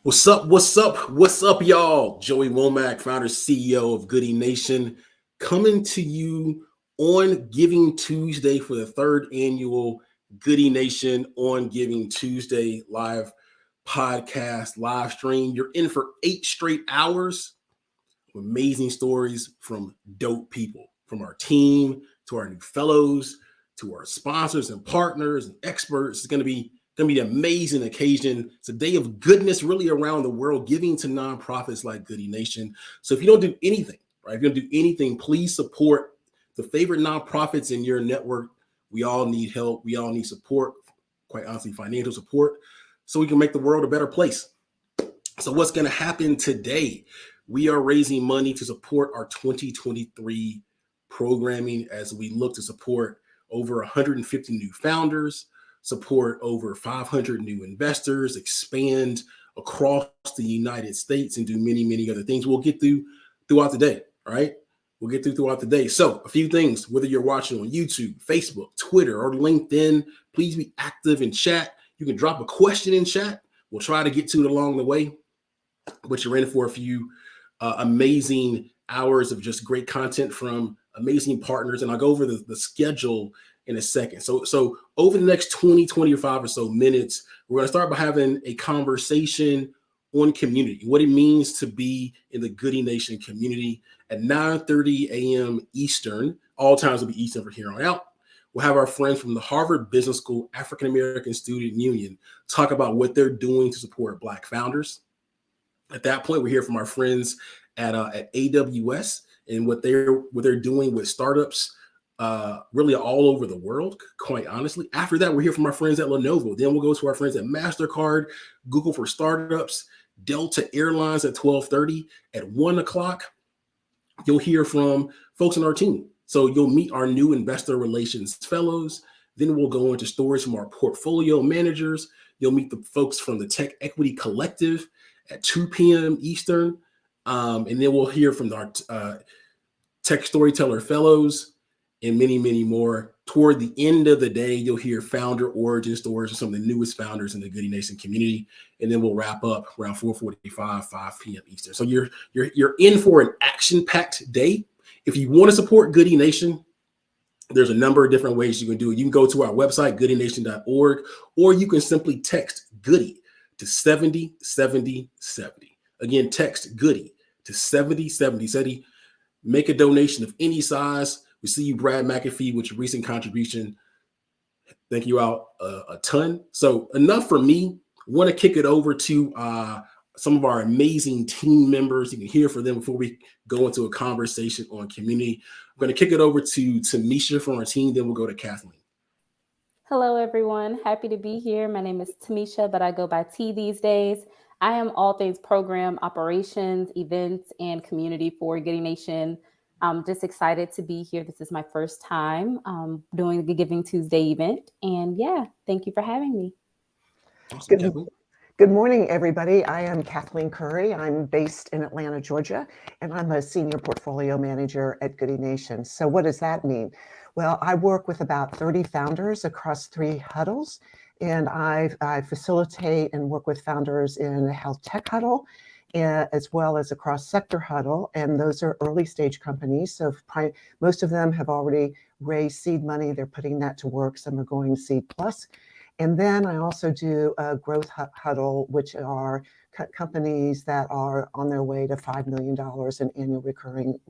What's up? What's up? What's up, y'all? Joey Womack, founder, CEO of Goodie Nation, coming to you on Giving Tuesday for the third annual Goodie Nation on Giving Tuesday live podcast, live stream. You're in for 8 straight hours of amazing stories from dope people, from our team to our new fellows to our sponsors and partners and experts. It's going to be an amazing occasion. It's a day of goodness really around the world, giving to nonprofits like Goodie Nation. So if you don't do anything, right, if you don't do anything, please support the favorite nonprofits in your network. We all need help. We all need support, quite honestly, financial support, so we can make the world a better place. So what's going to happen today? We are raising money to support our 2023 programming as we look to support over 150 new founders, support over 500 new investors, expand across the United States, and do many, many other things we'll get through throughout the day, all right? We'll get throughout the day. So a few things, whether you're watching on YouTube, Facebook, Twitter, or LinkedIn, please be active in chat. You can drop a question in chat. We'll try to get to it along the way, but you're in for a few amazing hours of just great content from amazing partners. And I'll go over the schedule in a second. So over the next 20, 25 or so minutes, we're going to start by having a conversation on community, what it means to be in the Goodie Nation community at 9:30 a.m. Eastern. All times will be Eastern from here on out. We'll have our friends from the Harvard Business School African American Student Union talk about what they're doing to support Black founders. At that point, we hear from our friends at AWS and what they're doing with startups really all over the world, quite honestly. After that, we'll hear from our friends at Lenovo. Then we'll go to our friends at MasterCard, Google for Startups, Delta Airlines at 12:30. At 1 o'clock, you'll hear from folks on our team. So you'll meet our new investor relations fellows. Then we'll go into stories from our portfolio managers. You'll meet the folks from the Tech Equity Collective at 2 p.m. Eastern. And then we'll hear from our Tech Storyteller Fellows and many, many more. Toward the end of the day, you'll hear founder origin stories of some of the newest founders in the Goodie Nation community. And then we'll wrap up around 4:45, 5 p.m. Eastern. So you're in for an action-packed day. If you want to support Goodie Nation, there's a number of different ways you can do it. You can go to our website, goodienation.org, or you can simply text Goodie to 707070. Again, text Goodie to 707070. Make a donation of any size. We see you, Brad McAfee, with your recent contribution. Thank you out a ton. So enough for me. Want to kick it over to some of our amazing team members. You can hear from them before we go into a conversation on community. I'm going to kick it over to Tamisha from our team. Then we'll go to Kathleen. Hello, everyone. Happy to be here. My name is Tamisha, but I go by T these days. I am all things program operations, events, and community for Goodie Nation. I'm just excited to be here. This is my first time doing the Giving Tuesday event. And yeah, thank you for having me. Awesome. Good morning, everybody. I am Kathleen Curry. I'm based in Atlanta, Georgia, and I'm a senior portfolio manager at Goodie Nation. So what does that mean? Well, I work with about 30 founders across 3 huddles, and I facilitate and work with founders in a health tech huddle, as well as a cross-sector huddle, and those are early stage companies. So most of them have already raised seed money. They're putting that to work. Some are going seed plus. And then I also do a growth huddle, which are companies that are on their way to $5 million in annual recurring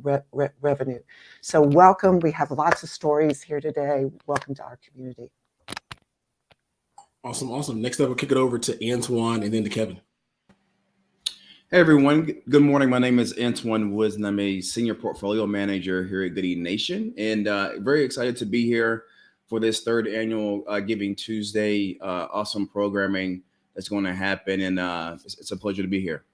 revenue. So welcome. We have lots of stories here today. Welcome to our community. Awesome. Next up, we'll kick it over to Antoine and then to Kevin. Hey everyone, good morning. My name is Antoine Woods and I'm a senior portfolio manager here at Goodie Nation, and very excited to be here for this third annual Giving Tuesday. Awesome programming that's going to happen, and it's a pleasure to be here.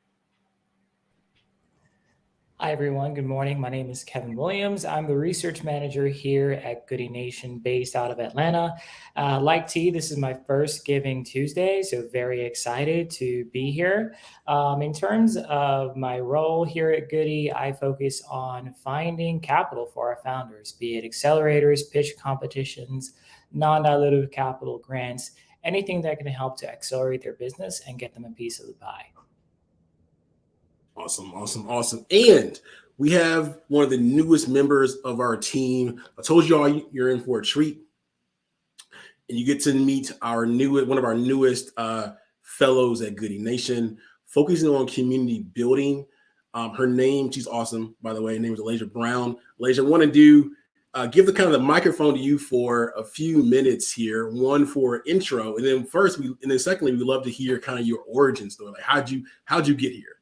Hi, everyone. Good morning. My name is Kevin Williams. I'm the research manager here at Goodie Nation based out of Atlanta. Like T, this is my first Giving Tuesday, so very excited to be here. In terms of my role here at Goodie, I focus on finding capital for our founders, be it accelerators, pitch competitions, non-dilutive capital grants, anything that can help to accelerate their business and get them a piece of the pie. Awesome. And we have one of the newest members of our team. I told you all you're in for a treat. And you get to meet one of our newest fellows at Goodie Nation, focusing on community building. Her name, she's awesome, by the way. Her name is Elijah Brown. Elijah, I want to give the microphone to you for a few minutes here. One for intro, and then secondly, we'd love to hear kind of your origin story. Like how'd you get here?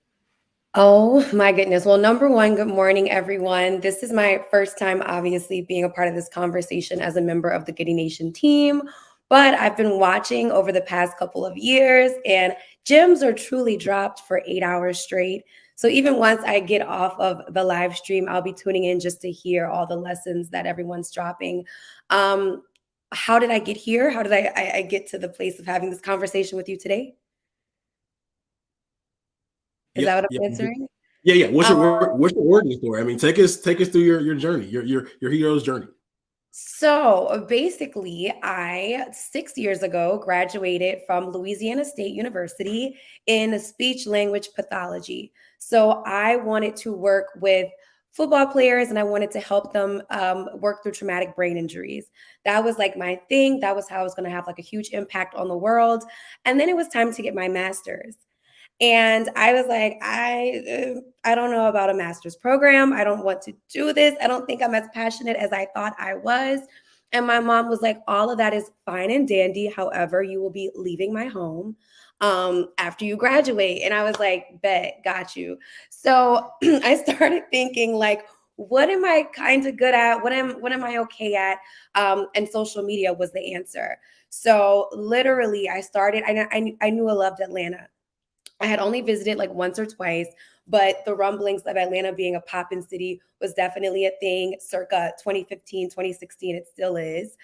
Oh my goodness. Well, number one, good morning, everyone. This is my first time, obviously, being a part of this conversation as a member of the Goodie Nation team. But I've been watching over the past couple of years, and gems are truly dropped for 8 hours straight. So even once I get off of the live stream, I'll be tuning in just to hear all the lessons that everyone's dropping. How did I get here? How did I get to the place of having this conversation with you today? Is that what I'm answering? Yeah. What's your origin story? I mean, take us through your journey, your hero's journey. So basically, I 6 years ago graduated from Louisiana State University in speech language pathology. So I wanted to work with football players and I wanted to help them work through traumatic brain injuries. That was like my thing. That was how I was going to have like a huge impact on the world. And then it was time to get my master's. And I was like, I don't know about a master's program. I don't want to do this. I don't think I'm as passionate as I thought I was. And my mom was like, all of that is fine and dandy. However, you will be leaving my home after you graduate. And I was like, bet, got you. So I started thinking like, what am I kind of good at? What am I okay at? And social media was the answer. So literally I started, I knew I loved Atlanta. I had only visited like once or twice, but the rumblings of Atlanta being a poppin' city was definitely a thing circa 2015, 2016. It still is.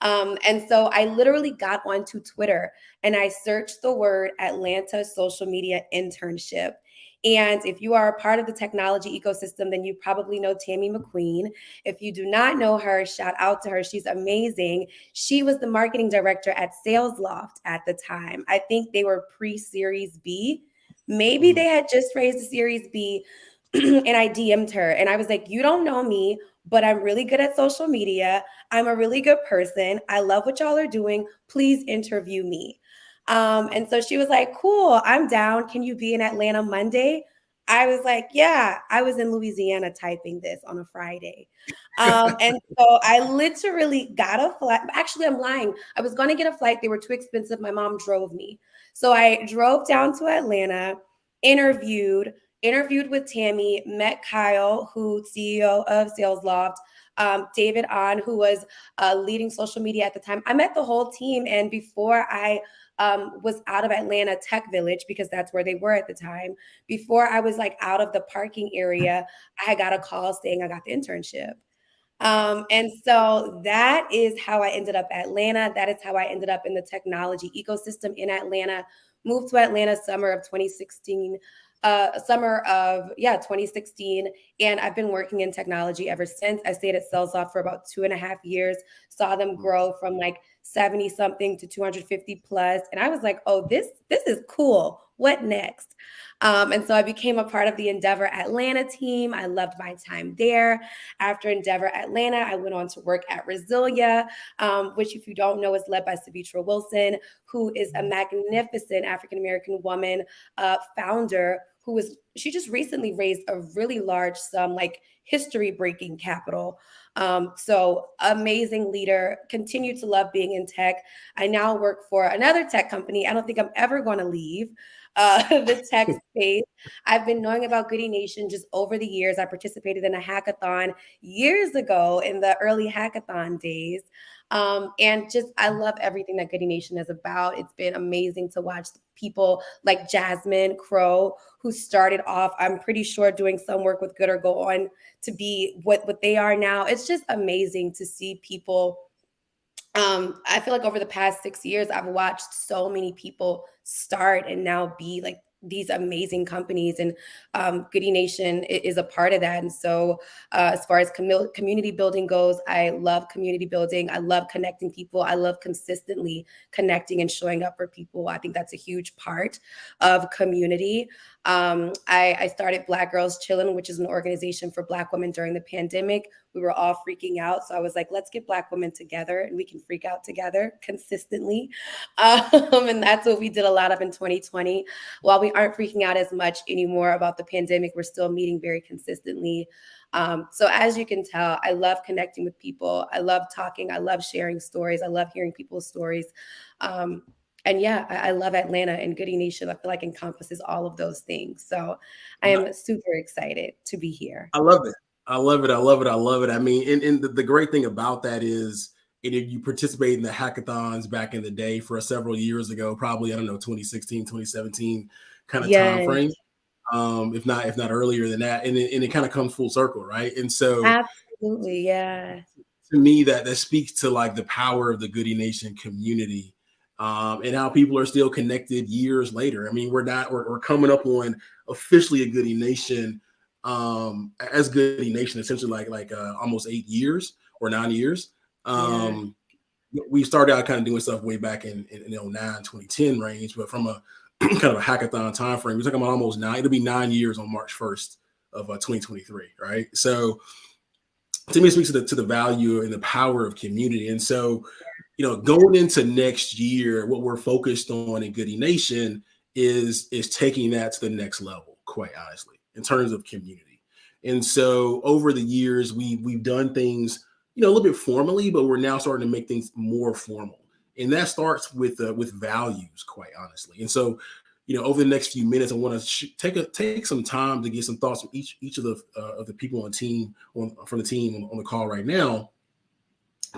And so I literally got onto Twitter and I searched the word Atlanta social media internship. And if you are a part of the technology ecosystem, then you probably know Tammy McQueen. If you do not know her, shout out to her. She's amazing. She was the marketing director at Sales Loft at the time. I think they were pre-Series B. Maybe they had just raised a Series B. And I DM'd her and I was like, you don't know me, but I'm really good at social media. I'm a really good person. I love what y'all are doing. Please interview me. And so she was like, cool, I'm down. Can you be in Atlanta Monday? I was like, yeah, I was in Louisiana typing this on a Friday. And so I literally got a flight. Actually, I'm lying. I was going to get a flight. They were too expensive. My mom drove me. So I drove down to Atlanta, interviewed with Tammy, met Kyle, who's CEO of Sales Loft, David On, who was leading social media at the time. I met the whole team. And before I was out of Atlanta Tech Village, because that's where they were at the time, before I was like out of the parking area, I got a call saying I got the internship. And so that is how I ended up at Atlanta. That is how I ended up in the technology ecosystem in Atlanta. Moved to Atlanta summer of 2016. 2016. And I've been working in technology ever since. I stayed at Salesloft for about 2.5 years, saw them grow from like 70 something to 250 plus. And I was like, oh, this is cool. What next? And so I became a part of the Endeavor Atlanta team. I loved my time there. After Endeavor Atlanta, I went on to work at Resilia, which, if you don't know, is led by Savitra Wilson, who is a magnificent African-American woman founder she just recently raised a really large sum, like history-breaking capital. So amazing leader, continue to love being in tech. I now work for another tech company. I don't think I'm ever going to leave the tech space. I've been knowing about Goodie Nation just over the years. I participated in a hackathon years ago in the early hackathon days. And just, I love everything that Goodie Nation is about. It's been amazing to watch people like Jasmine Crow, who started off, I'm pretty sure, doing some work with Good or go on to be what they are now. It's just amazing to see people. I feel like over the past 6 years, I've watched so many people start and now be like these amazing companies, and Goodie Nation is a part of that. And so as far as community building goes, I love community building. I love connecting people. I love consistently connecting and showing up for people. I think that's a huge part of community. I started Black Girls Chillin', which is an organization for Black women during the pandemic. We were all freaking out. So I was like, let's get Black women together and we can freak out together consistently. And that's what we did a lot of in 2020. While we aren't freaking out as much anymore about the pandemic, we're still meeting very consistently. So as you can tell, I love connecting with people. I love talking. I love sharing stories. I love hearing people's stories. And yeah, I love Atlanta, and Goodie Nation, I feel like encompasses all of those things. So I am super excited to be here. I love it. I love it. I love it. I love it. I mean, and the great thing about that is, you participate in the hackathons back in the day for several years ago, probably, I don't know, 2016, 2017 kind of time frame. If not earlier than that. And it kind of comes full circle, right? And so absolutely, yeah. To me, that speaks to like the power of the Goodie Nation community. And how people are still connected years later. I mean, we're coming up on officially a Goodie Nation, as Goodie Nation, essentially like almost 8 years or 9 years. We started out kind of doing stuff way back in 09, 2010 range, but from a kind of a hackathon time frame, we're talking about almost 9. It'll be 9 years on March 1st of 2023, right? So to me, it speaks to the value and the power of community. And so, going into next year, what we're focused on in Goodie Nation is taking that to the next level, quite honestly, in terms of community. And so over the years, we've done things, a little bit formally, but we're now starting to make things more formal. And that starts with values, quite honestly. And so, over the next few minutes, I want to take some time to get some thoughts from each of the people on from the team on the call right now,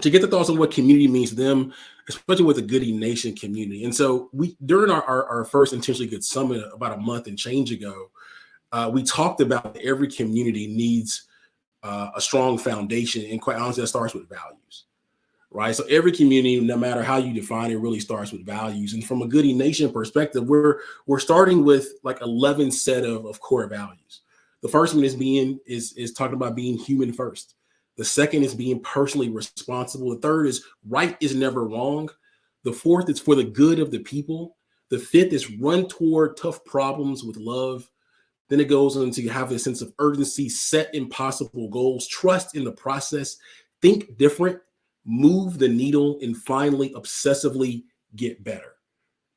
to get the thoughts on what community means to them, especially with the Goodie Nation community. And so during our first Intentionally Good Summit about a month and change ago, we talked about that every community needs a strong foundation. And quite honestly, that starts with values, right? So every community, no matter how you define it, really starts with values. And from a Goodie Nation perspective, we're starting with like 11 set of core values. The first one is talking about being human first. The second is being personally responsible. The third is right is never wrong. The fourth is for the good of the people. The fifth is run toward tough problems with love. Then it goes on to have a sense of urgency, set impossible goals, trust in the process, think different, move the needle, and finally, obsessively get better.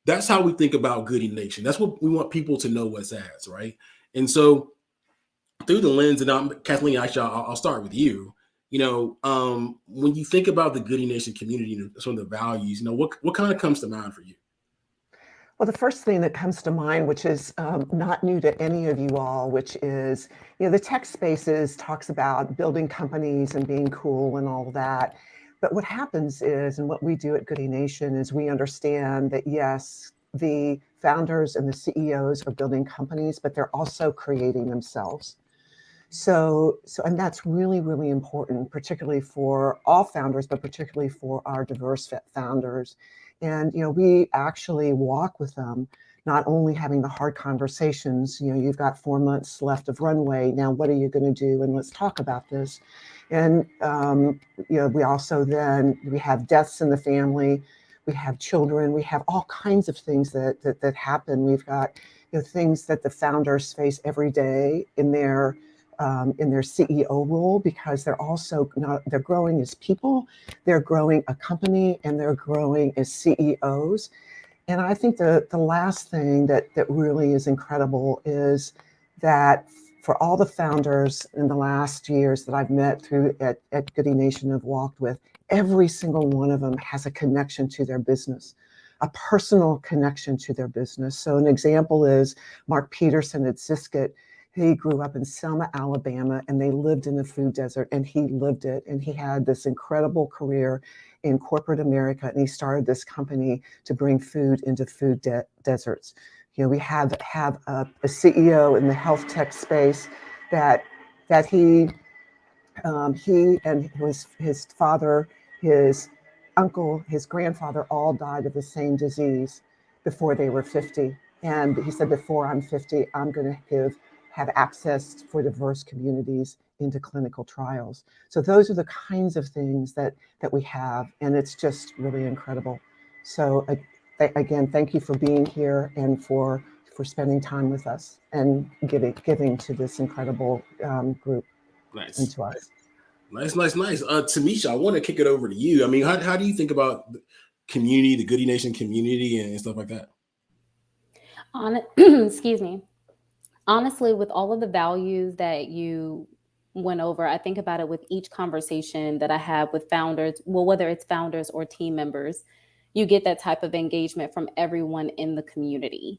That's how we think about Goodie Nation. That's what we want people to know us as, right? And so through the lens, and Kathleen, actually, I'll start with you. When you think about the Goodie Nation community, some of the values, what kind of comes to mind for you? Well, the first thing that comes to mind, which is not new to any of you all, which is, the tech spaces talks about building companies and being cool and all that. But what happens is, and what we do at Goodie Nation is we understand that, yes, the founders and the CEOs are building companies, but they're also creating themselves. So, and that's really, really important, particularly for all founders, but particularly for our diverse founders. And, we actually walk with them, not only having the hard conversations, you've got 4 months left of runway. Now, what are you going to do? And let's talk about this. And, we also we have deaths in the family. We have children. We have all kinds of things that happen. We've got, things that the founders face every day in their CEO role, because they're growing as people, they're growing a company, and they're growing as CEOs. And I think the last thing that really is incredible is that for all the founders in the last years that I've met at Goodie Nation, have walked with, every single one of them has a connection to their business, a personal connection to their business. So an example is Mark Peterson at Ziscuit. He grew up in Selma, Alabama, and they lived in a food desert, and he lived it. And he had this incredible career in corporate America, and he started this company to bring food into food deserts. We have a CEO in the health tech space that he and his father, his uncle, his grandfather all died of the same disease before they were 50. And he said, before I'm 50, I'm going to have access for diverse communities into clinical trials. So those are the kinds of things that we have, and it's just really incredible. So again, thank you for being here and for for spending time with us and giving to this incredible group Nice. and to us. Nice. Tamisha, I want to kick it over to you. I mean, how do you think about the community, the Goodie Nation community and stuff like that? Excuse me. Honestly, with all of the values that you went over, I think about it with each conversation that I have with founders, well, whether it's founders or team members, you get that type of engagement from everyone in the community.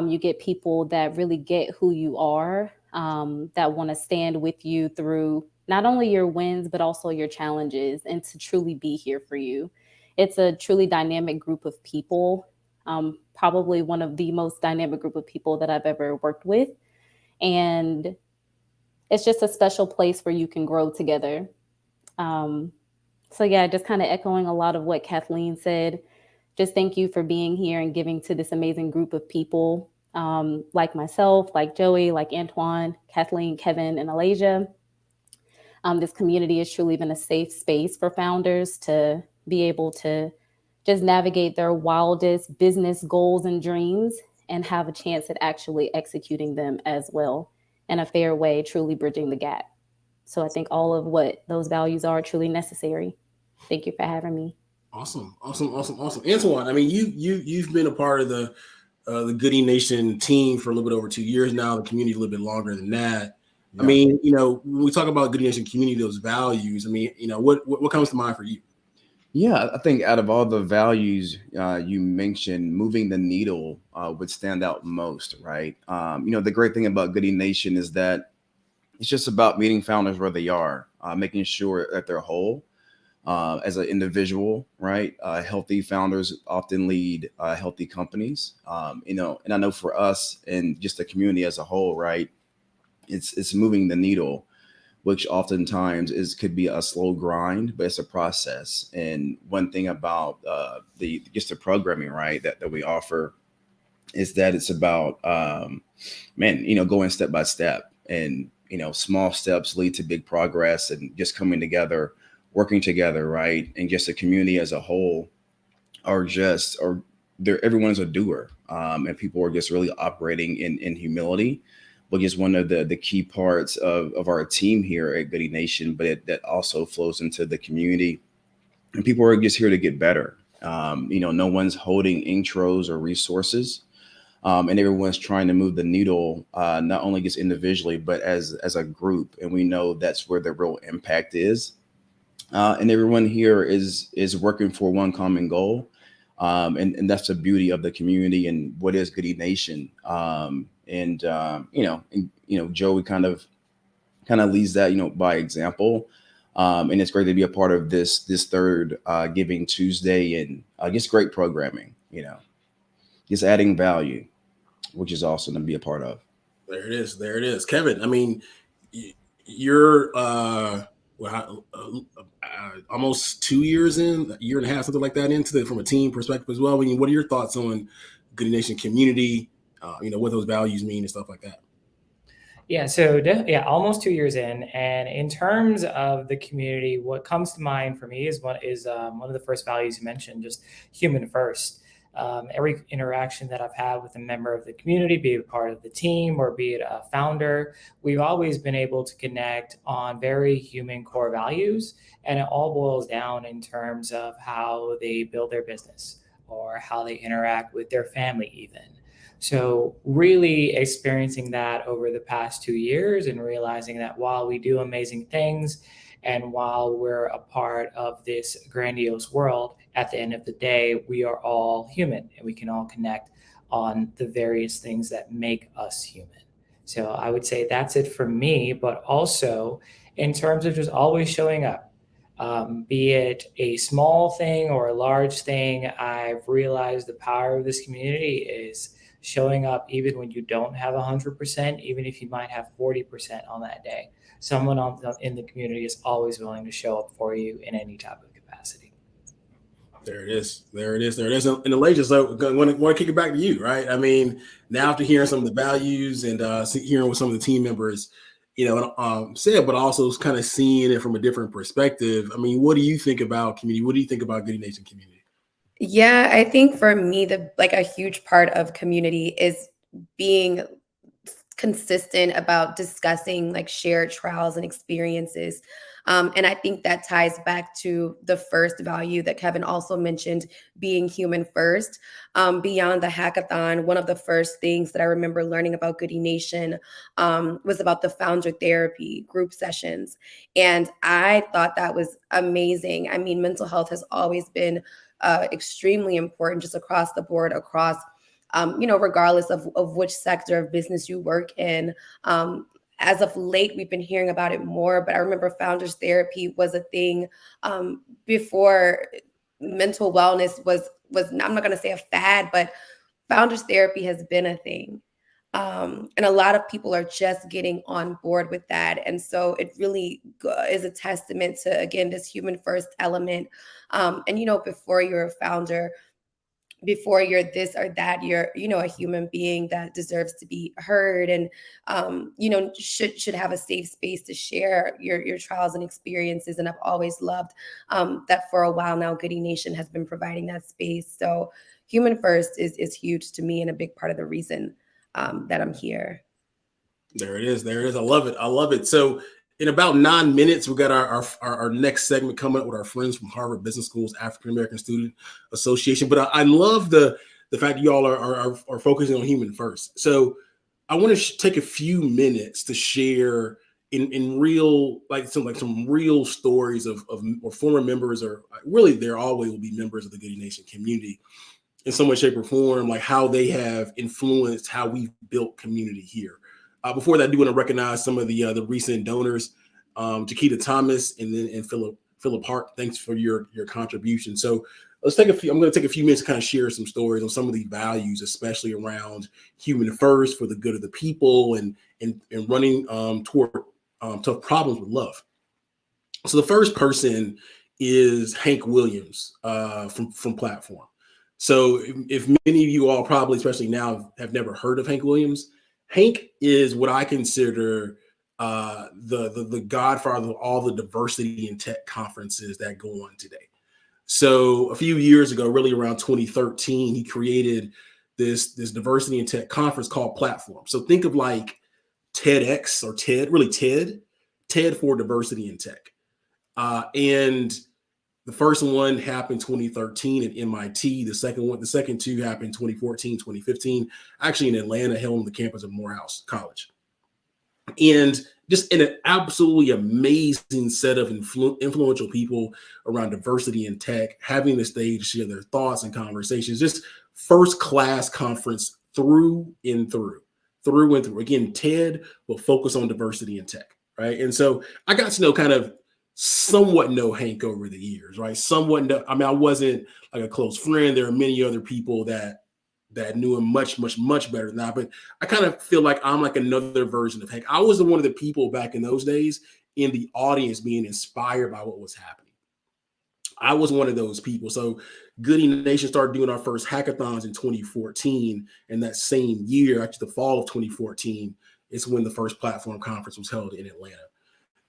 You get people that really get who you are, that want to stand with you through not only your wins, but also your challenges, and to truly be here for you. It's a truly dynamic group of people, probably one of the most dynamic group of people that I've ever worked with. And it's just a special place where you can grow together. So yeah, just kind of echoing a lot of what Kathleen said. Just thank you for being here and giving to this amazing group of people, like myself, like Joey, like Antoine, Kathleen, Kevin, and Alasia. This community has truly been a safe space for founders to be able to just navigate their wildest business goals and dreams and have a chance at actually executing them as well in a fair way, truly bridging the gap. So I think all of what those values are truly necessary. Thank you for having me. Awesome. Antoine, I mean, you've been a part of the Goodie Nation team for a little bit over 2 years now. The community a little bit longer than that. Yeah. I mean, when we talk about Goodie Nation community, those values, I mean, what comes to mind for you? Yeah, I think out of all the values you mentioned, moving the needle would stand out most, right? The great thing about Goodie Nation is that it's just about meeting founders where they are, making sure that they're whole as an individual, right? Healthy founders often lead healthy companies, and I know for us and just the community as a whole, right? It's moving the needle, which oftentimes could be a slow grind, but it's a process. And one thing about the programming, right, that we offer is that it's about going step by step, and small steps lead to big progress, and just coming together, working together, right? And just the community as a whole everyone's a doer, and people are just really operating in humility. But just one of the key parts of our team here at Goodie Nation, but that also flows into the community. And people are just here to get better. No one's holding intros or resources. And everyone's trying to move the needle, not only just individually, but as a group. And we know that's where the real impact is. And everyone here is working for one common goal. And that's the beauty of the community and what is Goodie Nation. Joey kind of leads that, by example. And it's great to be a part of this third Giving Tuesday, and just great programming, just adding value, which is awesome to be a part of. There it is. Kevin, I mean, you're almost 2 years in, a year and a half, something like that, from a team perspective as well. I mean, what are your thoughts on Goodie Nation community? What those values mean and stuff like that. Yeah, so almost 2 years in, and in terms of the community, what comes to mind for me is one of the first values you mentioned, just human first. Every interaction that I've had with a member of the community, be it a part of the team or be it a founder, we've always been able to connect on very human core values, and it all boils down in terms of how they build their business or how they interact with their family even. So really experiencing that over the past 2 years and realizing that while we do amazing things and while we're a part of this grandiose world, at the end of the day, we are all human and we can all connect on the various things that make us human. So I would say that's it for me, but also in terms of just always showing up, be it a small thing or a large thing, I've realized the power of this community is showing up even when you don't have 100%, even if you might have 40% on that day. Someone in the community is always willing to show up for you in any type of capacity. There it is. And Alasia, so I want to kick it back to you, right? I mean, now after hearing some of the values and hearing what some of the team members, said, but also kind of seeing it from a different perspective. I mean, what do you think about community? What do you think about Goodie Nation community? Yeah, I think for me, a huge part of community is being consistent about discussing like shared trials and experiences. And I think that ties back to the first value that Kevin also mentioned, being human first. Beyond the hackathon, one of the first things that I remember learning about Goodie Nation was about the founder therapy group sessions. And I thought that was amazing. I mean, mental health has always been extremely important just across the board, across regardless of which sector of business you work in. As of late, we've been hearing about it more, but I remember founders therapy was a thing before mental wellness was I'm not going to say a fad, but founders therapy has been a thing. And a lot of people are just getting on board with that. And so it really is a testament to, again, this human first element. And before you're a founder, before you're this or that, you're a human being that deserves to be heard, and should have a safe space to share your trials and experiences. And I've always loved that for a while now Goodie Nation has been providing that space. So human first is huge to me and a big part of the reason that I'm here. There it is. I love it. So in about 9 minutes, we got our next segment coming up with our friends from Harvard Business School's African American Student Association. But I love the fact that y'all are focusing on human first. So I want to take a few minutes to share in real, some real stories of or former members, or really there always will be members of the Goodie Nation community in some way, shape, or form, like how they have influenced how we've built community here. Before that, I do want to recognize some of the recent donors, Jaquita Thomas and Philip Hart. Thanks for your contribution. So I'm going to take a few minutes to kind of share some stories on some of these values, especially around human first for the good of the people and running toward tough problems with love. So the first person is Hank Williams from Platform. So if many of you all probably, especially now, have never heard of Hank Williams, Hank is what I consider the godfather of all the diversity and tech conferences that go on today. So a few years ago, really around 2013, he created this diversity and tech conference called Platform. So think of like TEDx or TED for diversity and tech. And the first one happened 2013 at MIT. The second two happened 2014, 2015, actually in Atlanta, held on the campus of Morehouse College. And just an absolutely amazing set of influential people around diversity in tech, having the stage to share their thoughts and conversations. Just first class conference through and through. Again, TED will focus on diversity in tech, right? And so I got to somewhat know Hank over the years, right? I wasn't like a close friend. There are many other people that knew him much, much, much better than that. But I kind of feel like I'm like another version of Hank. I was one of the people back in those days in the audience being inspired by what was happening. I was one of those people. So Goodie Nation started doing our first hackathons in 2014. And that same year, actually the fall of 2014, is when the first Platform conference was held in Atlanta.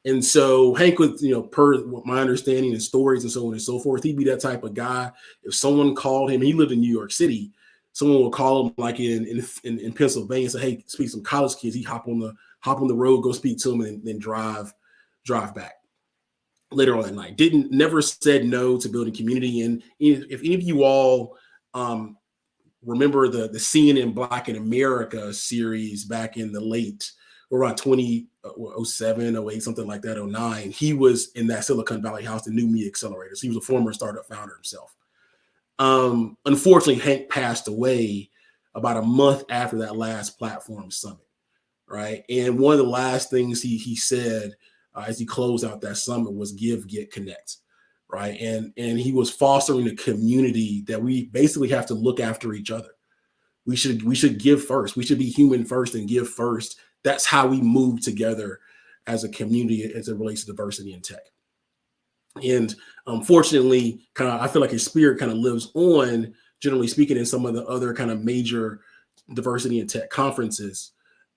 And so Hank was, per my understanding and stories and so on and so forth, he'd be that type of guy. If someone called him, he lived in New York City, someone would call him like in Pennsylvania and say, hey, speak to some college kids. He'd hop on the road, go speak to them, and then drive back later on that night. Never said no to building community. And if any of you all remember the CNN Black in America series back in the late, around 2007, 08, something like that, 09, he was in that Silicon Valley house, the New Me Accelerators. So he was a former startup founder himself. Unfortunately, Hank passed away about a month after that last Platform summit, right? And one of the last things he said as he closed out that summit was give, get, connect, right? And he was fostering a community that we basically have to look after each other. We should give first. We should be human first and give first. That's how we move together as a community as it relates to diversity in tech. And unfortunately, I feel like his spirit kind of lives on, generally speaking, in some of the other kind of major diversity in tech conferences.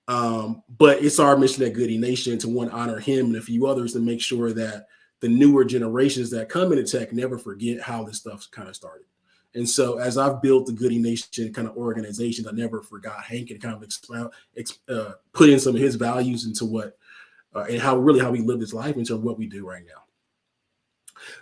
But it's our mission at Goodie Nation to honor him and a few others to make sure that the newer generations that come into tech never forget how this stuff kind of started. And so as I've built the Goodie Nation kind of organization, I never forgot Hank and kind of put in some of his values into what and how we live this life into what we do right now.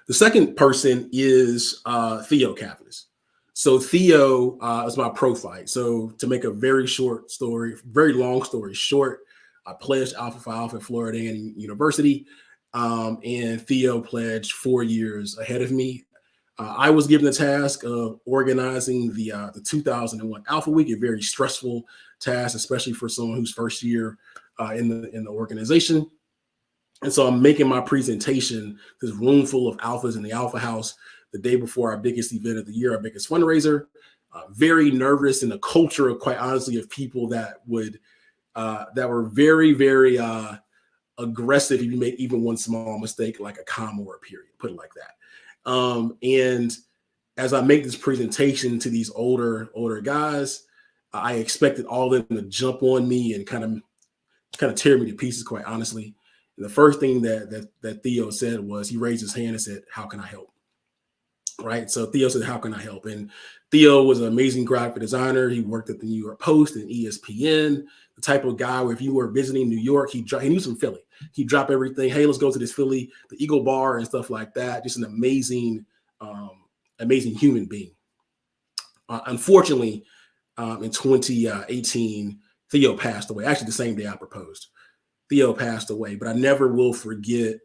The second person is Theo Cavanis. So Theo is my profile. So to make a very long story short, I pledged Alpha Phi Alpha at Florida University, and Theo pledged 4 years ahead of me. I was given the task of organizing the 2001 Alpha Week, a very stressful task, especially for someone who's first year in the organization. And so I'm making my presentation to this room full of alphas in the Alpha House the day before our biggest event of the year, our biggest fundraiser. Very nervous in the culture, quite honestly, of people that were very, very aggressive if you make even one small mistake, like a comma or a period, put it like that. And as I make this presentation to these older guys, I expected all of them to jump on me and kind of tear me to pieces, quite honestly. And the first thing that Theo said was, he raised his hand and said, "How can I help?" Right. So Theo said, "How can I help?" And Theo was an amazing graphic designer. He worked at the New York Post and ESPN, the type of guy where if you were visiting New York, he knew some Philly. He'd drop everything. "Hey, let's go to this Philly, the Eagle Bar," and stuff like that. Just an amazing human being. Unfortunately, in 2018, Theo passed away. Actually, the same day I proposed. Theo passed away, but I never will forget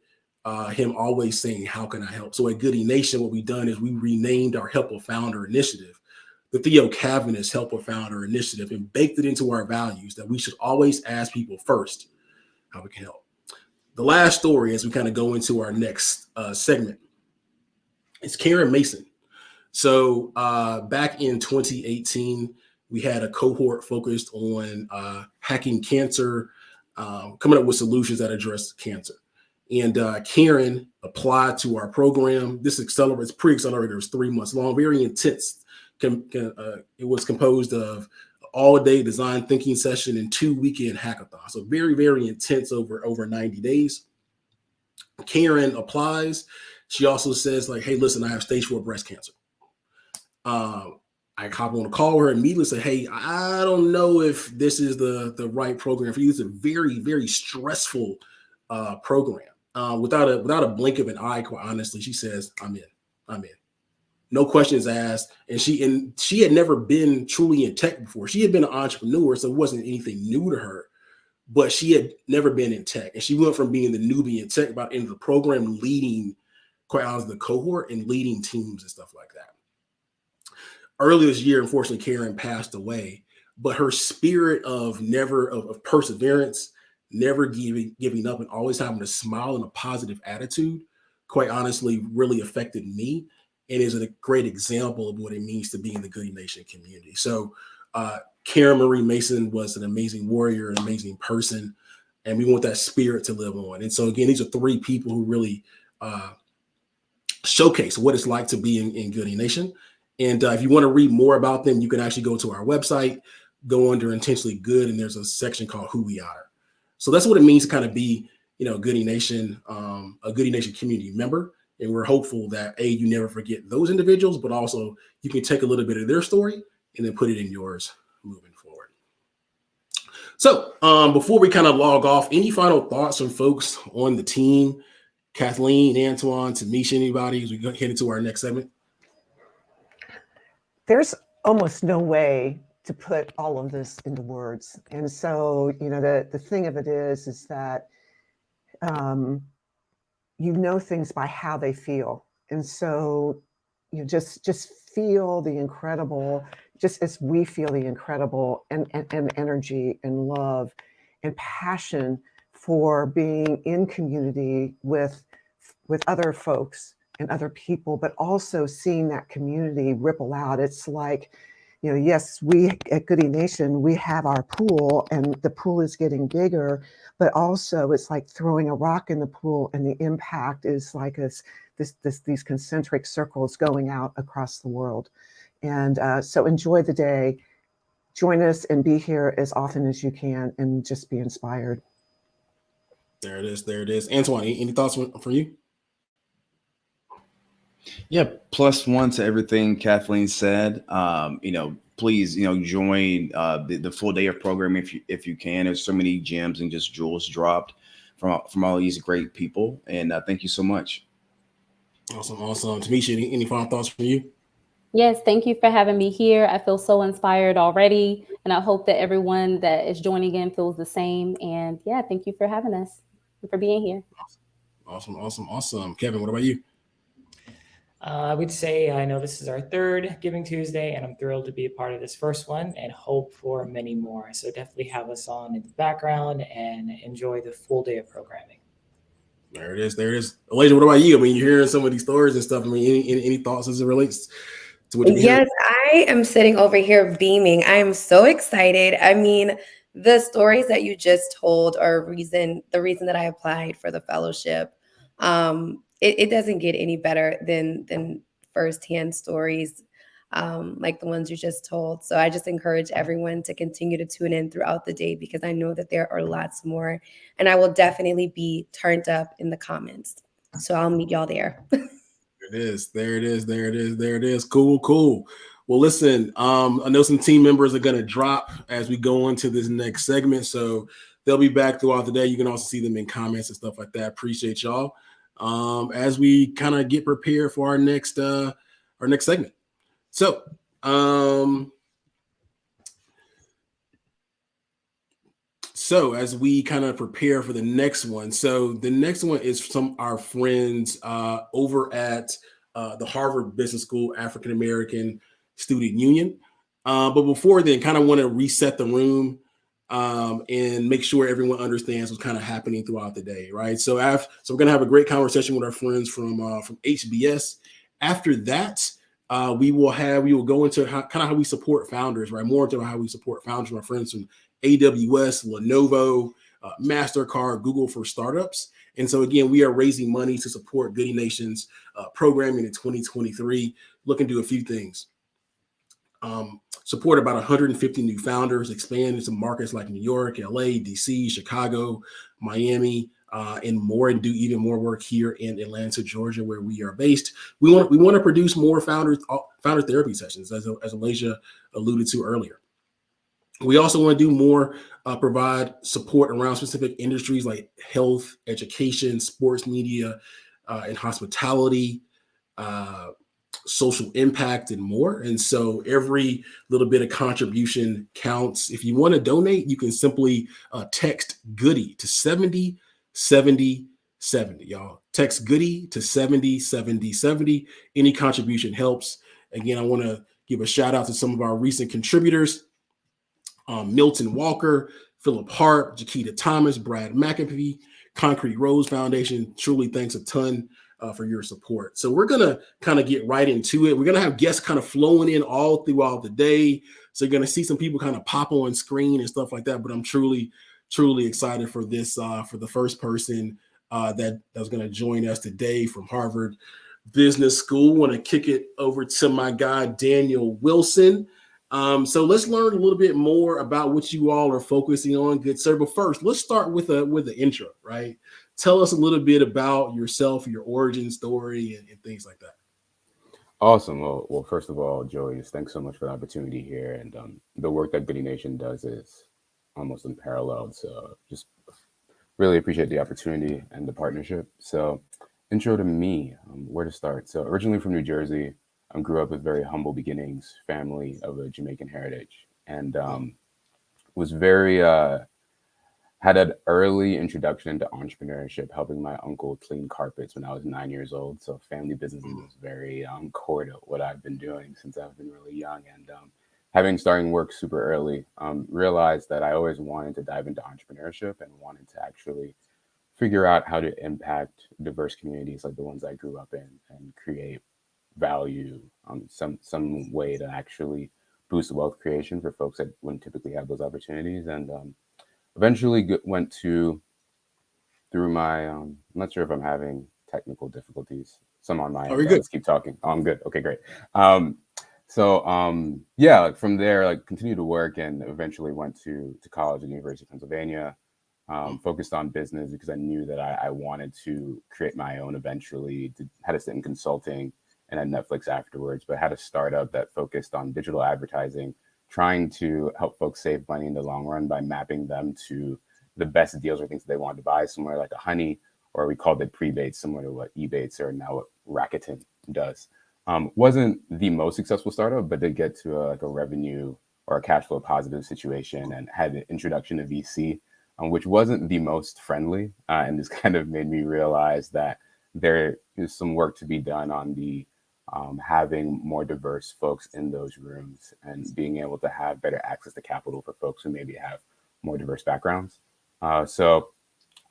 him always saying, "How can I help?" So at Goodie Nation, what we've done is we renamed our Help a Founder initiative the Theo Cavanis Help a Founder initiative and baked it into our values that we should always ask people first how we can help. The last story, as we kind of go into our next segment, is Karen Mason. So back in 2018, we had a cohort focused on hacking cancer, coming up with solutions that address cancer. And Karen applied to our program. This pre-accelerator was 3 months long, very intense. It was composed of all-day design thinking session and 2 weekend hackathons. So very, very intense over 90 days. Karen applies. She also says, like, "Hey, listen, I have stage 4 breast cancer." I hop on a call with her immediately, say, "Hey, I don't know if this is the right program for you." It's a very, very stressful program. Without a blink of an eye, quite honestly, she says, I'm in. No questions asked. And she had never been truly in tech before. She had been an entrepreneur, so it wasn't anything new to her, but she had never been in tech. And she went from being the newbie in tech about into the program, leading, quite honestly, the cohort and leading teams and stuff like that. Earlier this year, unfortunately, Karen passed away, but her spirit of perseverance, never giving up, and always having a smile and a positive attitude, quite honestly, really affected me and is a great example of what it means to be in the Goodie Nation community. So Karen Marie Mason was an amazing warrior, an amazing person, and we want that spirit to live on. And so again, these are 3 people who really showcase what it's like to be in Goodie Nation. And if you want to read more about them, you can actually go to our website, go under Intentionally Good, and there's a section called Who We Are. So that's what it means to kind of be, Goodie Nation, a Goodie Nation community member. And we're hopeful that you never forget those individuals, but also you can take a little bit of their story and then put it in yours moving forward. So before we kind of log off, any final thoughts from folks on the team? Kathleen, Antoine, Tamisha, anybody, as we head into our next segment? There's almost no way to put all of this into words. And so, the thing of it is that things by how they feel. And so you just feel the incredible, just as we feel the incredible and energy and love and passion for being in community with other folks and other people, but also seeing that community ripple out. It's like, yes, we at Goodie Nation, we have our pool and the pool is getting bigger, but also it's like throwing a rock in the pool and the impact is like these concentric circles going out across the world. And so enjoy the day, join us and be here as often as you can and just be inspired. There it is. Antoine, any thoughts from you? Yeah, plus one to everything Kathleen said. Please, join the full day of programming if you can. There's so many gems and just jewels dropped from all these great people, and thank you so much. Awesome. Tamisha, any final thoughts from you? Yes, thank you for having me here. I feel so inspired already, and I hope that everyone that is joining in feels the same. And yeah, thank you for having us and for being here. Awesome. Kevin, what about you? I would say I know this is our third Giving Tuesday, and I'm thrilled to be a part of this first one and hope for many more. So definitely have us on in the background and enjoy the full day of programming. There it is. Elijah, what about you? I mean, you're hearing some of these stories and stuff. I mean, any thoughts as it relates to what you're hearing? Yes, I am sitting over here beaming. I am so excited. I mean, the stories that you just told are the reason that I applied for the fellowship. It doesn't get any better than firsthand stories like the ones you just told. So I just encourage everyone to continue to tune in throughout the day because I know that there are lots more, and I will definitely be turned up in the comments. So I'll meet y'all there. There it is. Cool. Well, listen, I know some team members are going to drop as we go into this next segment. So they'll be back throughout the day. You can also see them in comments and stuff like that. Appreciate y'all. As we kind of get prepared for our next segment. So, as we kind of prepare for the next one, so the next one is from our friends over at the Harvard Business School African American Student Union. But before then, kind of want to reset the room and make sure everyone understands what's kind of happening throughout the day, right? So we're going to have a great conversation with our friends from HBS. After that, we will go into how we support founders, right? More into how we support founders from our friends from AWS, Lenovo, MasterCard, Google for startups. And so again, we are raising money to support Goodie Nation's programming in 2023. Looking to do a few things. Support about 150 new founders, expand into markets like New York, LA, DC, Chicago, Miami, and more, and do even more work here in Atlanta, Georgia, where we are based. We want to produce more founder therapy sessions, as Elijah alluded to earlier. We also want to do more, provide support around specific industries like health, education, sports media, and hospitality, social impact, and more. And so every little bit of contribution counts. If you want to donate, you can simply text Goodie to 707070. Y'all text Goodie to 707070. Any contribution helps. Again, I want to give a shout out to some of our recent contributors. Milton Walker, Philip Hart, Jaquita Thomas, Brad McAfee, Concrete Rose Foundation. Truly thanks a ton for your support. So we're going to kind of get right into it. We're going to have guests kind of flowing in all throughout the day. So you're going to see some people kind of pop on screen and stuff like that. But I'm truly excited for this, for the first person that's going to join us today from Harvard Business School. Want to kick it over to my guy, Daniel Wilson. So let's learn a little bit more about what you all are focusing on, good sir. But first, let's start with an intro, right? Tell us a little bit about yourself, your origin story, and things like that. Awesome. Well, first of all, Joey, thanks so much for the opportunity here. And the work that Goodie Nation does is almost unparalleled. So just really appreciate the opportunity and the partnership. So intro to me, where to start. So originally from New Jersey, grew up with very humble beginnings, family of a Jamaican heritage, and was very had an early introduction into entrepreneurship, helping my uncle clean carpets when I was 9 years old. So family businesses was very core to what I've been doing since I've been really young. And having starting work super early, realized that I always wanted to dive into entrepreneurship and wanted to actually figure out how to impact diverse communities like the ones I grew up in and create value, some way to actually boost wealth creation for folks that wouldn't typically have those opportunities. And eventually went through my, I'm not sure if I'm having technical difficulties. Some on my end. Let's keep talking. Oh, I'm good. Okay, great. Yeah, like from there, like continued to work and eventually went to college at the University of Pennsylvania. Focused on business because I knew that I wanted to create my own eventually. Had to sit in consulting and at Netflix afterwards, but had a startup that focused on digital advertising, trying to help folks save money in the long run by mapping them to the best deals or things that they wanted to buy, somewhere like a Honey, or we called it Prebates, similar to what Ebates or now what Rakuten does. Wasn't the most successful startup, but did get to like a revenue or a cash flow positive situation and had an introduction to VC, which wasn't the most friendly. And this kind of made me realize that there is some work to be done on the having more diverse folks in those rooms and being able to have better access to capital for folks who maybe have more diverse backgrounds. So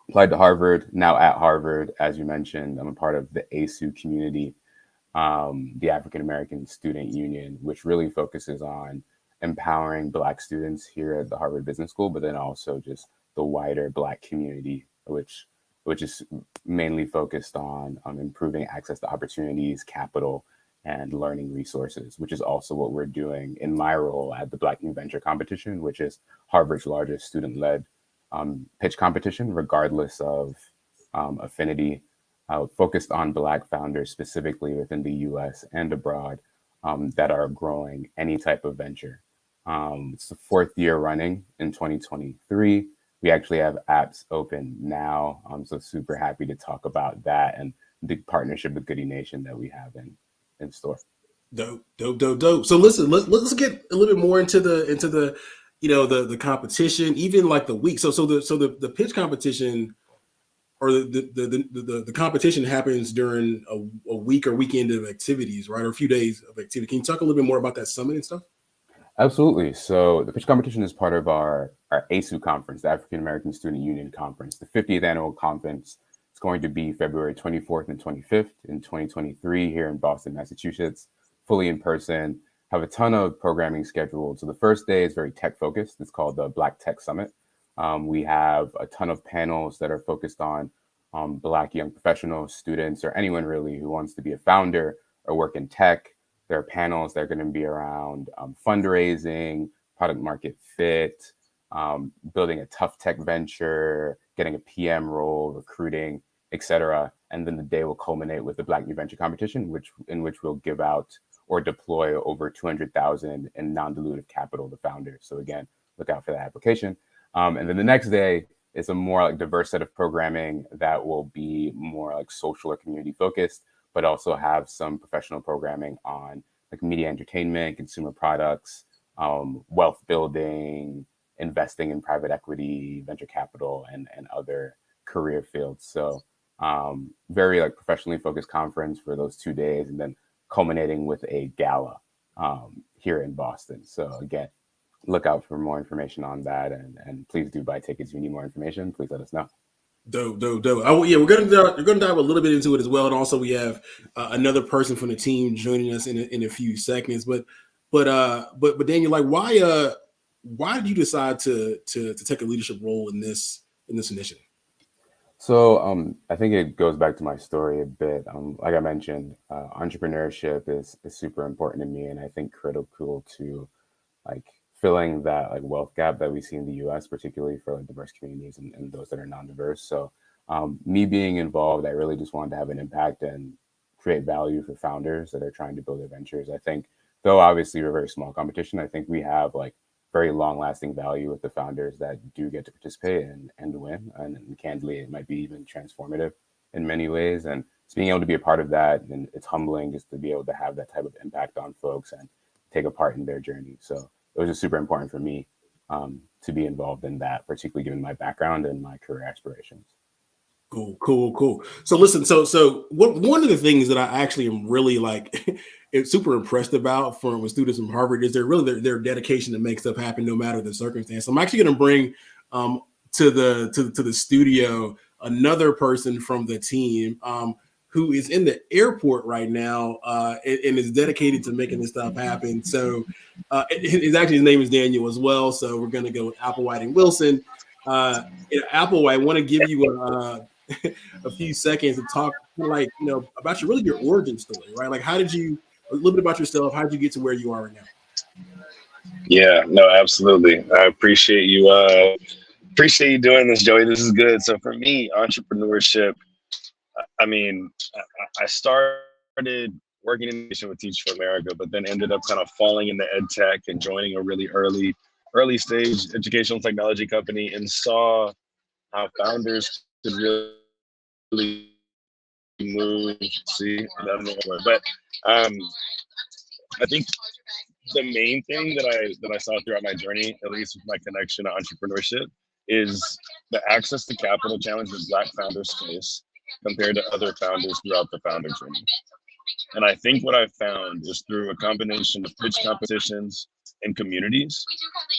applied to Harvard, now at Harvard, as you mentioned, I'm a part of the ASU community, the African American Student Union, which really focuses on empowering Black students here at the Harvard Business School, but then also just the wider Black community, which is mainly focused on improving access to opportunities, capital, and learning resources, which is also what we're doing in my role at the Black New Venture Competition, which is Harvard's largest student-led pitch competition, regardless of affinity, focused on Black founders specifically within the US and abroad that are growing any type of venture. It's the 4th year running in 2023. We actually have apps open now. I'm so super happy to talk about that and the partnership with Goodie Nation that we have in store. Dope. So listen, let's get a little bit more into the the competition, even like the week. So the pitch competition or the competition happens during a week or weekend of activities, right? Or a few days of activity. Can you talk a little bit more about that summit and stuff? Absolutely. So the pitch competition is part of our ASU conference, the African American Student Union Conference, the 50th annual conference. It's going to be February 24th and 25th in 2023 here in Boston, Massachusetts, fully in person. Have a ton of programming scheduled. So the first day is very tech focused. It's called the Black Tech Summit. We have a ton of panels that are focused on Black young professionals, students, or anyone really who wants to be a founder or work in tech. There are panels that are going to be around fundraising, product market fit, building a tough tech venture, getting a PM role, recruiting, etc. And then the day will culminate with the Black New Venture Competition, in which we'll give out or deploy over $200,000 in non-dilutive capital to founders. So again, look out for that application. And then the next day is a more like diverse set of programming that will be more like social or community focused, but also have some professional programming on like media entertainment, consumer products, wealth building, investing in private equity, venture capital, and other career fields. So very like professionally focused conference for those 2 days, and then culminating with a gala here in Boston. So again, look out for more information on that, and please do buy tickets. If you need more information, please let us know. Dope. Yeah, we're gonna dive a little bit into it as well, and also we have another person from the team joining us in a few seconds. But Daniel, like, why did you decide to take a leadership role in this initiative? So I think it goes back to my story a bit. Like I mentioned, entrepreneurship is super important to me, and I think critical to like filling that like wealth gap that we see in the U.S., particularly for like diverse communities and those that are non-diverse. So me being involved, I really just wanted to have an impact and create value for founders that are trying to build their ventures. I think, though obviously we're a very small competition, I think we have like very long-lasting value with the founders that do get to participate and win. And candidly, it might be even transformative in many ways. And it's being able to be a part of that, and it's humbling just to be able to have that type of impact on folks and take a part in their journey. So it was just super important for me to be involved in that, particularly given my background and my career aspirations. Cool. So listen, so one of the things that I actually am really like super impressed about from students from Harvard is their dedication to make stuff happen no matter the circumstance. I'm actually going to bring to the studio another person from the team who is in the airport right now and is dedicated to making this stuff happen. So his name is Daniel as well. So we're going to go with Applewhite and Wilson. Applewhite, I want to give you a few seconds to talk like about your origin story, right? Like a little bit about yourself. How did you get to where you are right now? Yeah, no, absolutely. I appreciate you doing this, Joey. This is good. So for me, entrepreneurship, I mean, I started working in Nation with Teach for America, but then ended up kind of falling into ed tech and joining a really early stage educational technology company, and saw how founders could really move. See, I don't know what, but I think the main thing that I saw throughout my journey, at least with my connection to entrepreneurship, is the access to capital challenge that Black founders face compared to other founders throughout the founder journey. And I think what I've found is through a combination of pitch competitions and communities,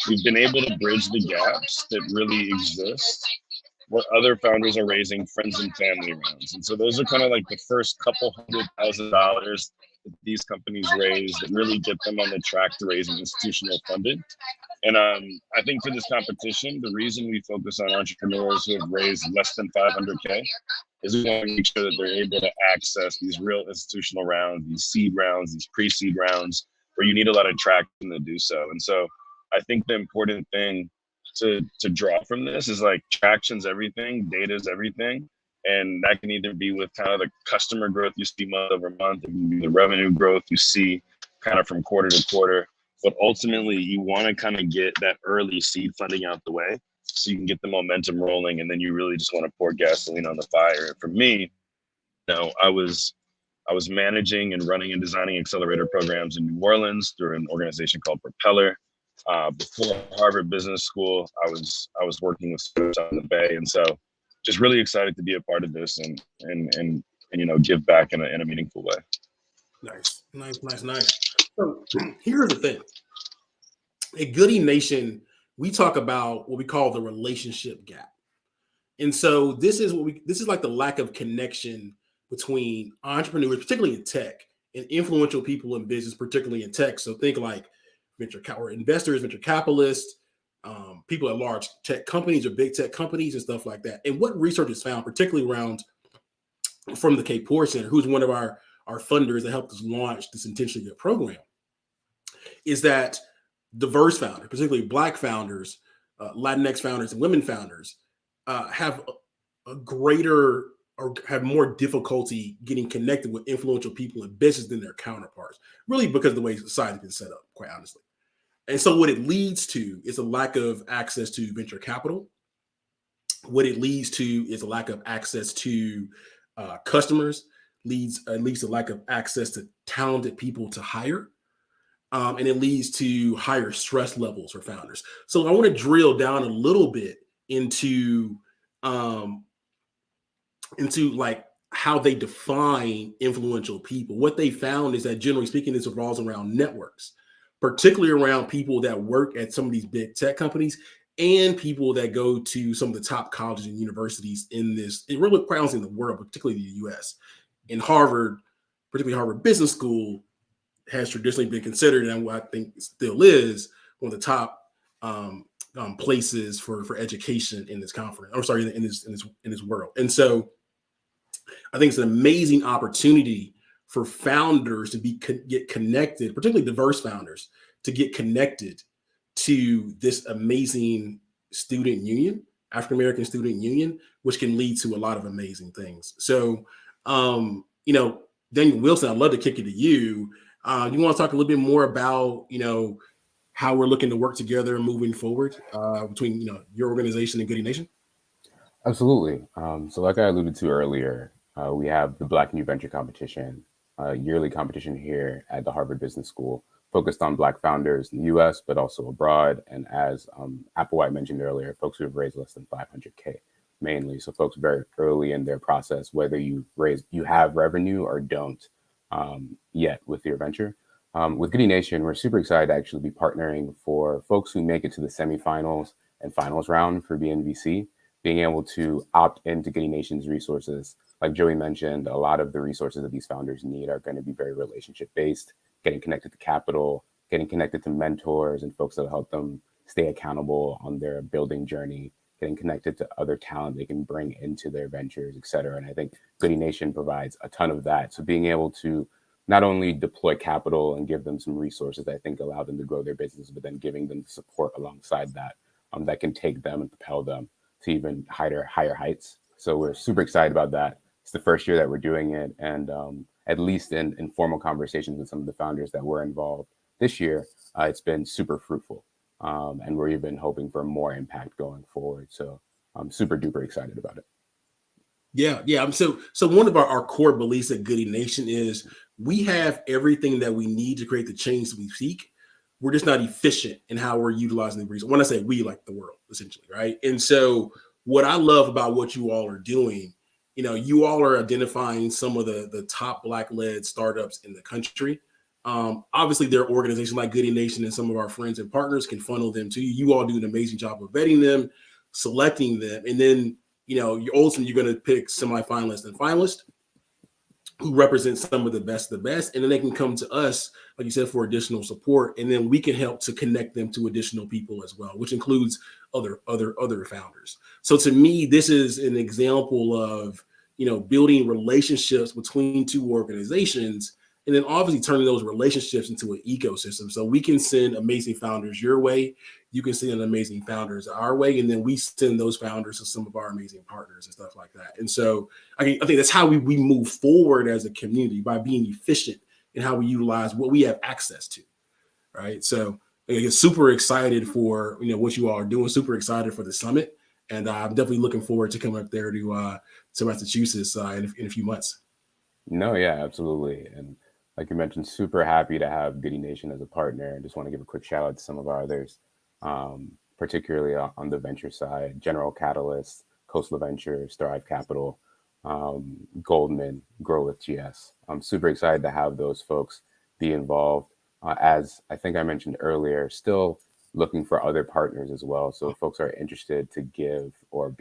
we've been able to bridge the gaps that really exist where other founders are raising friends and family rounds. And so those are kind of like the first couple $100,000 that these companies raise that really get them on the track to raising institutional funding. And I think for this competition, the reason we focus on entrepreneurs who have raised less than 500K is we want to make sure that they're able to access these real institutional rounds, these seed rounds, these pre-seed rounds, where you need a lot of traction to do so. And so I think the important thing to draw from this is like traction's everything, data's everything. And that can either be with kind of the customer growth you see month over month, it can be the revenue growth you see kind of from quarter to quarter. But ultimately, you want to kind of get that early seed funding out the way so you can get the momentum rolling, and then you really just want to pour gasoline on the fire. And for me, I was managing and running and designing accelerator programs in New Orleans through an organization called Propeller. Before Harvard Business School, I was working with students on the Bay, and so just really excited to be a part of this and give back in a meaningful way. Nice. So here's the thing. At Goodie Nation, we talk about what we call the relationship gap. And so this is like the lack of connection between entrepreneurs, particularly in tech, and influential people in business, particularly in tech. So think like investors, venture capitalists, people at large tech companies or big tech companies and stuff like that. And what research has found, particularly around from the K-Poor Center, who's one of our funders that helped us launch this intentionally good program, is that diverse founders, particularly Black founders, Latinx founders, and women founders have a greater or have more difficulty getting connected with influential people in business than their counterparts, really because of the way society's been set up, quite honestly. And so what it leads to is a lack of access to venture capital. What it leads to is a lack of access to customers, leads to lack of access to talented people to hire. And it leads to higher stress levels for founders. So I want to drill down a little bit into like how they define influential people. What they found is that generally speaking, this revolves around networks, particularly around people that work at some of these big tech companies and people that go to some of the top colleges and universities in really quite honestly in the world, particularly the US. In Harvard, particularly Harvard Business School, has traditionally been considered, and what I think still is, one of the top places for education in this conference. I'm sorry, in this world. And so I think it's an amazing opportunity for founders to get connected, particularly diverse founders, to get connected to this amazing student union, African American student union, which can lead to a lot of amazing things. So, Daniel Wilson, I'd love to kick it to you. You want to talk a little bit more about, how we're looking to work together moving forward between, your organization and Goodie Nation? Absolutely. So like I alluded to earlier, we have the Black New Venture Competition, a yearly competition here at the Harvard Business School, focused on Black founders in the US, but also abroad. And as Applewhite mentioned earlier, folks who have raised less than 500K mainly. So folks very early in their process, whether you have revenue or don't yet with your venture. With Goodie Nation, we're super excited to actually be partnering for folks who make it to the semifinals and finals round for BNVC, being able to opt into Goodie Nation's resources. Like Joey mentioned, a lot of the resources that these founders need are going to be very relationship based, getting connected to capital, getting connected to mentors and folks that will help them stay accountable on their building journey, getting connected to other talent they can bring into their ventures, et cetera. And I think Goodie Nation provides a ton of that. So being able to not only deploy capital and give them some resources that I think allow them to grow their business, but then giving them the support alongside that, that can take them and propel them to even higher heights. So we're super excited about that. it's the first year that we're doing it, and at least in informal conversations with some of the founders that were involved this year, it's been super fruitful, and we're even hoping for more impact going forward. So I'm super duper excited about it. Yeah. So one of our core beliefs at Goodie Nation is we have everything that we need to create the change that we seek. We're just not efficient in how we're utilizing the resources. When I say we, like the world, essentially, right? And so what I love about what you all are doing, you all are identifying some of the top Black-led startups in the country. Obviously, there are organizations like Goodie Nation and some of our friends and partners can funnel them to you. You all do an amazing job of vetting them, selecting them, and then ultimately you're going to pick semifinalists and finalists who represent some of the best, and then they can come to us, like you said, for additional support, and then we can help to connect them to additional people as well, which includes other founders. So to me, this is an example of building relationships between two organizations, and then obviously turning those relationships into an ecosystem. So we can send amazing founders your way, you can send amazing founders our way, and then we send those founders to some of our amazing partners and stuff like that. And so I think that's how we move forward as a community, by being efficient in how we utilize what we have access to, right? So I get super excited for what you all are doing, super excited for the summit, and I'm definitely looking forward to coming up there to Massachusetts in a few months. No, yeah, absolutely. And like you mentioned, super happy to have Goodie Nation as a partner. I just want to give a quick shout out to some of our others, particularly on the venture side: General Catalyst, Coastal Ventures, Strive Capital, Goldman, Grow with GS. I'm super excited to have those folks be involved. As I think I mentioned earlier, still looking for other partners as well. So if folks are interested to give or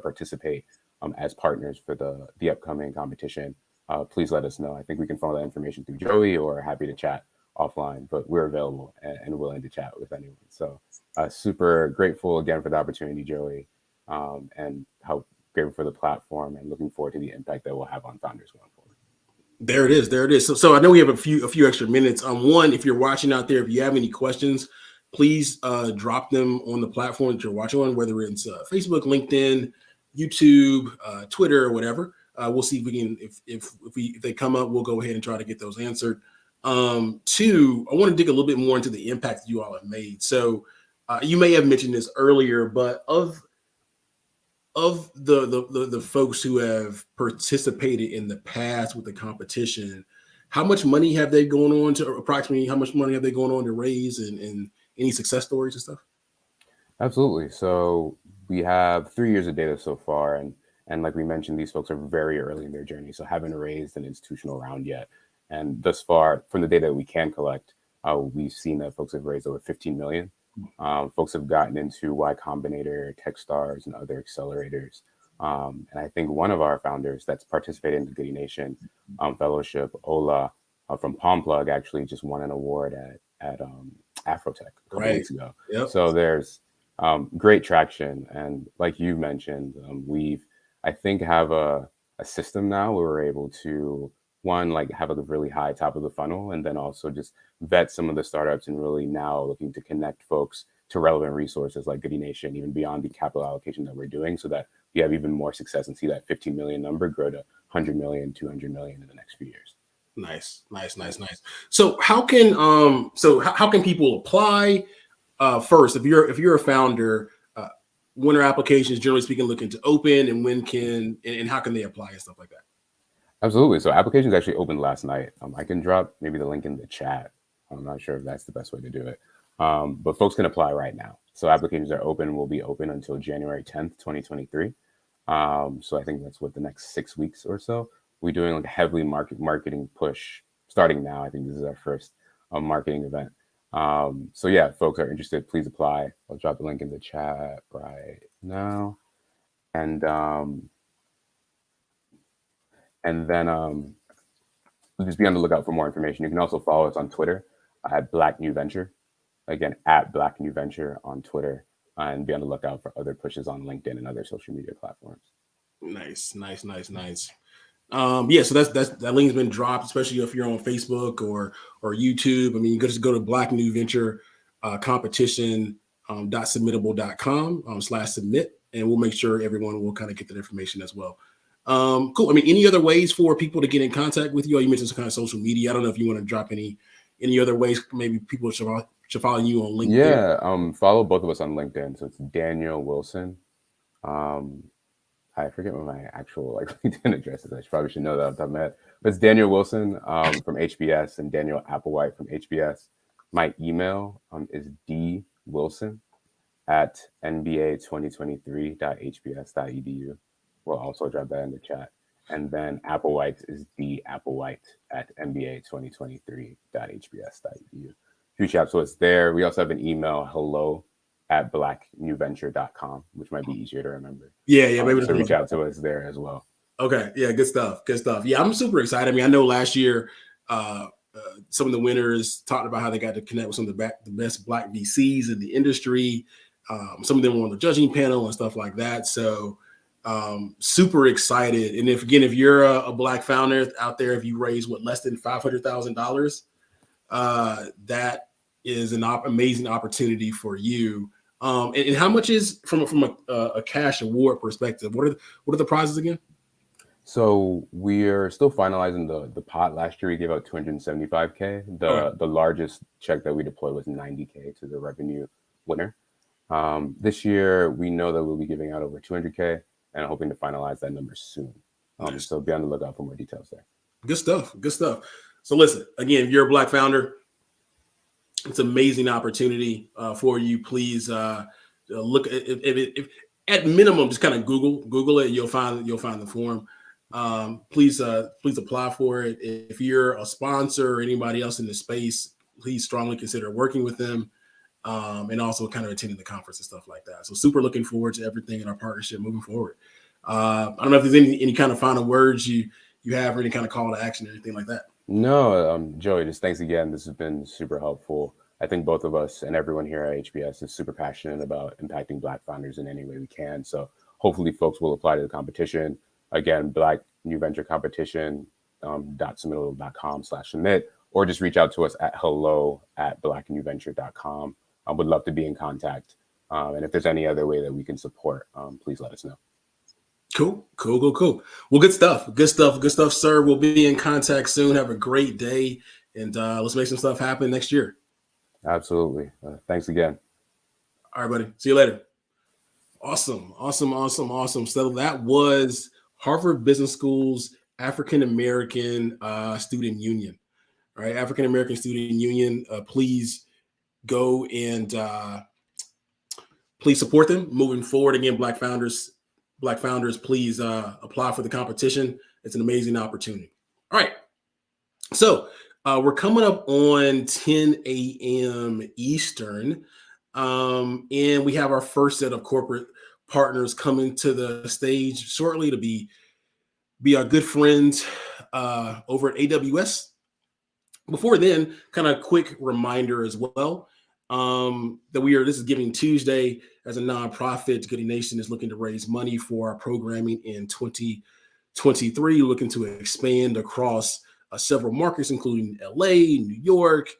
participate as partners for the upcoming competition, please let us know. I think we can follow that information through Joey, or happy to chat offline, but we're available and willing to chat with anyone. So super grateful again for the opportunity, Joey, and how grateful for the platform, and looking forward to the impact that we'll have on founders going forward. There it is. So I know we have a few extra minutes. One, if you're watching out there, if you have any questions, please drop them on the platform that you're watching on, whether it's Facebook, LinkedIn, YouTube, Twitter, or whatever. We'll see if we can, if they come up, we'll go ahead and try to get those answered. Two, I want to dig a little bit more into the impact that you all have made. So you may have mentioned this earlier, but of the folks who have participated in the past with the competition, how much money have they gone on to, approximately how much money have they gone on to raise, and any success stories and stuff? Absolutely. So we have 3 years of data so far, and like we mentioned, these folks are very early in their journey, so haven't raised an institutional round yet. And thus far, from the data that we can collect, we've seen that folks have raised over 15 million. Folks have gotten into Y Combinator, Techstars, and other accelerators. And I think one of our founders that's participated in the Goodie Nation fellowship, Ola from PalmPlug, actually just won an award at Afrotech a couple weeks ago. Yep. So there's great traction. And like you mentioned, we've, I think, have a system now where we're able to, one, like have a really high top of the funnel, and then also just vet some of the startups, and really now looking to connect folks to relevant resources like Goodie Nation, even beyond the capital allocation that we're doing, so that we have even more success and see that 15 million number grow to 100 million, 200 million in the next few years. Nice. So how can people apply? First, if you're a founder, when are applications, generally speaking, looking to open, and when and how can they apply and stuff like that? Absolutely. So applications actually opened last night. I can drop maybe the link in the chat. I'm not sure if that's the best way to do it. But folks can apply right now. So applications are open, will be open until January 10th, 2023. So I think that's what, the next 6 weeks or so. We're doing like a heavily marketing push starting now. I think this is our first marketing event. So yeah, folks are interested, please apply. I'll drop the link in the chat right now. And then just be on the lookout for more information. You can also follow us on Twitter at Black New Venture. Again, at Black New Venture on Twitter, and be on the lookout for other pushes on LinkedIn and other social media platforms. Nice. Yeah, so that link's been dropped, especially if you're on Facebook or YouTube. I mean, you just go to Black New Venture competition.submittable.com /submit, and we'll make sure everyone will kind of get that information as well. Cool. I mean, any other ways for people to get in contact with you? You mentioned some kind of social media. I don't know if you want to drop any other ways. Maybe people should follow you on LinkedIn. Yeah, follow both of us on LinkedIn. So it's Daniel Wilson. I forget what my actual LinkedIn address is. I probably should know that off the top of my head. But it's Daniel Wilson from HBS and Daniel Applewhite from HBS. My email is dwilson@nba2023.hbs.edu. We'll also drop that in the chat. And then Applewhite is dapplewhite@nba2023.hbs.edu. Reach out to us there. We also have an email, hello@blacknewventure.com, which might be easier to remember. Yeah, maybe so reach out to us there as well. Okay, yeah, good stuff. Yeah, I'm super excited. I mean, I know last year some of the winners talked about how they got to connect with some of the best Black VCs in the industry. Some of them were on the judging panel and stuff like that. So super excited. And if you're a Black founder out there, if you raise less than $500,000, that is an amazing opportunity for you. And how much is from a cash award perspective? What are the prizes again? So we're still finalizing the pot. Last year we gave out $275K. The largest check that we deployed was $90K to the revenue winner. This year we know that we'll be giving out over $200K and hoping to finalize that number soon. Nice. So be on the lookout for more details there. Good stuff. So listen, again, if you're a Black founder, it's an amazing opportunity for you. Please look if at minimum, just kind of Google it. You'll find the form. Please apply for it. If you're a sponsor or anybody else in the space, please strongly consider working with them, and also kind of attending the conference and stuff like that. So super looking forward to everything in our partnership moving forward. I don't know if there's any kind of final words you have or any kind of call to action or anything like that. No, Joey, just thanks again. This has been super helpful. I think both of us and everyone here at HBS is super passionate about impacting Black founders in any way we can. So hopefully folks will apply to the competition. Again, Black New Venture Competition .submittal.com/submit, or just reach out to us at hello@blacknewventure.com. I would love to be in contact. And if there's any other way that we can support, please let us know. Cool. Well, good stuff, sir. We'll be in contact soon. Have a great day, and let's make some stuff happen next year. Absolutely. Thanks again. All right, buddy. See you later. Awesome. So that was Harvard Business School's African American Student Union. All right, African American Student Union. Please go and please support them moving forward. Again, Black founders, please apply for the competition. It's an amazing opportunity. All right. So we're coming up on 10 a.m. Eastern, and we have our first set of corporate partners coming to the stage shortly to be our good friends over at AWS. Before then, kind of quick reminder as well that this is Giving Tuesday. As a nonprofit, Goodie Nation is looking to raise money for our programming in 2023, looking to expand across several markets, including LA, New York,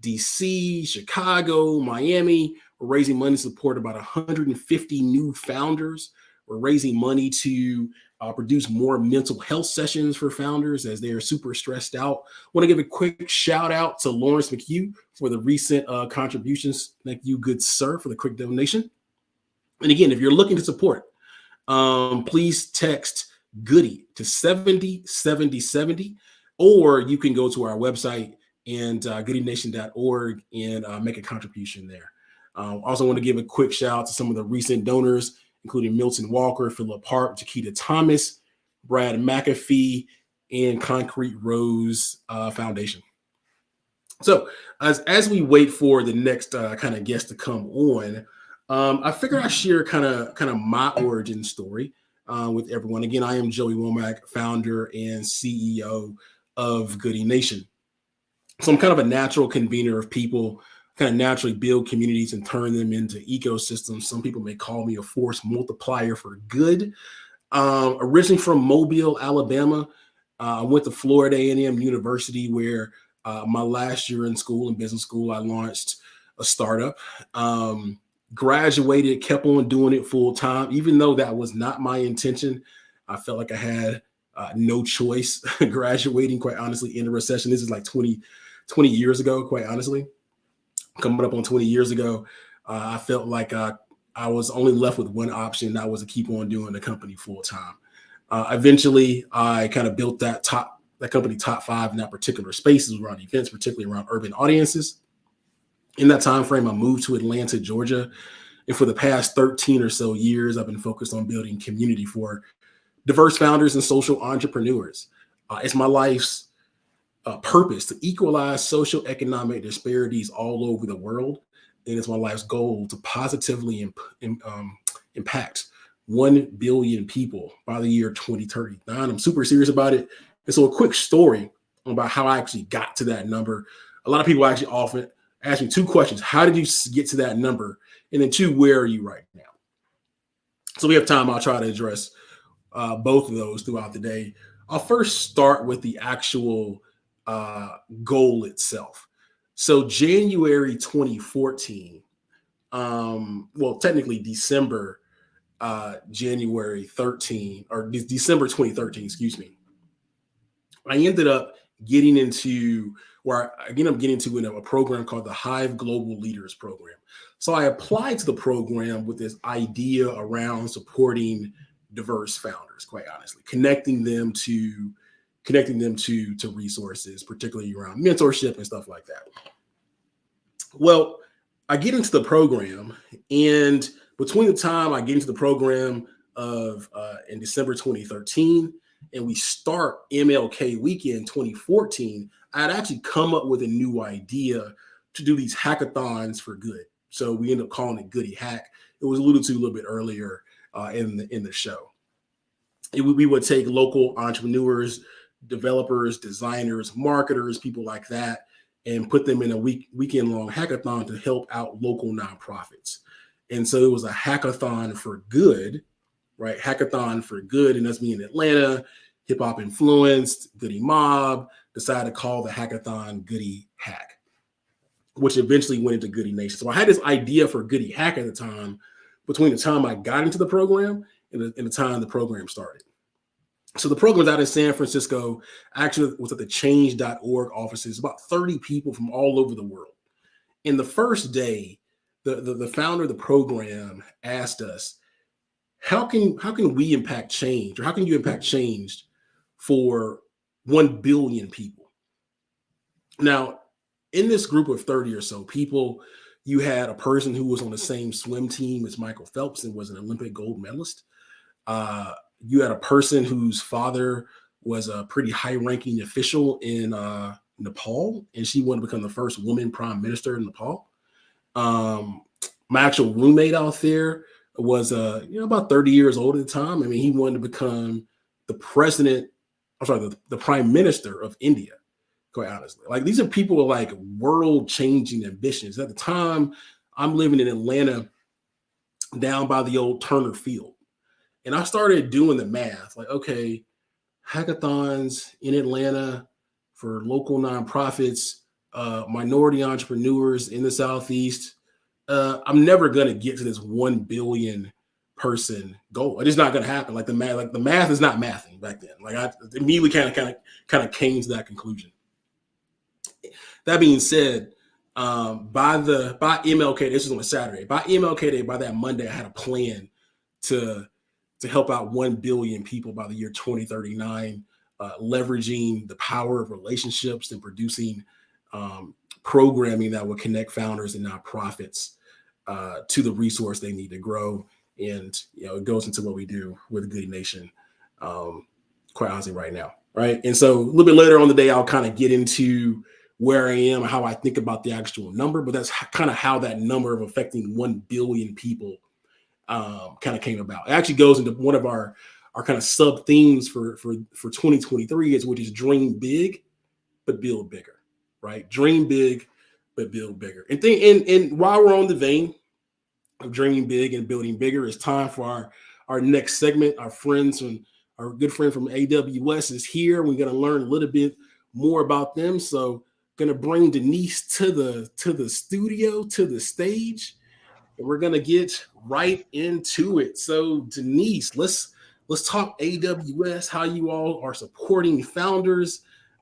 DC, Chicago, Miami. We're raising money to support about 150 new founders. We're raising money to produce more mental health sessions for founders as they are super stressed out. I want to give a quick shout out to Lawrence McHugh for the recent contributions. Thank you, good sir, for the quick donation. And again, if you're looking to support, please text Goodie to 707070, or you can go to our website and goodienation.org and make a contribution there. Also want to give a quick shout out to some of the recent donors, including Milton Walker, Philip Hart, Chiquita Thomas, Brad McAfee, and Concrete Rose Foundation. So as we wait for the next kind of guest to come on, I figured I'd share kind of my origin story with everyone. Again, I am Joey Womack, founder and CEO of Goodie Nation. So I'm kind of a natural convener of people, kind of naturally build communities and turn them into ecosystems. Some people may call me a force multiplier for good. Originally from Mobile, Alabama, I went to Florida A&M University, where my last year in school, in business school, I launched a startup. Graduated, kept on doing it full time, even though that was not my intention. I felt like I had no choice graduating, quite honestly, in the recession. This is like 20 years ago, quite honestly. Coming up on 20 years ago, I felt like I was only left with one option, and that was to keep on doing the company full time. Eventually, I kind of built that company top 5 in that particular spaces around events, particularly around urban audiences. In that time frame, I moved to Atlanta, Georgia, and for the past 13 or so years, I've been focused on building community for diverse founders and social entrepreneurs. It's my life's purpose to equalize social economic disparities all over the world. And it's my life's goal to positively impact 1 billion people by the year 2039. I'm super serious about it. And so a quick story about how I actually got to that number. A lot of people actually often ask me 2 questions. How did you get to that number? And then 2, where are you right now? So we have time. I'll try to address both of those throughout the day. I'll first start with the actual goal itself. So January 2014, well, technically December, January 13, or December 2013, excuse me. I ended up getting into a program called the Hive Global Leaders Program. So I applied to the program with this idea around supporting diverse founders, quite honestly, connecting them to resources, particularly around mentorship and stuff like that. Well, I get into the program, and between the time I get into the program in December 2013 and we start MLK Weekend 2014, I had actually come up with a new idea to do these hackathons for good. So we ended up calling it Goodie Hack. It was alluded to a little bit earlier in the show. We would take local entrepreneurs, developers, designers, marketers, people like that, and put them in a weekend-long hackathon to help out local nonprofits. And so it was a hackathon for good, right? Hackathon for good, and that's me in Atlanta, hip-hop influenced, Goodie Mob, decided to call the hackathon Goodie Hack, which eventually went into Goodie Nation. So I had this idea for Goodie Hack at the time, between the time I got into the program and the time the program started. So the program was out in San Francisco, actually was at the change.org offices, about 30 people from all over the world. In the first day, the founder of the program asked us, how can we impact change, or how can you impact change for 1 billion people? Now, in this group of 30 or so people, you had a person who was on the same swim team as Michael Phelps and was an Olympic gold medalist. You had a person whose father was a pretty high-ranking official in Nepal, and she wanted to become the first woman prime minister in Nepal. My actual roommate out there was about 30 years old at the time. I mean, he wanted to become the prime minister of India, quite honestly. Like, these are people with like world-changing ambitions. At the time, I'm living in Atlanta down by the old Turner Field. And I started doing the math, like, okay, hackathons in Atlanta for local nonprofits, minority entrepreneurs in the Southeast. I'm never going to get to this 1 billion person goal. It's not going to happen. The math is not mathing back then. Like, I immediately kind of came to that conclusion. That being said, by MLK, this was on a Saturday. By MLK Day, by that Monday, I had a plan to help out 1 billion people by the year 2039, leveraging the power of relationships and producing programming that would connect founders and nonprofits to the resource they need to grow. And it goes into what we do with Goodie Nation, quite honestly, right now, right? And so a little bit later on the day, I'll kind of get into where I am and how I think about the actual number, but that's kind of how that number of affecting 1 billion people kind of came about. It actually goes into one of our kind of sub themes for 2023, which is dream big, but build bigger, right? Dream big, but build bigger. And while we're on the vein of dreaming big and building bigger, it's time for our next segment. Our good friend from AWS is here. We're going to learn a little bit more about them. So going to bring Denise to the studio, to the stage. And we're gonna get right into it. So Denise, let's let's talk AWS, how you all are supporting founders.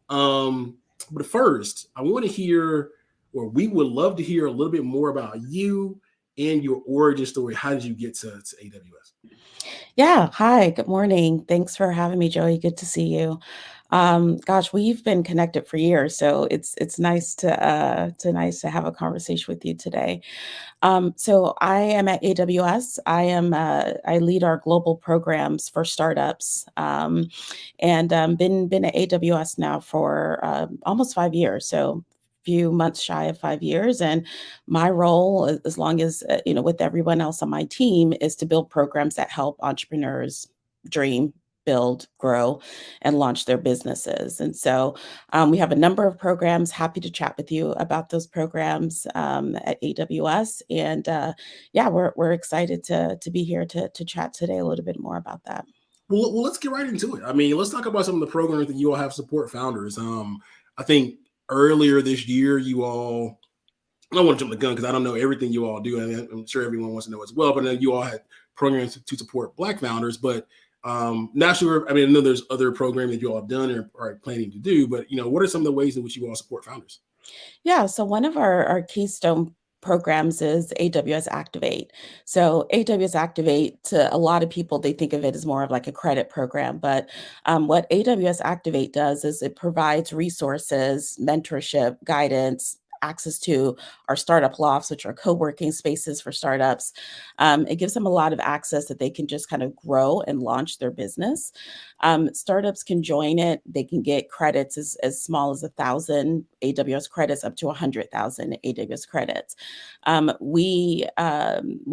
But first, I want to hear, or we would love to hear a little bit more about you and your origin story. How did you get to AWS? Yeah. Hi. Good morning. Thanks for having me, Joey. Good to see you. Gosh, we've been connected for years, so it's nice to have a conversation with you today. So I am at AWS. I lead our global programs for startups, and been at AWS now for almost 5 years. So few months shy of 5 years, and my role, as long as with everyone else on my team, is to build programs that help entrepreneurs dream, build, grow, and launch their businesses. And so we have a number of programs. Happy to chat with you about those programs at AWS. And yeah, we're excited to be here to chat today a little bit more about that. Well, let's get right into it. I mean, let's talk about some of the programs that you all have support founders. I think earlier this year, you all, I don't want to jump the gun because I don't know everything you all do. And I'm sure everyone wants to know as well, but then you all had programs to support Black founders. But not sure, I mean, I know there's other programs that you all have done or are planning to do, but what are some of the ways in which you all support founders? Yeah, so one of our keystone programs is AWS Activate. So AWS Activate, to a lot of people, they think of it as more of like a credit program. But what AWS Activate does is it provides resources, mentorship, guidance, access to our startup lofts, which are co-working spaces for startups. It gives them a lot of access that they can just kind of grow and launch their business. Startups can join it. They can get credits as small as 1,000 AWS credits up to 100,000 AWS credits. We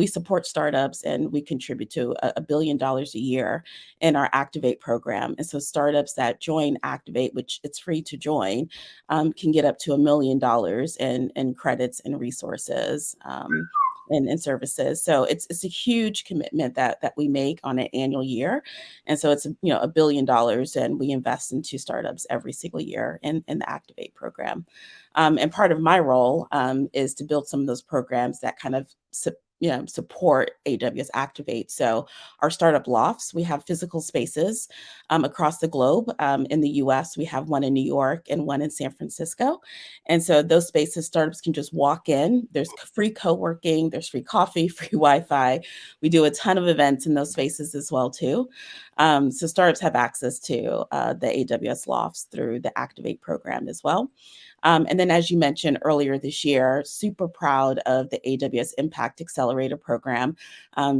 support startups, and we contribute to $1 billion a year in our Activate program. And so startups that join Activate, which it's free to join, can get up to $1 million in credits and resources. And services. So it's a huge commitment that we make on an annual year. And so it's $1 billion, and we invest into startups every single year in the Activate program. And part of my role is to build some of those programs that kind of support AWS Activate. So our startup lofts, we have physical spaces across the globe. In the US, we have one in New York and one in San Francisco. And so those spaces, startups can just walk in. There's free co-working, there's free coffee, free Wi-Fi. We do a ton of events in those spaces as well too. So startups have access to the AWS lofts through the Activate program as well. And then, as you mentioned earlier this year, super proud of the AWS Impact Accelerator program.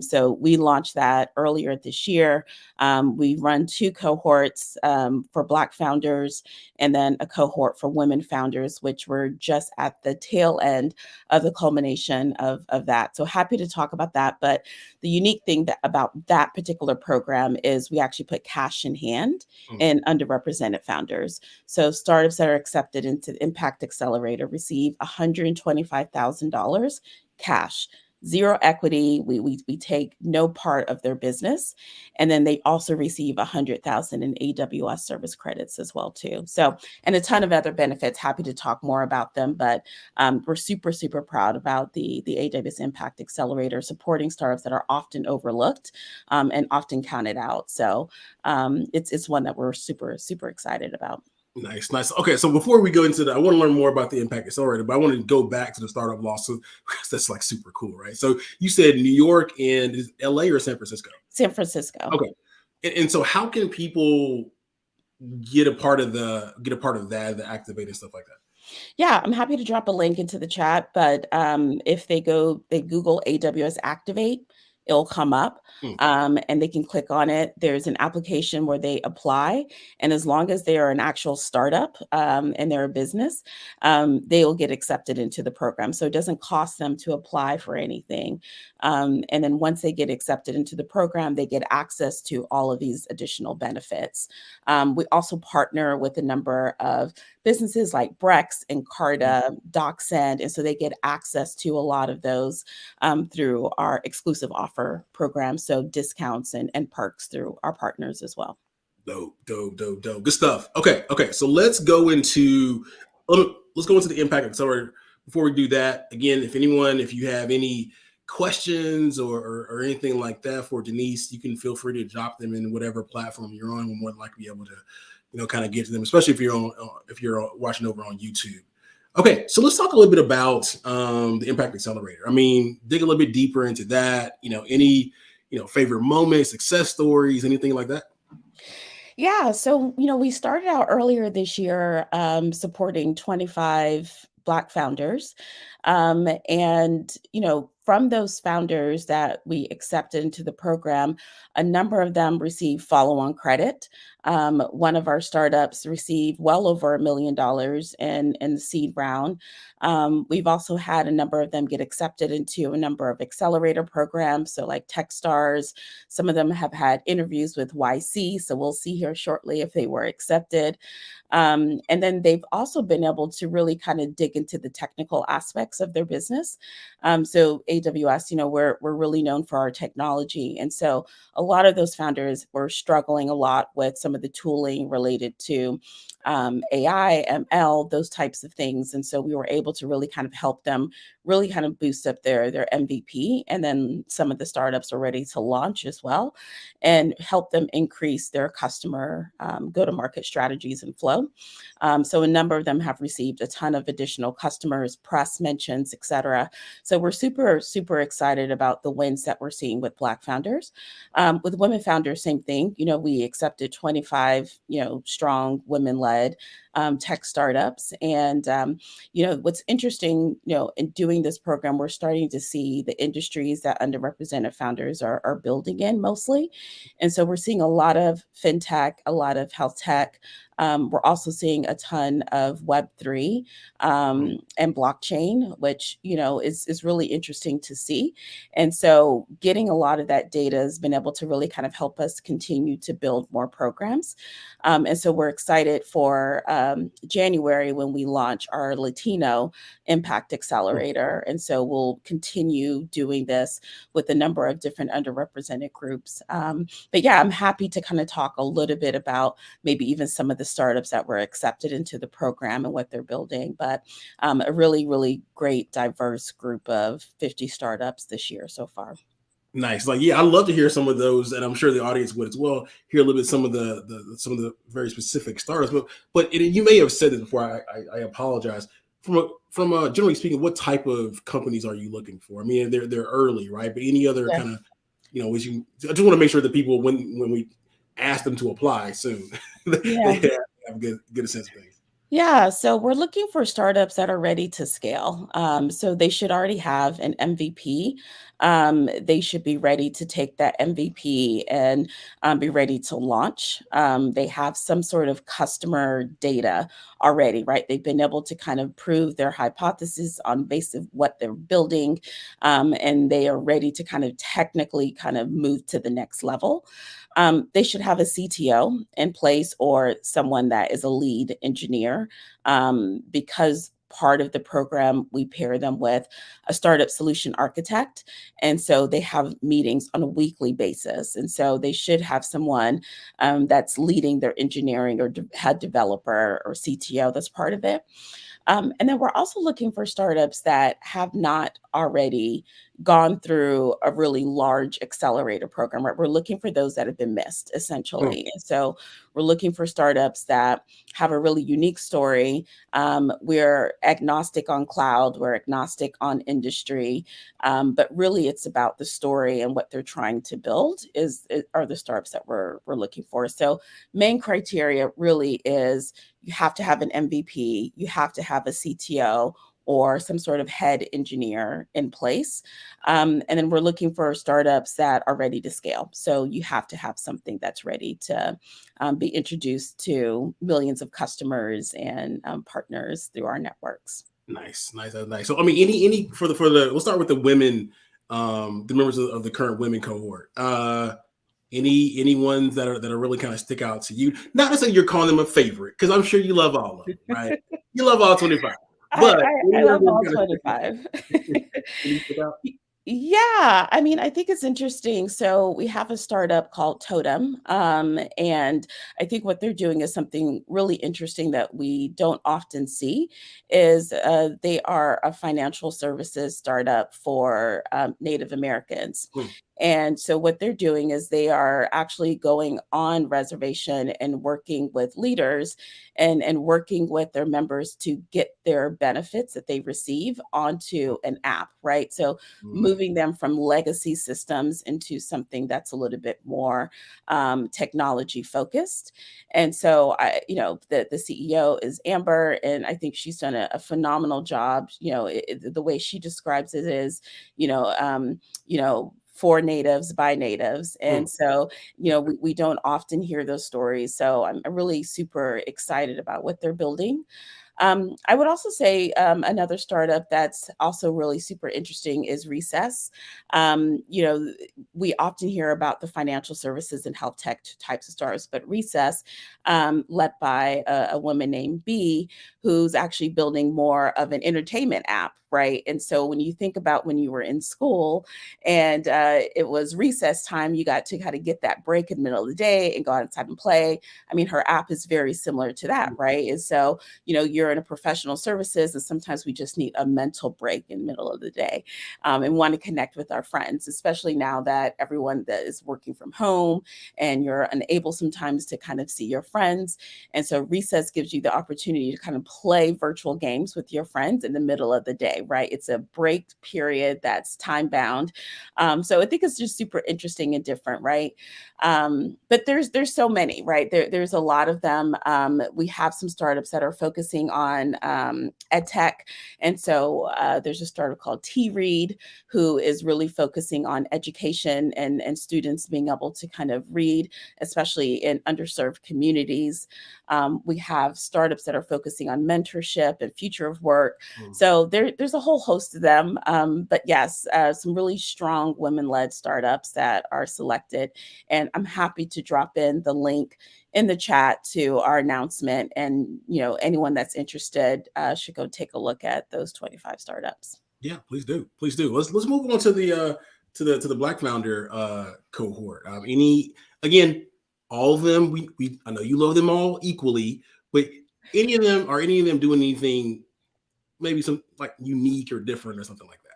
So we launched that earlier this year. We run 2 cohorts for Black founders, and then a cohort for women founders, which we're just at the tail end of the culmination of that. So happy to talk about that. But the unique thing about that particular program is we actually put cash in hand in underrepresented founders. So startups that are accepted into the Impact Accelerator receive $125,000 cash, zero equity. We take no part of their business. And then they also receive 100,000 in AWS service credits as well too. So, and a ton of other benefits. Happy to talk more about them, but we're super, super proud about the AWS Impact Accelerator supporting startups that are often overlooked and often counted out. So it's one that we're super, super excited about. Nice. Okay, so before we go into that, I want to learn more about the Impact Accelerator, but I want to go back to the startup lawsuit because that's like super cool, right? So you said New York and is LA or San Francisco? San Francisco. Okay. And so how can people get a part of that, the Activate and stuff like that? Yeah, I'm happy to drop a link into the chat, but if they Google AWS Activate, it'll come up and they can click on it. There's an application where they apply. And as long as they are an actual startup and they're a business, they will get accepted into the program. So it doesn't cost them to apply for anything. And then once they get accepted into the program, they get access to all of these additional benefits. We also partner with a number of businesses like Brex and Carta, DocSend, and so they get access to a lot of those through our exclusive offer program, so discounts and perks through our partners as well. Dope. Good stuff. Okay. So let's go into the Impact Accelerator. Before we do that, again, if you have any questions or anything like that for Denise, you can feel free to drop them in whatever platform you're on. We're more than likely be able to, kind of get to them, especially if you're watching over on YouTube. Okay, so let's talk a little bit about the Impact Accelerator. I mean, dig a little bit deeper into that. Any favorite moments, success stories, anything like that? Yeah, so we started out earlier this year supporting 25 Black founders. And from those founders that we accepted into the program, a number of them received follow-on credit. One of our startups received well over $1 million in the seed round. We've also had a number of them get accepted into a number of accelerator programs, so like Techstars. Some of them have had interviews with YC, so we'll see here shortly if they were accepted. And then they've also been able to really kind of dig into the technical aspects of their business. So AWS, we're really known for our technology. And so a lot of those founders were struggling a lot with some of the tooling related to AI, ML, those types of things. And so we were able to really kind of help them really kind of boost up their MVP. And then some of the startups are ready to launch as well and help them increase their customer go-to-market strategies and flow. So a number of them have received a ton of additional customers, press mentions, et cetera. So we're super, super excited about the wins that we're seeing with Black founders. With women founders, same thing. We accepted 25, strong women-led tech startups. And, what's interesting, in doing this program, we're starting to see the industries that underrepresented founders are building in mostly. And so we're seeing a lot of fintech, a lot of health tech. We're also seeing a ton of Web3 and blockchain, which, is really interesting to see. And so getting a lot of that data has been able to really kind of help us continue to build more programs. And so we're excited for January when we launch our Latino Impact Accelerator. And so we'll continue doing this with a number of different underrepresented groups. But yeah, I'm happy to kind of talk a little bit about maybe even some of the startups that were accepted into the program and what they're building. But a really, really great, diverse group of 50 startups this year so far. Nice. I'd love to hear some of those, and I'm sure the audience would as well. Hear a little bit some of the very specific startups. But you may have said this before. I apologize. From generally speaking, what type of companies are you looking for? I mean, they're early, right? But any other kind of, I just want to make sure that people, when we ask them to apply soon, they have good sense of things. Yeah, so we're looking for startups that are ready to scale. So they should already have an MVP. They should be ready to take that MVP and be ready to launch. They have some sort of customer data already, right? They've been able to kind of prove their hypothesis on basis of what they're building, and they are ready to kind of technically kind of move to the next level. They should have a CTO in place or someone that is a lead engineer, because part of the program, we pair them with a startup solution architect. And so they have meetings on a weekly basis. And so they should have someone that's leading their engineering or head developer or CTO that's part of it. And then we're also looking for startups that have not already gone through a really large accelerator program, right? We're looking for those that have been missed, essentially. And so we're looking for startups that have a really unique story. We're agnostic on cloud, we're agnostic on industry, but really it's about the story and what they're trying to build are the startups that we're looking for. So main criteria really is you have to have an MVP, you have to have a CTO or some sort of head engineer in place. And then we're looking for startups that are ready to scale. So you have to have something that's ready to be introduced to millions of customers and partners through our networks. Nice. So, I mean, any for the we'll start with the women, the members of the current women cohort. Any ones that are really kind of stick out to you? Not necessarily you're calling them a favorite, because I'm sure you love all of them, right? You love all 25. But I love all 25. Yeah, I mean, I think it's interesting. So we have a startup called Totem, and I think what they're doing is something really interesting that we don't often see. Is they are a financial services startup for Native Americans. Hmm. And so what they're doing is they are actually going on reservation and working with leaders and working with their members to get their benefits that they receive onto an app, right? So moving them from legacy systems into something that's a little bit more technology focused. And so the CEO is Amber, and I think she's done a phenomenal job. The way she describes it is, you know, um, for natives by natives. And so, we don't often hear those stories. So I'm really super excited about what they're building. I would also say another startup that's also really super interesting is Recess. We often hear about the financial services and health tech types of startups, but Recess, led by a woman named B, who's actually building more of an entertainment app, right? And so when you think about when you were in school and it was recess time, you got to kind of get that break in the middle of the day and go outside and play. I mean, her app is very similar to that, right? And so you're in a professional services, and sometimes we just need a mental break in the middle of the day and want to connect with our friends, especially now that everyone that is working from home and you're unable sometimes to kind of see your friends. And so Recess gives you the opportunity to kind of play virtual games with your friends in the middle of the day, right? It's a break period that's time bound. So I think it's just super interesting and different, right? But there's so many, right? There's a lot of them. We have some startups that are focusing on ed tech. And so there's a startup called T-Read, who is really focusing on education and students being able to kind of read, especially in underserved communities. We have startups that are focusing on mentorship and future of work. So there's a whole host of them. But yes, some really strong women-led startups that are selected. And I'm happy to drop in the link in the chat to our announcement. And anyone that's interested should go take a look at those 25 startups. Yeah, please do. Please do. Let's move on to the Black founder cohort. All of them, we I know you love them all equally, but any of them doing anything maybe some like unique or different or something like that?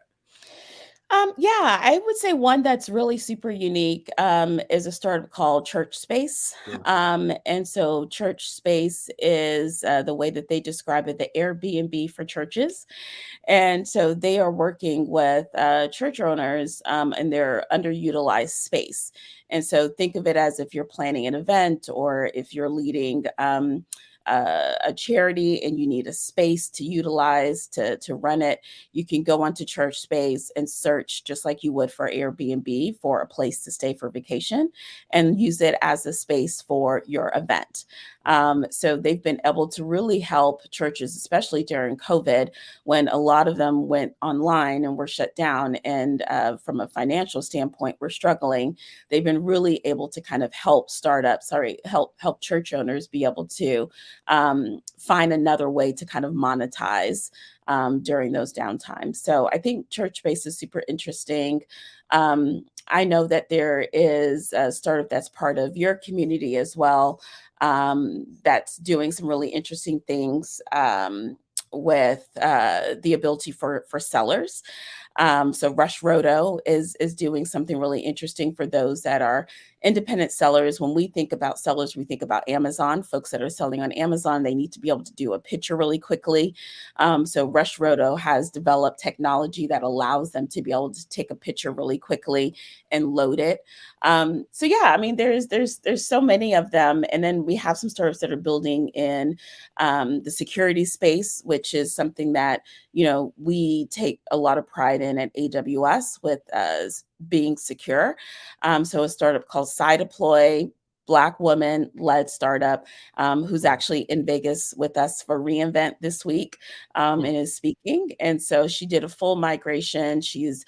Yeah, I would say one that's really super unique is a startup called Church Space. And so Church Space is the way that they describe it, the Airbnb for churches. And so they are working with church owners in their underutilized space. And so think of it as if you're planning an event or if you're leading a charity and you need a space to utilize to run it, you can go onto Church Space and search just like you would for Airbnb for a place to stay for vacation and use it as a space for your event. So they've been able to really help churches, especially during COVID, when a lot of them went online and were shut down. And from a financial standpoint, we're struggling. They've been really able to kind of help help church owners be able to find another way to kind of monetize during those downtimes. So I think Church Space is super interesting. I know that there is a startup that's part of your community as well, that's doing some really interesting things with the ability for sellers. So Rush Roto is doing something really interesting for those that are independent sellers. When we think about sellers, we think about Amazon. Folks that are selling on Amazon, they need to be able to do a picture really quickly. So Rush Roto has developed technology that allows them to be able to take a picture really quickly and load it. So yeah, I mean, there's so many of them, and then we have some startups that are building in the security space, which is something that we take a lot of pride in at AWS with being secure. So a startup called SciDeploy, Black woman led startup, who's actually in Vegas with us for reInvent this week and is speaking. And so she did a full migration. She's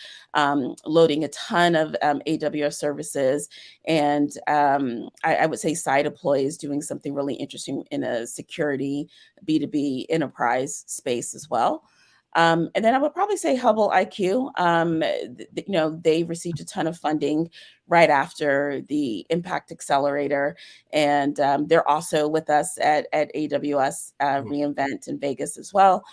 loading a ton of AWS services. And I would say SciDeploy is doing something really interesting in a security B2B enterprise space as well. And then I would probably say Hubble IQ. They received a ton of funding right after the Impact Accelerator, and they're also with us at AWS reInvent in Vegas as well.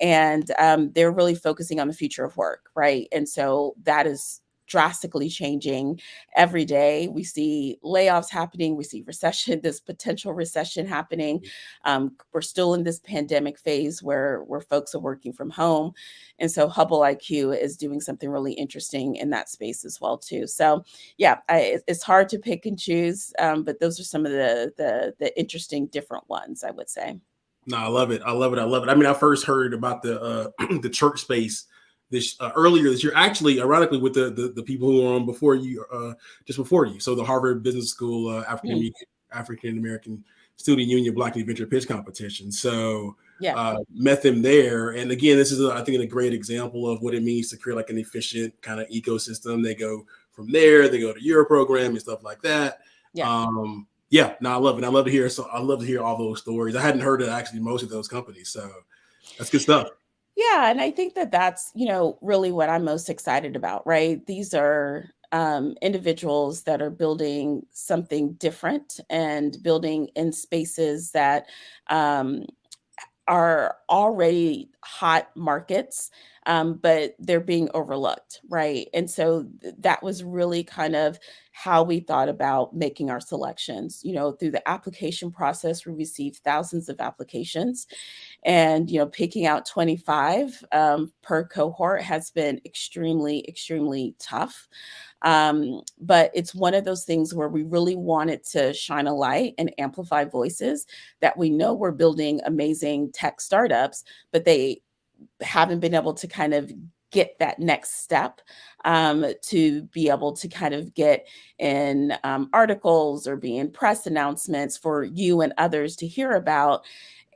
And they're really focusing on the future of work, right? And so that is drastically changing every day. We see layoffs happening. We see recession, this potential recession happening. We're still in this pandemic phase where folks are working from home. And so Hubble IQ is doing something really interesting in that space as well, too. So yeah, it's hard to pick and choose, but those are some of the interesting different ones, I would say. No, I love it. I love it. I love it. I mean, I first heard about the the church space this earlier this year, actually, ironically, with the people who were on before you, just before you. So the Harvard Business School African American Student Union Black New Venture Pitch Competition. So met them there, and again, this is I think a great example of what it means to create like an efficient kind of ecosystem. They go from there, they go to your program and stuff like that. Yeah, no, I love it. I love to hear. So I love to hear all those stories. I hadn't heard of actually most of those companies, so that's good stuff. Yeah, and I think that's really what I'm most excited about, right? These are individuals that are building something different and building in spaces that are already hot markets, but they're being overlooked, right? And so that was really kind of how we thought about making our selections. Through the application process, we received thousands of applications, and picking out 25 per cohort has been extremely, extremely tough. But it's one of those things where we really wanted to shine a light and amplify voices that we know we're building amazing tech startups, but they haven't been able to kind of get that next step to be able to kind of get in articles or be in press announcements for you and others to hear about.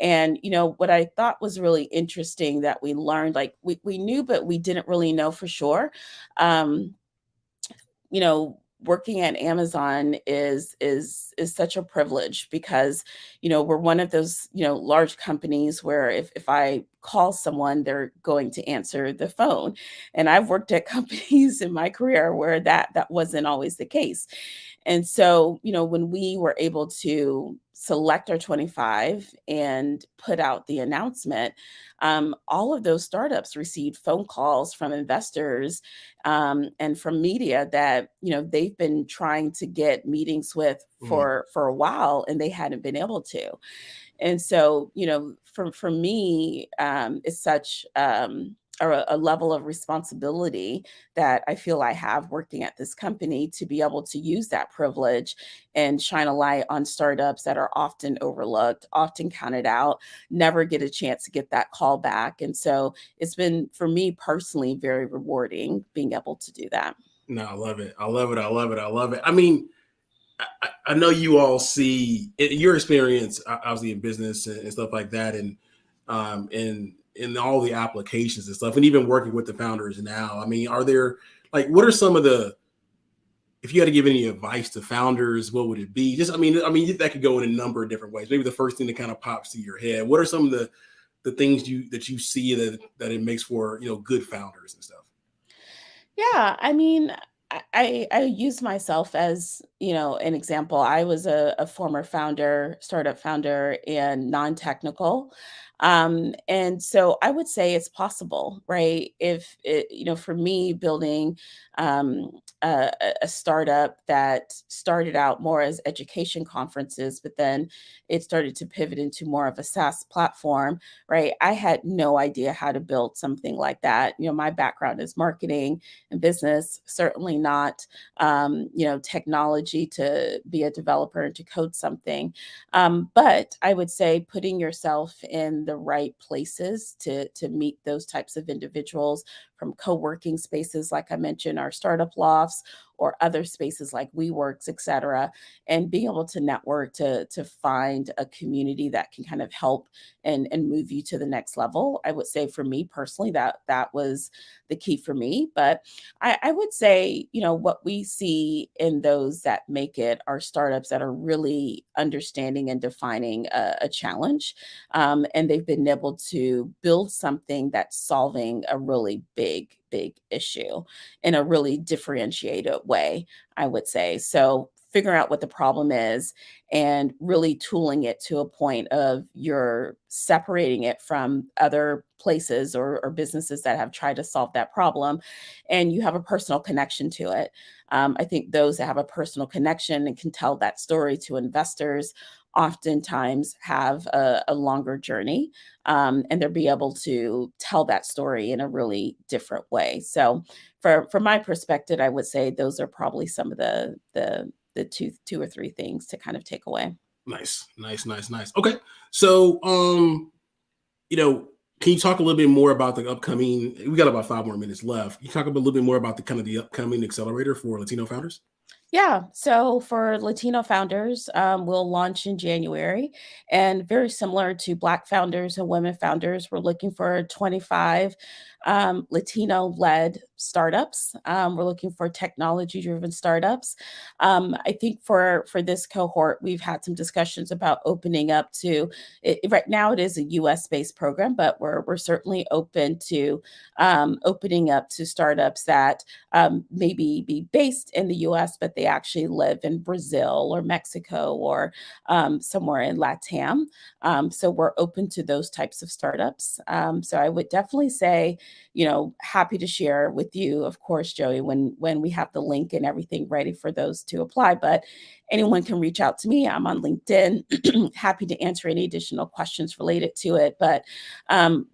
And, what I thought was really interesting that we learned, like we knew, but we didn't really know for sure. Working at Amazon is such a privilege because, we're one of those, large companies where if I call someone, they're going to answer the phone. And I've worked at companies in my career where that wasn't always the case. And so, when we were able to select our 25 and put out the announcement, all of those startups received phone calls from investors and from media that, they've been trying to get meetings with for a while, and they hadn't been able to. And so, for me, it's such a level of responsibility that I feel I have working at this company to be able to use that privilege and shine a light on startups that are often overlooked, often counted out, never get a chance to get that call back. And so it's been, for me personally, very rewarding being able to do that. No, I love it. I love it. I love it. I love it. I mean, I know you all see your experience, obviously in business and stuff like that, and in all the applications and stuff, and even working with the founders now. I mean, are there what are some of the, if you had to give any advice to founders, what would it be? Just, I mean, that could go in a number of different ways. Maybe the first thing that kind of pops to your head. What are some of the things that you see that it makes for good founders and stuff? Yeah, I mean, I use myself as, an example. I was a former startup founder, and non-technical. And so I would say it's possible, right? If for me, building a startup that started out more as education conferences, but then it started to pivot into more of a SaaS platform, right? I had no idea how to build something like that. My background is marketing and business, certainly not, technology to be a developer and to code something. But I would say putting yourself in the right places to meet those types of individuals, from co-working spaces, like I mentioned, our startup lofts, or other spaces like WeWorks, et cetera, and being able to network to find a community that can kind of help and move you to the next level. I would say for me personally, that was the key for me. But I would say, what we see in those that make it are startups that are really understanding and defining a challenge. And they've been able to build something that's solving a really big issue in a really differentiated way, I would say. So figuring out what the problem is and really tooling it to a point of you're separating it from other places or businesses that have tried to solve that problem, and you have a personal connection to it. I think those that have a personal connection and can tell that story to investors oftentimes have a longer journey, and they'll be able to tell that story in a really different way. So from my perspective, I would say those are probably some of the two or three things to kind of take away. Nice. Okay. So, can you talk a little bit more about the upcoming, we got about 5 more minutes left. Can you talk a little bit more about the upcoming accelerator for Latino founders? Yeah. So for Latino founders, we'll launch in January. And very similar to Black founders and women founders, we're looking for 25 Latino-led startups. We're looking for technology-driven startups. I think for this cohort, we've had some discussions about opening up to it. Right now, it is a U.S.-based program, but we're certainly open to opening up to startups that maybe be based in the U.S., but they actually live in Brazil or Mexico or somewhere in LATAM. So we're open to those types of startups. So I would definitely say, happy to share with you, of course, Joey, when we have the link and everything ready for those to apply. But anyone can reach out to me. I'm on LinkedIn. Happy to answer any additional questions related to it. But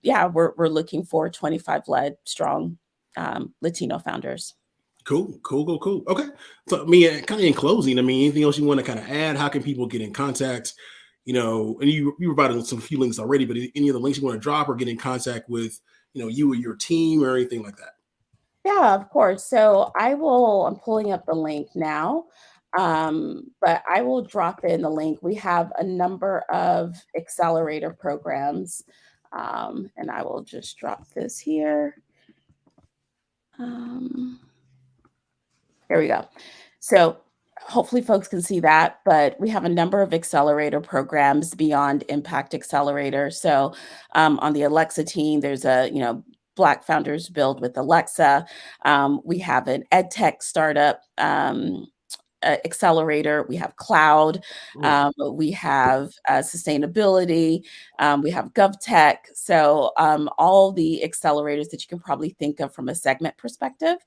yeah, we're looking for 25 led strong Latino founders. Cool. Okay. So, kind of in closing, anything else you want to kind of add? How can people get in contact? And you provided some few links already, but any of the links you want to drop or get in contact with, you or your team or anything like that? Yeah, of course. So I'm pulling up the link now, but I will drop in the link. We have a number of accelerator programs, and I will just drop this here. Here we go. So hopefully folks can see that, but we have a number of accelerator programs beyond Impact Accelerator. So on the Alexa team, there's Black Founders Build with Alexa. We have an EdTech startup accelerator. We have cloud. We have sustainability. We have GovTech. So all the accelerators that you can probably think of from a segment perspective,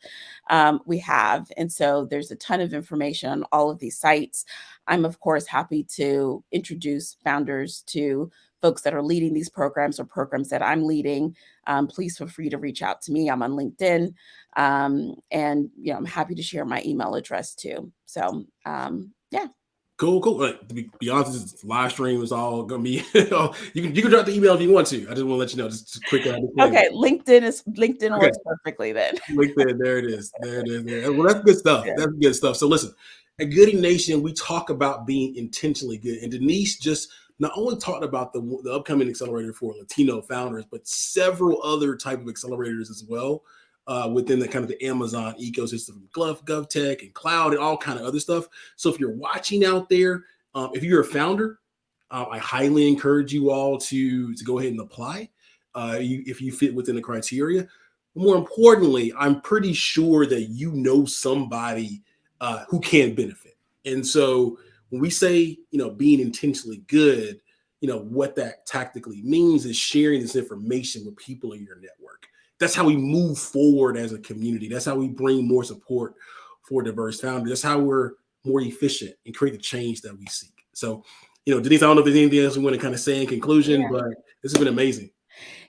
we have. And so there's a ton of information on all of these sites. I'm, of course, happy to introduce founders to folks that are leading these programs or programs that I'm leading. Please feel free to reach out to me. I'm on LinkedIn. And I'm happy to share my email address too. So yeah. Cool. To be honest, this live stream is all gonna be. You can drop the email if you want to. I just want to let you know, just quick. Okay, LinkedIn works perfectly then. LinkedIn, there it is. Well, that's good stuff. Yeah. That's good stuff. So listen, at Goodie Nation, we talk about being intentionally good, and Denise just not only talked about the upcoming accelerator for Latino founders, but several other type of accelerators as well. Within the kind of the Amazon ecosystem, GovTech and cloud and all kind of other stuff. So if you're watching out there, if you're a founder, I highly encourage you all to go ahead and apply if you fit within the criteria. More importantly, I'm pretty sure that you know somebody who can benefit. And so when we say, being intentionally good, what that tactically means is sharing this information with people in your network. That's how we move forward as a community. That's how we bring more support for diverse founders. That's how we're more efficient and create the change that we seek. So, Denise, I don't know if there's anything else we want to kind of say in conclusion, but this has been amazing.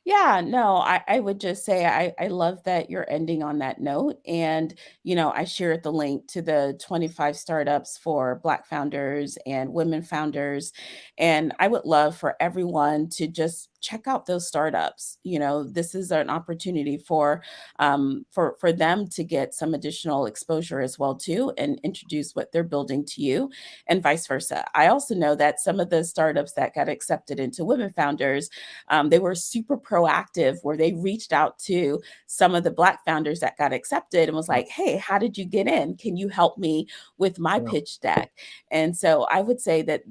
Yeah, no, I would just say I love that you're ending on that note. And, I shared the link to the 25 startups for Black founders and women founders. And I would love for everyone to just check out those startups. This is an opportunity for them to get some additional exposure as well too, and introduce what they're building to you, and vice versa. I also know that some of the startups that got accepted into Women Founders, they were super proactive, where they reached out to some of the Black founders that got accepted and was like, hey, how did you get in? Can you help me with my pitch deck? And so I would say that,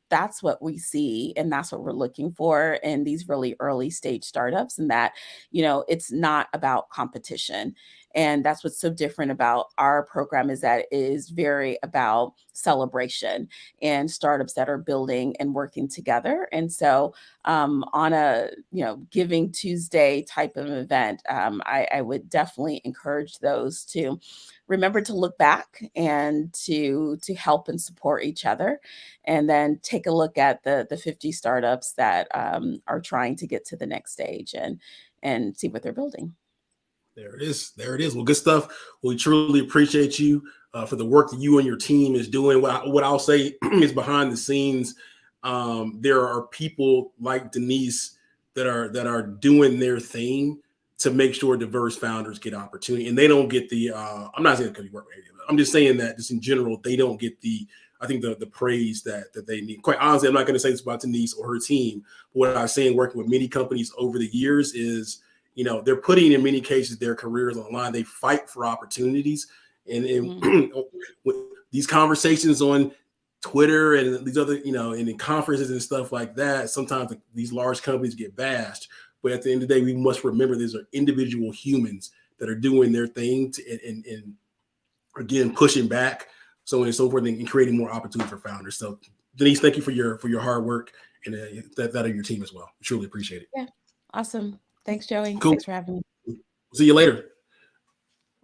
that's what we see, and that's what we're looking for in these really early stage startups, and that, it's not about competition. And that's what's so different about our program, is that it is very about celebration and startups that are building and working together. And so on a Giving Tuesday type of event, I would definitely encourage those to remember to look back and to help and support each other, and then take a look at the 50 startups that are trying to get to the next stage, and see what they're building. There it is. Well, good stuff. We truly appreciate you for the work that you and your team is doing. What I'll say is, behind the scenes, there are people like Denise that are doing their thing to make sure diverse founders get opportunity, and they don't get the. I'm not saying because you work with any of it. I'm just saying that just in general, they don't get the. I think the praise that they need. Quite honestly, I'm not going to say this about Denise or her team. But what I'm saying, working with many companies over the years, is they're putting, in many cases, their careers on the line. They fight for opportunities, and with these conversations on Twitter and these other, and in conferences and stuff like that, sometimes these large companies get bashed. But at the end of the day, we must remember these are individual humans that are doing their thing and again, pushing back, so on and so forth, and creating more opportunity for founders. So Denise, thank you for your hard work, and that of your team as well. We truly appreciate it. Yeah. Awesome. Thanks, Joey. Cool. Thanks for having me. See you later.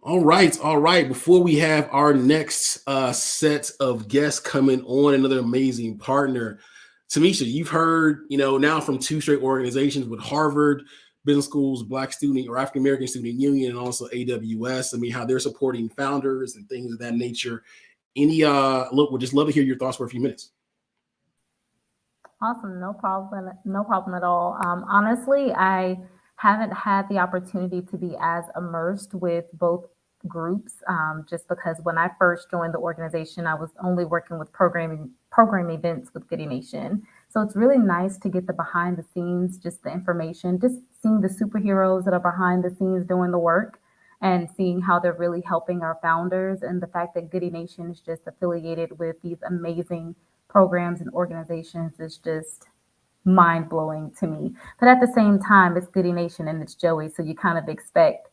All right. Before we have our next set of guests coming on, another amazing partner, Tamisha, you've heard, now from two straight organizations with Harvard Business School's Black Student or African American Student Union, and also AWS. I mean, how they're supporting founders and things of that nature. We'd just love to hear your thoughts for a few minutes. Awesome. No problem. No problem at all. Honestly, I haven't had the opportunity to be as immersed with both groups, just because when I first joined the organization, I was only working with program events with Goodie Nation. So it's really nice to get the behind the scenes, just the information, just seeing the superheroes that are behind the scenes doing the work, and seeing how they're really helping our founders, and the fact that Goodie Nation is just affiliated with these amazing programs and organizations is just mind-blowing to me. But at the same time, it's Goodie Nation and it's Joey, so you kind of expect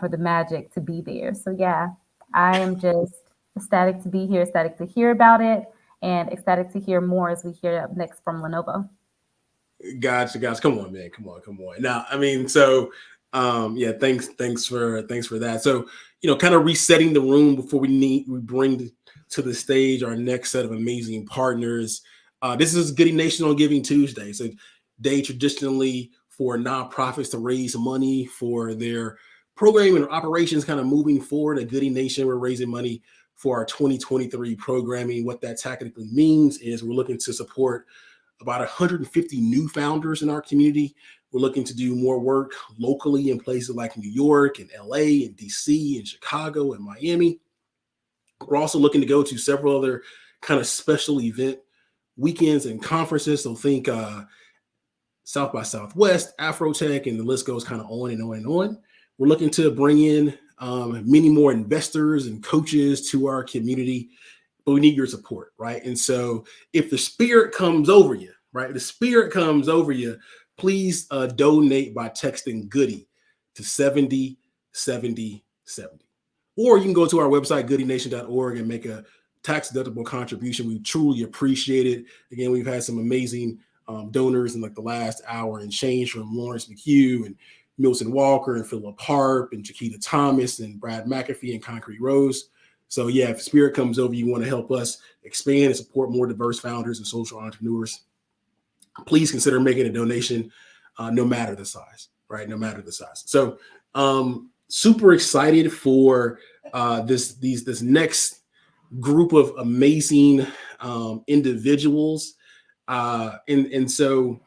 for the magic to be there. So yeah, I am just ecstatic to be here, ecstatic to hear about it, and ecstatic to hear more as we hear up next from Lenovo. Gotcha. Come on, man. Come on. Now, I mean, so thanks for that. So, kind of resetting the room before we bring to the stage our next set of amazing partners. This is Goodie Nation on Giving Tuesday. It's a day traditionally for nonprofits to raise money for their programming and operations, kind of moving forward. At Goodie Nation, we're raising money for our 2023 programming. What that technically means is we're looking to support about 150 new founders in our community. We're looking to do more work locally in places like New York and LA and DC and Chicago and Miami. We're also looking to go to several other kind of special event weekends and conferences. So think South by Southwest, Afrotech, and the list goes kind of on and on and on. We're looking to bring in many more investors and coaches to our community, but we need your support, right? And so if the spirit comes over you, please donate by texting Goodie to 707070. Or you can go to our website, goodienation.org, and make a tax-deductible contribution. We truly appreciate it. Again, we've had some amazing donors in like the last hour and change, from Lawrence McHugh and Milton Walker and Philip Harp and Chiquita Thomas and Brad McAfee and Concrete Rose. So yeah, if spirit comes over, you want to help us expand and support more diverse founders and social entrepreneurs, please consider making a donation, no matter the size, right? No matter the size. So super excited for this next group of amazing individuals. And so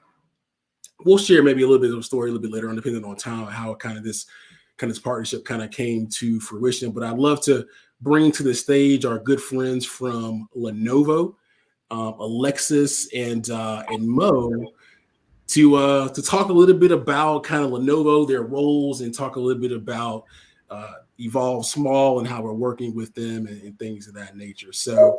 we'll share maybe a little bit of a story a little bit later on, depending on time, how this partnership kind of came to fruition. But I'd love to bring to the stage our good friends from Lenovo, Alexis and Mo, to talk a little bit about kind of Lenovo, their roles, and talk a little bit about Evolve Small and how we're working with them and things of that nature. So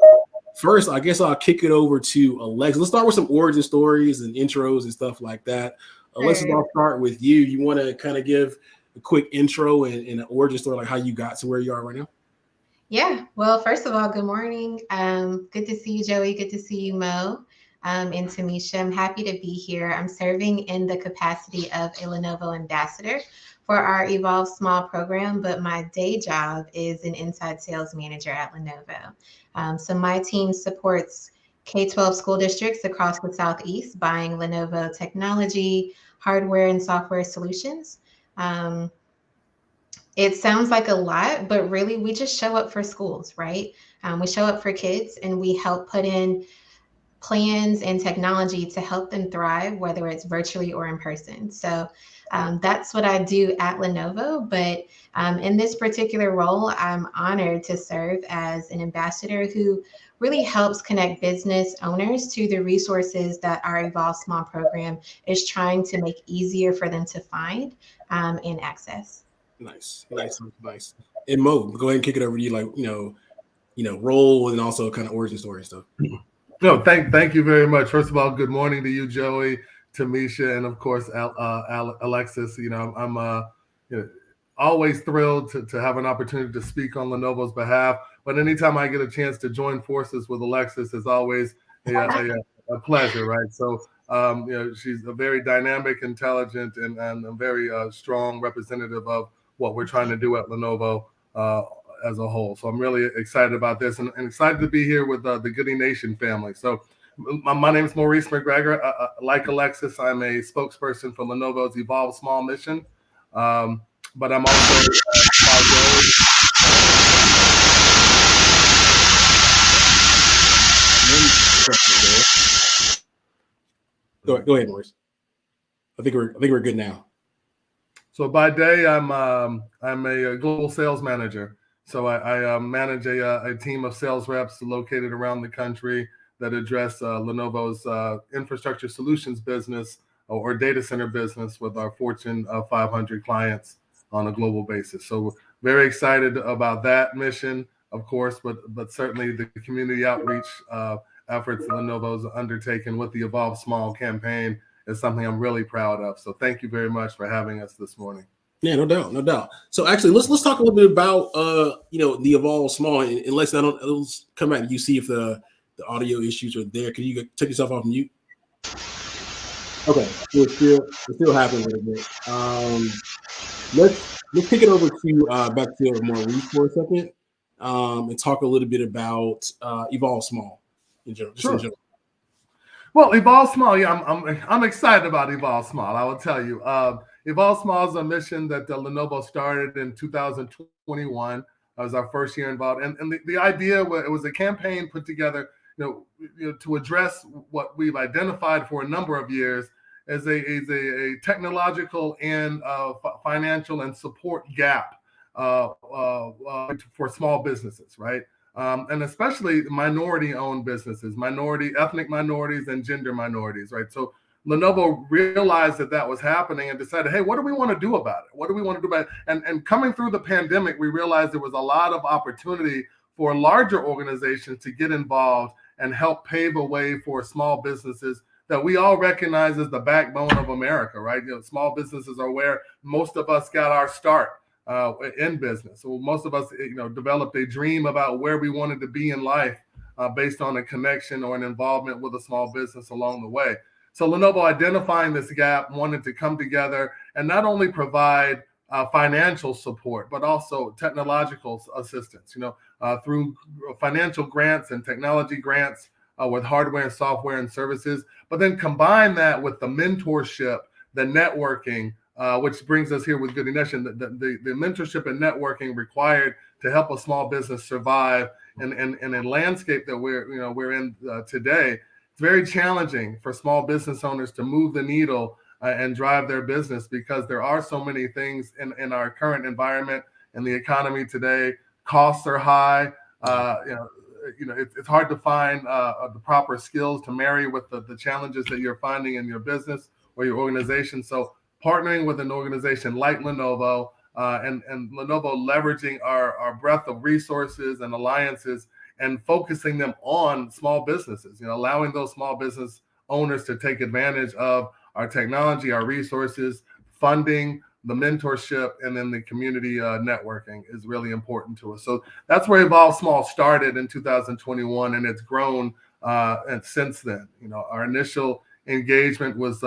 first, I guess I'll kick it over to Alexis. Let's start with some origin stories and intros and stuff like that. Alexis, I'll start with you. You want to kind of give a quick intro and an origin story, like how you got to where you are right now? Yeah. Well, first of all, good morning. Good to see you, Joey. Good to see you, Mo, and Tamisha. I'm happy to be here. I'm serving in the capacity of a Lenovo ambassador for our Evolve Small program, but my day job is an inside sales manager at Lenovo. So my team supports K-12 school districts across the Southeast buying Lenovo technology, hardware, and software solutions. It sounds like a lot, but really we just show up for schools, right? We show up for kids and we help put in plans and technology to help them thrive, whether it's virtually or in person. So that's what I do at Lenovo. But in this particular role, I'm honored to serve as an ambassador who really helps connect business owners to the resources that our Evolve Small program is trying to make easier for them to find and access. Nice. And Mo, go ahead and kick it over to you, like, role and also kind of origin story and stuff. No, thank you very much. First of all, good morning to you, Joey, Tamisha, and of course, Alexis. I'm always thrilled to have an opportunity to speak on Lenovo's behalf. But anytime I get a chance to join forces with Alexis, it's always a pleasure, right? So, she's a very dynamic, intelligent, and a very strong representative of what we're trying to do at Lenovo as a whole. So I'm really excited about this and excited to be here with the Goodie Nation family. So my name is Maurice McGregor. Like Alexis, I'm a spokesperson for Lenovo's Evolve Small mission. But I'm also Go ahead, Maurice. I think we're good now. So by day, I'm a global sales manager. So I manage a team of sales reps located around the country that address Lenovo's infrastructure solutions business or data center business with our Fortune 500 clients on a global basis. So very excited about that mission, of course, but certainly the community outreach efforts that Lenovo's undertaken with the Evolve Small campaign is something I'm really proud of. So thank you very much for having us this morning. Yeah, no doubt. So actually, let's talk a little bit about the Evolve Small, and let's come back and you see if the audio issues are there. Can you take yourself off mute? Okay, it's still happening a little bit. Let's kick it over to back to Maurice for a second, and talk a little bit about Evolve Small in general. Sure. Well, Evolve Small, yeah, I'm excited about Evolve Small. I will tell you, Evolve Small is a mission that Lenovo started in 2021. It was our first year involved, and the idea was it was a campaign put together, to address what we've identified for a number of years as a technological and financial and support gap for small businesses, right? And especially minority-owned businesses, ethnic minorities and gender minorities, right? So Lenovo realized that was happening and decided, hey, what do we want to do about it? And coming through the pandemic, we realized there was a lot of opportunity for larger organizations to get involved and help pave a way for small businesses that we all recognize as the backbone of America, right? Small businesses are where most of us got our start in business. So most of us, developed a dream about where we wanted to be in life based on a connection or an involvement with a small business along the way. So Lenovo, identifying this gap, wanted to come together and not only provide financial support, but also technological assistance, through financial grants and technology grants with hardware and software and services, but then combine that with the mentorship, the networking, which brings us here with Goodie Nation, the mentorship and networking required to help a small business survive in a landscape that we're in today. It's very challenging for small business owners to move the needle and drive their business, because there are so many things in our current environment and the economy today. Costs are high. It's hard to find the proper skills to marry with the challenges that you're finding in your business or your organization. So partnering with an organization like Lenovo, and Lenovo leveraging our breadth of resources and alliances and focusing them on small businesses, allowing those small business owners to take advantage of our technology, our resources, funding, the mentorship, and then the community networking is really important to us. So that's where Evolve Small started in 2021, and it's grown and since then. Our initial engagement was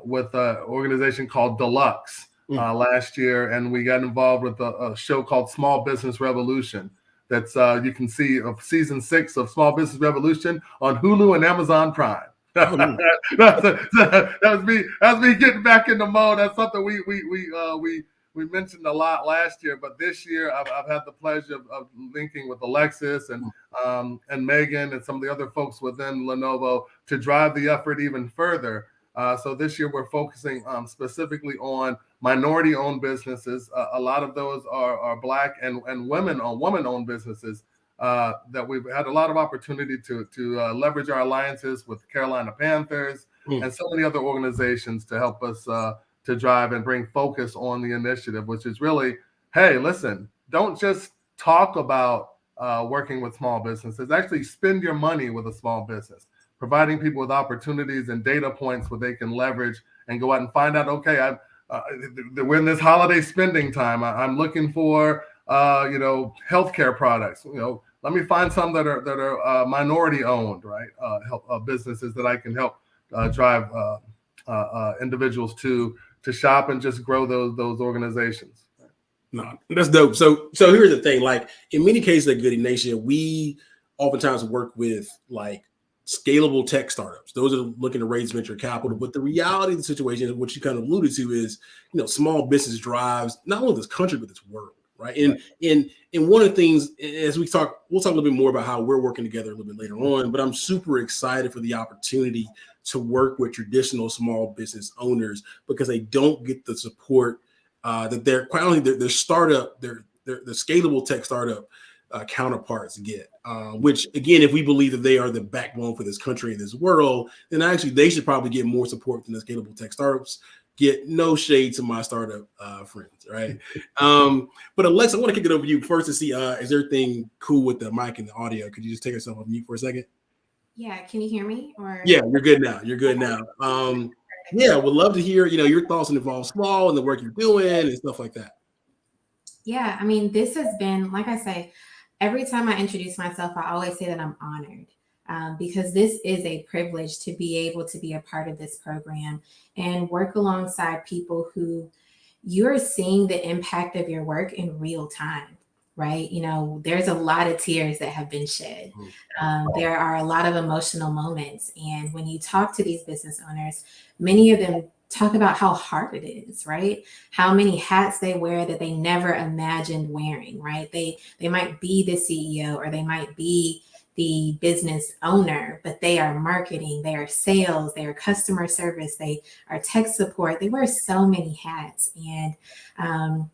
with an organization called Deluxe last year, and we got involved with a show called Small Business Revolution. That's you can see of season 6 of Small Business Revolution on Hulu and Amazon Prime. That was me getting back in the mode. That's something we mentioned a lot last year, but this year I've had the pleasure of linking with Alexis and Megan and some of the other folks within Lenovo to drive the effort even further. So this year we're focusing specifically on minority-owned businesses. A lot of those are Black and women-owned businesses that we've had a lot of opportunity to leverage our alliances with Carolina Panthers and so many other organizations to help us to drive and bring focus on the initiative, which is really, hey, listen, don't just talk about working with small businesses. Actually spend your money with a small business, providing people with opportunities and data points where they can leverage and go out and find out, okay, we're in this holiday spending time. I'm looking for healthcare products. Let me find some that are minority owned, right? Businesses that I can help drive individuals to shop and just grow those organizations. No, that's dope. So here's the thing. Like in many cases at Goodie Nation, we oftentimes work with like scalable tech startups. Those are looking to raise venture capital. But the reality of the situation, what you kind of alluded to, is small business drives not only this country but this world, right? And one of the things, as we'll talk a little bit more about how we're working together a little bit later on. But I'm super excited for the opportunity to work with traditional small business owners, because they don't get the support that they're quite honestly their startup, the scalable tech startup counterparts get. Which again, if we believe that they are the backbone for this country and this world, then actually they should probably get more support than the scalable tech startups get. No shade to my startup friends, right? But Alexa, I want to kick it over to you first to see is everything cool with the mic and the audio? Could you just take yourself off mute for a second? Yeah, can you hear me? Or yeah, you're good now. You're good now. Yeah, would love to hear your thoughts on Evolve Small and the work you're doing and stuff like that. Yeah, I mean, this has been, like I say, every time I introduce myself, I always say that I'm honored because this is a privilege to be able to be a part of this program and work alongside people who you're seeing the impact of your work in real time, right? There's a lot of tears that have been shed. There are a lot of emotional moments. And when you talk to these business owners, many of them talk about how hard it is, right? How many hats they wear that they never imagined wearing, right? They might be the CEO or they might be the business owner, but they are marketing, they are sales, they are customer service, they are tech support. They wear so many hats. And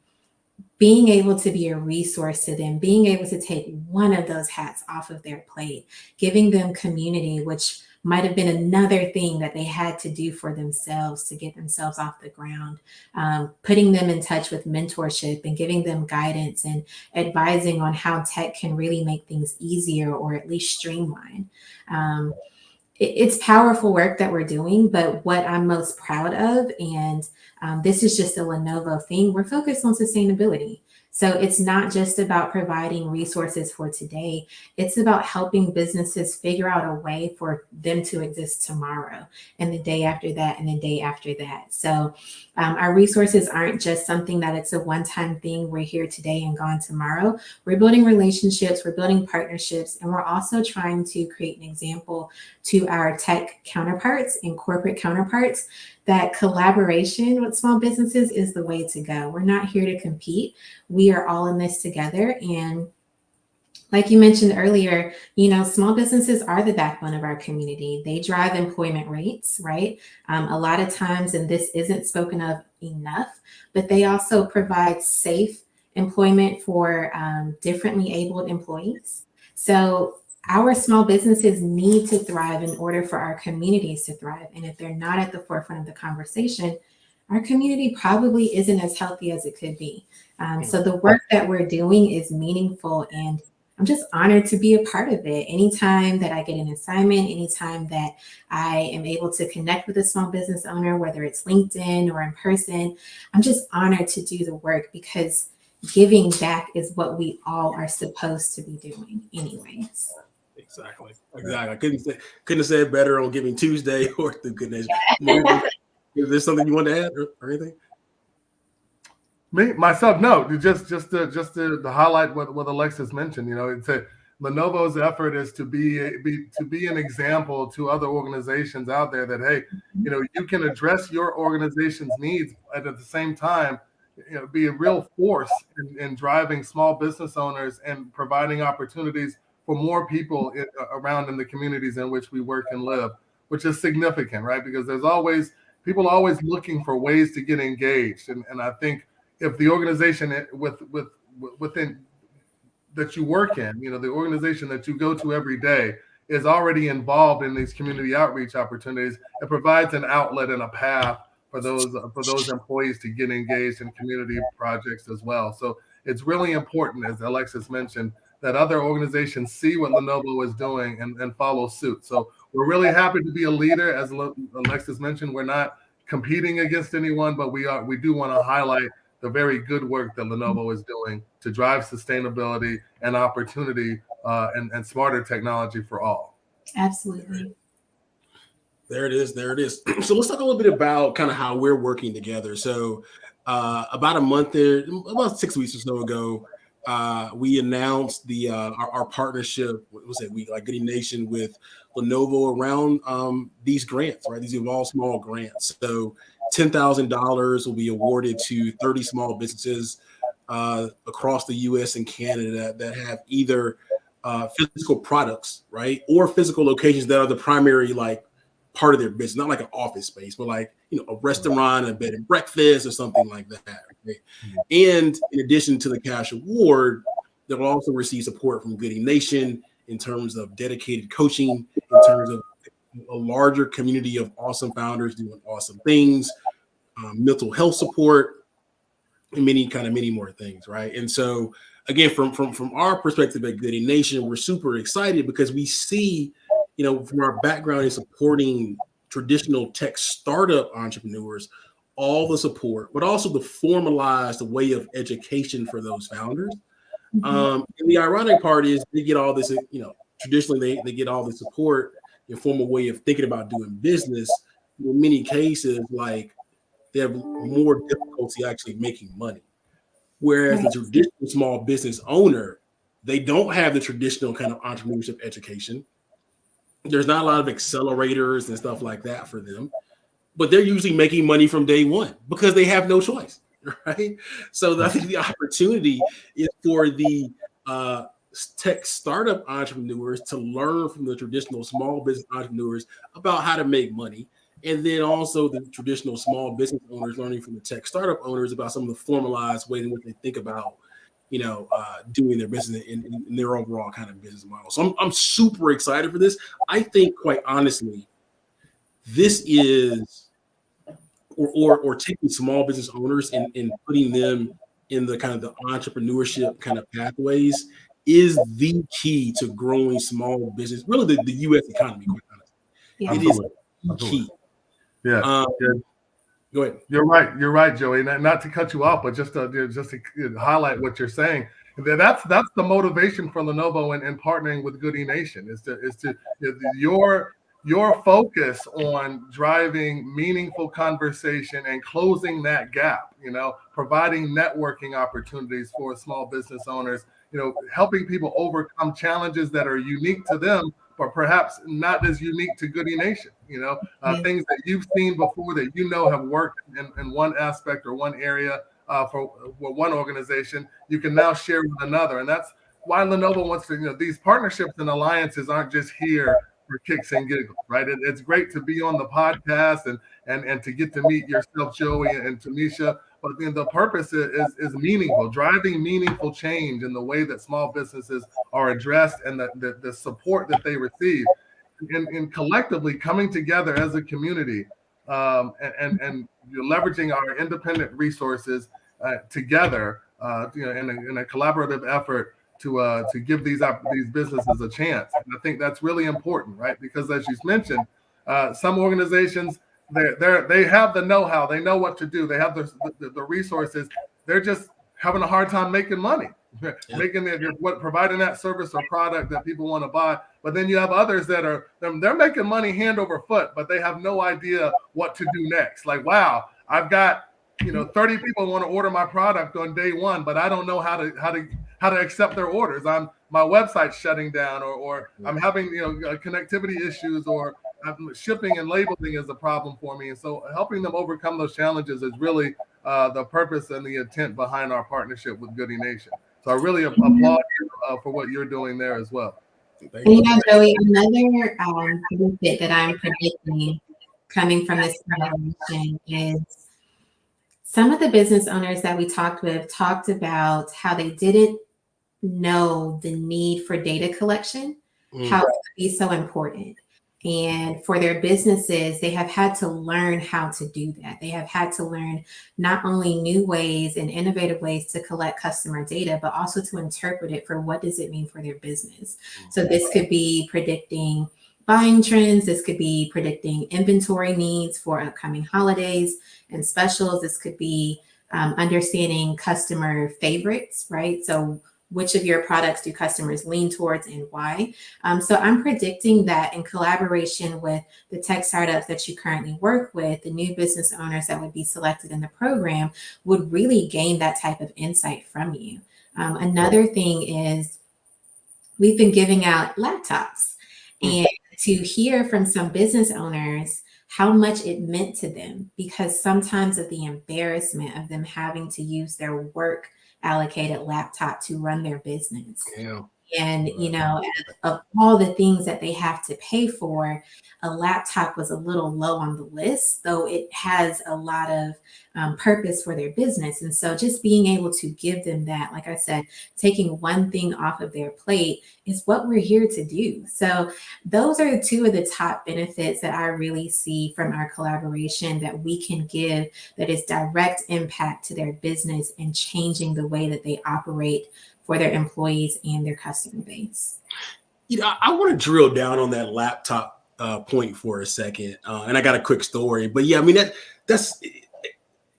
being able to be a resource to them, being able to take one of those hats off of their plate, giving them community, which might have been another thing that they had to do for themselves to get themselves off the ground, putting them in touch with mentorship and giving them guidance and advising on how tech can really make things easier or at least streamline. It's powerful work that we're doing, but what I'm most proud of, and this is just a Lenovo thing, we're focused on sustainability. So it's not just about providing resources for today. It's about helping businesses figure out a way for them to exist tomorrow and the day after that and the day after that. So our resources aren't just something that it's a one-time thing. We're here today and gone tomorrow. We're building relationships, we're building partnerships, and we're also trying to create an example to our tech counterparts and corporate counterparts that collaboration with small businesses is the way to go. We're not here to compete. We are all in this together. And Like you mentioned earlier, small businesses are the backbone of our community. They drive employment rates, right? A lot of times, and this isn't spoken of enough, but they also provide safe employment for differently abled employees. So our small businesses need to thrive in order for our communities to thrive. And if they're not at the forefront of the conversation, our community probably isn't as healthy as it could be. So the work that we're doing is meaningful, and I'm just honored to be a part of it. Anytime that I get an assignment, anytime that I am able to connect with a small business owner, whether it's LinkedIn or in person, I'm just honored to do the work, because giving back is what we all are supposed to be doing anyways. Exactly. I couldn't have said better on Giving Tuesday or the Good Nation. Is there something you want to add or anything? Me myself, no. Just to highlight what Alexis mentioned. It's Lenovo's effort is to be an example to other organizations out there that, hey, you can address your organization's needs, and at the same time, be a real force in driving small business owners and providing opportunities for more people around in the communities in which we work and live, which is significant, right? Because people are always looking for ways to get engaged, and I think if the organization within that you work in, the organization that you go to every day is already involved in these community outreach opportunities, it provides an outlet and a path for those employees to get engaged in community projects as well. So it's really important, as Alexis mentioned, that other organizations see what Lenovo is doing and follow suit. So we're really happy to be a leader. As Alexis mentioned, we're not competing against anyone, but we do want to highlight the very good work that Lenovo is doing to drive sustainability and opportunity and smarter technology for all. Absolutely. There it is. So let's talk a little bit about kind of how we're working together. So about 6 weeks or so ago, we announced our partnership. What was it? Goodie Nation with Lenovo around these grants, right? These Evolve Small grants. So $10,000 will be awarded to 30 small businesses across the U.S. and Canada that have either physical products, right, or physical locations that are the primary part of their business, not like an office space, but a restaurant, a bed and breakfast, or something like that. Right? And in addition to the cash award, they'll also receive support from Goodie Nation in terms of dedicated coaching, in terms of a larger community of awesome founders doing awesome things, mental health support, and many more things, right? And so again, from our perspective at Goodie Nation, we're super excited because we see, from our background in supporting traditional tech startup entrepreneurs, all the support, but also the formalized way of education for those founders. And the ironic part is they get all this, traditionally they get all the support in formal way of thinking about doing business. In many cases, they have more difficulty actually making money. Whereas the traditional small business owner, they don't have the traditional kind of entrepreneurship education. There's not a lot of accelerators and stuff like that for them, but they're usually making money from day one because they have no choice, right? So I think the opportunity is for the tech startup entrepreneurs to learn from the traditional small business entrepreneurs about how to make money. And then also the traditional small business owners learning from the tech startup owners about some of the formalized ways in which they think about, doing their business in their overall kind of business model. So I'm super excited for this. I think, quite honestly, this is, or taking small business owners and putting them in the kind of the entrepreneurship kind of pathways is the key to growing small business, really the U.S. economy, quite honestly. Yeah. It is the key. Yeah. Go ahead. You're right, Joey. Not to cut you off, but just to highlight what you're saying. That's the motivation for Lenovo and partnering with Goodie Nation is your focus on driving meaningful conversation and closing that gap. Providing networking opportunities for small business owners. Helping people overcome challenges that are unique to them, but perhaps not as unique to Goodie Nation. Things that you've seen before that have worked in one aspect or one area for one organization, you can now share with another. And that's why Lenovo wants to, these partnerships and alliances aren't just here for kicks and giggles, right? It's great to be on the podcast and to get to meet yourself, Joey and Tamisha. But the purpose is meaningful, driving meaningful change in the way that small businesses are addressed and the support that they receive, and collectively coming together as a community, and leveraging our independent resources together, in a collaborative effort to give these businesses a chance. And I think that's really important, right? Because as you mentioned, some organizations, they have the know-how, they know what to do, they have the resources. They're just having a hard time making money, providing that service or product that people want to buy. But then you have others that they're making money hand over foot, but they have no idea what to do next. Like, wow, I've got 30 people want to order my product on day one, but I don't know how to accept their orders. My website's shutting down, or I'm having connectivity issues, or shipping and labeling is a problem for me. And so helping them overcome those challenges is really the purpose and the intent behind our partnership with Goodie Nation. So I really applaud you for what you're doing there as well. And Joey, another benefit that I'm predicting coming from this collaboration is some of the business owners that we talked with talked about how they didn't know the need for data collection, how it could be so important. And for their businesses, they have had to learn how to do that. They have had to learn not only new ways and innovative ways to collect customer data, but also to interpret it for what does it mean for their business. So this could be predicting buying trends. This could be predicting inventory needs for upcoming holidays and specials. This could be understanding customer favorites, right? So which of your products do customers lean towards and why? So I'm predicting that in collaboration with the tech startups that you currently work with, the new business owners that would be selected in the program would really gain that type of insight from you. Another thing is we've been giving out laptops, and to hear from some business owners how much it meant to them, because sometimes of the embarrassment of them having to use their work allocated laptop to run their business. Yeah. And, of all the things that they have to pay for, a laptop was a little low on the list, though it has a lot of purpose for their business. And so just being able to give them that, like I said, taking one thing off of their plate is what we're here to do. So those are two of the top benefits that I really see from our collaboration that we can give that is direct impact to their business and changing the way that they operate for their employees and their customer base. I want to drill down on that laptop point for a second, and I got a quick story. But yeah, I mean that's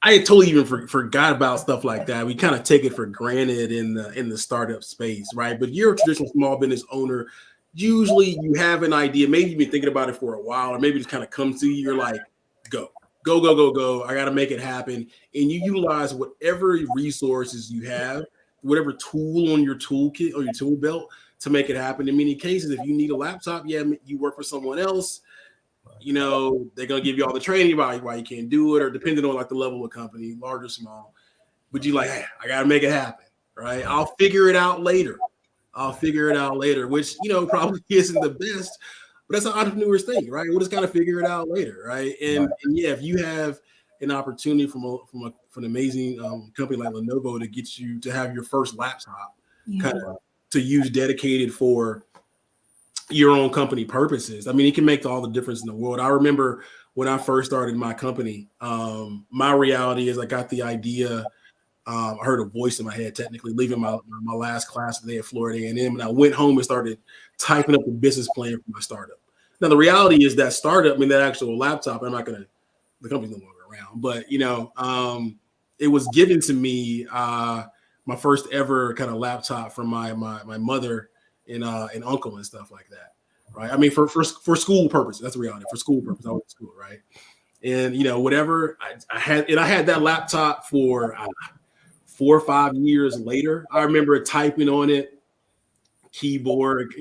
I had totally even forgot about stuff like that. We kind of take it for granted in the startup space, right? But you're a traditional small business owner. Usually, you have an idea. Maybe you've been thinking about it for a while, or maybe it just kind of comes to you. You're like, go. I got to make it happen, and you utilize whatever resources you have, whatever tool on your toolkit or your tool belt to make it happen. In many cases, if you need a laptop, you work for someone else, they're going to give you all the training about why you can't do it, or depending on like the level of company, large or small. But you hey, I got to make it happen, right? I'll figure it out later, which, probably isn't the best, but that's an entrepreneur's thing, right? We'll just got to figure it out later, right? And yeah, if you have an opportunity from an amazing company like Lenovo to get you to have your first laptop kind of to use dedicated for your own company purposes, I mean, it can make all the difference in the world. I remember when I first started my company, my reality is I got the idea. I heard a voice in my head, technically leaving my last class today at Florida A&M, and I went home and started typing up the business plan for my startup. Now, the reality is that startup, that actual laptop, the company's no longer around, but it was given to me, my first ever kind of laptop from my mother and uncle and stuff like that, right? I mean, for school purposes, that's the reality. For school purposes, I went to school, right? And whatever I had that laptop for 4 or 5 years later. I remember typing on it, keyboard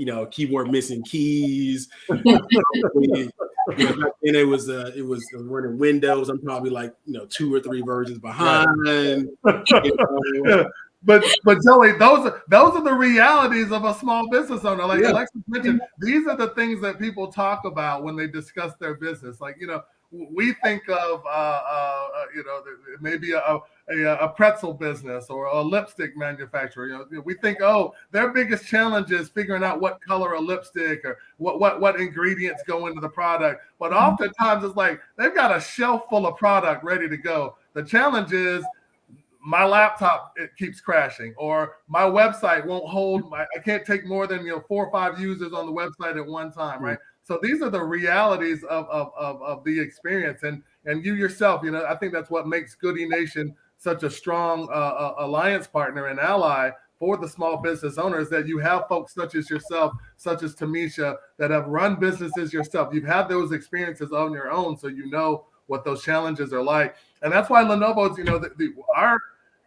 missing keys. And it was running Windows. I'm probably 2 or 3 versions behind. but Joey, those are the realities of a small business owner. Like Yeah. Alexis mentioned, these are the things that people talk about when they discuss their business. Like, we think of maybe a pretzel business or a lipstick manufacturer. We think, oh, their biggest challenge is figuring out what color a lipstick or what ingredients go into the product. But oftentimes it's like they've got a shelf full of product ready to go. The challenge is my laptop, it keeps crashing, or my website won't hold. I can't take more than 4 or 5 users on the website at one time, right? So these are the realities of the experience, and you yourself, I think that's what makes Goodie Nation such a strong alliance partner and ally for the small business owners, that you have folks such as yourself, such as Tamisha, that have run businesses yourself. You've had those experiences on your own, so you know what those challenges are like. And that's why Lenovo's,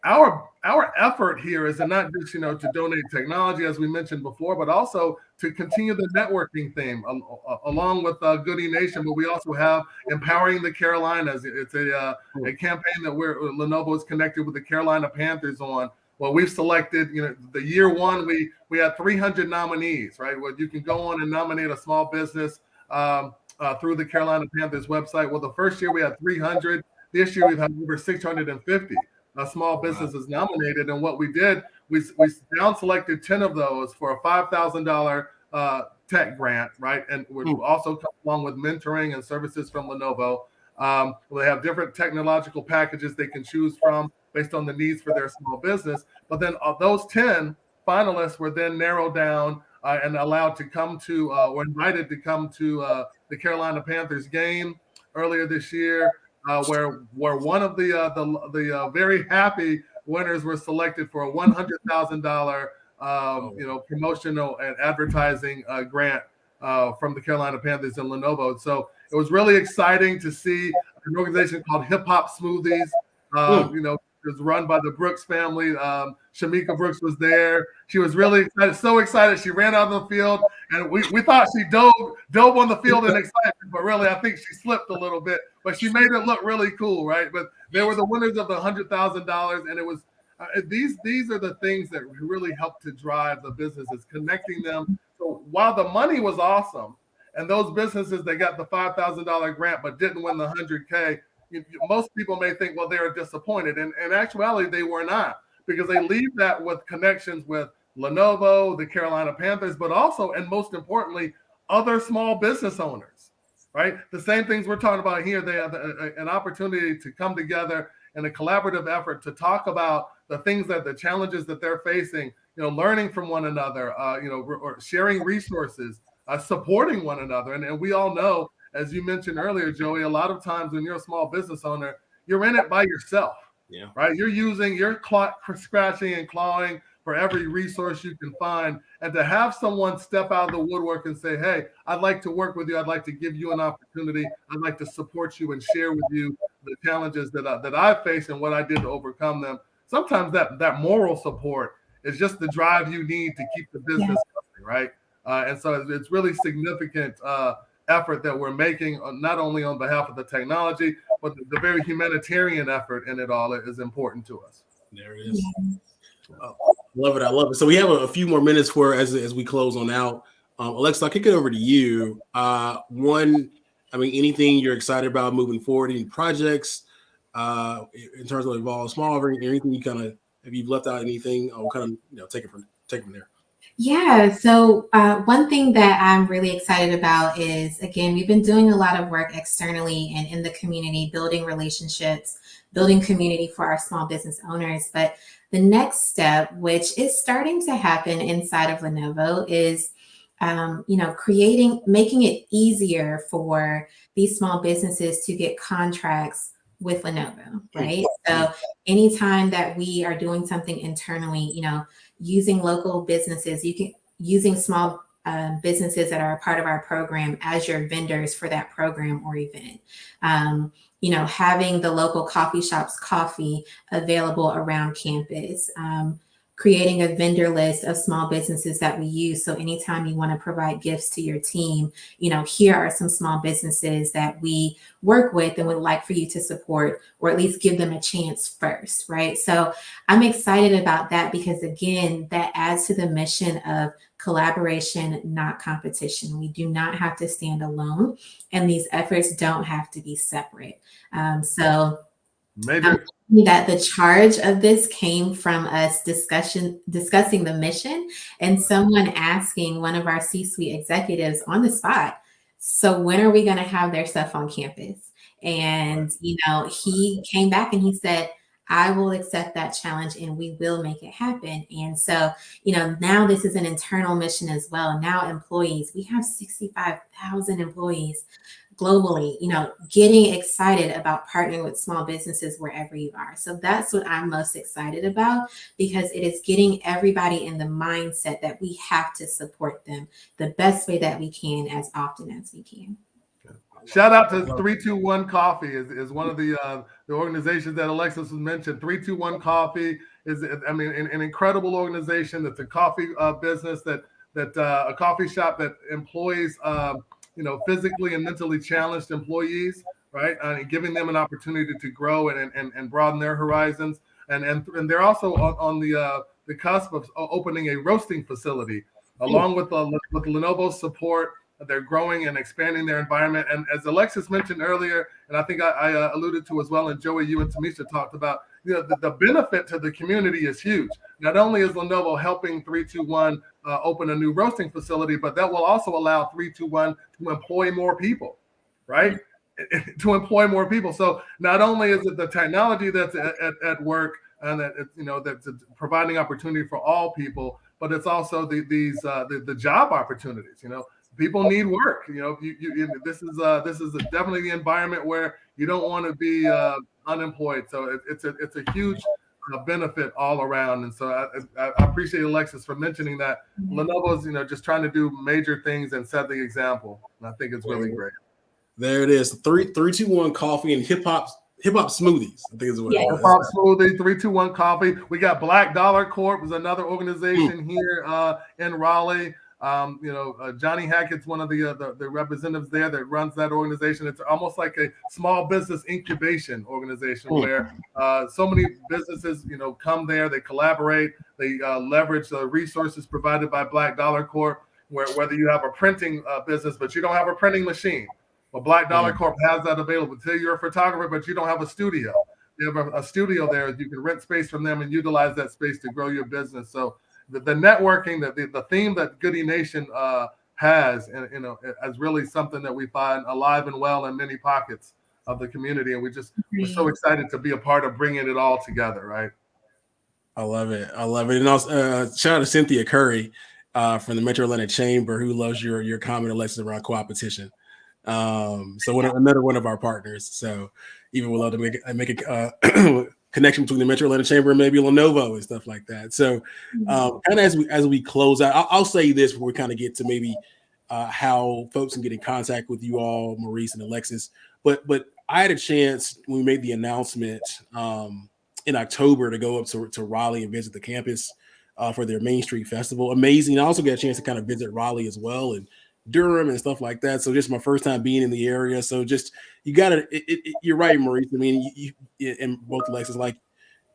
our effort here is to not just, to donate technology, as we mentioned before, but also to continue the networking theme along with Goodie Nation. But we also have Empowering the Carolinas. It's a campaign that Lenovo is connected with the Carolina Panthers on. Well, we've selected, the year one, we had 300 nominees, right? Well, you can go on and nominate a small business through the Carolina Panthers website. Well, the first year we had 300. This year we've had over 650 small businesses nominated. And what we did, we down selected 10 of those for a $5,000 tech grant, right? And we also come along with mentoring and services from Lenovo. They have different technological packages they can choose from based on the needs for their small business. But then those 10 finalists were then narrowed down and allowed to come to, or invited to come to the Carolina Panthers game earlier this year, where one of the very happy winners were selected for a $100,000 promotional and advertising grant from the Carolina Panthers and Lenovo. So it was really exciting to see an organization called Hip Hop Smoothies. It was run by the Brooks family. Shamika Brooks was there. She was really excited, so excited. She ran out of the field, and we thought she dove on the field in excitement, but really I think she slipped a little bit. But she made it look really cool, right? But they were the winners of the $100,000, and it was these are the things that really help to drive the businesses, connecting them. So while the money was awesome, and those businesses that got the $5,000 grant but didn't win the $100K, most people may think, well, they were disappointed. And in actuality, they were not, because they leave that with connections with Lenovo, the Carolina Panthers, but also, and most importantly, other small business owners, right? The same things we're talking about here. They have an opportunity to come together in a collaborative effort to talk about the things the challenges that they're facing, learning from one another, or sharing resources, supporting one another. And we all know, as you mentioned earlier, Joey, a lot of times when you're a small business owner, you're in it by yourself, right? You're scratching and clawing for every resource you can find. And to have someone step out of the woodwork and say, hey, I'd like to work with you. I'd like to give you an opportunity. I'd like to support you and share with you the challenges that I face and what I did to overcome them. Sometimes that moral support is just the drive you need to keep the business going, right? And so it's really significant effort that we're making, not only on behalf of the technology, but the very humanitarian effort in it all is important to us. There it is. Love it. I love it. So we have a few more minutes as we close on out. Alexa, I'll kick it over to you. Anything you're excited about moving forward, any projects in terms of Evolve Small, or anything have you left out anything, or take it from there? Yeah, so one thing that I'm really excited about is, again, we've been doing a lot of work externally and in the community, building relationships, building community for our small business owners. But the next step, which is starting to happen inside of Lenovo, is making it easier for these small businesses to get contracts with Lenovo, right? So anytime that we are doing something internally, using local businesses, using small businesses that are a part of our program as your vendors for that program or event. Having the local coffee shops coffee available around campus. creating a vendor list of small businesses that we use. So anytime you want to provide gifts to your team, here are some small businesses that we work with and would like for you to support, or at least give them a chance first, right? So I'm excited about that because, again, that adds to the mission of collaboration, not competition. We do not have to stand alone, and these efforts don't have to be separate. So Major. That the charge of this came from us discussing the mission and someone asking one of our C-suite executives on the spot, so when are we going to have their stuff on campus? And, he came back and he said, I will accept that challenge and we will make it happen. And so, now this is an internal mission as well. Now employees, we have 65,000 employees globally, getting excited about partnering with small businesses wherever you are. So that's what I'm most excited about, because it is getting everybody in the mindset that we have to support them the best way that we can, as often as we can. Shout out to 321 Coffee is one of the organizations that Alexis was mentioned. 321 Coffee is, an incredible organization. That's a coffee business that a coffee shop that employs physically and mentally challenged employees, right? And giving them an opportunity to grow and broaden their horizons. And they're also on the cusp of opening a roasting facility, along with Lenovo's support. They're growing and expanding their environment. And as Alexis mentioned earlier, and I think I alluded to as well, and Joey, you and Tamisha talked about, the benefit to the community is huge. Not only is Lenovo helping 321 open a new roasting facility, but that will also allow 321 to employ more people, right? To employ more people. So not only is it the technology that's at work and that that's providing opportunity for all people, but it's also the job opportunities. People need work. This is definitely the environment where you don't want to be unemployed. So it's a huge benefit all around. And so I appreciate Alexis for mentioning that. Lenovo's just trying to do major things and set the example. And I think it's really great. There it is. 321 Coffee and hip hop smoothies, I think is what it is. Hip hop smoothie, 321 Coffee. We got Black Dollar Corp is another organization here in Raleigh. Johnny Hackett's one of the representatives there that runs that organization. It's almost like a small business incubation organization where so many businesses, come there, they collaborate, they leverage the resources provided by Black Dollar Corp, whether you have a printing business, but you don't have a printing machine. Well, Black Dollar Corp has that available. Say you're a photographer, but you don't have a studio. You have a studio there. You can rent space from them and utilize that space to grow your business. So the networking, the theme that Goodie Nation has, is really something that we find alive and well in many pockets of the community. And we're so excited to be a part of bringing it all together, right? I love it. And also shout out to Cynthia Curry from the Metro Atlanta Chamber, who loves your comment, Alexis, around co-opetition. So another one of our partners. So even we'd love to make a connection between the Metro Atlanta Chamber and maybe Lenovo and stuff like that. So kind of as we close out, I'll say this before we kind of get to maybe how folks can get in contact with you all, Maurice and Alexis. But I had a chance when we made the announcement in October to go up to Raleigh and visit the campus for their Main Street Festival. Amazing. I also got a chance to kind of visit Raleigh as well and Durham and stuff like that. So just my first time being in the area. So just, you gotta, you're right, Maurice. I mean, you and both Alexis, like,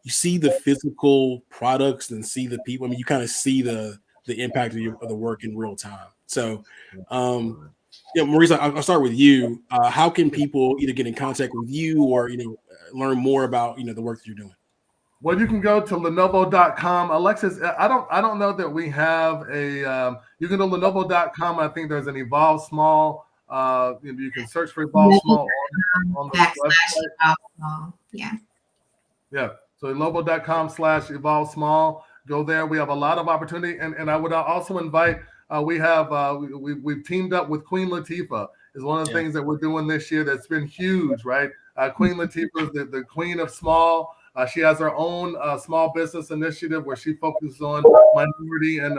you see the physical products and see the people. I mean, you kind of see the impact of the work in real time. So, Maurice, I'll start with you. How can people either get in contact with you or, learn more about, the work that you're doing? Well, you can go to Lenovo.com. Alexis, I don't know that we have a. You can go to Lenovo.com. I think there's an Evolve Small. You can search for Evolve Small on the website. Small. Yeah. Yeah. So Lenovo.com/Evolve Small. Go there. We have a lot of opportunity, and I would also invite. We've teamed up with Queen Latifah. Is one of the things that we're doing this year that's been huge, right? Queen Latifah is the queen of small. She has her own small business initiative where she focuses on minority and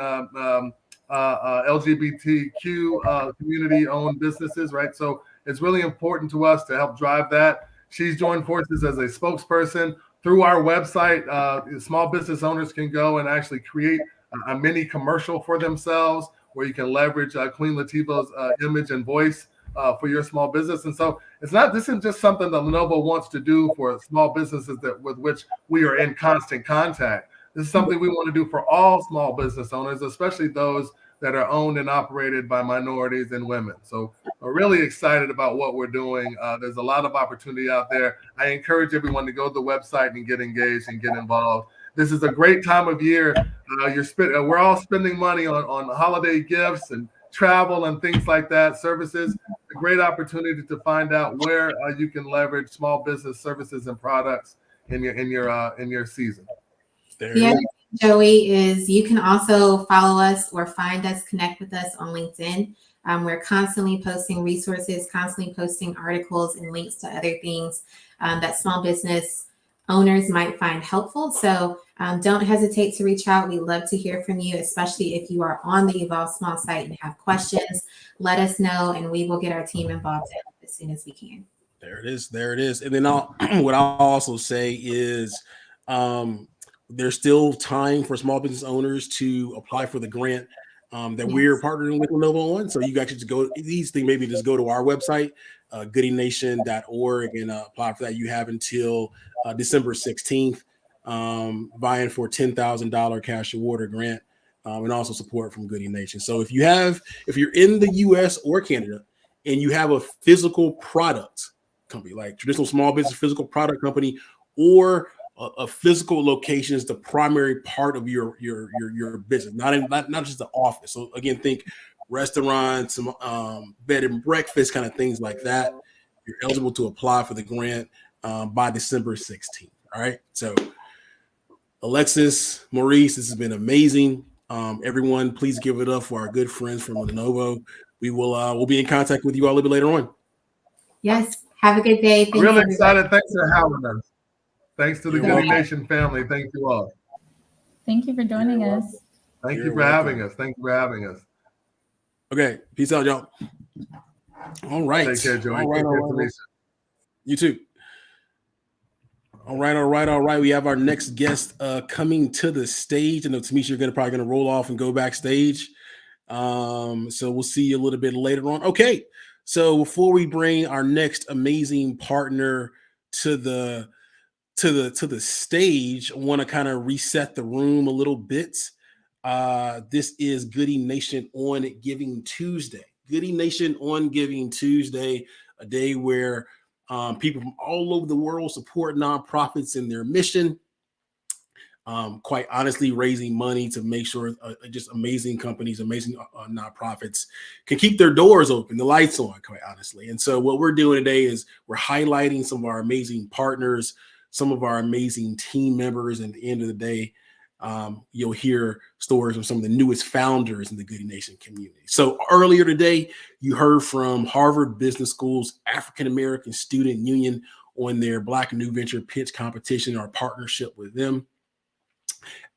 LGBTQ community-owned businesses, right? So it's really important to us to help drive that. She's joined forces as a spokesperson through our website, small business owners can go and actually create a mini commercial for themselves where you can leverage Queen Latifah's image and voice for your small business. And so this isn't just something that Lenovo wants to do for small businesses with which we are in constant contact. This is something we want to do for all small business owners, especially those that are owned and operated by minorities and women. So we're really excited about what we're doing. There's a lot of opportunity out there. I encourage everyone to go to the website and get engaged and get involved. This is a great time of year. We're all spending money on holiday gifts and travel and things like that, services. A great opportunity to find out where you can leverage small business services and products in your season. The other thing, Joey, is you can also follow us or find us, connect with us on LinkedIn. We're constantly posting resources, constantly posting articles and links to other things that small business owners might find helpful. So don't hesitate to reach out. We love to hear from you, especially if you are on the Evolve Small site and have questions. Let us know, and we will get our team involved as soon as we can. There it is. There it is. And then what I'll also say is there's still time for small business owners to apply for the grant that we're partnering with Lenovo on. So you guys just go, these things, maybe just go to our website, goodienation.org, and apply for that. You have until December 16th, vying for $10,000 cash award or grant, and also support from Goodie Nation. So if you're in the US or Canada and you have a physical product company, like traditional small business physical product company, or a physical location is the primary part of your business, not just the office. So again, think restaurants, bed and breakfast, kind of things like that. You're eligible to apply for the grant by December 16th. All right. So Alexis, Maurice, this has been amazing. Everyone, please give it up for our good friends from Lenovo. We'll be in contact with you all a little bit later on. Yes. Have a good day. Thanks, really excited. Thanks for having us. Thanks to the Goodie Nation family. Thank you all. Thank you for joining us. Thank you for having us. Thank you for having us. Okay. Peace out, y'all. All right. Take care, Joey. All right. You too. All right. We have our next guest coming to the stage. I know, Tamisha, you're probably going to roll off and go backstage. So we'll see you a little bit later on. Okay. So before we bring our next amazing partner to the stage, I want to kind of reset the room a little bit. This is Goodie Nation on Giving Tuesday. Goodie Nation on Giving Tuesday, a day where people from all over the world support nonprofits in their mission. Quite honestly, raising money to make sure just amazing companies, amazing nonprofits can keep their doors open, the lights on, quite honestly. And so what we're doing today is we're highlighting some of our amazing partners, some of our amazing team members. And at the end of the day, you'll hear stories of some of the newest founders in the Goodie Nation community. So earlier today, you heard from Harvard Business School's African American Student Union on their Black New Venture pitch competition, our partnership with them.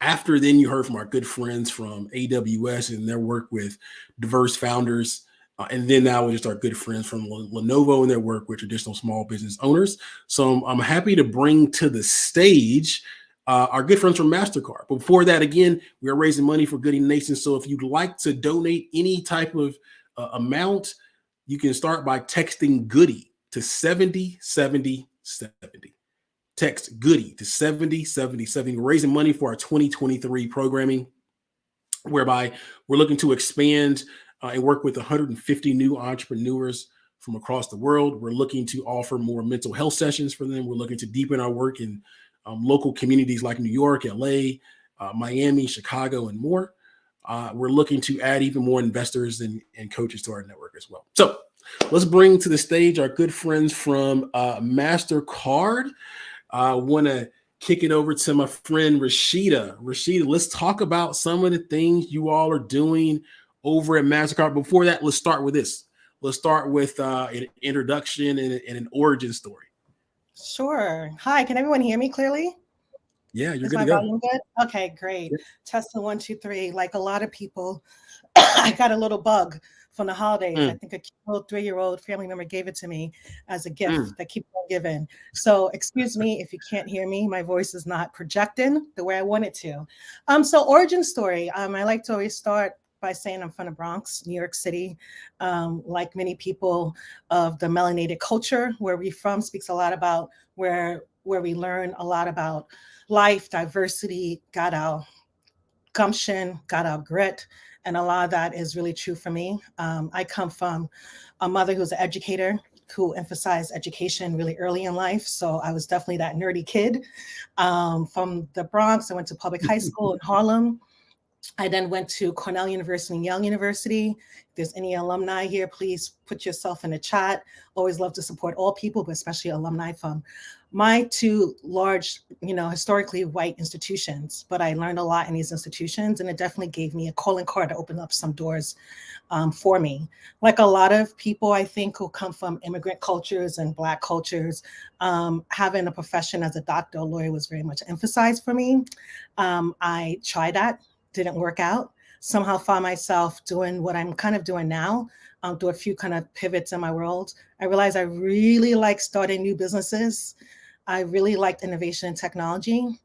After then, you heard from our good friends from AWS and their work with diverse founders. And then now we're just our good friends from Lenovo and their work with traditional small business owners. So I'm happy to bring to the stage our good friends from MasterCard. But before that, again, we are raising money for Goodie Nation. So if you'd like to donate any type of amount, you can start by texting Goodie to 707070. Text Goodie to 707070. We're raising money for our 2023 programming, whereby we're looking to expand and work with 150 new entrepreneurs from across the world. We're looking to offer more mental health sessions for them. We're looking to deepen our work in local communities like New York, LA, Miami, Chicago, and more. We're looking to add even more investors and coaches to our network as well. So let's bring to the stage our good friends from MasterCard. I want to kick it over to my friend Rashida. Rashida, let's talk about some of the things you all are doing over at MasterCard. Before that, let's start with this. Let's start with an introduction and an origin story. Sure. Hi, can everyone hear me clearly? Yeah, you're Is good my to go. volume good? Okay, great. Yeah. Testing 1, 2, 3. Like a lot of people, I got a little bug from the holidays. I think a cute little 3-year-old family member gave it to me as a gift that keeps on giving. So excuse me if you can't hear me. My voice is not projecting the way I want it to. So origin story. I like to always start by saying I'm from the Bronx, New York City. Like many people of the melanated culture, where we're from, speaks a lot about where we learn a lot about life, diversity, got our gumption, got our grit, and a lot of that is really true for me. I come from a mother who's an educator who emphasized education really early in life. So I was definitely that nerdy kid. From the Bronx, I went to public high school in Harlem. I then went to Cornell University and Yale University. If there's any alumni here, please put yourself in the chat. Always love to support all people, but especially alumni from my two large, historically white institutions. But I learned a lot in these institutions, and it definitely gave me a calling card to open up some doors for me. Like a lot of people, I think, who come from immigrant cultures and Black cultures, having a profession as a doctor or lawyer was very much emphasized for me. I tried that. Didn't work out. Somehow found myself doing what I'm kind of doing now, do a few kind of pivots in my world. I realized I really like starting new businesses. I really liked innovation and technology.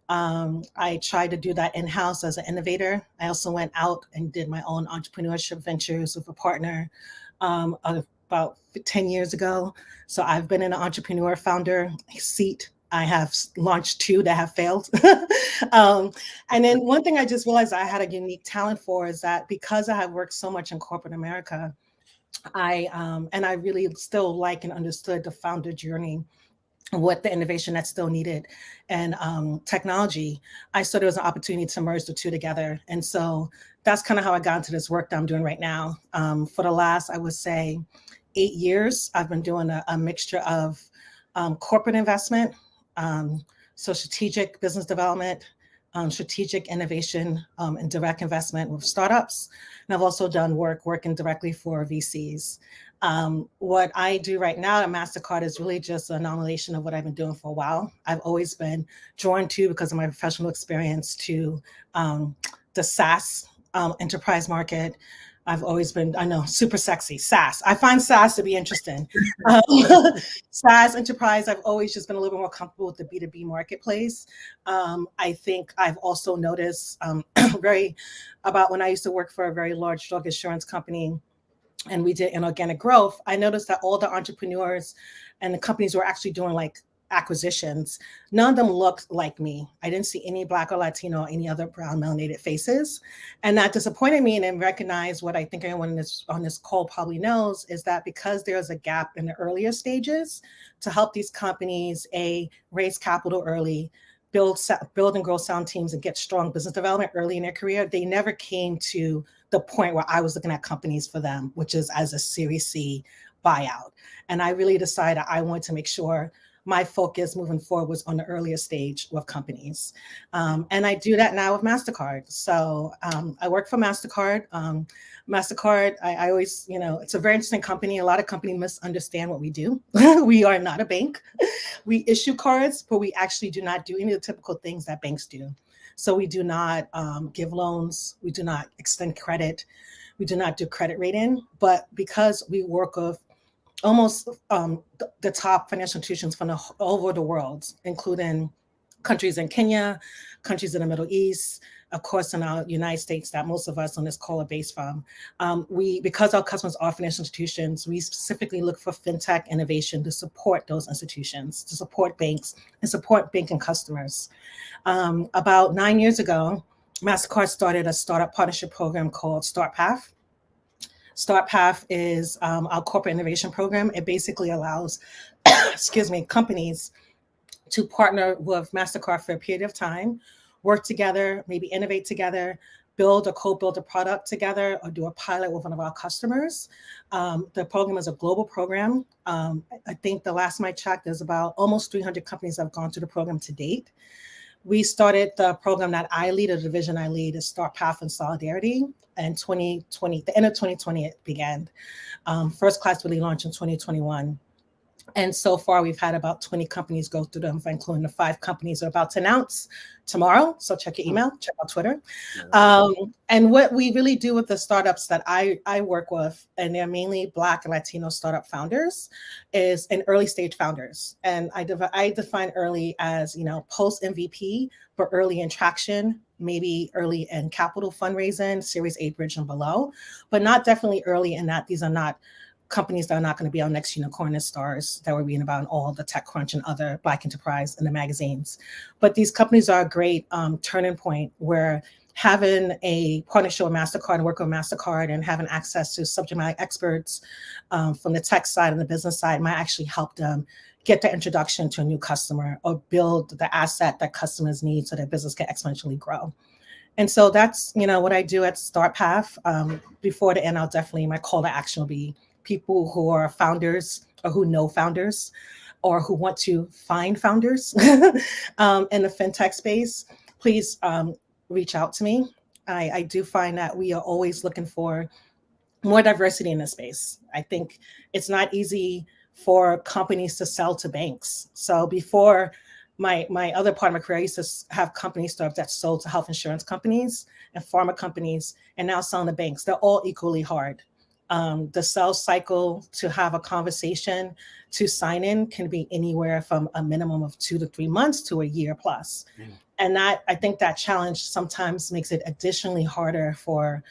I tried to do that in-house as an innovator. I also went out and did my own entrepreneurship ventures with a partner about 10 years ago. So I've been in an entrepreneur founder seat. I have launched 2 that have failed. And then one thing I just realized I had a unique talent for is that because I have worked so much in corporate America, I really still like and understood the founder journey, what the innovation that's still needed, and technology. I saw there was an opportunity to merge the 2 together. And so that's kind of how I got into this work that I'm doing right now. For the last, I would say, 8 years, I've been doing a mixture of corporate investment, so strategic business development, strategic innovation, and direct investment with startups. And I've also done working directly for VCs. What I do right now at MasterCard is really just an anomalation of what I've been doing for a while. I've always been drawn to, because of my professional experience, to the SaaS enterprise market. I've always been, I know, super sexy, SaaS. I find SaaS to be interesting. SaaS enterprise, I've always just been a little bit more comfortable with the B2B marketplace. I think I've also noticed about when I used to work for a very large drug insurance company, and we did inorganic growth, I noticed that all the entrepreneurs and the companies were actually doing like acquisitions. None of them looked like me. I didn't see any Black or Latino or any other brown melanated faces. And that disappointed me, and then recognized what I think everyone on this call probably knows, is that because there's a gap in the earlier stages to help these companies raise capital early, build and grow sound teams, and get strong business development early in their career, they never came to the point where I was looking at companies for them, which is as a Series C buyout. And I really decided I wanted to make sure my focus moving forward was on the earlier stage with companies. And I do that now with MasterCard. So I work for MasterCard. MasterCard, I always, it's a very interesting company. A lot of companies misunderstand what we do. We are not a bank. We issue cards, but we actually do not do any of the typical things that banks do. So we do not give loans. We do not extend credit. We do not do credit rating. But because we work with almost the top financial institutions from all over the world, including countries in Kenya, countries in the Middle East, of course, in our United States that most of us on this call are based from. Because our customers are financial institutions, we specifically look for fintech innovation to support those institutions, to support banks, and support banking customers. About 9 years ago, MasterCard started a startup partnership program called StartPath. StartPath is our corporate innovation program. It basically allows, companies to partner with MasterCard for a period of time, work together, maybe innovate together, build or co-build a product together, or do a pilot with one of our customers. The program is a global program. I think the last time I checked, there's about almost 300 companies that have gone through the program to date. We started the program that I lead, or the division I lead, is StartPath and Solidarity. And 2020, the end of 2020, it began. First class really launched in 2021. And so far, we've had about 20 companies go through them, including the 5 companies we're about to announce tomorrow. So check your email, check out Twitter. And what we really do with the startups that I work with, and they're mainly Black and Latino startup founders, is in early stage founders. And I define early as, post MVP, but early in traction, maybe early in capital fundraising, Series A bridge and below, but not definitely early in that these are not companies that are not going to be our next unicorn and stars that we're reading about in all the TechCrunch and other Black enterprise in the magazines. But these companies are a great turning point where having a partnership with MasterCard and working with MasterCard and having access to subject matter experts from the tech side and the business side might actually help them get the introduction to a new customer or build the asset that customers need so their business can exponentially grow. And so that's, what I do at StartPath. Before the end, my call to action will be people who are founders or who know founders or who want to find founders in the fintech space. Please reach out to me. I do find that we are always looking for more diversity in the space. I think it's not easy for companies to sell to banks. So before my other part of my career, I used to have companies that sold to health insurance companies and pharma companies, and now selling to banks. They're all equally hard. The sales cycle to have a conversation to sign in can be anywhere from a minimum of 2 to 3 months to a year plus. And that, I think that challenge sometimes makes it additionally harder for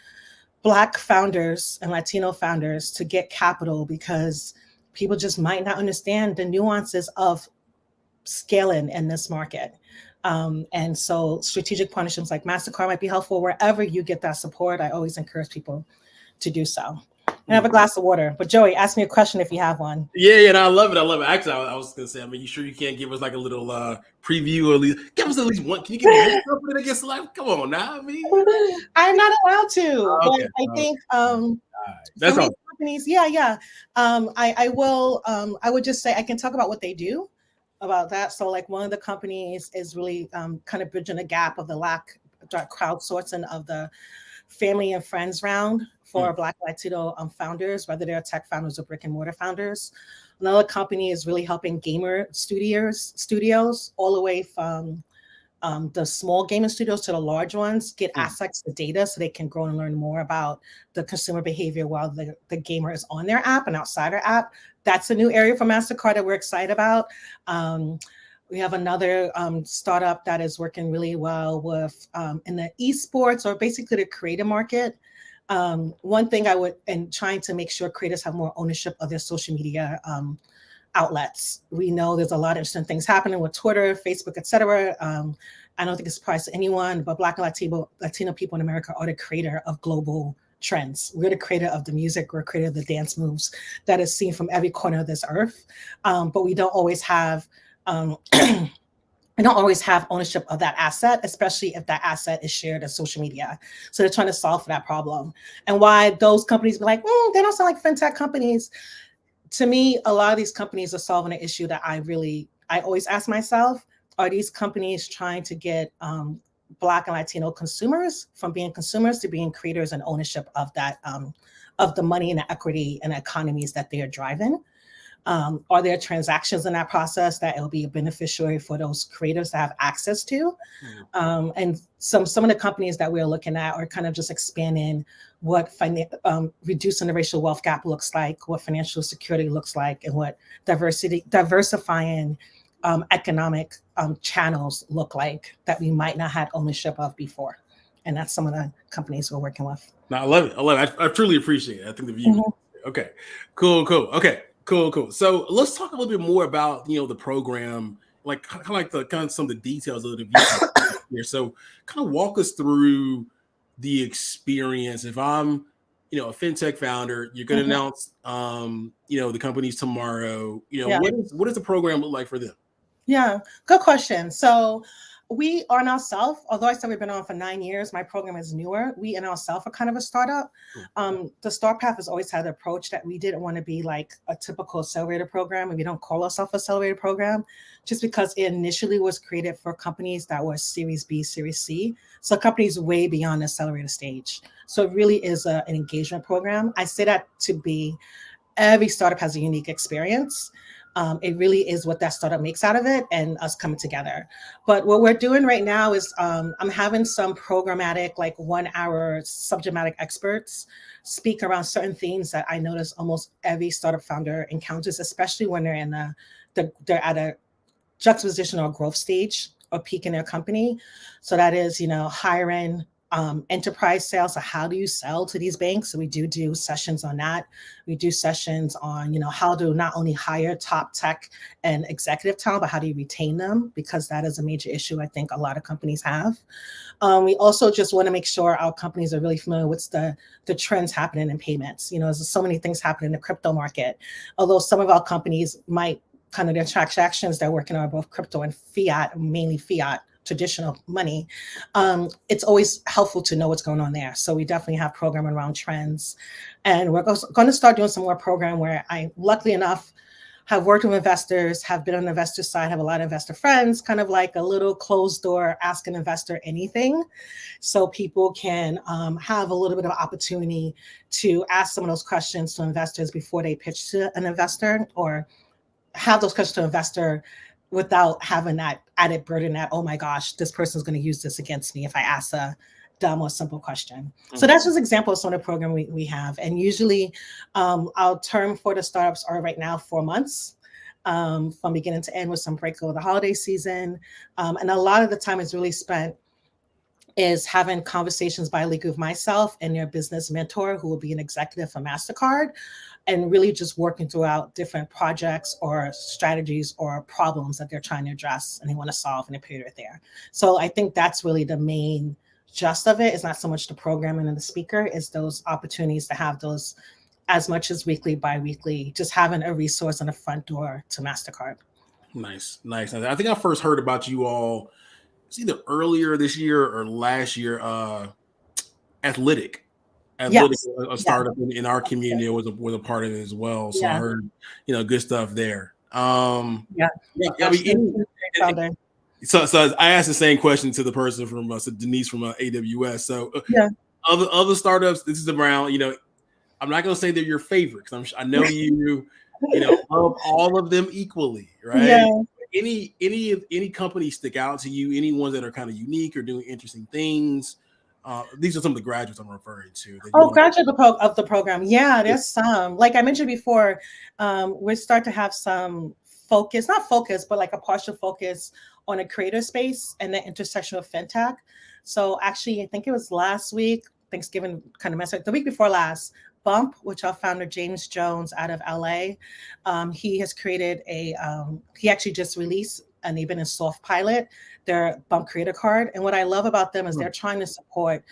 Black founders and Latino founders to get capital because people just might not understand the nuances of scaling in this market. And so strategic partnerships like MasterCard might be helpful wherever you get that support. I always encourage people to do so. And have a glass of water. But Joey, ask me a question if you have one. Yeah, and I love it. Actually, I was gonna say, you sure you can't give us like a little preview or at least give us at least one? Can you give me one company that gets live? Come on now, I'm not allowed to, but I think that's all. Companies, yeah. I will. I would just say I can talk about what they do about that. So, like one of the companies is really kind of bridging a gap of the crowdsourcing of the family and friends round for Black Latino founders, whether they're tech founders or brick and mortar founders. Another company is really helping gamer studios all the way from the small gaming studios to the large ones get access to data so they can grow and learn more about the consumer behavior while the gamer is on their app and outside their app. That's a new area for MasterCard that we're excited about. We have another startup that is working really well with in the esports or basically the creator market. One thing and trying to make sure creators have more ownership of their social media outlets. We know there's a lot of interesting things happening with Twitter, Facebook, etc. I don't think it's a surprise to anyone, but Black and Latino people in America are the creator of global trends. We're the creator of the music, we're the creator of the dance moves that is seen from every corner of this earth. But we don't always have ownership of that asset, especially if that asset is shared on social media. So they're trying to solve for that problem. And why those companies be like, they don't sound like fintech companies. To me, a lot of these companies are solving an issue that I always ask myself, are these companies trying to get Black and Latino consumers from being consumers to being creators and ownership of that, of the money and the equity and the economies that they are driving? Are there transactions in that process that it'll be a beneficiary for those creators to have access to? And some of the companies that we're looking at are kind of just expanding what reducing the racial wealth gap looks like, what financial security looks like, and what diversifying economic channels look like that we might not have ownership of before. And that's some of the companies we're working with. No, I love it. I truly appreciate it. I think the view. Okay, cool. Okay. Cool. So let's talk a little bit more about the program, like kind of some of the details of the view here. So kind of walk us through the experience. If I'm a fintech founder, you're going to announce the companies tomorrow. What does the program look like for them? Yeah, good question. So we are now although I said we've been on for 9 years, my program is newer. We in ourselves are kind of a startup. The StartPath has always had the approach that we didn't want to be like a typical accelerator program, and we don't call ourselves accelerator program just because it initially was created for companies that were Series B, Series C. So companies way beyond the accelerator stage. So it really is an engagement program. I say that to be every startup has a unique experience. It really is what that startup makes out of it and us coming together. But what we're doing right now is I'm having some programmatic, like 1 hour subject matter experts speak around certain themes that I notice almost every startup founder encounters, especially when they're at a juxtaposition or growth stage or peak in their company. So that is, hiring, enterprise sales. So how do you sell to these banks? So we do sessions on that. We do sessions on, how to not only hire top tech and executive talent, but how do you retain them? Because that is a major issue I think a lot of companies have. We also just want to make sure our companies are really familiar with the trends happening in payments. There's so many things happening in the crypto market. Although some of our companies might kind of their transactions they're working on are both crypto and fiat, mainly fiat, traditional money. It's always helpful to know what's going on there. So we definitely have programming around trends. And we're going to start doing some more program where I, luckily enough, have worked with investors, have been on the investor side, have a lot of investor friends, kind of like a little closed door, ask an investor anything. So people can have a little bit of opportunity to ask some of those questions to investors before they pitch to an investor, or have those questions to investor without having that added burden that, oh my gosh, this person's going to use this against me if I ask a dumb or simple question. So that's just an example of some of the program we have. And usually our term for the startups are right now 4 months from beginning to end, with some break over the holiday season. And a lot of the time is really spent is having conversations bilingual with myself and their business mentor, who will be an executive for MasterCard, and really just working throughout different projects or strategies or problems that they're trying to address and they want to solve in a period there. So I think that's really the main gist of it. It's not so much the programming and the speaker, it's those opportunities to have those as much as weekly, bi-weekly, just having a resource on the front door to MasterCard. Nice. I think I first heard about you all, it's either earlier this year or last year, Athletic, Yes. a startup in our community was a part of it as well. So I heard, good stuff there. I mean, so I asked the same question to the person from Denise from AWS. So other startups, this is around, I'm not going to say they're your favorite, because I know you love all of them equally, right? Yeah. Any companies stick out to you? Any ones that are kind of unique or doing interesting things? These are some of the graduates I'm referring to. Graduate of the program. Yeah, there's some. Like I mentioned before, we start to have some focus, not focus, but like a partial focus on a creator space and the intersection of fintech. So actually, I think it was last week, Thanksgiving kind of messed up, the week before last, Bump, which our founder James Jones out of LA, he has created he actually just released, and they've been in soft pilot, their Bump Creator Card. And what I love about them is they're trying to support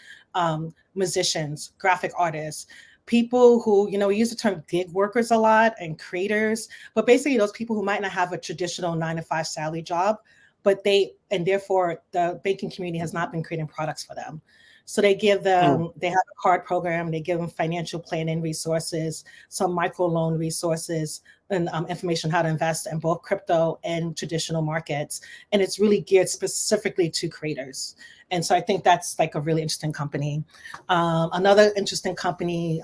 musicians, graphic artists, people who, we use the term gig workers a lot, and creators, but basically those people who might not have a traditional 9-to-5 salary job, but therefore the banking community has not been creating products for them. So they give them, they have a card program, they give them financial planning resources, some microloan resources, and information how to invest in both crypto and traditional markets. And it's really geared specifically to creators. And so I think that's like a really interesting company. Another interesting company,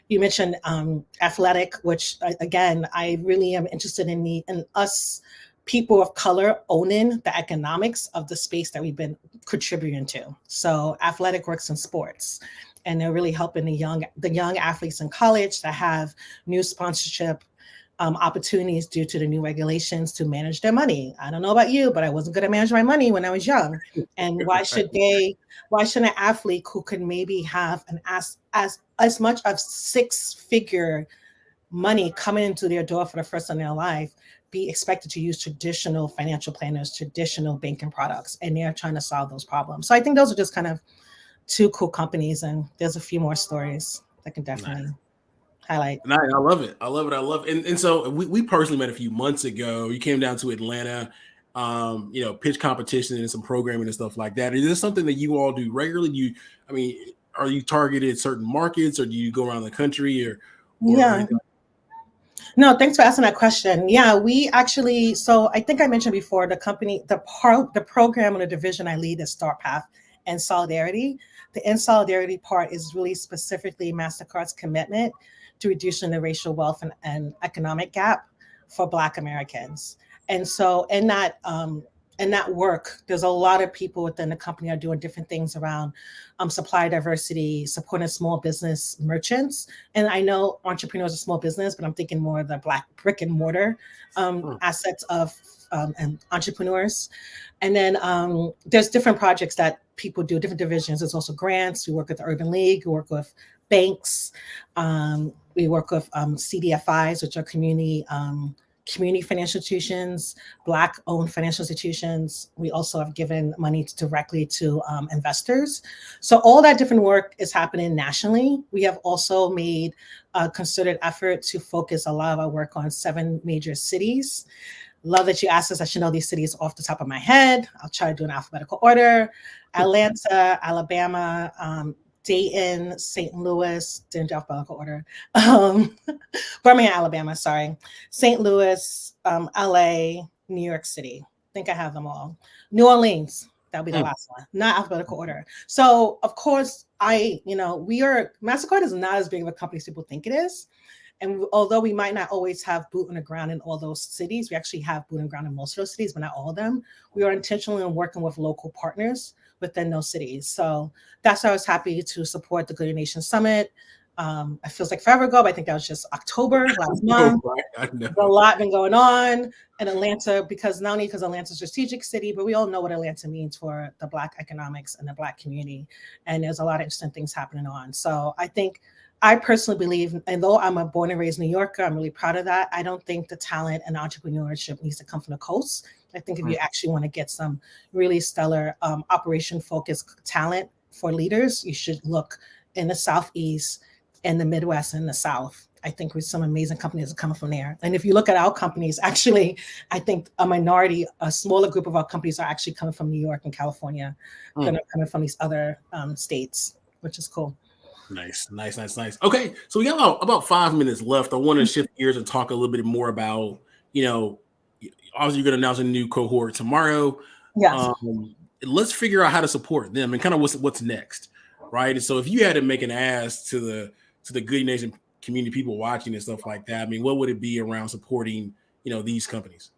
you mentioned Athletic, which again, I really am interested in us people of color owning the economics of the space that we've been contributing to. So Athletic works in sports, and they're really helping the young athletes in college that have new sponsorship opportunities due to the new regulations to manage their money. I don't know about you, but I wasn't going to manage my money when I was young. And why should an athlete who could maybe have as much of 6-figure money coming into their door for the first time in their life be expected to use traditional financial planners, traditional banking products, and they're trying to solve those problems. So I think those are just kind of 2 cool companies, and there's a few more stories that can definitely highlight. Nice. I love it. And so we personally met a few months ago. You came down to Atlanta, pitch competition and some programming and stuff like that. Is this something that you all do regularly? Are you targeted certain markets, or do you go around the country or No, thanks for asking that question. Yeah, we actually, so I think I mentioned before, the company, the program and the division I lead is Start Path and Solidarity. The In Solidarity part is really specifically MasterCard's commitment to reducing the racial wealth and economic gap for Black Americans. And so in that work, there's a lot of people within the company are doing different things around supply diversity, supporting small business merchants. And I know entrepreneurs are small business, but I'm thinking more of the Black brick and mortar assets of and entrepreneurs. And then there's different projects that people do, different divisions. There's also grants. We work with the Urban League. We work with banks. We work with CDFIs, which are community financial institutions, Black-owned financial institutions. We also have given money directly to investors. So all that different work is happening nationally. We have also made a concerted effort to focus a lot of our work on 7 major cities. Love that you asked us. I should know these cities off the top of my head. I'll try to do an alphabetical order. Atlanta, Alabama, Dayton, St. Louis, didn't do alphabetical order. Birmingham, Alabama, sorry. St. Louis, LA, New York City. I think I have them all. New Orleans, that'll be the last one, not alphabetical order. So of course, MasterCard is not as big of a company as people think it is. And although we might not always have boot on the ground in all those cities, we actually have boot on the ground in most of those cities, but not all of them. We are intentionally working with local partners within those cities. So that's why I was happy to support the Goodie Nation Summit. It feels like forever ago, but I think that was just October last month. I know. A lot been going on in Atlanta, because not only because Atlanta's a strategic city, but we all know what Atlanta means for the Black economics and the Black community. And there's a lot of interesting things happening on. So I personally believe, and though I'm a born and raised New Yorker, I'm really proud of that. I don't think the talent and entrepreneurship needs to come from the coast. I think if you actually want to get some really stellar operation-focused talent for leaders, you should look in the Southeast and the Midwest and the South. I think with some amazing companies are coming from there. And if you look at our companies, actually, I think a smaller group of our companies are actually coming from New York and California. They're not coming from these other states, which is cool. Nice. Okay, so we got about 5 minutes left. I want to shift gears and talk a little bit more about, obviously you're going to announce a new cohort tomorrow. Yes. Let's figure out how to support them and kind of what's next, right? And so if you had to make an ask to the Goodie Nation community, people watching and stuff like that, I mean, what would it be around supporting, these companies?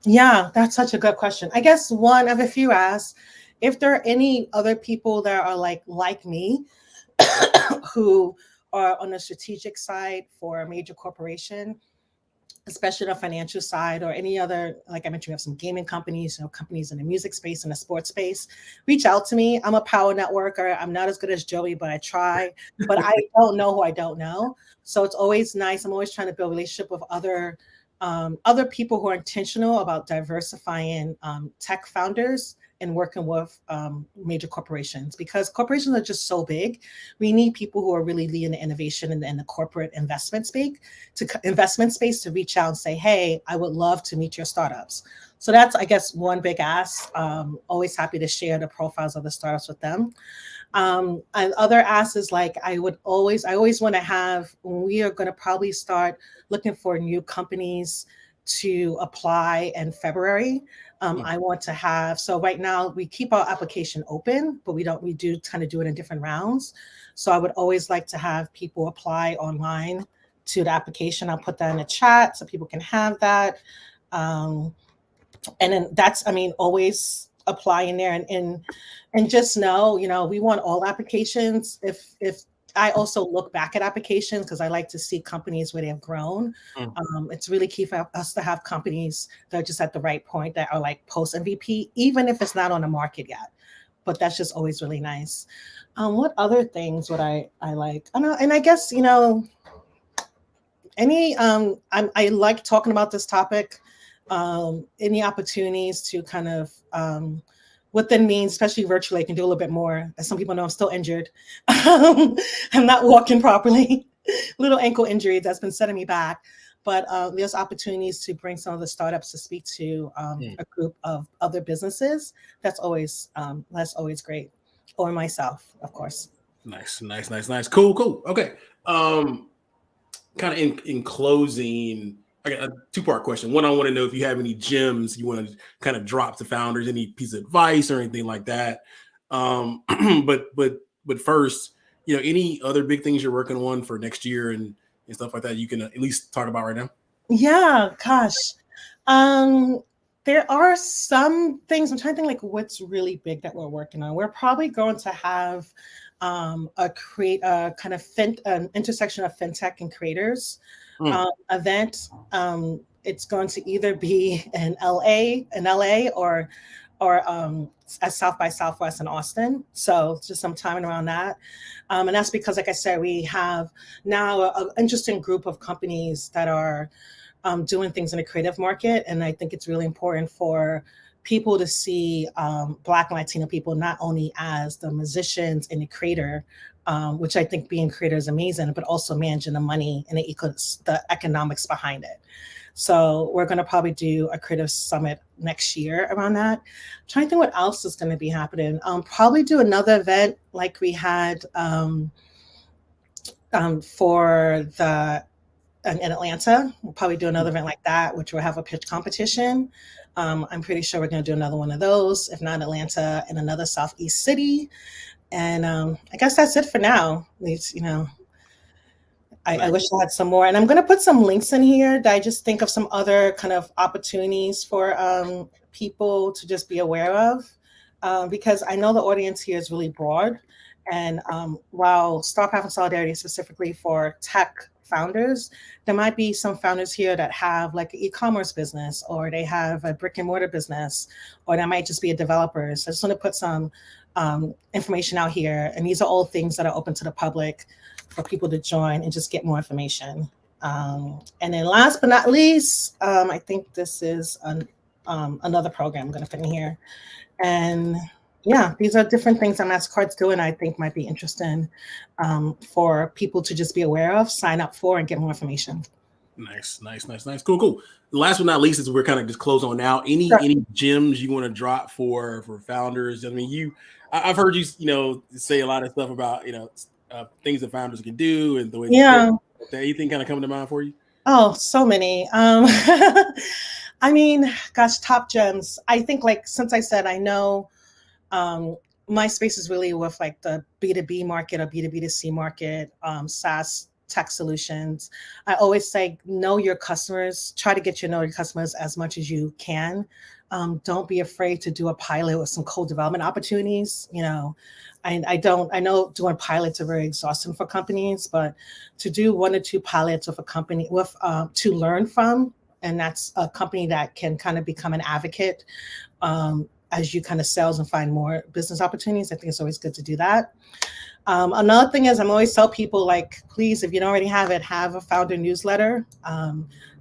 Yeah, that's such a good question. I guess one of a few asks, if there are any other people that are like me, who are on the strategic side for a major corporation, especially the financial side, or any other, like I mentioned, we have some gaming companies, companies in the music space and the sports space, reach out to me. I'm a power networker. I'm not as good as Joey, but I try, but I don't know who I don't know. So it's always nice. I'm always trying to build a relationship with other people who are intentional about diversifying tech founders and working with major corporations, because corporations are just so big. We need people who are really leading the innovation in the corporate investment space to reach out and say, hey, I would love to meet your startups. So that's, I guess, one big ask. Always happy to share the profiles of the startups with them. And other asks is I always want to have, we are going to probably start looking for new companies to apply in February. I want to have, so right now we keep our application open, but we do kind of do it in different rounds. So I would always like to have people apply online to the application. I'll put that in the chat so people can have that. And then that's, always apply in there and just know, we want all applications. If I also look back at applications because I like to see companies where they have grown. It's really key for us to have companies that are just at the right point, that are post MVP, even if it's not on the market yet. But that's just always really nice. What other things would I like? I don't know, and I guess I like talking about this topic. Any opportunities to kind of within means, especially virtually, I can do a little bit more. As some people know, I'm still injured. I'm not walking properly. Little ankle injury that's been setting me back. But there's opportunities to bring some of the startups to speak to a group of other businesses. That's always great. Or myself, of course. Nice. Cool. Okay. Kind of in closing, I got a 2-part question. One, I want to know if you have any gems you want to kind of drop to founders, any piece of advice or anything like that. But first, any other big things you're working on for next year and stuff like that you can at least talk about right now? Yeah, gosh. Um, there are some things I'm trying to think like what's really big that we're working on. We're probably going to have create a kind of an intersection of fintech and creators event. It's going to either be in LA or at South by Southwest in Austin. So just some timing around that. And that's because, like I said, we have now an interesting group of companies that are doing things in the creative market. And I think it's really important for people to see Black and Latino people not only as the musicians and the creator, which I think being creator is amazing, but also managing the money and the economics behind it. So we're going to probably do a creative summit next year around that. I'm trying to think what else is going to be happening. Probably do another event like we had for the in Atlanta. We'll probably do another event like that, which will have a pitch competition. I'm pretty sure we're going to do another one of those, if not Atlanta, in another Southeast city. And I guess that's it for now. At least, I wish I had some more. And I'm going to put some links in here that I just think of some other kind of opportunities for people to just be aware of. Because I know the audience here is really broad. And while Star Path and Solidarity is specifically for tech founders, there might be some founders here that have like an e-commerce business, or they have a brick and mortar business, or that might just be a developer. So I just want to put some information out here. And these are all things that are open to the public for people to join and just get more information. And then last but not least, I think this is another program I'm going to put in here. And yeah, these are different things that MasterCard's doing I think might be interesting for people to just be aware of, sign up for, and get more information. Nice. Cool. Last but not least, as we're kind of just close on now, any gems you want to drop for founders? I mean, I've heard you say a lot of stuff about things that founders can do and the way. Yeah. Anything kind of coming to mind for you? Oh, so many. I mean, gosh, top gems. I think since I said I know my space is really with like the B2B market or B2B2C market, SaaS tech solutions. I always say, know your customers, try to get know your customers as much as you can. Don't be afraid to do a pilot with some co-development opportunities. I know doing pilots are very exhausting for companies, but to do 1 or 2 pilots with a company to learn from, and that's a company that can kind of become an advocate as you kind of sales and find more business opportunities. I think it's always good to do that. Another thing is I'm always tell people, please, if you don't already have it, have a founder newsletter.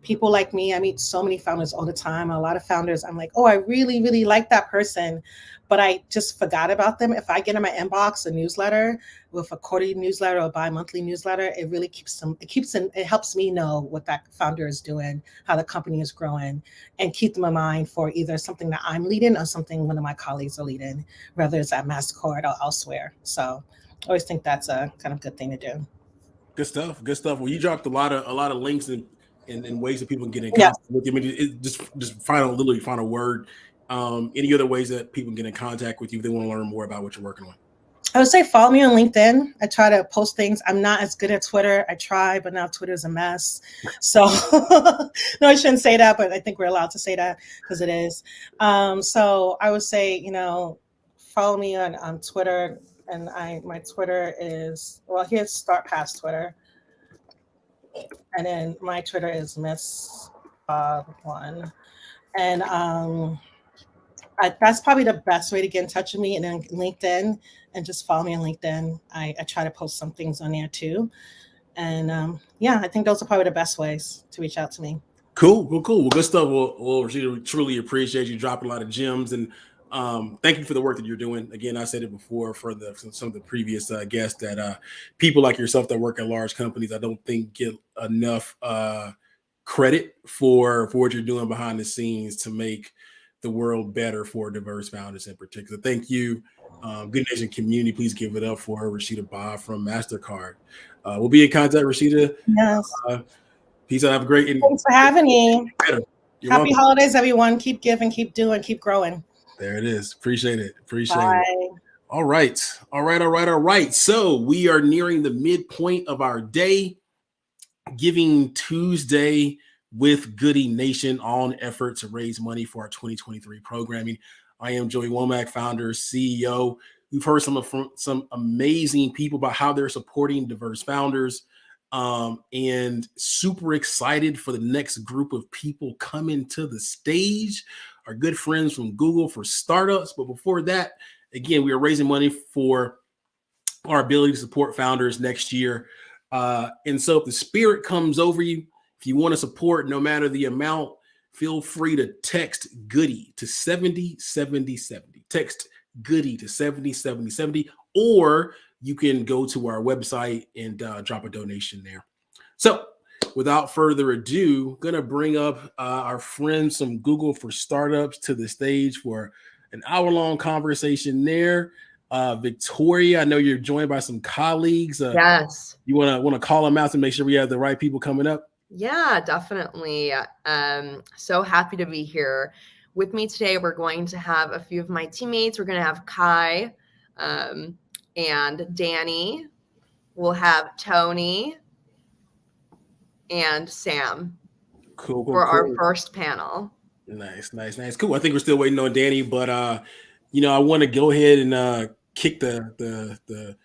People like me, I meet so many founders all the time. A lot of founders, I'm like, oh, I really, really like that person, but I just forgot about them. If I get in my inbox a newsletter with a quarterly newsletter or bi-monthly newsletter, it really it helps me know what that founder is doing, how the company is growing, and keep them in mind for either something that I'm leading or something one of my colleagues are leading, whether it's at MasterCard or elsewhere. So I always think that's a kind of good thing to do. Good stuff. Well, you dropped a lot of links and ways that people can get in contact with you. I mean, just final word. Any other ways that people can get in contact with you if they want to learn more about what you're working on? I would say follow me on LinkedIn. I try to post things. I'm not as good at Twitter. I try, but now Twitter is a mess. So no, I shouldn't say that, but I think we're allowed to say that because it is. So I would say, follow me on Twitter. And my Twitter is, here's Start Past Twitter. And then my Twitter is Miss Bob1. And that's probably the best way to get in touch with me. And then LinkedIn, and just follow me on LinkedIn. I try to post some things on there too. And I think those are probably the best ways to reach out to me. Cool. Well, good stuff. Well, Rashida, truly appreciate you dropping a lot of gems, and thank you for the work that you're doing. Again, I said it before for some of the previous guests that people like yourself that work at large companies, I don't think get enough credit for what you're doing behind the scenes to make the world better for diverse founders in particular. Thank you. Goodie Nation community, please give it up for Rashida Bob from MasterCard. We'll be in contact, Rashida. Yes. Peace out. Have a great. Thanks for having me. Happy welcome. holidays, everyone. Keep giving, keep doing, keep growing. There it is. Appreciate it. Bye. All right. So we are nearing the midpoint of our day. Giving Tuesday with Goodie Nation, all in effort to raise money for our 2023 programming. I am Joey Womack, founder, CEO. We've heard from some amazing people about how they're supporting diverse founders, and super excited for the next group of people coming to the stage, our good friends from Google for Startups. But before that, again, we are raising money for our ability to support founders next year. And so if the spirit comes over you, if you want to support no matter the amount, feel free to text Goodie to 707070. Text Goodie to 707070, or you can go to our website and drop a donation there. So without further ado, going to bring up our friends from Google for Startups to the stage for an hour-long conversation there. Victoria, I know you're joined by some colleagues. Yes. You want to call them out to make sure we have the right people coming up? Yeah, definitely. So happy to be here. With me today, we're going to have a few of my teammates. We're going to have Kai and Danny. We'll have Tony and Sam cool, our first panel. Nice. Cool. I think we're still waiting on Danny, but I want to go ahead and kick the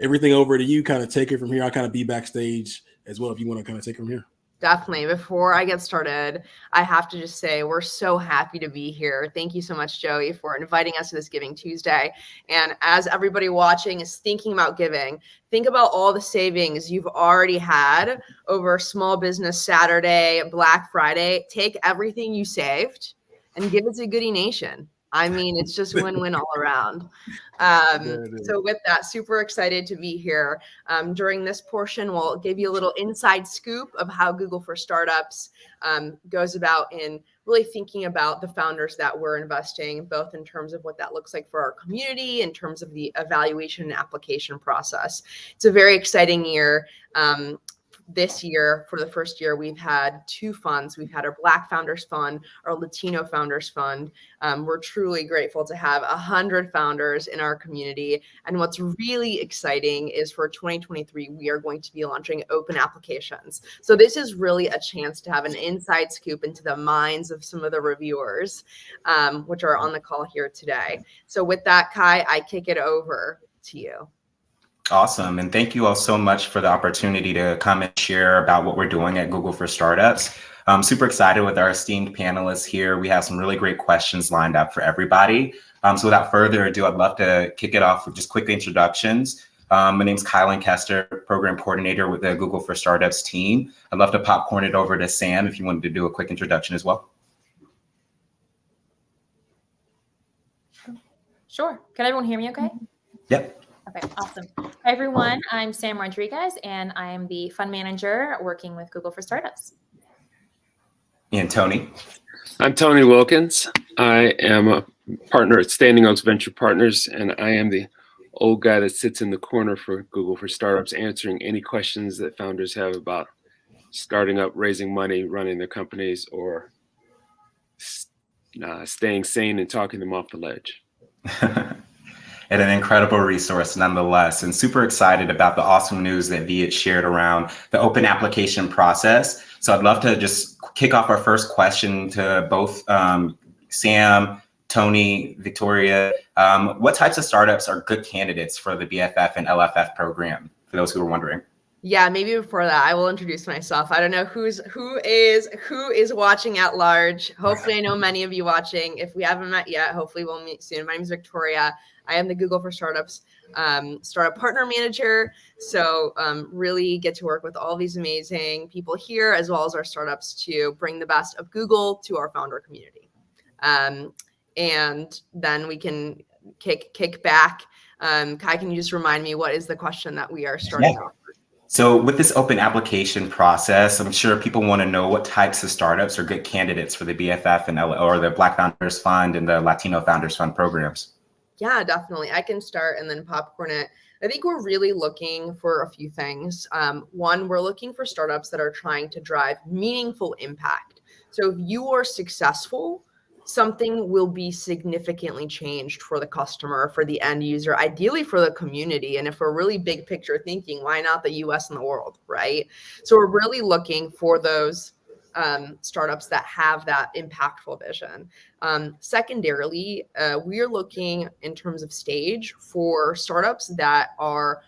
everything over to you. Kind of take it from here. I'll kind of be backstage as well if you want to kind of take it from here. Definitely. Before I get started, I have to just say we're so happy to be here. Thank you so much, Joey, for inviting us to this Giving Tuesday. And as everybody watching is thinking about giving, think about all the savings you've already had over Small Business Saturday, Black Friday. Take everything you saved and give it to Goodie Nation. I mean, it's just win-win all around. So with that, super excited to be here. During this portion, we'll give you a little inside scoop of how Google for Startups goes about in really thinking about the founders that we're investing, both in terms of what that looks like for our community, in terms of the evaluation and application process. It's a very exciting year. This year, for the first year, we've had two funds. We've had our Black Founders Fund, our Latino Founders Fund. We're truly grateful to have 100 founders in our community. And what's really exciting is for 2023, we are going to be launching open applications. So this is really a chance to have an inside scoop into the minds of some of the reviewers, which are on the call here today. So with that, Kai, I kick it over to you. Awesome. And thank you all so much for the opportunity to come and share about what we're doing at Google for Startups. I'm super excited with our esteemed panelists here. We have some really great questions lined up for everybody. So without further ado, I'd love to kick it off with just quick introductions. My name's Kylan Kester, Program Coordinator with the Google for Startups team. I'd love to popcorn it over to Sam if you wanted to do a quick introduction as well. Sure. Can everyone hear me okay? Yep. Okay, awesome. Hi, everyone. I'm Sam Rodriguez, and I am the fund manager working with Google for Startups. And Tony? I'm Tony Wilkins. I am a partner at Standing Oaks Venture Partners, and I am the old guy that sits in the corner for Google for Startups, answering any questions that founders have about starting up, raising money, running their companies, or staying sane and talking them off the ledge. And an incredible resource nonetheless, and super excited about the awesome news that Viet shared around the open application process. So I'd love to just kick off our first question to both Sam, Tony, Victoria. What types of startups are good candidates for the BFF and LFF program, for those who are wondering? Yeah, maybe before that, I will introduce myself. I don't know who is watching at large. Hopefully, I know many of you watching. If we haven't met yet, hopefully we'll meet soon. My name is Victoria. I am the Google for Startups Startup Partner Manager. So really get to work with all these amazing people here, as well as our startups, to bring the best of Google to our founder community. And then we can kick back. Kai, can you just remind me what is the question that we are starting off with? So with this open application process, I'm sure people want to know what types of startups are good candidates for the BFF and or the Black Founders Fund and the Latino Founders Fund programs. Yeah, definitely. I can start and then popcorn it. I think we're really looking for a few things. One, we're looking for startups that are trying to drive meaningful impact. So if you are successful, something will be significantly changed for the customer, for the end user, ideally for the community. And if we're really big picture thinking, why not the US and the world, right? So we're really looking for those startups that have that impactful vision. Secondarily, we're looking in terms of stage for startups that are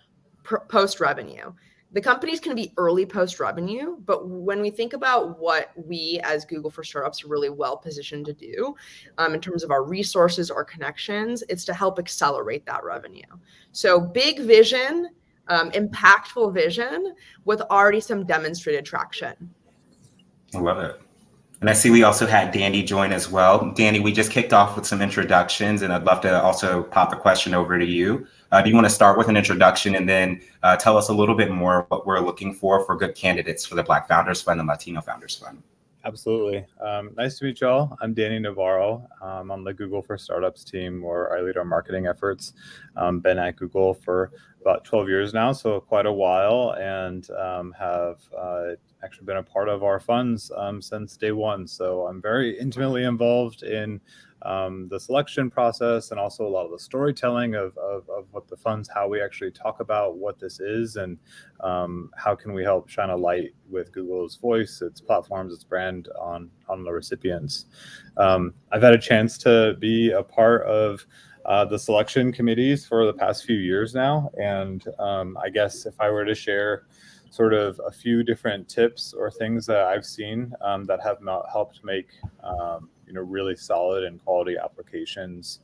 post-revenue. The companies can be early post-revenue, but when we think about what we as Google for Startups are really well positioned to do in terms of our resources, our connections, it's to help accelerate that revenue. So big vision, impactful vision with already some demonstrated traction. I love it. And I see we also had Danny join as well. Danny, we just kicked off with some introductions, and I'd love to also pop a question over to you. Do you want to start with an introduction and then tell us a little bit more what we're looking for good candidates for the Black Founders Fund and Latino Founders Fund? Absolutely. Nice to meet y'all. I'm Danny Navarro. I'm on the Google for Startups team, where I lead our marketing efforts. Been at Google for about 12 years now, so quite a while, and have actually been a part of our funds since day one. So I'm very intimately involved in the selection process and also a lot of the storytelling of what the funds, how we actually talk about what this is, and how can we help shine a light with Google's voice, its platforms, its brand on the recipients. I've had a chance to be a part of the selection committees for the past few years now, and I guess if I were to share sort of a few different tips or things that I've seen that have not helped make really solid and quality applications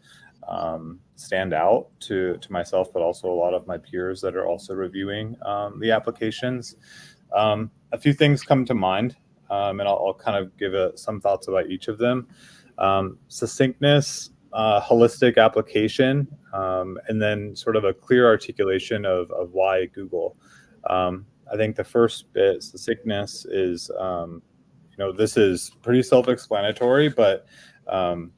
stand out to myself, but also a lot of my peers that are also reviewing the applications. A few things come to mind, and I'll kind of give some thoughts about each of them. Succinctness, holistic application, and then sort of a clear articulation of why Google. I think the first bit, succinctness, is this is pretty self-explanatory, but and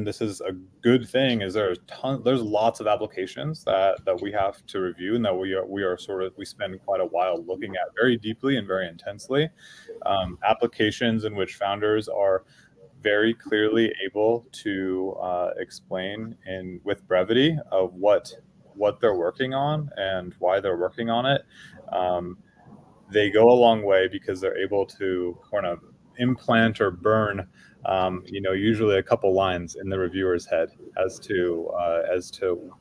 this is a good thing, is there's lots of applications that we have to review, and that we spend quite a while looking at very deeply and very intensely. Applications in which founders are very clearly able to explain with brevity of what they're working on and why they're working on it. They go a long way because they're able to kind of implant or burn, usually a couple lines in the reviewer's head as to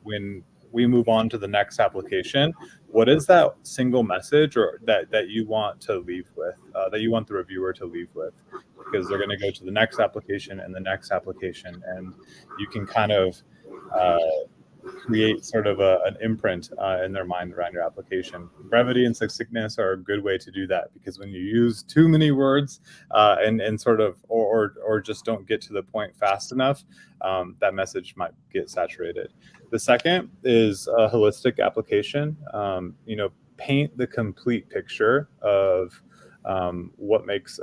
when we move on to the next application, what is that single message or that you want to leave with, that you want the reviewer to leave with, because they're going to go to the next application and the next application, and you can kind of create sort of an imprint in their mind around your application. Brevity and succinctness are a good way to do that, because when you use too many words and sort of or just don't get to the point fast enough, that message might get saturated. The second is a holistic application. Paint the complete picture of what makes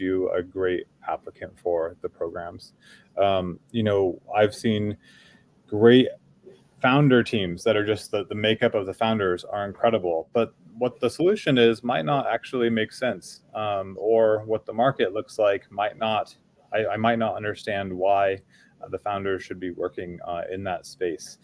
you a great applicant for the programs. I've seen great founder teams that are just the makeup of the founders are incredible, but what the solution is might not actually make sense, or what the market looks like might not. I might not understand why the founders should be working in that space.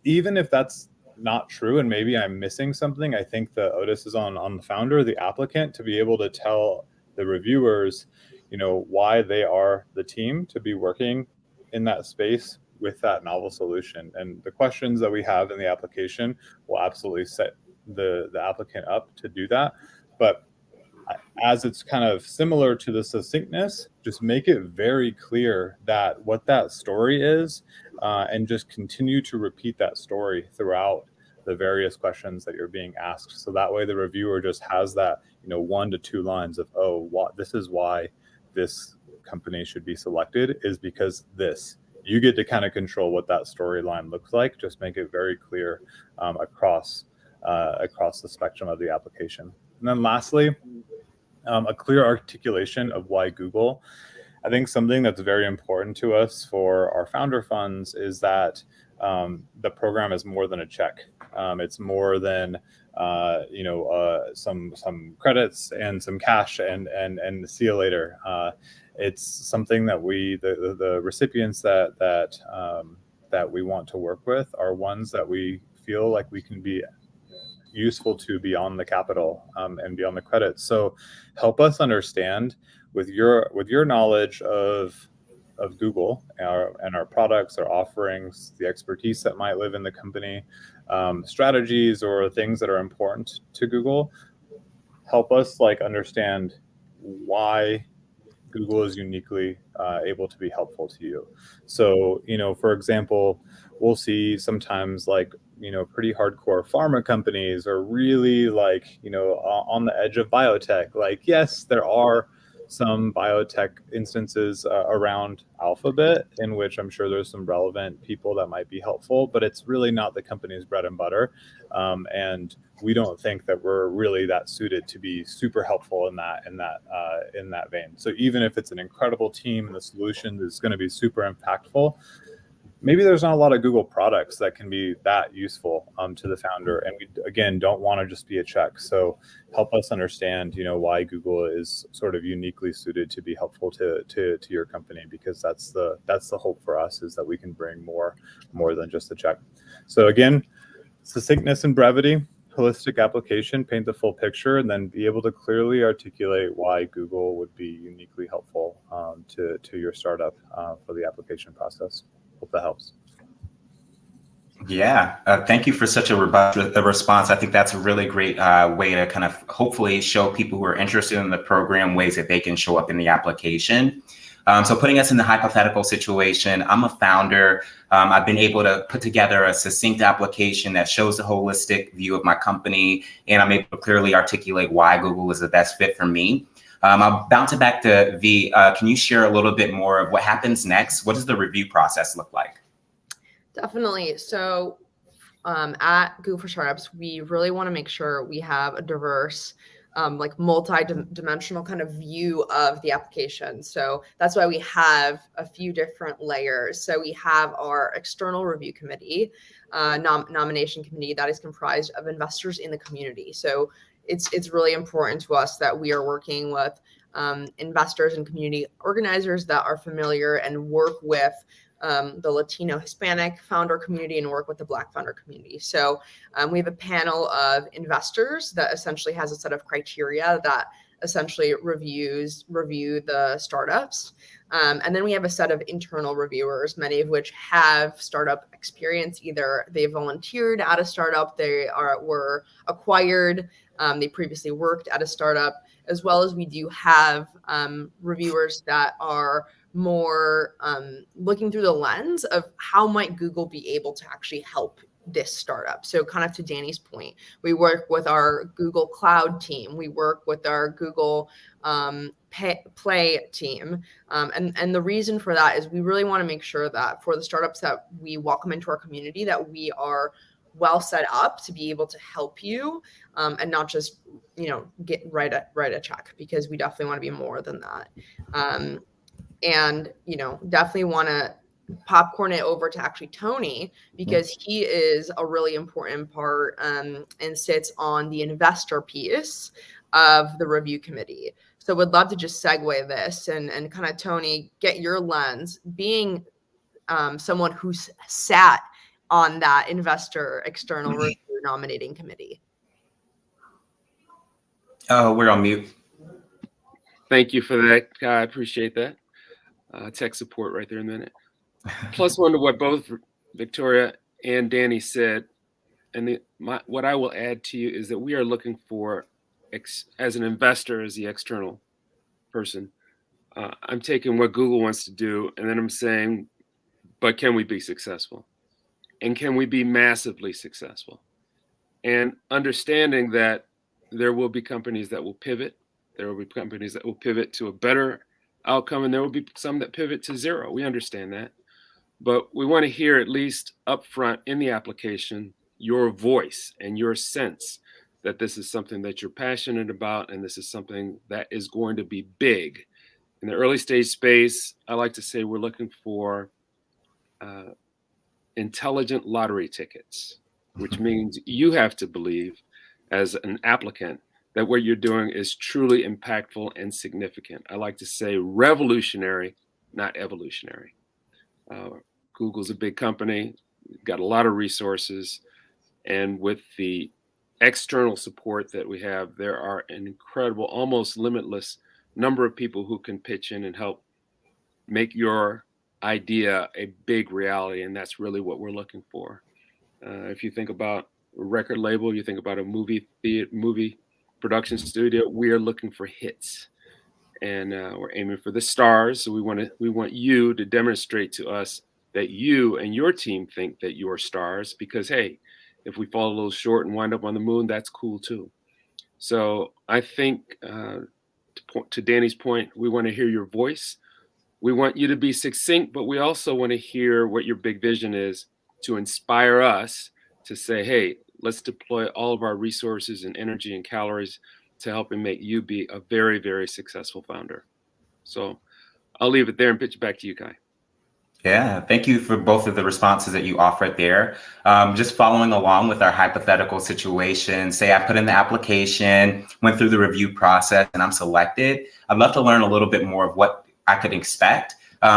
Even if that's not true, and maybe I'm missing something, I think the onus is on the founder, the applicant, to be able to tell the reviewers, why they are the team to be working in that space with that novel solution. And the questions that we have in the application will absolutely set the applicant up to do that. But as it's kind of similar to the succinctness, just make it very clear that what that story is, and just continue to repeat that story throughout the various questions that you're being asked. So that way the reviewer just has that, 1 to 2 lines of, this is why this company should be selected, is because this. You get to kind of control what that storyline looks like. Just make it very clear across the spectrum of the application. And then lastly, a clear articulation of why Google. I think something that's very important to us for our founder funds is that the program is more than a check. It's more than some credits and some cash and see you later. It's something that the recipients that we want to work with are ones that we feel like we can be useful to beyond the capital and beyond the credit. So help us understand with your knowledge of Google and our products, our offerings, the expertise that might live in the company, strategies or things that are important to Google. Help us like understand why Google is uniquely able to be helpful to you. So, for example, we'll see sometimes like, pretty hardcore pharma companies are really like, on the edge of biotech. Like, yes, there are some biotech instances around Alphabet in which I'm sure there's some relevant people that might be helpful, but it's really not the company's bread and butter. And we don't think that we're really that suited to be super helpful in that vein. So even if it's an incredible team and the solution is going to be super impactful, maybe there's not a lot of Google products that can be that useful to the founder. And we, again, don't want to just be a check. So help us understand, why Google is sort of uniquely suited to be helpful to your company, because that's the hope for us, is that we can bring more than just a check. So again, succinctness and brevity, holistic application, paint the full picture, and then be able to clearly articulate why Google would be uniquely helpful to your startup for the application process. Hope that helps. Yeah, thank you for such a robust response. I think that's a really great way to kind of hopefully show people who are interested in the program ways that they can show up in the application. So putting us in the hypothetical situation, I'm a founder. I've been able to put together a succinct application that shows the holistic view of my company, and I'm able to clearly articulate why Google is the best fit for me. I'll bounce it back to V. Can you share a little bit more of what happens next? What does the review process look like? Definitely. So at Google for Startups, we really want to make sure we have a diverse, like multi-dimensional kind of view of the application. So that's why we have a few different layers. So we have our external review committee, nomination committee that is comprised of investors in the community. So it's really important to us that we are working with investors and community organizers that are familiar and work with the Latino Hispanic founder community and work with the Black founder community. So we have a panel of investors that essentially has a set of criteria that essentially review the startups. And then we have a set of internal reviewers, many of which have startup experience. Either they volunteered at a startup, were acquired, they previously worked at a startup, as well as we do have reviewers that are more looking through the lens of how might Google be able to actually help this startup. So kind of to Danny's point, we work with our Google Cloud team, we work with our Google Play team. And the reason for that is we really want to make sure that for the startups that we welcome into our community, that we are well set up to be able to help you and not just, write a check, because we definitely want to be more than that. And, definitely want to popcorn it over to actually Tony, because he is a really important part and sits on the investor piece of the review committee. So would love to just segue this and kind of, Tony, get your lens, being someone who's sat on that investor external review nominating committee. Oh, we're on mute. Thank you for that. I appreciate that. Tech support right there in a minute. Plus one to what both Victoria and Danny said. And what I will add to you is that we are looking for, as an investor, as the external person, I'm taking what Google wants to do, and then I'm saying, but can we be successful? And can we be massively successful? And understanding that there will be companies that will pivot. There will be companies that will pivot to a better outcome, and there will be some that pivot to zero. We understand that. But we want to hear, at least upfront in the application, your voice and your sense that this is something that you're passionate about, and this is something that is going to be big. In the early stage space, I like to say we're looking for intelligent lottery tickets, which means you have to believe as an applicant that what you're doing is truly impactful and significant. I like to say revolutionary, not evolutionary. Google's a big company, got a lot of resources, and with the external support that we have, there are an incredible, almost limitless number of people who can pitch in and help make your idea a big reality. And that's really what we're looking for. If you think about a record label, you think about a movie production studio, we are looking for hits. And we're aiming for the stars. So we want you to demonstrate to us that you and your team think that you're stars, because hey, if we fall a little short and wind up on the moon, that's cool too. So I think to Danny's point, we want to hear your voice. We want you to be succinct, but we also want to hear what your big vision is to inspire us to say, hey, let's deploy all of our resources and energy and calories to help and make you be a very, very successful founder. So I'll leave it there and pitch it back to you, Kai. Yeah, thank you for both of the responses that you offered there. Just following along with our hypothetical situation, say I put in the application, went through the review process, and I'm selected. I'd love to learn a little bit more of what I could expect.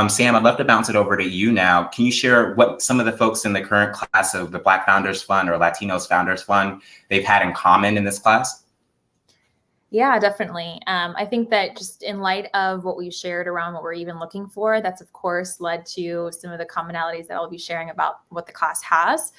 Sam, I'd love to bounce it over to you now. Can you share what some of the folks in the current class of the Black Founders Fund or Latinos Founders Fund, they've had in common in this class? Yeah, definitely. I think that just in light of what we've shared around what we're even looking for, that's of course led to some of the commonalities that I'll be sharing about what the class has.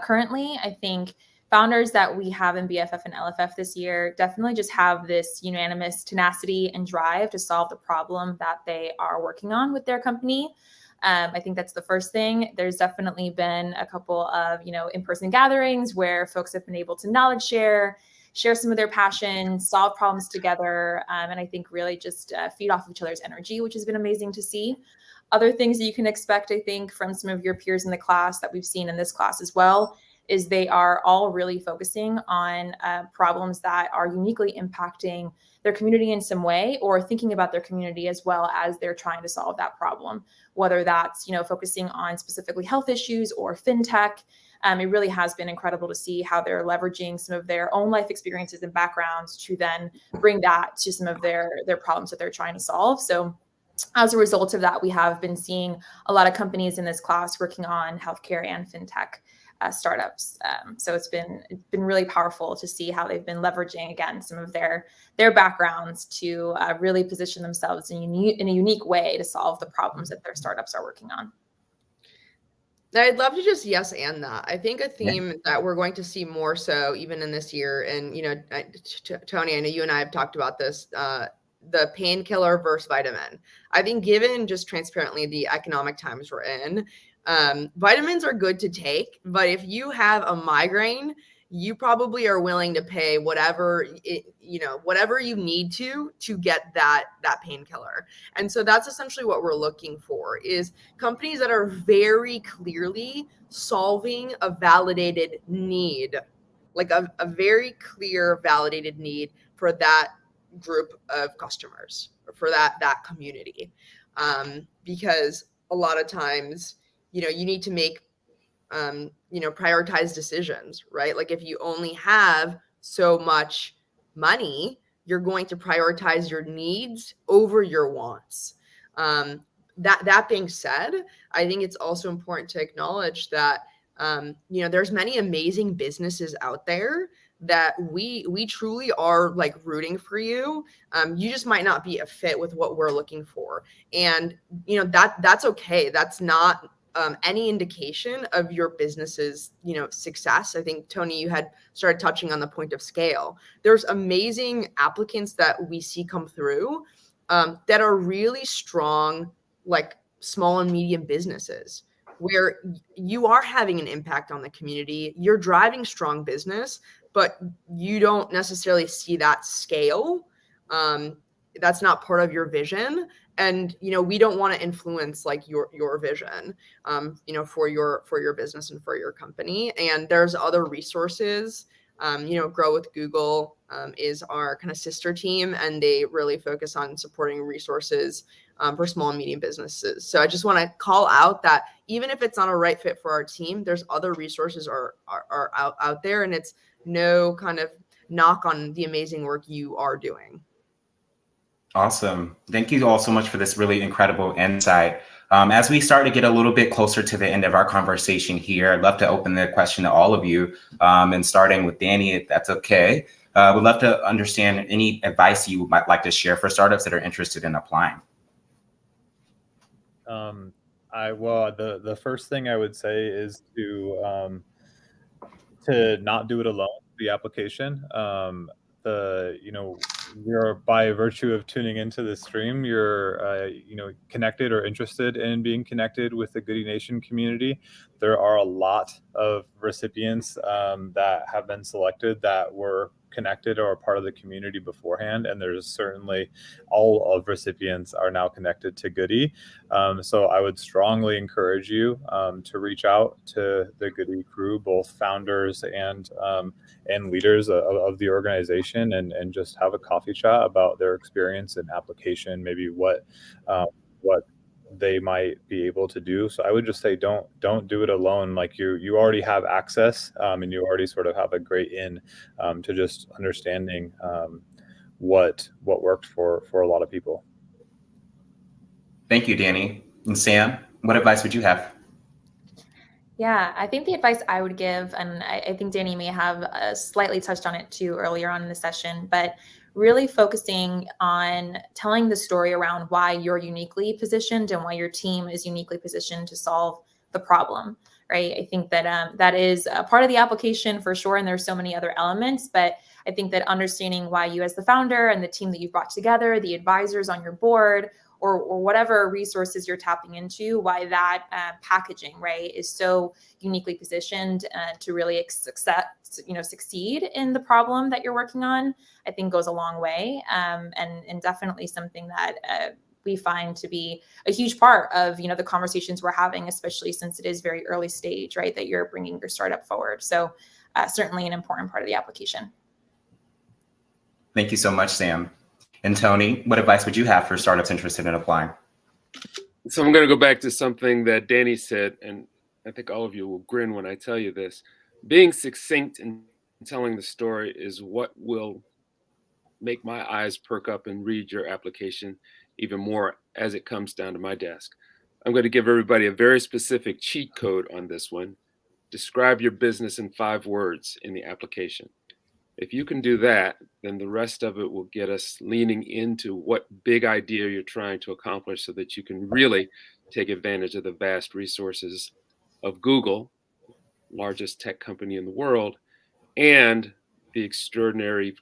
Currently, I think founders that we have in BFF and LFF this year definitely just have this unanimous tenacity and drive to solve the problem that they are working on with their company. I think that's the first thing. There's definitely been a couple of, in-person gatherings where folks have been able to knowledge share some of their passion, solve problems together, and I think really just feed off of each other's energy, which has been amazing to see. Other things that you can expect, I think, from some of your peers in the class that we've seen in this class as well, is they are all really focusing on problems that are uniquely impacting their community in some way, or thinking about their community as well as they're trying to solve that problem, whether that's focusing on specifically health issues or fintech. It really has been incredible to see how they're leveraging some of their own life experiences and backgrounds to then bring that to some of their problems that they're trying to solve. So as a result of that, we have been seeing a lot of companies in this class working on healthcare and fintech startups. So it's been really powerful to see how they've been leveraging, again, some of their backgrounds to really position themselves in a unique way to solve the problems that their startups are working on. I'd love to just yes and that. I think a theme that we're going to see more so even in this year, and Tony, I know you and I have talked about this, the painkiller versus vitamin. I think given just transparently the economic times we're in, vitamins are good to take, but if you have a migraine, you probably are willing to pay whatever you need to get that painkiller. And so that's essentially what we're looking for, is companies that are very clearly solving a validated need, like a very clear validated need for that group of customers, or for that community. Because a lot of times, you need to make prioritize decisions, right? Like if you only have so much money, you're going to prioritize your needs over your wants. That being said, I think it's also important to acknowledge that, there's many amazing businesses out there that we truly are like rooting for you. You just might not be a fit with what we're looking for. And, that's okay. That's not any indication of your business's, success. I think, Tony, you had started touching on the point of scale. There's amazing applicants that we see come through that are really strong, like small and medium businesses, where you are having an impact on the community. You're driving strong business, but you don't necessarily see that scale. That's not part of your vision. And, we don't want to influence like your vision, for your business and for your company. And there's other resources. Grow with Google is our kind of sister team, and they really focus on supporting resources for small and medium businesses. So I just want to call out that even if it's not a right fit for our team, there's other resources are out there, and it's no kind of knock on the amazing work you are doing. Awesome. Thank you all so much for this really incredible insight. As we start to get a little bit closer to the end of our conversation here, I'd love to open the question to all of you, and starting with Danny, if that's okay. Would love to understand any advice you might like to share for startups that are interested in applying. Well, the first thing I would say is to not do it alone. The application, you're, by virtue of tuning into the stream, you're connected or interested in being connected with the Goodie Nation community. There are a lot of recipients that have been selected that were connected or a part of the community beforehand, and there's certainly all of recipients are now connected to Goodie. So I would strongly encourage you to reach out to the Goodie crew, both founders and leaders of the organization, and just have a coffee chat about their experience and application, maybe what they might be able to do. So I would just say don't do it alone. Like you already have access, and you already sort of have a great in to just understanding what worked for a lot of people. Thank you, Danny. And Sam, what advice would you have? Yeah, I think the advice I would give, and I think Danny may have slightly touched on it too earlier on in the session, but really focusing on telling the story around why you're uniquely positioned and why your team is uniquely positioned to solve the problem, right? I think that that is a part of the application for sure, and there's so many other elements, but I think that understanding why you as the founder and the team that you've brought together, the advisors on your board, or whatever resources you're tapping into, why that packaging, right, is so uniquely positioned to really succeed in the problem that you're working on, I think goes a long way, and definitely something that we find to be a huge part of the conversations we're having, especially since it is very early stage, right, that you're bringing your startup forward. So certainly an important part of the application. Thank you so much, Sam. And Tony, what advice would you have for startups interested in applying? So I'm going to go back to something that Danny said, and I think all of you will grin when I tell you this. Being succinct in telling the story is what will make my eyes perk up and read your application even more as it comes down to my desk. I'm going to give everybody a very specific cheat code on this one. Describe your business in 5 words in the application. If you can do that, then the rest of it will get us leaning into what big idea you're trying to accomplish so that you can really take advantage of the vast resources of Google, largest tech company in the world, and the extraordinary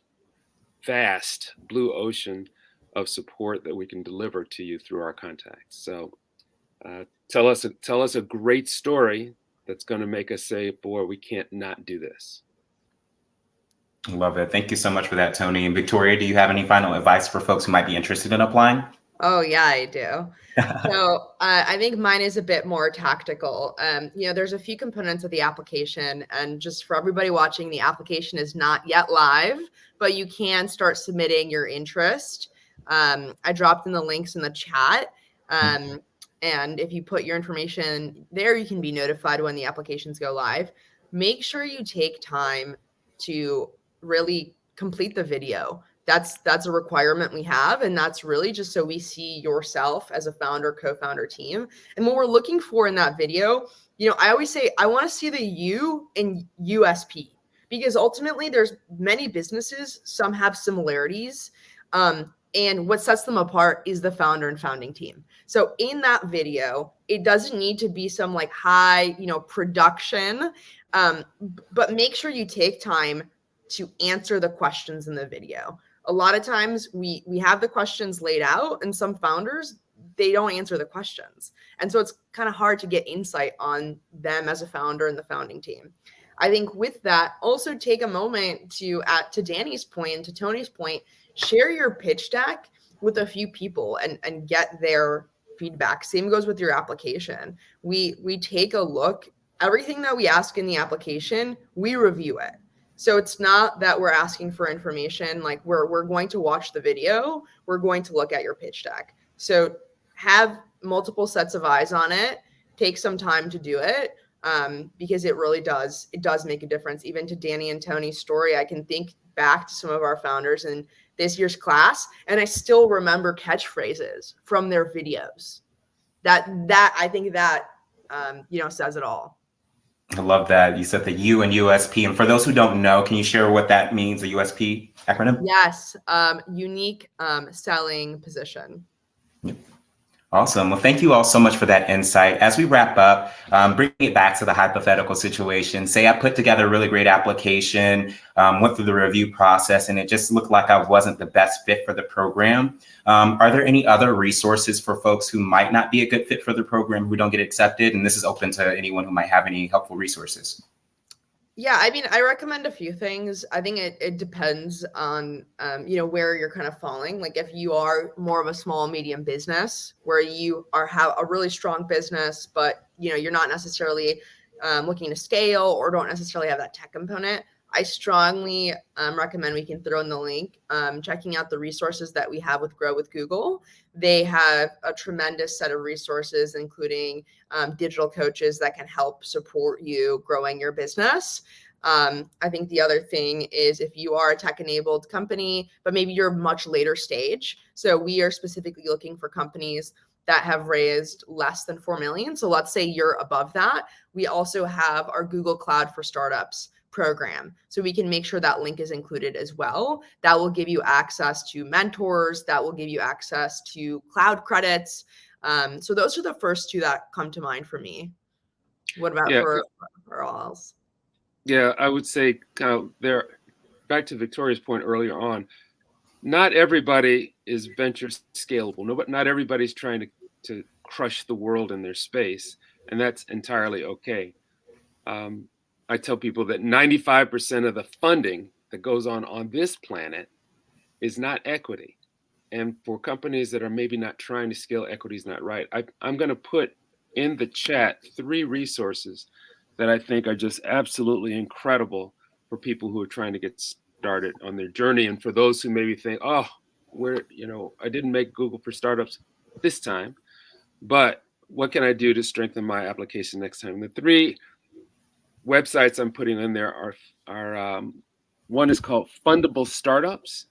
vast blue ocean of support that we can deliver to you through our contacts. So tell us a great story that's going to make us say, boy, we can't not do this. Love it. Thank you so much for that, Tony. And Victoria, do you have any final advice for folks who might be interested in applying? Oh, yeah, I do. So I think mine is a bit more tactical. There's a few components of the application, and just for everybody watching, the application is not yet live, but you can start submitting your interest. I dropped in the links in the chat. And if you put your information there, you can be notified when the applications go live. Make sure you take time to really complete the video. That's a requirement we have, and that's really just so we see yourself as a founder, co-founder team. And what we're looking for in that video, I always say I want to see the U in USP, because ultimately there's many businesses, some have similarities, and what sets them apart is the founder and founding team. So in that video, it doesn't need to be some like high, production, but make sure you take time to answer the questions in the video. A lot of times we have the questions laid out, and some founders, they don't answer the questions. And so it's kind of hard to get insight on them as a founder and the founding team. I think with that, also take a moment to Danny's point and to Tony's point, share your pitch deck with a few people and get their feedback. Same goes with your application. We take a look, everything that we ask in the application, we review it. So it's not that we're asking for information, like we're going to watch the video, we're going to look at your pitch deck. So have multiple sets of eyes on it, take some time to do it, because it really does make a difference. Even to Danny and Tony's story, I can think back to some of our founders in this year's class, and I still remember catchphrases from their videos. I think that says it all. I love that. You said the U and USP. And for those who don't know, can you share what that means, the USP acronym? Yes, unique selling position. Awesome. Well, thank you all so much for that insight. As we wrap up, bringing it back to the hypothetical situation, say I put together a really great application, went through the review process, and it just looked like I wasn't the best fit for the program. Are there any other resources for folks who might not be a good fit for the program, who don't get accepted? And this is open to anyone who might have any helpful resources. Yeah, I mean, I recommend a few things. I think it depends on, where you're kind of falling. Like if you are more of a small, medium business where you have a really strong business, but, you're not necessarily looking to scale or don't necessarily have that tech component, I strongly recommend, we can throw in the link, checking out the resources that we have with Grow with Google. They have a tremendous set of resources, including digital coaches that can help support you growing your business. I think the other thing is if you are a tech-enabled company, but maybe you're much later stage. So we are specifically looking for companies that have raised less than 4 million. So let's say you're above that. We also have our Google Cloud for Startups program. So we can make sure that link is included as well. That will give you access to mentors, that will give you access to cloud credits. So those are the first two that come to mind for me. What about for all else? Yeah, I would say kind of back to Victoria's point earlier on, not everybody is venture scalable. Not everybody's trying to crush the world in their space, and that's entirely okay. I tell people that 95% of the funding that goes on this planet is not equity. And for companies that are maybe not trying to scale, equity is not right. I'm going to put in the chat 3 resources that I think are just absolutely incredible for people who are trying to get started on their journey. And for those who maybe think, I didn't make Google for Startups this time, but what can I do to strengthen my application next time? The 3 websites I'm putting in there are one is called Fundable Startups.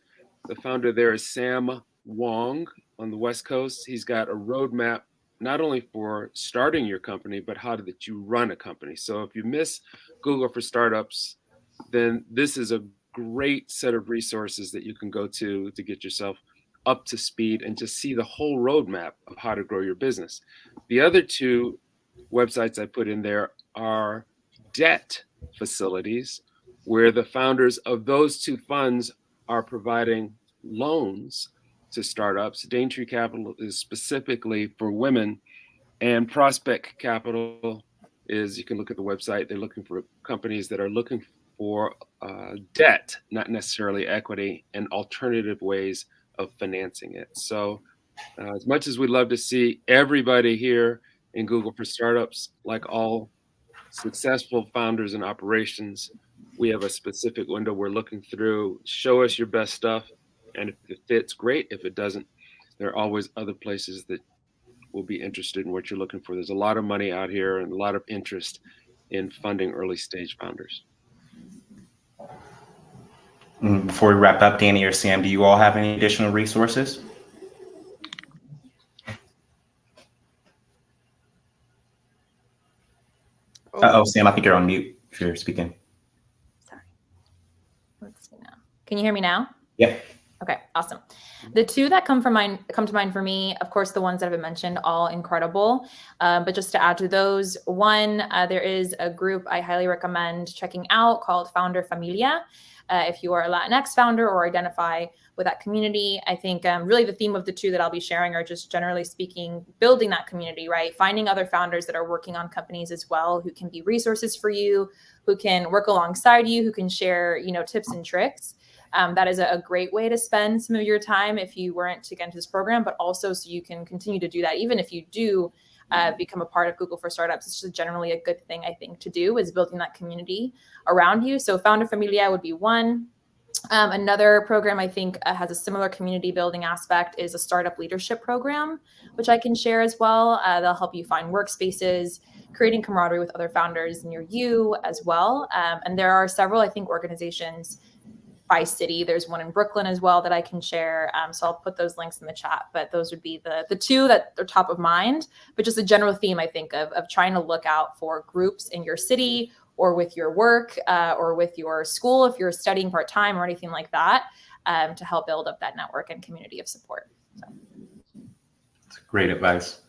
The founder there is Sam Wong on the West Coast. He's got a roadmap not only for starting your company, but how that you run a company. So if you miss Google for Startups, then this is a great set of resources that you can go to get yourself up to speed and just see the whole roadmap of how to grow your business. The other 2 websites I put in there are debt facilities, where the founders of those 2 funds are providing loans to startups. Daintree Capital is specifically for women, and Prospect Capital is, you can look at the website, they're looking for companies that are looking for debt, not necessarily equity, and alternative ways of financing it. So as much as we'd love to see everybody here in Google for Startups, like all successful founders and operations, we have a specific window we're looking through. Show us your best stuff, and if it fits, great. If it doesn't, there are always other places that will be interested in what you're looking for. There's a lot of money out here and a lot of interest in funding early stage founders. Before we wrap up, Danny or Sam, do you all have any additional resources? Sam, I think you're on mute if you're speaking. Sorry. Let's see now. Can you hear me now? Yep. Okay, awesome. The 2 that come to mind for me, of course, the ones that I've been mentioned, all incredible. But just to add to those, one, there is a group I highly recommend checking out called Founder Familia. If you are a Latinx founder or identify with that community, I think really the theme of the 2 that I'll be sharing are just generally speaking, building that community, right? Finding other founders that are working on companies as well, who can be resources for you, who can work alongside you, who can share, tips and tricks. That is a great way to spend some of your time if you weren't to get into this program, but also so you can continue to do that. Even if you do become a part of Google for Startups, it's just generally a good thing, I think, to do, is building that community around you. So Founder Familia would be one. Another program I think has a similar community building aspect is a startup leadership program, which I can share as well. They'll help you find workspaces, creating camaraderie with other founders near you as well. And there are several, I think, organizations by city. There's one in Brooklyn as well that I can share. So I'll put those links in the chat, but those would be the two that are top of mind. But just a general theme, I think, of trying to look out for groups in your city or with your work or with your school if you're studying part-time or anything like that, to help build up that network and community of support. So. That's great advice.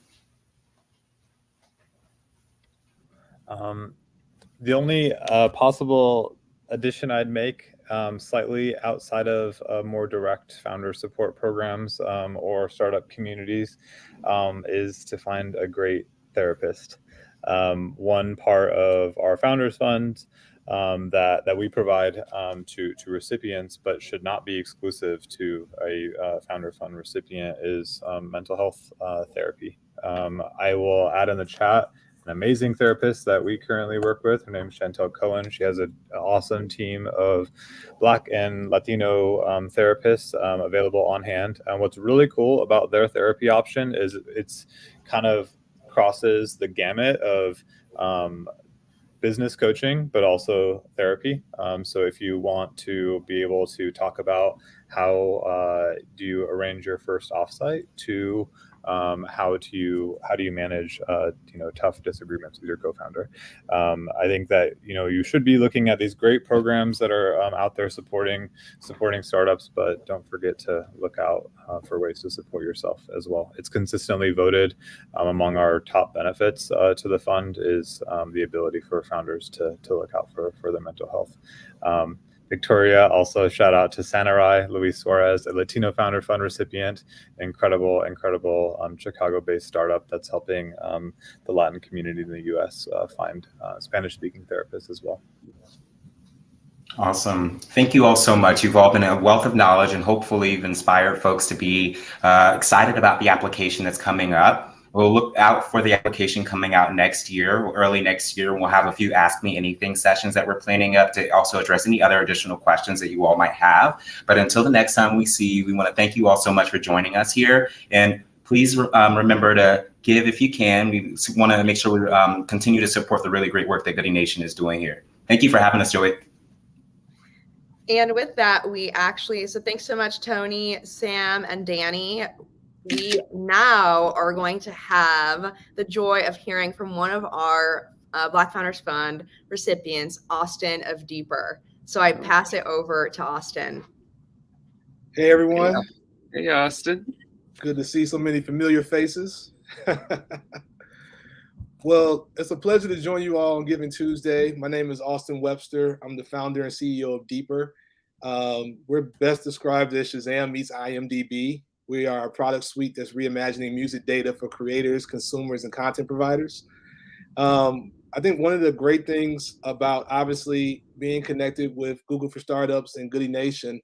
The only possible addition I'd make, slightly outside of more direct founder support programs or startup communities, is to find a great therapist. One part of our Founders Fund that we provide to recipients, but should not be exclusive to a Founder Fund recipient, is mental health therapy. I will add in the chat an amazing therapist that we currently work with. Her name is Chantel Cohen. She has an awesome team of Black and Latino therapists available on hand. And what's really cool about their therapy option is it's kind of crosses the gamut of business coaching, but also therapy. So if you want to be able to talk about how do you arrange your first offsite, to how do you manage tough disagreements with your co-founder, I think that you should be looking at these great programs that are out there supporting startups, but don't forget to look out for ways to support yourself as well. It's consistently voted among our top benefits to the fund is the ability for founders to look out for their mental health. Victoria, also shout out to Sanarai, Luis Suarez, a Latino Founder Fund recipient, incredible Chicago-based startup that's helping the Latin community in the U.S. Find Spanish-speaking therapists as well. Awesome. Thank you all so much. You've all been a wealth of knowledge, and hopefully you've inspired folks to be excited about the application that's coming up. We'll look out for the application coming out next year, early next year. We'll have a few Ask Me Anything sessions that we're planning up to also address any other additional questions that you all might have. But until the next time we see you, we want to thank you all so much for joining us here. And please remember to give if you can. We want to make sure we continue to support the really great work that Goodie Nation is doing here. Thank you for having us, Joey. And with that, so thanks so much, Tony, Sam, and Danny. We now are going to have the joy of hearing from one of our Black Founders Fund recipients, Austin of Deeper. So I pass it over to Austin. Hey, everyone. Hey, Austin. Good to see so many familiar faces. Well, it's a pleasure to join you all on Giving Tuesday. My name is Austin Webster. I'm the founder and CEO of Deeper. We're best described as Shazam meets IMDb. We are a product suite that's reimagining music data for creators, consumers, and content providers. I think one of the great things about obviously being connected with Google for Startups and Goodie Nation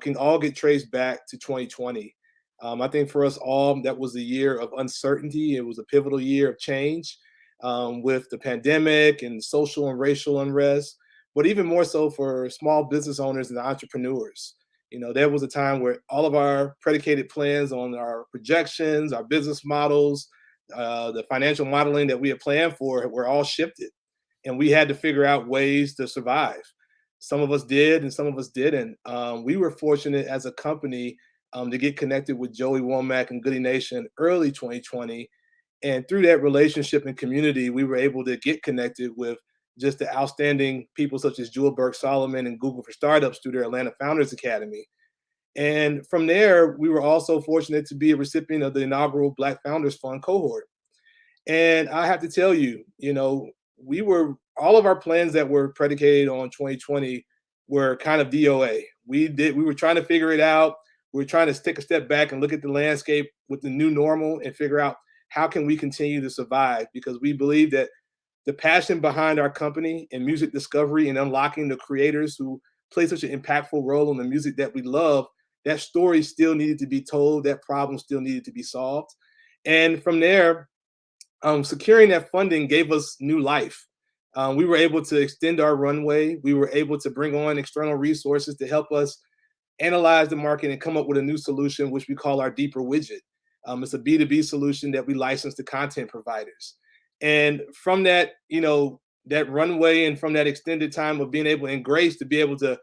can all get traced back to 2020. I think for us all, that was a year of uncertainty. It was a pivotal year of change with the pandemic and social and racial unrest, but even more so for small business owners and entrepreneurs. There was a time where all of our predicated plans on our projections, our business models, the financial modeling that we had planned for were all shifted. And we had to figure out ways to survive. Some of us did and some of us didn't. We were fortunate as a company to get connected with Joey Womack and Goodie Nation early 2020. And through that relationship and community, we were able to get connected with just the outstanding people such as Jewel Burke-Solomon and Google for Startups through their Atlanta Founders Academy. And from there, we were also fortunate to be a recipient of the inaugural Black Founders Fund cohort. And I have to tell you, all of our plans that were predicated on 2020 were kind of DOA. We were trying to figure it out. We were trying to take a step back and look at the landscape with the new normal and figure out how can we continue to survive, because we believe that the passion behind our company and music discovery and unlocking the creators who play such an impactful role in the music that we love, that story still needed to be told, that problem still needed to be solved. And from there, securing that funding gave us new life. We were able to extend our runway. We were able to bring on external resources to help us analyze the market and come up with a new solution, which we call our Deeper widget. It's a B2B solution that we license to content providers. And from that, that runway and from that extended time of being able in grace to be able to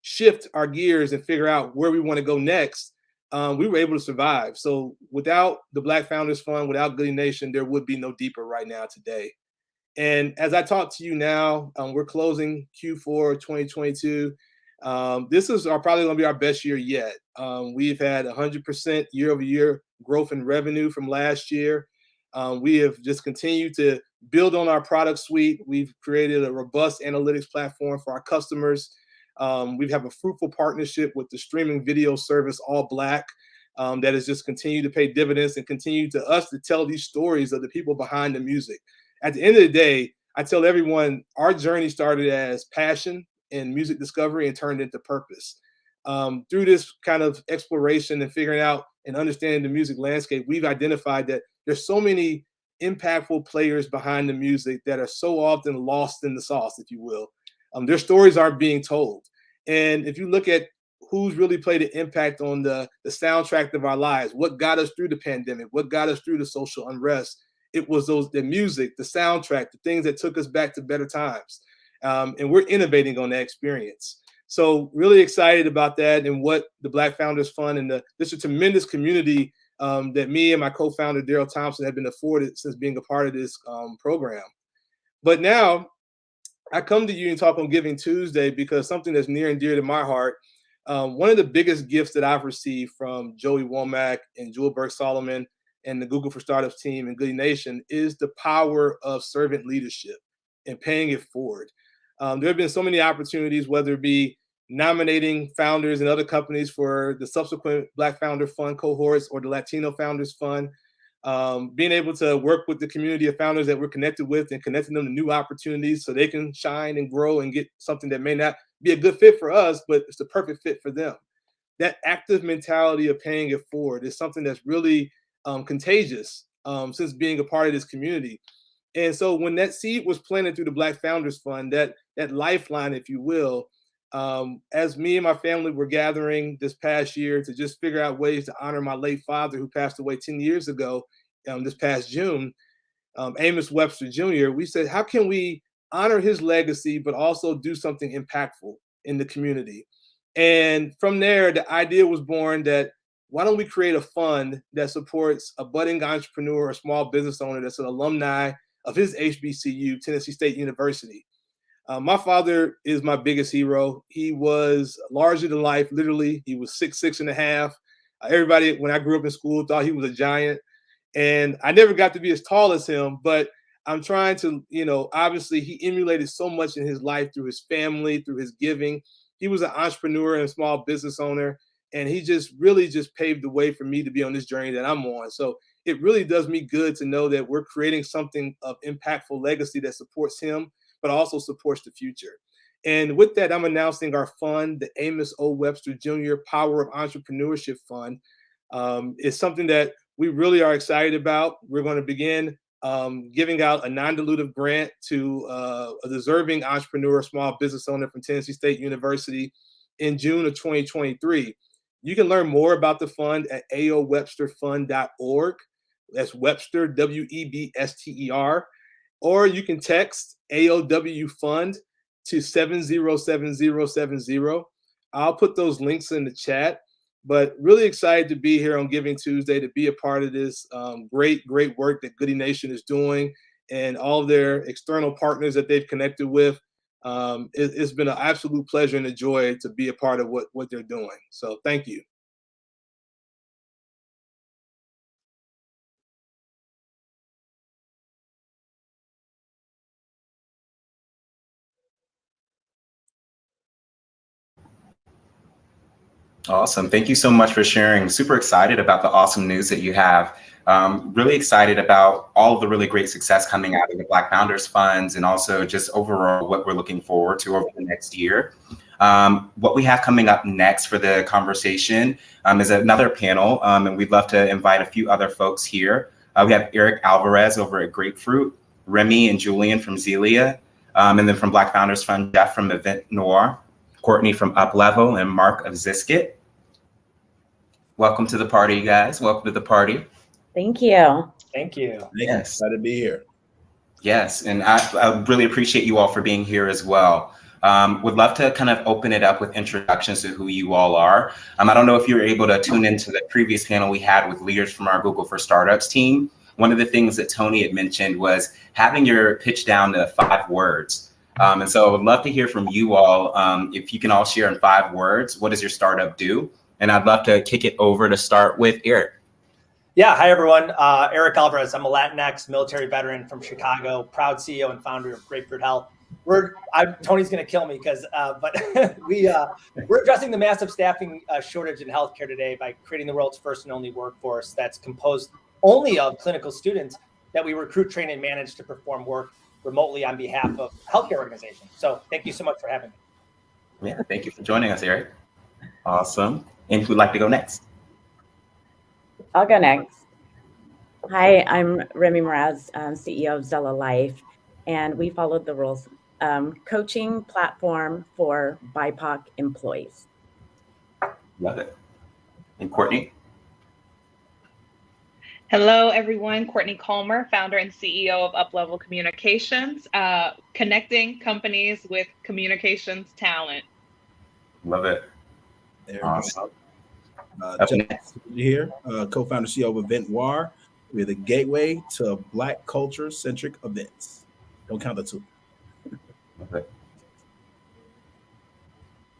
shift our gears and figure out where we want to go next, we were able to survive. So without the Black Founders Fund, without Goodie Nation, there would be no Deeper right now today. And as I talk to you now, we're closing Q4 2022. This is probably going to be our best year yet. We've had 100% year-over-year growth in revenue from last year. We have just continued to build on our product suite. We've created a robust analytics platform for our customers. We have a fruitful partnership with the streaming video service All Black that has just continued to pay dividends and continue to us to tell these stories of the people behind the music. At the end of the day, I tell everyone our journey started as passion and music discovery and turned into purpose. Through this kind of exploration and figuring out and understanding the music landscape, we've identified that there's so many impactful players behind the music that are so often lost in the sauce, if you will. Their stories aren't being told. And if you look at who's really played an impact on the soundtrack of our lives, what got us through the pandemic, what got us through the social unrest, it was the music, the soundtrack, the things that took us back to better times. And we're innovating on that experience. So really excited about that and what the Black Founders Fund and this is a tremendous community that me and my co-founder, Daryl Thompson, have been afforded since being a part of this program. But now I come to you and talk on Giving Tuesday because something that's near and dear to my heart. One of the biggest gifts that I've received from Joey Womack and Jewel Burke-Solomon and the Google for Startups team and Goodie Nation is the power of servant leadership and paying it forward. There have been so many opportunities, whether it be nominating founders and other companies for the subsequent Black Founder Fund cohorts or the Latino Founders Fund, being able to work with the community of founders that we're connected with and connecting them to new opportunities so they can shine and grow and get something that may not be a good fit for us, but it's the perfect fit for them. That active mentality of paying it forward is something that's really contagious since being a part of this community. And so when that seed was planted through the Black Founders Fund, that lifeline, if you will, as me and my family were gathering this past year to just figure out ways to honor my late father who passed away 10 years ago, this past June, Amos Webster Jr., we said, how can we honor his legacy, but also do something impactful in the community? And from there, the idea was born that why don't we create a fund that supports a budding entrepreneur or small business owner that's an alumni of his HBCU, Tennessee State University. My father is my biggest hero. He was larger than life, literally. He was 6'6.5". Everybody, when I grew up in school, thought he was a giant. And I never got to be as tall as him, but I'm trying to, obviously he emulated so much in his life through his family, through his giving. He was an entrepreneur and a small business owner. And he just really just paved the way for me to be on this journey that I'm on. So it really does me good to know that we're creating something of impactful legacy that supports him, but also supports the future. And with that, I'm announcing our fund, the Amos O. Webster Jr. Power of Entrepreneurship Fund. It's something that we really are excited about. We're going to begin giving out a non-dilutive grant to a deserving entrepreneur, small business owner from Tennessee State University in June of 2023. You can learn more about the fund at aowebsterfund.org. That's Webster, W-E-B-S-T-E-R. Or you can text AOW Fund to 707070. I'll put those links in the chat. But really excited to be here on Giving Tuesday, to be a part of this great work that Goodie Nation is doing and all of their external partners that they've connected with. It's been an absolute pleasure and a joy to be a part of what they're doing. So thank you. Awesome. Thank you so much for sharing. Super excited about the awesome news that you have. Really excited about all of the really great success coming out of the Black Founders Funds and also just overall what we're looking forward to over the next year. What we have coming up next for the conversation is another panel, and we'd love to invite a few other folks here. We have Eric Alvarez over at Grapefruit, Remy and Julian from Zelia, and then from Black Founders Fund, Jeff from Event Noir, Courtney from Uplevel, and Mark of Ziskit. Welcome to the party, guys. Welcome to the party. Thank you. Thank you. Yes. Glad to be here. Yes, and I really appreciate you all for being here as well. Would love to kind of open it up with introductions to who you all are. I don't know if you were able to tune into the previous panel we had with leaders from our Google for Startups team. One of the things that Tony had mentioned was having your pitch down to 5 words. And so I would love to hear from you all. If you can all share in 5 words, what does your startup do? And I'd love to kick it over to start with Eric. Yeah, hi everyone. Eric Alvarez. I'm a Latinx military veteran from Chicago, proud CEO and founder of Grapefruit Health. Tony's going to kill me but we're addressing the massive staffing shortage in healthcare today by creating the world's first and only workforce that's composed only of clinical students that we recruit, train, and manage to perform work remotely on behalf of healthcare organizations. So thank you so much for having me. Yeah, thank you for joining us, Eric. Awesome. And who'd like to go next? I'll go next. Hi, I'm Remy Mraz, CEO of Zella Life, and we followed the rules. Coaching platform for BIPOC employees. Love it. And Courtney? Hello, everyone. Courtney Colmer, founder and CEO of Uplevel Communications, connecting companies with communications talent. Love it. Awesome. Here, co-founder CEO of EventWire. We're the gateway to Black culture-centric events. Don't count the 2. Okay.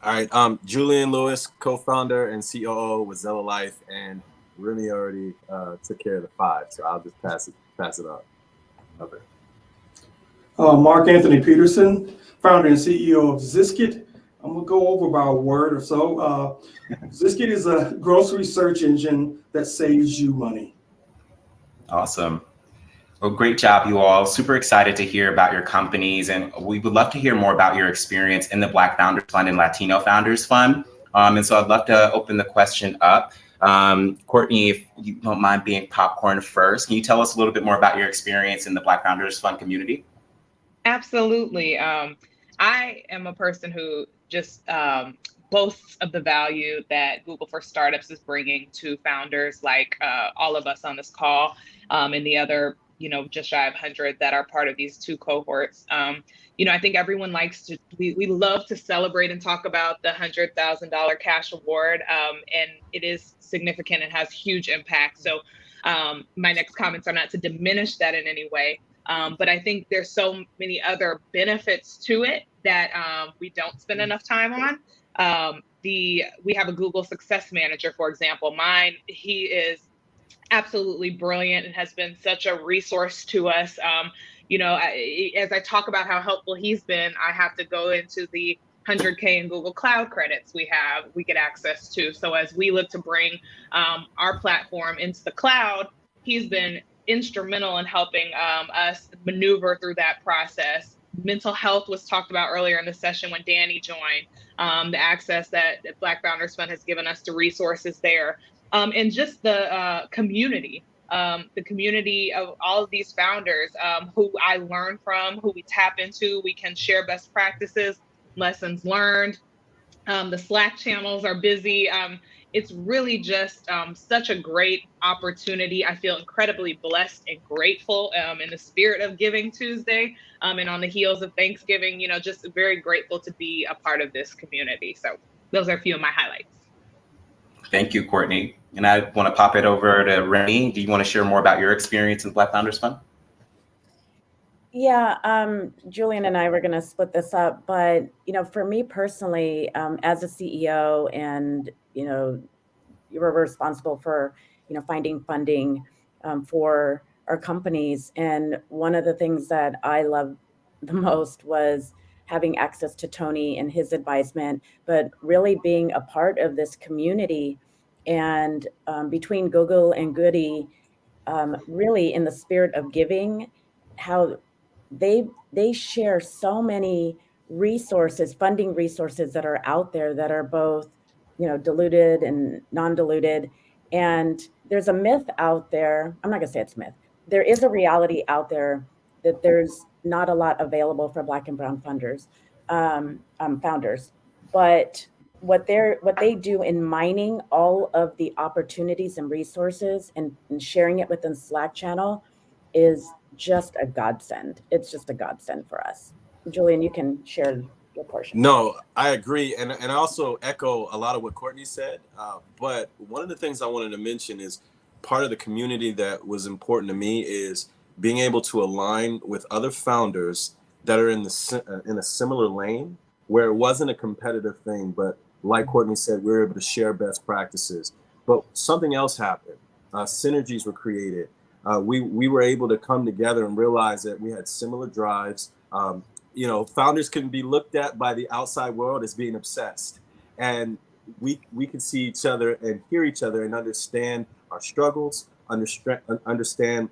All right, Julian Lewis, co-founder and COO with Zella Life, and Remy already took care of the 5, so I'll just pass it up. Okay. Mark Anthony Peterson, founder and CEO of Ziskit. I'm gonna go over about a word or so. Ziskit is a grocery search engine that saves you money. Awesome. Well, great job, you all. Super excited to hear about your companies, and we would love to hear more about your experience in the Black Founders Fund and Latino Founders Fund. And so I'd love to open the question up. Courtney, if you don't mind being popcorn first, can you tell us a little bit more about your experience in the Black Founders Fund community? Absolutely. I am a person who just boasts of the value that Google for Startups is bringing to founders like all of us on this call and the other, just shy of 100 that are part of these 2 cohorts. I think everyone we love to celebrate and talk about the $100,000 cash award, and it is significant and has huge impact. So my next comments are not to diminish that in any way, but I think there's so many other benefits to it that we don't spend enough time on. We have a Google Success Manager, for example. He is absolutely brilliant and has been such a resource to us. As I talk about how helpful he's been, I have to go into the 100K in Google Cloud credits we get access to. So as we look to bring our platform into the cloud, he's been instrumental in helping us maneuver through that process. Mental health was talked about earlier in the session when Danny joined, the access that the Black Founders Fund has given us to resources there. And just the community of all of these founders who I learn from, who we tap into, we can share best practices, lessons learned. The Slack channels are busy. It's really just such a great opportunity. I feel incredibly blessed and grateful in the spirit of Giving Tuesday and on the heels of Thanksgiving, just very grateful to be a part of this community. So those are a few of my highlights. Thank you, Courtney. And I want to pop it over to Remy. Do you want to share more about your experience in Black Founders Fund? Yeah, Julian and I were going to split this up, but for me personally, as a CEO, and you were responsible for finding funding for our companies, and one of the things that I love the most was having access to Tony and his advisement, but really being a part of this community. And between Google and Goodie, really in the spirit of giving, how they share so many resources, funding resources that are out there that are both, diluted and non-diluted. And there's a myth out there. I'm not gonna say it's a myth. There is a reality out there that there's not a lot available for Black and Brown founders. But what they do in mining all of the opportunities and resources and sharing it within Slack channel is just a godsend. It's just a godsend for us. Julian, you can share your portion. No, I agree, and I also echo a lot of what Courtney said. But one of the things I wanted to mention is part of the community that was important to me is being able to align with other founders that are in a similar lane where it wasn't a competitive thing, but like Courtney said, we were able to share best practices. But something else happened. Synergies were created. We were able to come together and realize that we had similar drives. You know, founders can be looked at by the outside world as being obsessed, and we can see each other and hear each other and understand our struggles, understand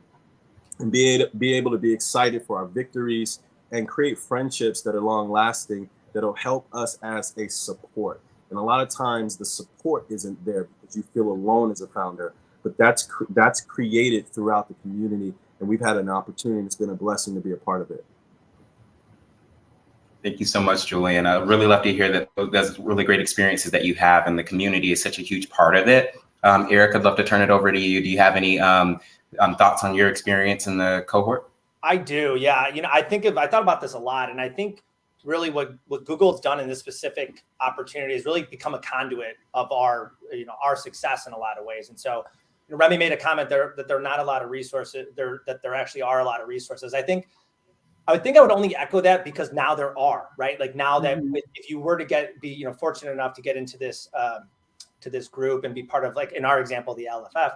and be able to be excited for our victories and create friendships that are long lasting, that'll help us as a support. And a lot of times the support isn't there because you feel alone as a founder, but that's created throughout the community, and we've had an opportunity. It's been a blessing to be a part of it. Thank you so much, Julian. I really love to hear that those really great experiences that you have, and the community is such a huge part of it. Eric, I'd love to turn it over to you. Do you have any thoughts on your experience in the cohort? I do, yeah. You know, I thought about this a lot, and I think really what Google's done in this specific opportunity is really become a conduit of our success in a lot of ways. And so, you know, Remy made a comment there that there are not a lot of resources. That there actually are a lot of resources. I would only echo that because now there are, right? Like now that if you were to be fortunate enough to get into this to this group and be part of, like in our example, the LFF,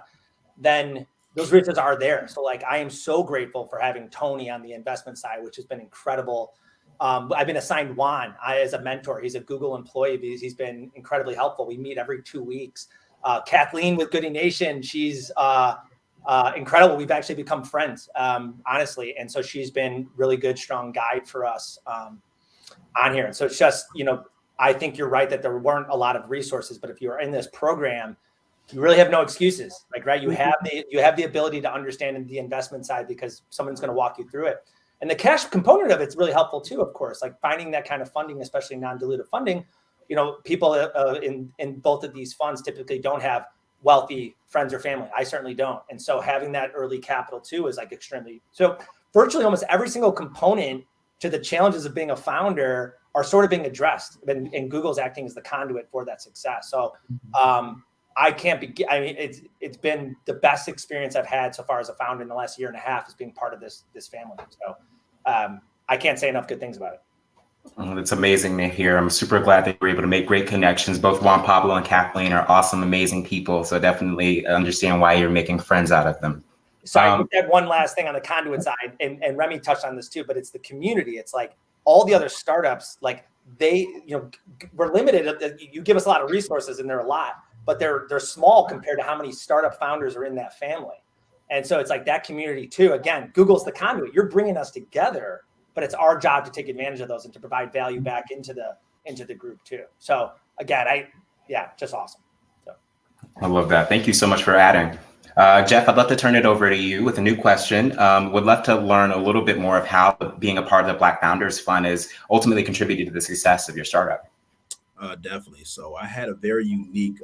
then those resources are there. So like I am so grateful for having Tony on the investment side, which has been incredible. I've been assigned Juan as a mentor. He's a Google employee. He's been incredibly helpful. We meet every 2 weeks. Kathleen with Goodie Nation, she's incredible. We've actually become friends, honestly. And so she's been really good, strong guide for us on here. And so it's just, I think you're right that there weren't a lot of resources, but if you're in this program, you really have no excuses, like, right? You have the ability to understand the investment side because someone's going to walk you through it. And the cash component of it's really helpful too, of course, like finding that kind of funding, especially non-dilutive funding. People in both of these funds typically don't have wealthy friends or family. I certainly don't. And so having that early capital too is like extremely, so virtually almost every single component to the challenges of being a founder are sort of being addressed, and Google's acting as the conduit for that success. So it's been the best experience I've had so far as a founder in the last year and a half is being part of this family. So I can't say enough good things about it. Oh, that's amazing to hear. I'm super glad that you were able to make great connections. Both Juan Pablo and Kathleen are awesome, amazing people. So definitely understand why you're making friends out of them. So I just had one last thing on the conduit side, and Remy touched on this too, but it's the community. It's like all the other startups, like we're limited. You give us a lot of resources, and they're a lot, but they're small compared to how many startup founders are in that family. And so it's like that community too. Again, Google's the conduit. You're bringing us together, but it's our job to take advantage of those and to provide value back into the group too. So again, just awesome. So. I love that. Thank you so much for adding. Jeff, I'd love to turn it over to you with a new question. Would love to learn a little bit more of how being a part of the Black Founders Fund is ultimately contributed to the success of your startup. Definitely. So I had a very unique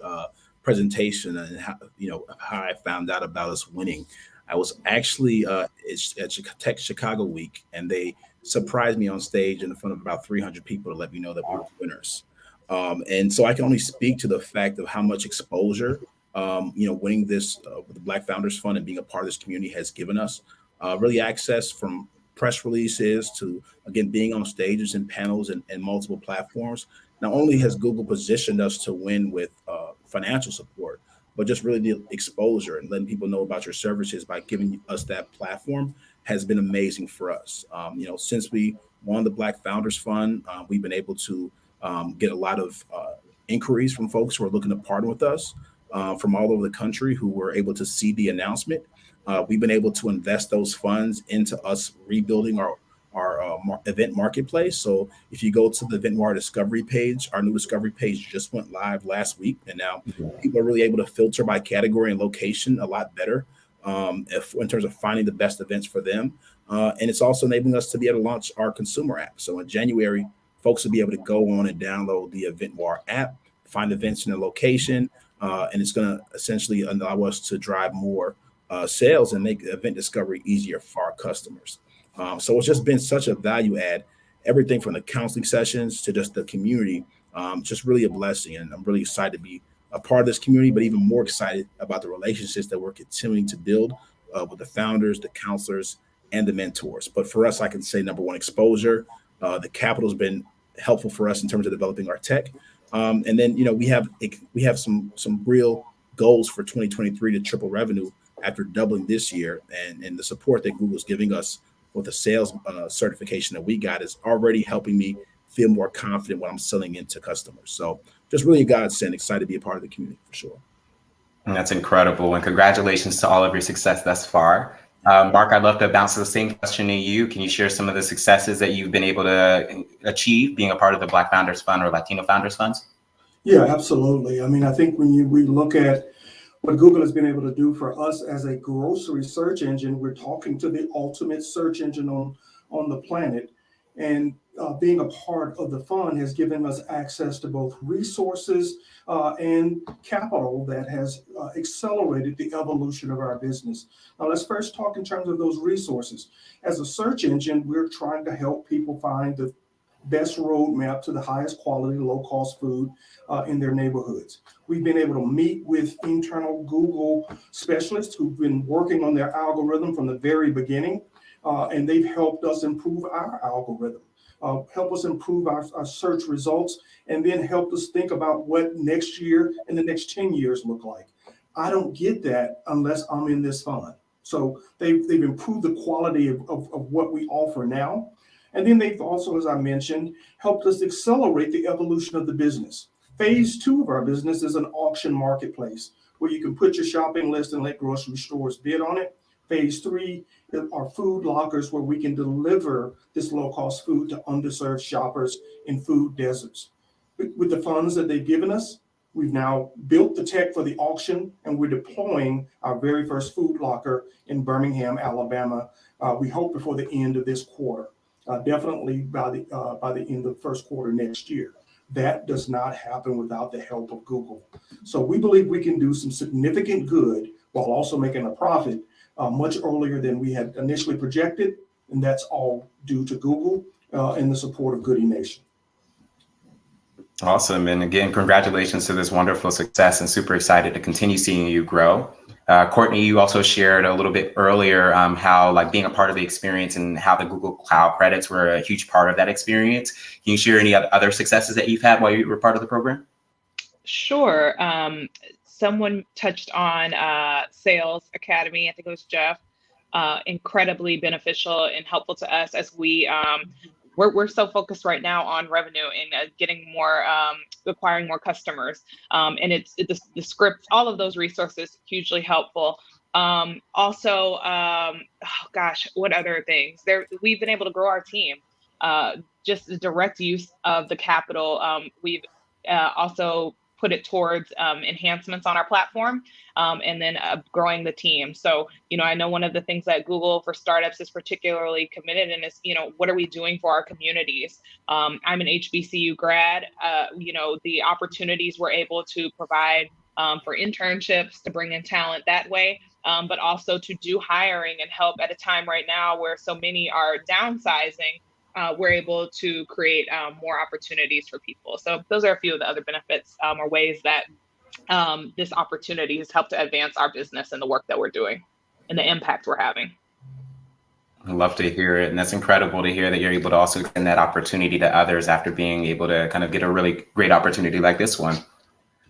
presentation and how I found out about us winning. I was actually at Tech Chicago Week, and they surprised me on stage in front of about 300 people to let me know that we were winners. And so I can only speak to the fact of how much exposure, winning this with the Black Founders Fund and being a part of this community has given us. Really access from press releases to, again, being on stages and panels and multiple platforms. Not only has Google positioned us to win with financial support, but just really the exposure and letting people know about your services by giving us that platform has been amazing for us. Since we won the Black Founders Fund, we've been able to get a lot of inquiries from folks who are looking to partner with us from all over the country who were able to see the announcement. We've been able to invest those funds into us rebuilding our event marketplace. So if you go to the Eventwire discovery page, our new discovery page just went live last week, and now people are really able to filter by category and location a lot better in terms of finding the best events for them. And it's also enabling us to be able to launch our consumer app. So in January, folks will be able to go on and download the Eventwire app, find events in a location, and it's going to essentially allow us to drive more sales and make event discovery easier for our customers. So it's just been such a value add. everything from the counseling sessions to just the community. Just really a blessing, and I'm really excited to be a part of this community, but even more excited about the relationships that we're continuing to build with the founders, the counselors, and the mentors. But for us, I can say number one, exposure. The capital's been helpful for us in terms of developing our tech, and then we have some real goals for 2023 to triple revenue after doubling this year, and the support that Google's giving us with the sales certification that we got is already helping me feel more confident when I'm selling into customers. So just really a godsend, excited to be a part of the community for sure. And that's incredible. And congratulations to all of your success thus far. Mark, I'd love to bounce the same question to you. Can you share some of the successes that you've been able to achieve being a part of the Black Founders Fund or Latino Founders Funds? Yeah, absolutely. I mean, I think when we look at what Google has been able to do for us as a grocery search engine, we're talking to the ultimate search engine on the planet. And being a part of the fund has given us access to both resources and capital that has accelerated the evolution of our business. Now, let's first talk in terms of those resources. As a search engine, we're trying to help people find the best roadmap to the highest quality, low-cost food in their neighborhoods. We've been able to meet with internal Google specialists who've been working on their algorithm from the very beginning, and they've helped us improve our algorithm, help us improve our search results, and then help us think about what next year and the next 10 years look like. I don't get that unless I'm in this fund. So they've improved the quality of what we offer now. And then they've also, as I mentioned, helped us accelerate the evolution of the business. Phase 2 of our business is an auction marketplace where you can put your shopping list and let grocery stores bid on it. Phase 3 are food lockers where we can deliver this low-cost food to underserved shoppers in food deserts. With the funds that they've given us, we've now built the tech for the auction, and we're deploying our very first food locker in Birmingham, Alabama. We hope before the end of this quarter. Definitely by the end of the first quarter next year. That does not happen without the help of Google. So we believe we can do some significant good while also making a profit much earlier than we had initially projected, and that's all due to Google and the support of Goodie Nation. Awesome. And again, congratulations to this wonderful success, and super excited to continue seeing you grow. Courtney, you also shared a little bit earlier how being a part of the experience and how the Google Cloud credits were a huge part of that experience. Can you share any other successes that you've had while you were part of the program? Sure. Someone touched on Sales Academy. I think it was Jeff. Incredibly beneficial and helpful to us as we're so focused right now on revenue and getting more, acquiring more customers. And it's the script, all of those resources, hugely helpful. Also, what other things? We've been able to grow our team. Just the direct use of the capital. We've also put it towards enhancements on our platform, and then growing the team. So, I know one of the things that Google for Startups is particularly committed in is, what are we doing for our communities? I'm an HBCU grad. The opportunities we're able to provide for internships to bring in talent that way, but also to do hiring and help at a time right now where so many are downsizing. We're able to create more opportunities for people. So those are a few of the other benefits or ways that this opportunity has helped to advance our business and the work that we're doing and the impact we're having. I love to hear it. And that's incredible to hear that you're able to also extend that opportunity to others after being able to kind of get a really great opportunity like this one.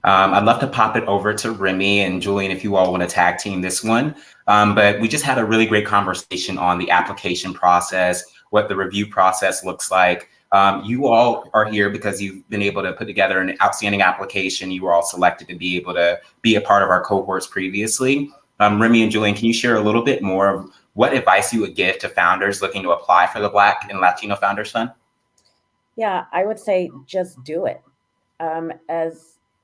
I'd love to pop it over to Remy and Julian if you all want to tag team this one. But we just had a really great conversation on the application process, what the review process looks like. You all are here because you've been able to put together an outstanding application. You were all selected to be able to be a part of our cohorts previously. Remy and Julian, can you share a little bit more of what advice you would give to founders looking to apply for the Black and Latino Founders Fund? Yeah, I would say just do it.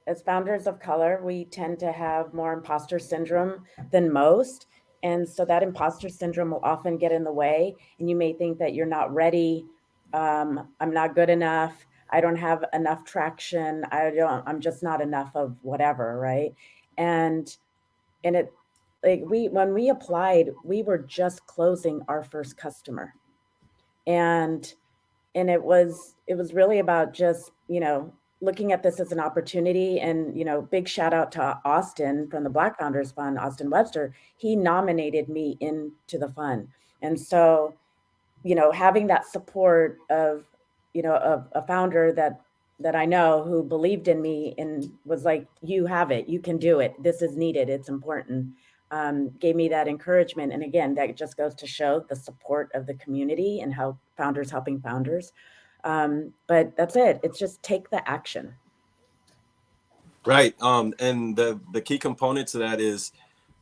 As founders of color, we tend to have more imposter syndrome than most. And so that imposter syndrome will often get in the way. And you may think that you're not ready. I'm not good enough. I don't have enough traction. I'm just not enough of whatever, right? And when we applied, we were just closing our first customer. And it was really about just, looking at this as an opportunity. And, big shout out to Austin from the Black Founders Fund, Austin Webster. He nominated me into the fund. And so, having that support of, of a founder that I know who believed in me and was like, you have it, you can do it. This is needed. It's important. Gave me that encouragement. And again, that just goes to show the support of the community and how founders helping founders. But that's it. It's just take the action. Right. And the key component to that is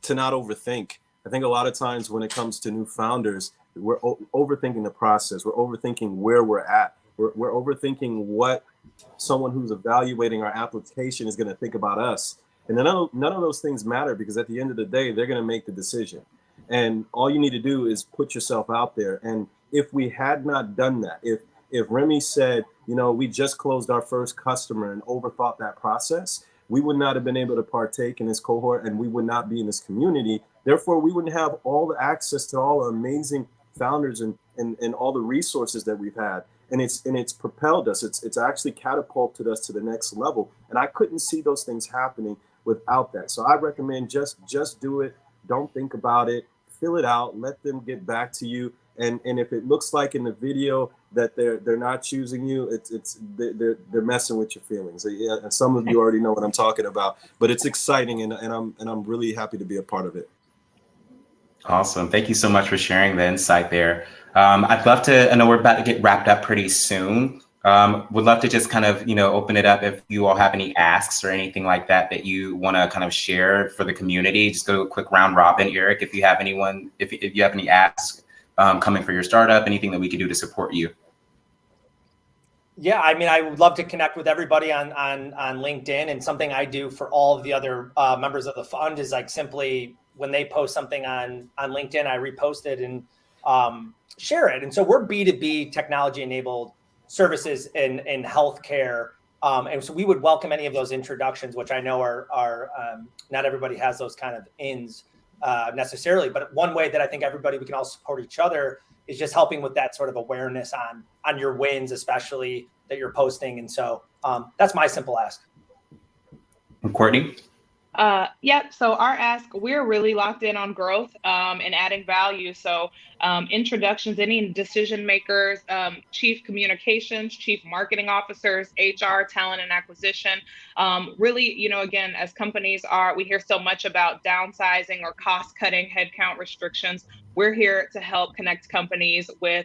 to not overthink. I think a lot of times when it comes to new founders, we're overthinking the process. We're overthinking where we're at. We're overthinking what someone who's evaluating our application is going to think about us. And none of those things matter, because at the end of the day, they're going to make the decision. And all you need to do is put yourself out there. And if we had not done that, if Remy said, we just closed our first customer and overthought that process, we would not have been able to partake in this cohort, and we would not be in this community. Therefore, we wouldn't have all the access to all the amazing founders and all the resources that we've had. And it's propelled us. It's actually catapulted us to the next level. And I couldn't see those things happening without that. So I recommend just do it. Don't think about it. Fill it out. Let them get back to you. And if it looks like in the video that they're not choosing you, they're messing with your feelings. Yeah, and some of you already know what I'm talking about. But it's exciting, and I'm really happy to be a part of it. Awesome. Thank you so much for sharing the insight there. I'd love to, I know we're about to get wrapped up pretty soon. Would love to just kind of, open it up if you all have any asks or anything like that you want to kind of share for the community. Just go a quick round robin. Eric, if you have anyone, if you have any asks coming for your startup, anything that we can do to support you. Yeah, I mean, I would love to connect with everybody on LinkedIn, and something I do for all of the other members of the fund is like simply when they post something on LinkedIn, I repost it and share it. And so we're B2B technology enabled services in healthcare. And so we would welcome any of those introductions, which I know are not everybody has those kind of ins necessarily. But one way that I think we can all support each other is just helping with that sort of awareness on your wins, especially that you're posting. And so that's my simple ask. And Courtney? Yeah, so our ask, we're really locked in on growth and adding value. So introductions, any decision makers, chief communications, chief marketing officers, HR, talent and acquisition. Really, again, as companies we hear so much about downsizing or cost cutting, headcount restrictions. We're here to help connect companies with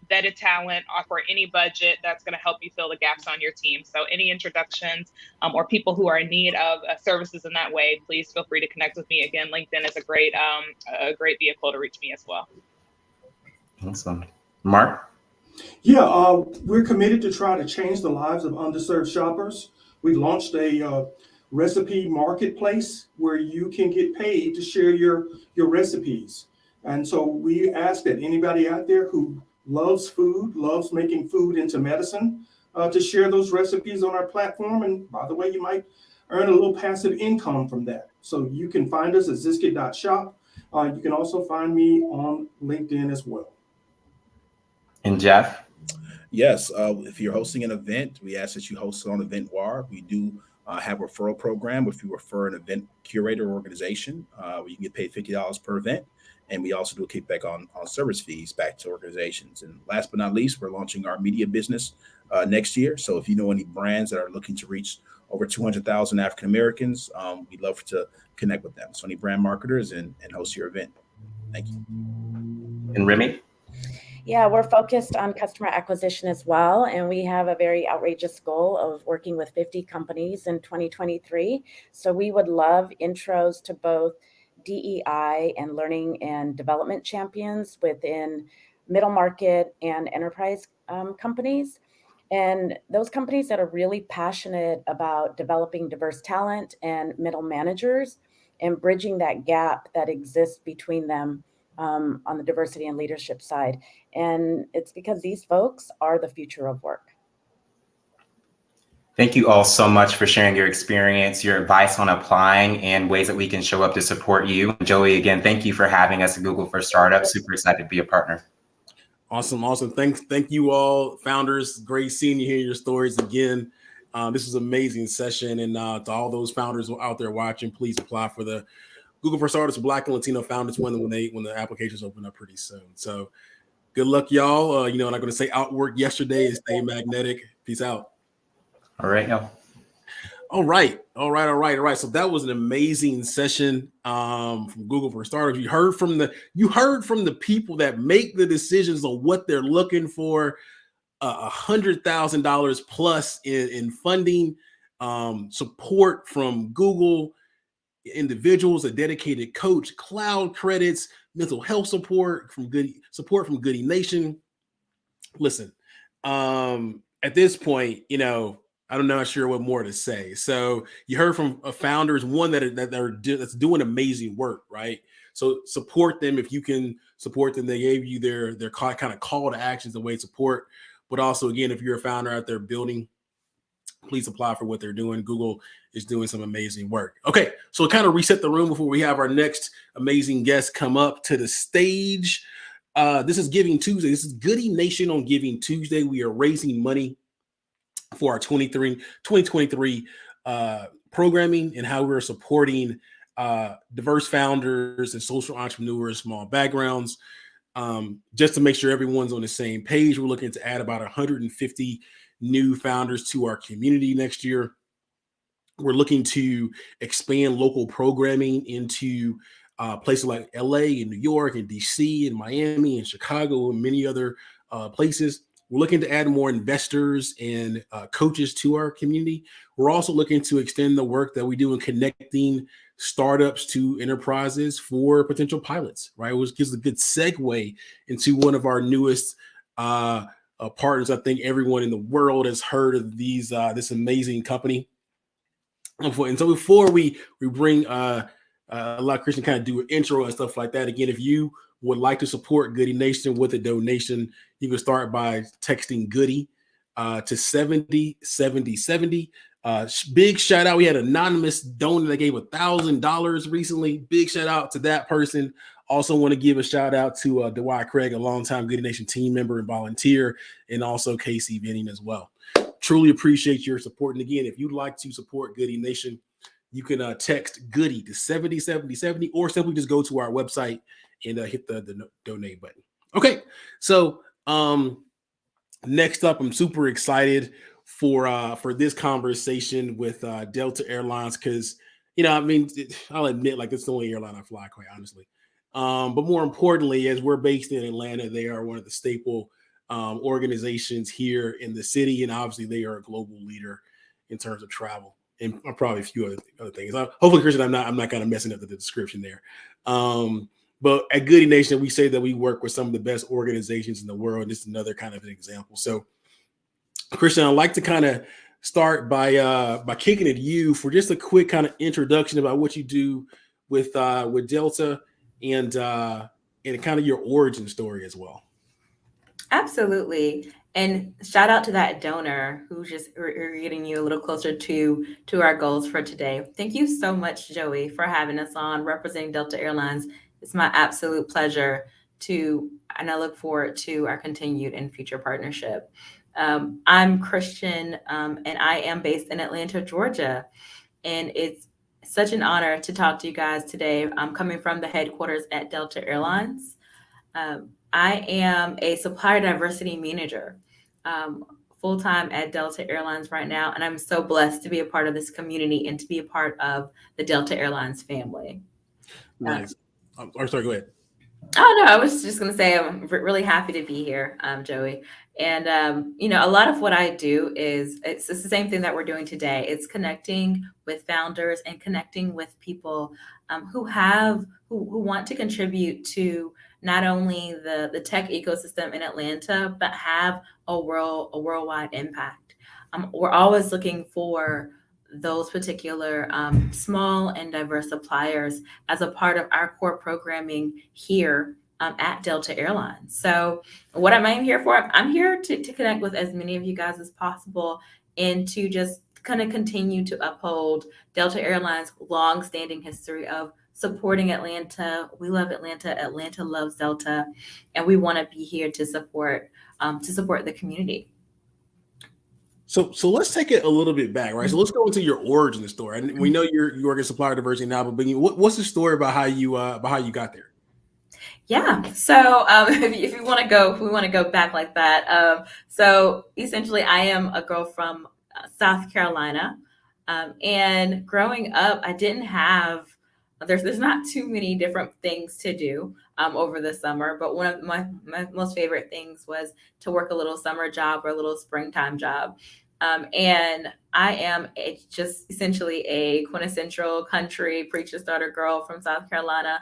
vetted talent, offer any budget that's going to help you fill the gaps on your team. So any introductions or people who are in need of services in that way, please feel free to connect with me. Again, LinkedIn is a great vehicle to reach me as well. Awesome. Mark? Yeah, we're committed to try to change the lives of underserved shoppers. We launched a recipe marketplace where you can get paid to share your recipes. And so we ask that anybody out there who loves food, loves making food into medicine, to share those recipes on our platform. And by the way, you might earn a little passive income from that. So you can find us at ziskit.shop. You can also find me on LinkedIn as well. And Jeff? Yes, if you're hosting an event, we ask that you host it on Eventwire. We do have a referral program. If you refer an event curator organization, you can get paid $50 per event. And we also do a kickback on service fees back to organizations. And last but not least, we're launching our media business next year. So if you know any brands that are looking to reach over 200,000 African Americans, we'd love to connect with them. So any brand marketers and host your event. Thank you. And Remy? Yeah, we're focused on customer acquisition as well. And we have a very outrageous goal of working with 50 companies in 2023. So we would love intros to both DEI and learning and development champions within middle market and enterprise companies. And those companies that are really passionate about developing diverse talent and middle managers and bridging that gap that exists between them on the diversity and leadership side. And it's because these folks are the future of work. Thank you all so much for sharing your experience, your advice on applying, and ways that we can show up to support you. Joey, again, thank you for having us at Google for Startups. Super excited to be a partner. Awesome. Thank you all, founders. Great seeing you, hear your stories again. This was an amazing session, and to all those founders out there watching, please apply for the Google for Startups Black and Latino Founders when the applications open up pretty soon. So good luck, y'all. I'm not going to say outwork yesterday and stay magnetic. Peace out. All right, y'all. All right. So that was an amazing session from Google for Startups. You heard from the people that make the decisions on what they're looking for. $100,000 plus in funding, support from Google, individuals, a dedicated coach, cloud credits, mental health support from Goodie Nation. Listen, at this point, I'm not sure what more to say. So you heard from founders, one that's doing amazing work, right? So support them if you can support them. They gave you their kind of call to actions, the way to support. But also, again, if you're a founder out there building, please apply for what they're doing. Google is doing some amazing work. Okay, so kind of reset the room before we have our next amazing guest come up to the stage. This is Giving Tuesday. This is Goodie Nation on Giving Tuesday. We are raising money for our 2023 programming and how we're supporting diverse founders and social entrepreneurs, small backgrounds. Just to make sure everyone's on the same page, we're looking to add about 150 new founders to our community next year. We're looking to expand local programming into places like LA and New York and DC and Miami and Chicago and many other places. We're looking to add more investors and coaches to our community. We're also looking to extend the work that we do in connecting startups to enterprises for potential pilots, right? Which gives a good segue into one of our newest partners. I think everyone in the world has heard of this amazing company. And so before we bring allow Christian kind of do an intro and stuff like that, again, if you would like to support Goodie Nation with a donation, you can start by texting Goodie to 707070. Big shout out. We had an anonymous donor that gave $1,000 recently. Big shout out to that person. Also want to give a shout out to Dwight Craig, a longtime Goodie Nation team member and volunteer, and also Casey Venning as well. Truly appreciate your support. And again, if you'd like to support Goodie Nation, you can text Goodie to 707070 or simply just go to our website and hit the donate button. Okay, so next up, I'm super excited for this conversation with Delta Airlines because, I'll admit, like, it's the only airline I fly, quite honestly. But more importantly, as we're based in Atlanta, they are one of the staple organizations here in the city, and obviously they are a global leader in terms of travel and probably a few other things. Hopefully, Christian, I'm not kind of messing up the description there. But at Goodie Nation, we say that we work with some of the best organizations in the world. This is another kind of an example. So, Christian, I'd like to kind of start by kicking it to you for just a quick kind of introduction about what you do with Delta and kind of your origin story as well. Absolutely. And shout out to that donor who's just getting you a little closer to our goals for today. Thank you so much, Joey, for having us on representing Delta Airlines. It's my absolute pleasure and I look forward to our continued and future partnership. I'm Christian, and I am based in Atlanta, Georgia. And it's such an honor to talk to you guys today. I'm coming from the headquarters at Delta Airlines. I am a supplier diversity manager, full-time at Delta Airlines right now. And I'm so blessed to be a part of this community and to be a part of the Delta Airlines family. Nice. Sorry, go ahead. Oh, no, I was just going to say I'm really happy to be here, Joey. And, a lot of what I do it's the same thing that we're doing today. It's connecting with founders and connecting with people who want to contribute to not only the tech ecosystem in Atlanta, but have a worldwide impact. We're always looking for those particular small and diverse suppliers as a part of our core programming here at Delta Airlines. So what am I here for? I'm here to connect with as many of you guys as possible and to just kind of continue to uphold Delta Airlines' long-standing history of supporting Atlanta. We love Atlanta. Atlanta loves Delta, and we want to be here to support the community. So let's take it a little bit back, right? So let's go into your origin story. And we know you work in supplier diversity now, but what's the story about how you got there? Yeah. So if we want to go back like that, so essentially, I am a girl from South Carolina, and growing up, I didn't have. There's not too many different things to do over the summer, but one of my most favorite things was to work a little summer job or a little springtime job. And I am just essentially a quintessential country preacher starter girl from South Carolina.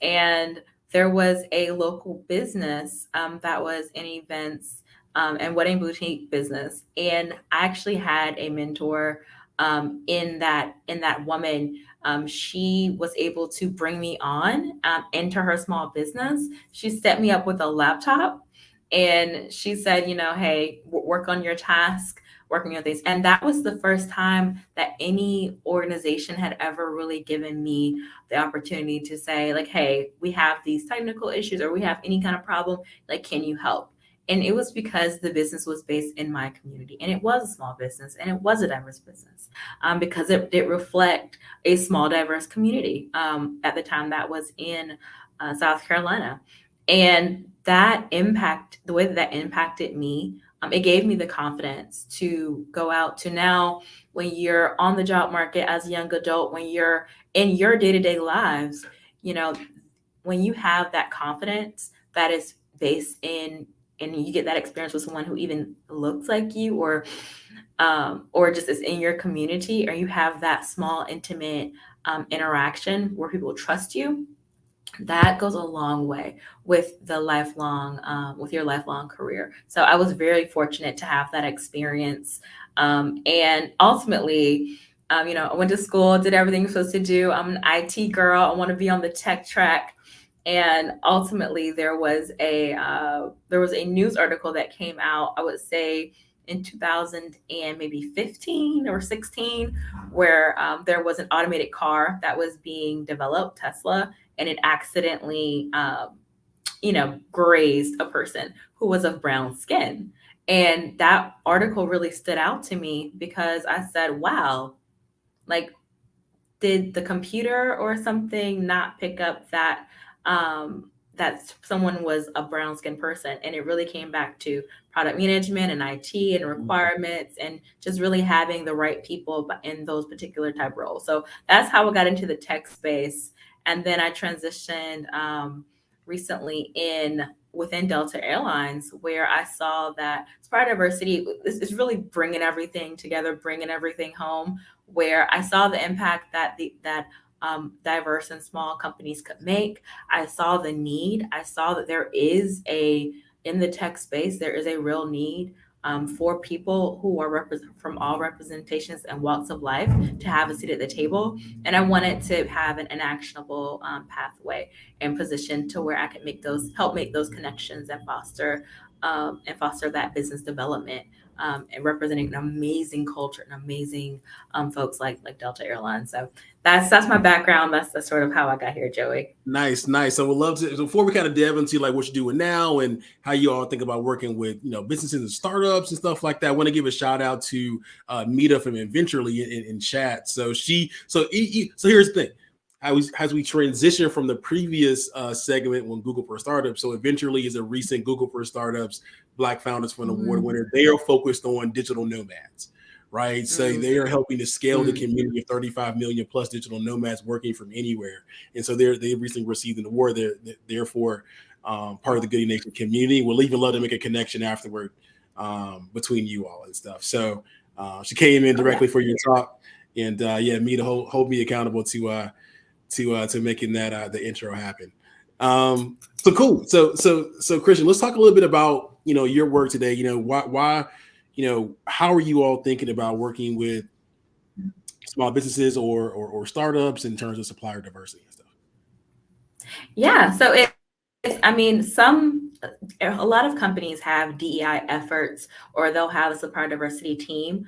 And there was a local business that was in events and wedding boutique business. And I actually had a mentor in that woman. She was able to bring me on into her small business. She set me up with a laptop and she said, hey, work on your task, working on things. And that was the first time that any organization had ever really given me the opportunity to say, like, hey, we have these technical issues or we have any kind of problem, like, can you help? And it was because the business was based in my community, and it was a small business, and it was a diverse business because it did reflect a small, diverse community at the time that was in South Carolina. And that the way that impacted me, it gave me the confidence to go out to now when you're on the job market as a young adult, when you're in your day-to-day lives, when you have that confidence that is based in, and you get that experience with someone who even looks like you or just is in your community, or you have that small, intimate interaction where people trust you, that goes a long way with your lifelong career. So I was very fortunate to have that experience. And ultimately, I went to school, did everything you're supposed to do. I'm an IT girl. I want to be on the tech track. And ultimately, there was a news article that came out, I would say in 2015 or 16, where there was an automated car that was being developed, Tesla, and it accidentally, grazed a person who was of brown skin. And that article really stood out to me because I said, wow, like, did the computer or something not pick up that that someone was a brown skinned person? And it really came back to product management and IT and requirements and just really having the right people in those particular type roles. So that's how I got into the tech space. And then I transitioned recently within Delta Airlines, where I saw that supplier diversity is really bringing everything together, bringing everything home, where I saw the impact that diverse and small companies could make. I saw the need. I saw that in the tech space, there is a real need for people who are from all representations and walks of life to have a seat at the table. And I wanted to have an actionable pathway and position to where I could help make those connections and foster that business development and representing an amazing culture and amazing folks like Delta Airlines. So that's my background. That's sort of how I got here, Joey. Nice. So we'd love to, before we kind of delve into like what you're doing now and how you all think about working with, businesses and startups and stuff like that, I want to give a shout out to Mita from Eventually in chat. So here's the thing. As we transition from the previous segment when Google for Startups, so Eventually is a recent Google for Startups Black Founders Fund Award winner. They are focused on digital nomads, right? So they are helping to scale the community of 35 million plus digital nomads working from anywhere. And so they recently received an award. They're therefore part of the Goodie Nation community. We'll even love to make a connection afterward between you all and stuff. So she came in directly for your talk, and me to hold me accountable to making that the intro happen. So cool. So Christian, let's talk a little bit about your work today. Why how are you all thinking about working with small businesses or startups in terms of supplier diversity and stuff? Yeah, so a lot of companies have DEI efforts, or they'll have a supplier diversity team.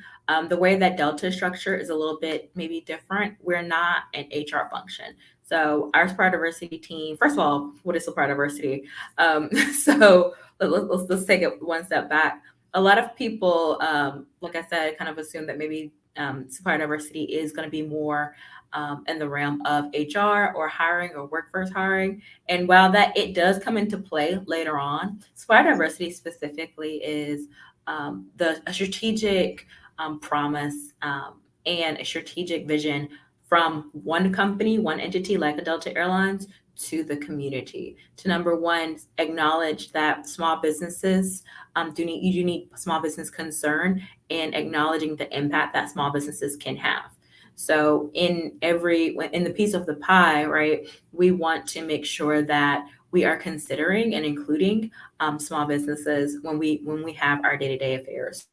The way that Delta is structured is a little bit maybe different. We're not an HR function. So our Supply Diversity team, first of all, what is Supply Diversity? So let's take it one step back. A lot of people, like I said, kind of assume that maybe Supply Diversity is going to be more in the realm of HR or hiring or workforce hiring. And while that it does come into play later on, Supply Diversity specifically is a strategic promise and a strategic vision from one company, one entity like a Delta Airlines to the community. To number one, acknowledge that small businesses you do need small business concern and acknowledging the impact that small businesses can have. So in the piece of the pie, right, we want to make sure that we are considering and including small businesses when we have our day-to-day affairs.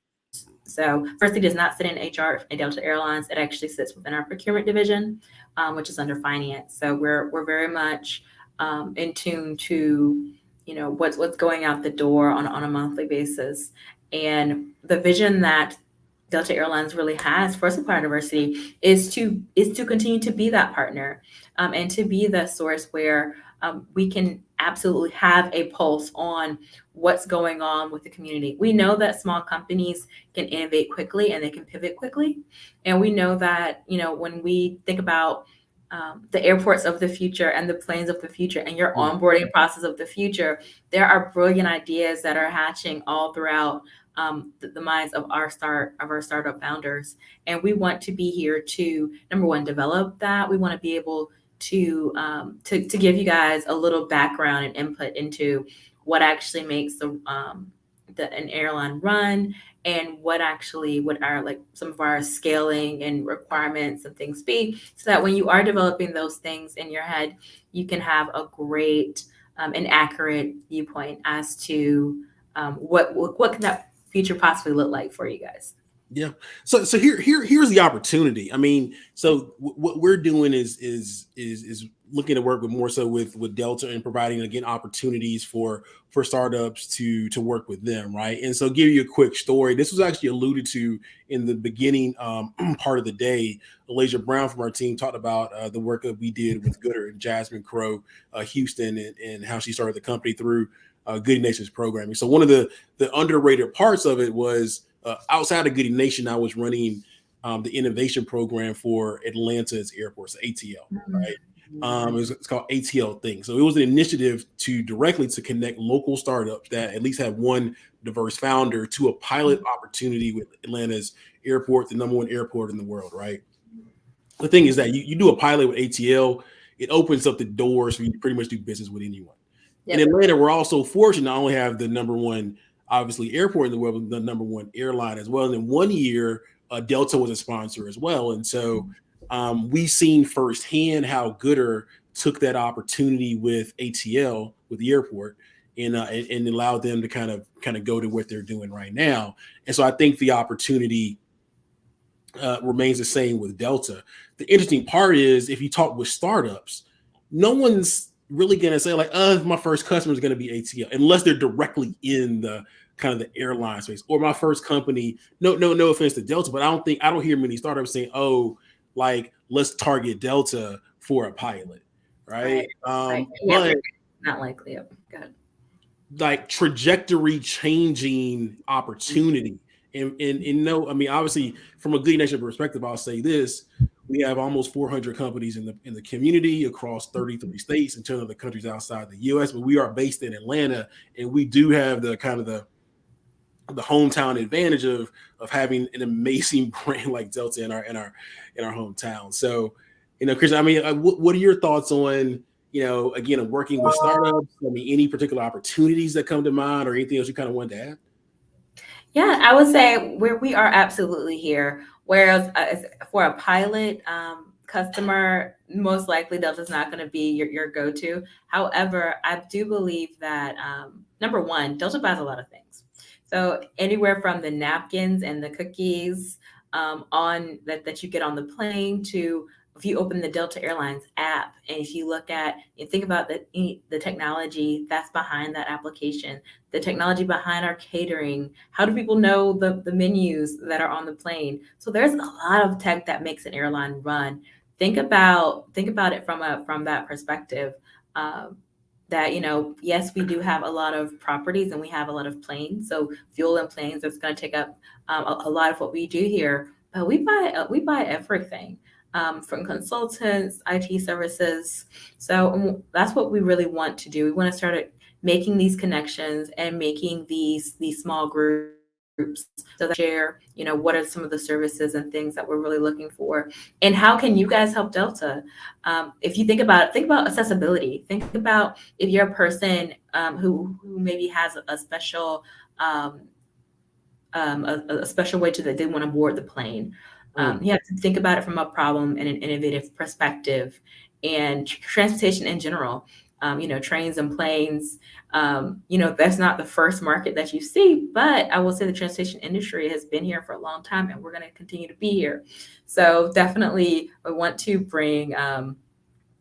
So firstly, does not sit in HR at Delta Airlines. It actually sits within our procurement division, which is under finance. So we're very much in tune to, what's going out the door on a monthly basis. And the vision that Delta Airlines really has for Supply Diversity is to continue to be that partner and to be the source where we can absolutely have a pulse on what's going on with the community. We know that small companies can innovate quickly and they can pivot quickly. And we know that, when we think about the airports of the future and the planes of the future and your onboarding process of the future, there are brilliant ideas that are hatching all throughout the minds of our startup founders. And we want to be here to, number one, develop that. We want to be able to give you guys a little background and input into what actually makes an airline run and what are some of our scaling and requirements and things be, so that when you are developing those things in your head, you can have a great and accurate viewpoint as to what can that future possibly look like for you guys. Yeah. So here's the opportunity. I mean, so what we're doing is looking to work with Delta and providing, again, opportunities for startups to work with them, right? And so give you a quick story. This was actually alluded to in the beginning part of the day. Alasia Brown from our team talked about the work that we did with Gooder and Jasmine Crow, Houston, and how she started the company through Goodie Nation's programming. So one of the underrated parts of it was, outside of Goodie Nation, I was running the innovation program for Atlanta's airports, ATL, right? It's called ATL Thing. So it was an initiative to directly connect local startups that at least have one diverse founder to a pilot opportunity with Atlanta's airport, the #1 airport in the world, right? The thing is that you do a pilot with ATL, it opens up the doors for you to pretty much do business with anyone. Yep. In Atlanta, we're also fortunate not only have the #1 obviously airport in the world, the #1 airline as well. And in one year, Delta was a sponsor as well. And so we've seen firsthand how Gooder took that opportunity with ATL, with the airport, and allowed them to kind of go to what they're doing right now. And so I think the opportunity remains the same with Delta. The interesting part is, if you talk with startups, no one's really going to say like, my first customer is going to be ATL, unless they're directly in the kind of the airline space, or my first company. No offense to Delta, but I don't hear many startups saying, like, let's target Delta for a pilot, right? Right. But not likely. Go ahead. Like trajectory changing opportunity. And I mean, obviously from a Goodie Nation perspective, I'll say this: we have almost 400 companies in the community across 33 states and 10 other countries outside the U.S. But we are based in Atlanta, and we do have the kind of the hometown advantage of having an amazing brand like Delta in our hometown. So, Chris, I mean, what are your thoughts on, again, working with startups? I mean, any particular opportunities that come to mind, or anything else you kind of wanted to add? Yeah, I would say we are absolutely here. Whereas for a pilot customer, most likely Delta's not going to be your go-to. However, I do believe that number one, Delta buys a lot of things. So anywhere from the napkins and the cookies on that you get on the plane, to if you open the Delta Airlines app and if you look at and think about the technology that's behind that application, the technology behind our catering, how do people know the menus that are on the plane? So there's a lot of tech that makes an airline run. think about it from that perspective. That, you know, yes, we do have a lot of properties and we have a lot of planes. So fuel and planes, that's going to take up a lot of what we do here. But we buy everything, from consultants, IT services. So that's what we really want to do. We want to start making these connections and making these small groups so that share, you know, what are some of the services and things that we're really looking for, and how can you guys help Delta? If you think about accessibility. Think about if you're a person who maybe has a special a special way that they want to board the plane. You have to think about it from a problem and an innovative perspective, and transportation in general. You know, trains and planes, you know, that's not the first market that you see, but I will say the transportation industry has been here for a long time and we're going to continue to be here. So definitely we want to bring,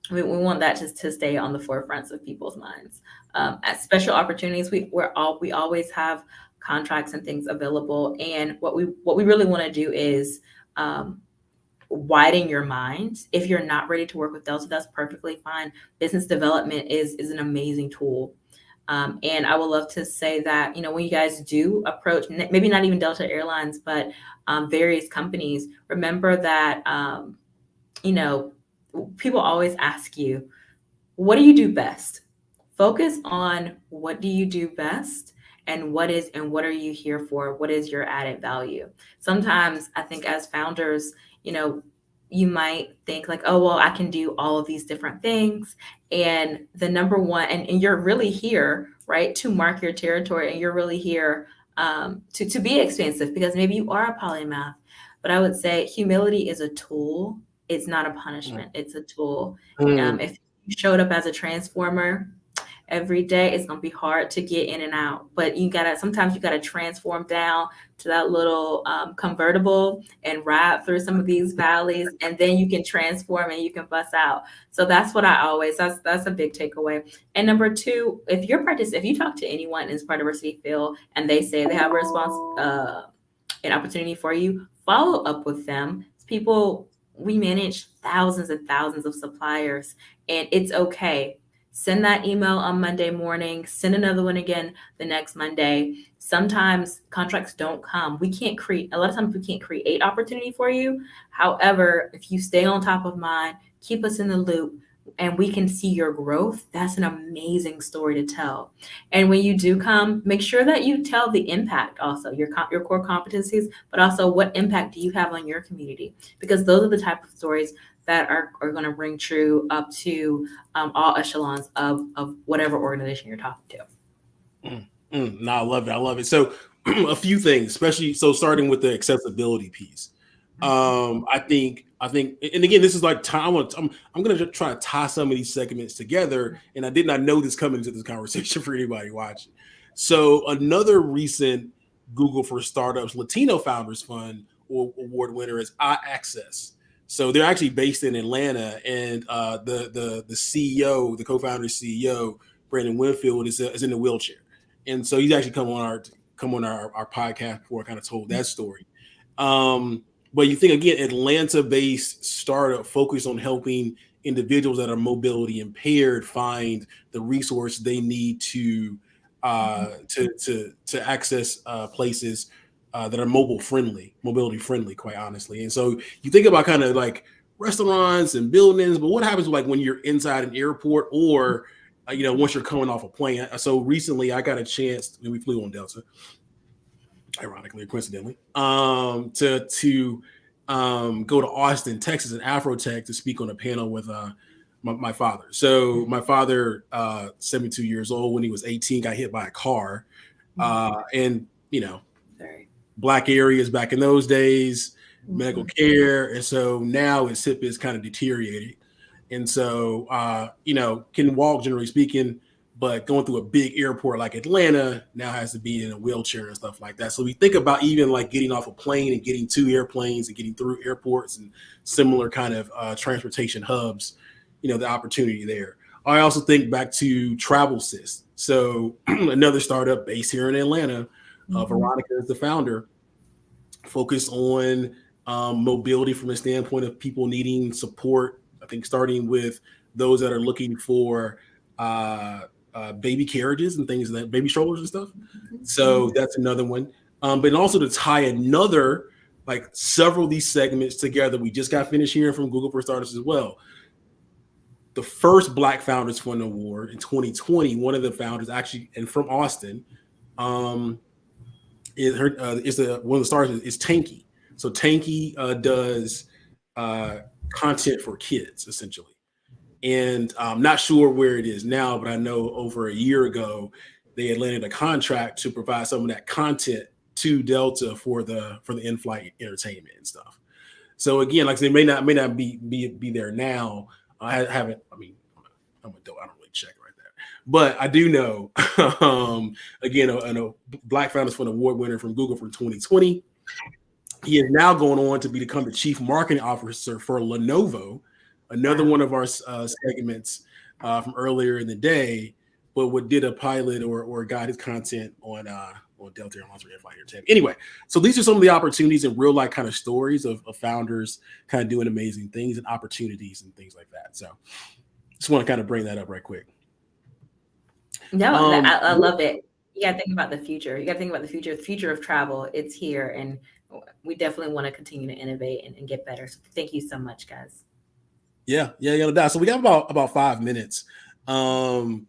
we want that to stay on the forefronts of people's minds. At special opportunities, we always have contracts and things available. And what we really want to do is widen your mind. If you're not ready to work with Delta, that's perfectly fine. Business development is an amazing tool. And I would love to say that, you know, when you guys do approach, maybe not even Delta Airlines, but various companies, remember that, you know, people always ask you, what do you do best? Focus on what do you do best, and what are you here for? What is your added value? Sometimes I think as founders, you know, you might think like, oh, well, I can do all of these different things. And the number one, and you're really here, right, to mark your territory, and you're really here to be expansive, because maybe you are a polymath. But I would say humility is a tool. It's not a punishment. It's a tool. If you showed up as a transformer every day, it's gonna be hard to get in and out. But sometimes you gotta transform down to that little convertible and ride through some of these valleys, and then you can transform and you can bust out. So that's what that's a big takeaway. And number two, if you talk to anyone in Smart Diversity field and they say they have an opportunity for you, follow up with them. We manage thousands and thousands of suppliers, and it's okay. Send that email on Monday morning, send another one again the next Monday. Sometimes contracts don't come. A lot of times we can't create opportunity for you. However, if you stay on top of mind, keep us in the loop, and we can see your growth, that's an amazing story to tell. And when you do come, make sure that you tell the impact also, your core competencies, but also what impact do you have on your community? Because those are the type of stories that are going to ring true up to all echelons of whatever organization you're talking to. No, I love it. I love it. So a few things, especially starting with the accessibility piece. I think, and again, this is like time. I'm going to try to tie some of these segments together, and I did not know this coming into this conversation for anybody watching. So another recent Google for Startups Latino Founders Fund award winner is iAccess. So they're actually based in Atlanta, and the CEO, the co-founder CEO, Brandon Winfield, is in a wheelchair, and so he's actually come on our podcast before. I kind of told that story. But you think again, Atlanta-based startup focused on helping individuals that are mobility impaired find the resource they need to access places that are mobility friendly, quite honestly. And so you think about kind of like restaurants and buildings, but what happens like when you're inside an airport or once you're coming off a plane? So recently I got a chance when we flew on Delta, ironically or coincidentally, to go to Austin, Texas, and Afrotech to speak on a panel with my father. So my father, 72 years old, when he was 18, got hit by a car, and Black areas back in those days, medical care, and so now his hip is kind of deteriorated, and so can walk generally speaking, but going through a big airport like Atlanta now has to be in a wheelchair and stuff like that. So we think about even like getting off a plane and getting to airplanes and getting through airports and similar kind of transportation hubs, the opportunity there. I also think back to TravelSys. So another startup based here in Atlanta, Veronica is the founder, focused on mobility from a standpoint of people needing support. I think starting with those that are looking for baby carriages and things like baby strollers and stuff. So that's another one. But also to tie another, like several of these segments together, we just got finished hearing from Google for Startups as well. The first Black Founders Fund Award in 2020, one of the founders actually, and from Austin, one of the stars is Tanky. So Tanky does content for kids, essentially. And I'm not sure where it is now, but I know over a year ago, they had landed a contract to provide some of that content to Delta for the in-flight entertainment and stuff. So again, like I said, may not be there now. I haven't. I mean, I'm a dope. I don't really check right there, but I do know. Again, a Black Founders Fund Award winner from Google for 2020. He is now going on to become the chief marketing officer for Lenovo, another one of our segments from earlier in the day, but what did a pilot or guided content on Delta Airlines or in-flight entertainment. Anyway, so these are some of the opportunities and real life kind of stories of founders kind of doing amazing things and opportunities and things like that. So just want to kind of bring that up right quick. No, I love it. You got to think about the future. You got to think about the future of travel. It's here, and we definitely want to continue to innovate and get better. So thank you so much, guys. Yeah, no doubt. So we got about 5 minutes. So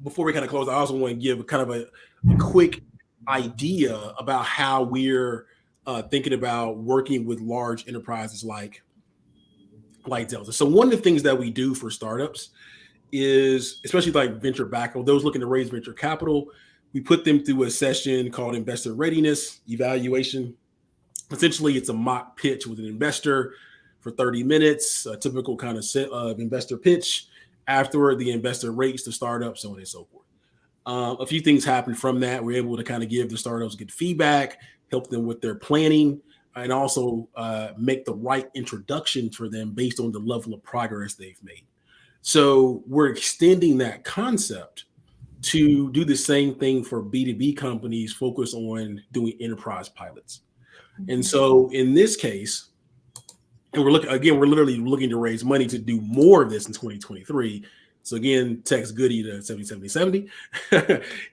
before we kind of close, I also want to give kind of a quick idea about how we're thinking about working with large enterprises like Delta. So one of the things that we do for startups is, especially like venture back, or those looking to raise venture capital, we put them through a session called investor readiness evaluation. Essentially, it's a mock pitch with an investor for 30 minutes, a typical kind of investor pitch. Afterward, the investor rates the startup, so on and so forth. A few things happen from that. We're able to kind of give the startups good feedback, help them with their planning, and also make the right introduction for them based on the level of progress they've made. So we're extending that concept to do the same thing for B2B companies focused on doing enterprise pilots. And so in this case, and we're literally looking to raise money to do more of this in 2023. So again, text Goodie to 707070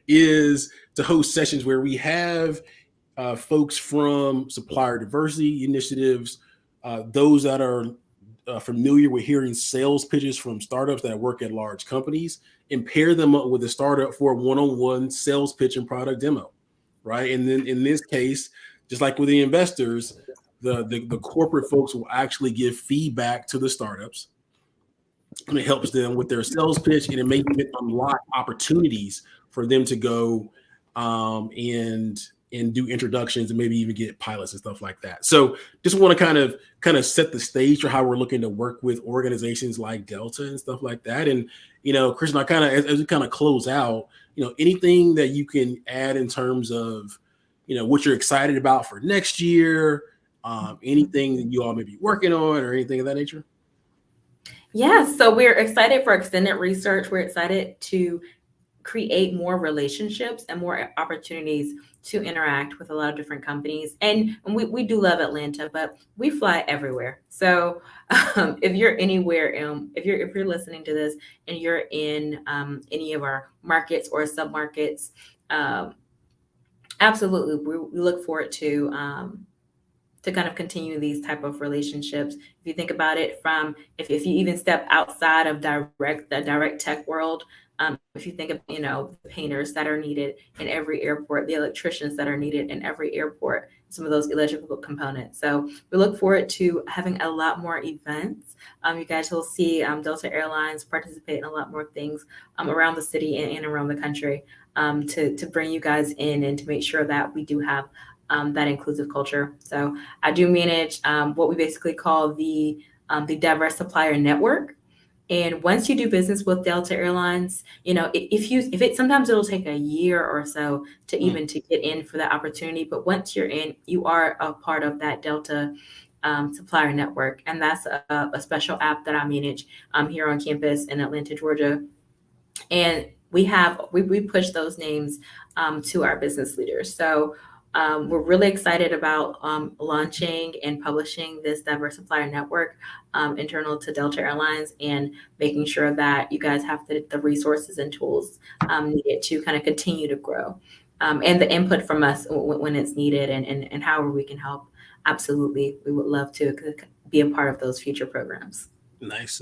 is to host sessions where we have folks from supplier diversity initiatives, those that are familiar with hearing sales pitches from startups that work at large companies, and pair them up with a startup for a one-on-one sales pitch and product demo, right? And then in this case, just like with the investors, the corporate folks will actually give feedback to the startups, and it helps them with their sales pitch, and it may even unlock opportunities for them to go and do introductions and maybe even get pilots and stuff like that. So just want to kind of set the stage for how we're looking to work with organizations like Delta and stuff like that. And Christian, I kind of as we kind of close out, anything that you can add in terms of what you're excited about for next year, anything that you all may be working on or anything of that nature. Yeah, so we're excited for extended research. We're excited to create more relationships and more opportunities to interact with a lot of different companies. And we do love Atlanta, but we fly everywhere. So if you're anywhere, if you're listening to this and you're in any of our markets or submarkets, absolutely, we look forward to kind of continue these type of relationships. If you think about it, from if you even step outside of the direct tech world, if you think of the painters that are needed in every airport, the electricians that are needed in every airport, some of those electrical components. So we look forward to having a lot more events. You guys will see Delta Airlines participate in a lot more things around the city and around the country to bring you guys in and to make sure that we do have that inclusive culture. So I do manage what we basically call the diverse supplier network. And once you do business with Delta Airlines, sometimes it'll take a year or so to even to get in for the opportunity. But once you're in, you are a part of that Delta supplier network. And that's a special app that I manage here on campus in Atlanta, Georgia. And we push those names to our business leaders. So We're really excited about launching and publishing this diverse supplier network internal to Delta Airlines, and making sure that you guys have the resources and tools needed to kind of continue to grow, and the input from us when it's needed, and however we can help. Absolutely, we would love to be a part of those future programs. Nice.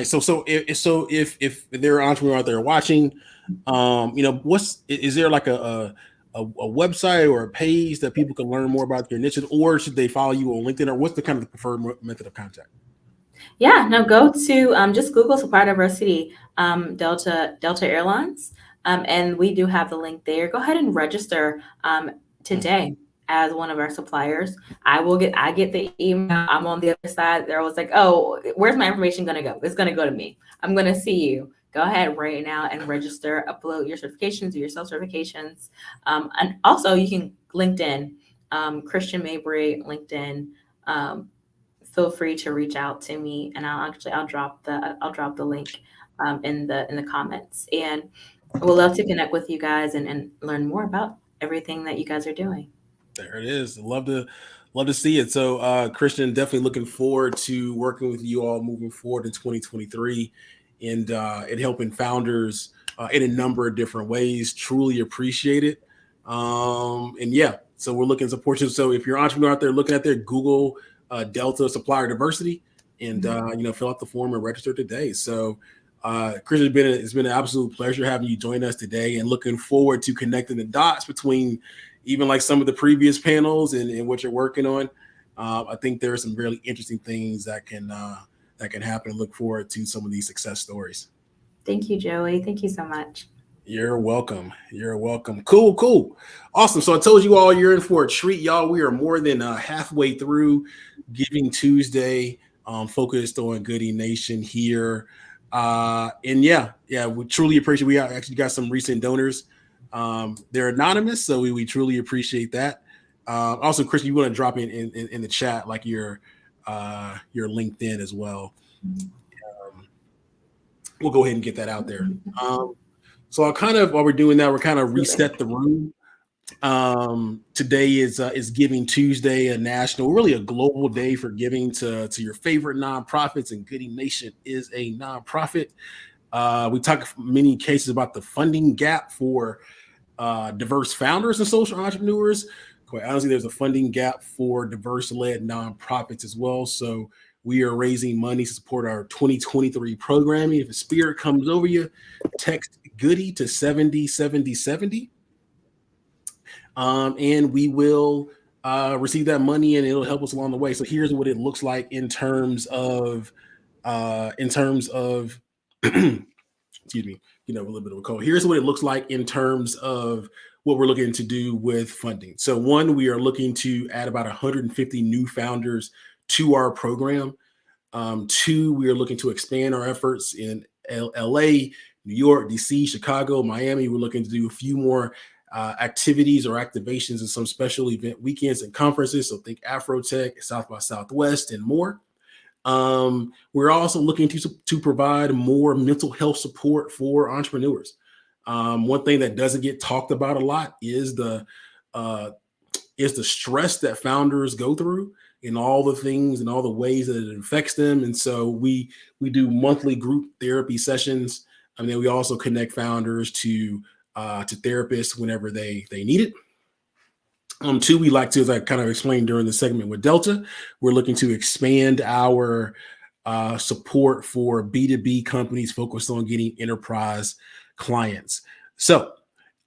So if there are entrepreneurs out there watching, is there like a website or a page that people can learn more about your initiative, or should they follow you on LinkedIn, or what's the kind of the preferred method of contact? Yeah, no, go to just Google Supplier Diversity, Delta Airlines, and we do have the link there. Go ahead and register today as one of our suppliers. I get the email. I'm on the other side. They're always like, oh, where's my information going to go? It's going to go to me. I'm going to see you. Go ahead right now and register, upload your certifications, do your self-certifications. And also you can LinkedIn, Christian Mabry, LinkedIn. Feel free to reach out to me, and I'll drop the link in the comments. And we'll love to connect with you guys and learn more about everything that you guys are doing. There it is. Love to see it. So Christian, definitely looking forward to working with you all moving forward in 2023, and helping founders in a number of different ways. Truly appreciate it. And yeah, so we're looking to support you. So if you're an entrepreneur out there looking at their Google Delta Supplier Diversity, and fill out the form and register today. So Christian, it's been an absolute pleasure having you join us today, and looking forward to connecting the dots between even like some of the previous panels and what you're working on. I think there are some really interesting things that can happen. Look forward to some of these success stories. Thank you, Joey. Thank you so much. You're welcome. Cool. Awesome. So I told you all you're in for a treat, y'all. We are more than halfway through Giving Tuesday, focused on Goodie Nation here. And yeah, we truly appreciate. We actually got some recent donors. They're anonymous, so we truly appreciate that. Also, Chris, you want to drop in the chat like your LinkedIn as well. We'll go ahead and get that out there. So while we're doing that, we're kind of reset the room. Today is Giving Tuesday, a national, really a global day for giving to your favorite nonprofits, and Goodie Nation is a nonprofit. We talk in many cases about the funding gap for diverse founders and social entrepreneurs. Quite honestly, there's a funding gap for diverse-led nonprofits as well. So we are raising money to support our 2023 programming. If a spirit comes over you, text Goodie to 707070. And we will receive that money, and it'll help us along the way. So here's what it looks like in terms of excuse me, a little bit of a cold. Here's what it looks like in terms of what we're looking to do with funding. So one, we are looking to add about 150 new founders to our program. Two, we are looking to expand our efforts in LA, New York, DC, Chicago, Miami. We're looking to do a few more activities or activations in some special event weekends and conferences. So think Afrotech, South by Southwest, and more. We're also looking to provide more mental health support for entrepreneurs. One thing that doesn't get talked about a lot is the stress that founders go through, and all the things and all the ways that it affects them. And so we do monthly group therapy sessions. And then we also connect founders to therapists whenever they need it. Two, we like to, as I kind of explained during the segment with Delta, we're looking to expand our support for B2B companies focused on getting enterprise clients. So,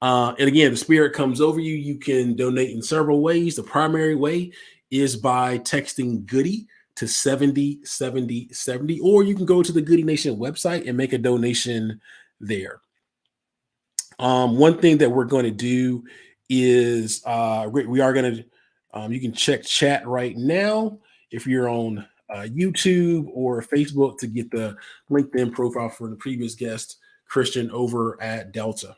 and again, the spirit comes over you. You can donate in several ways. The primary way is by texting Goodie to 707070, or you can go to the Goodie Nation website and make a donation there. One thing that we're going to do is we are going to, you can check chat right now if you're on YouTube or Facebook to get the LinkedIn profile for the previous guest, Christian, over at Delta.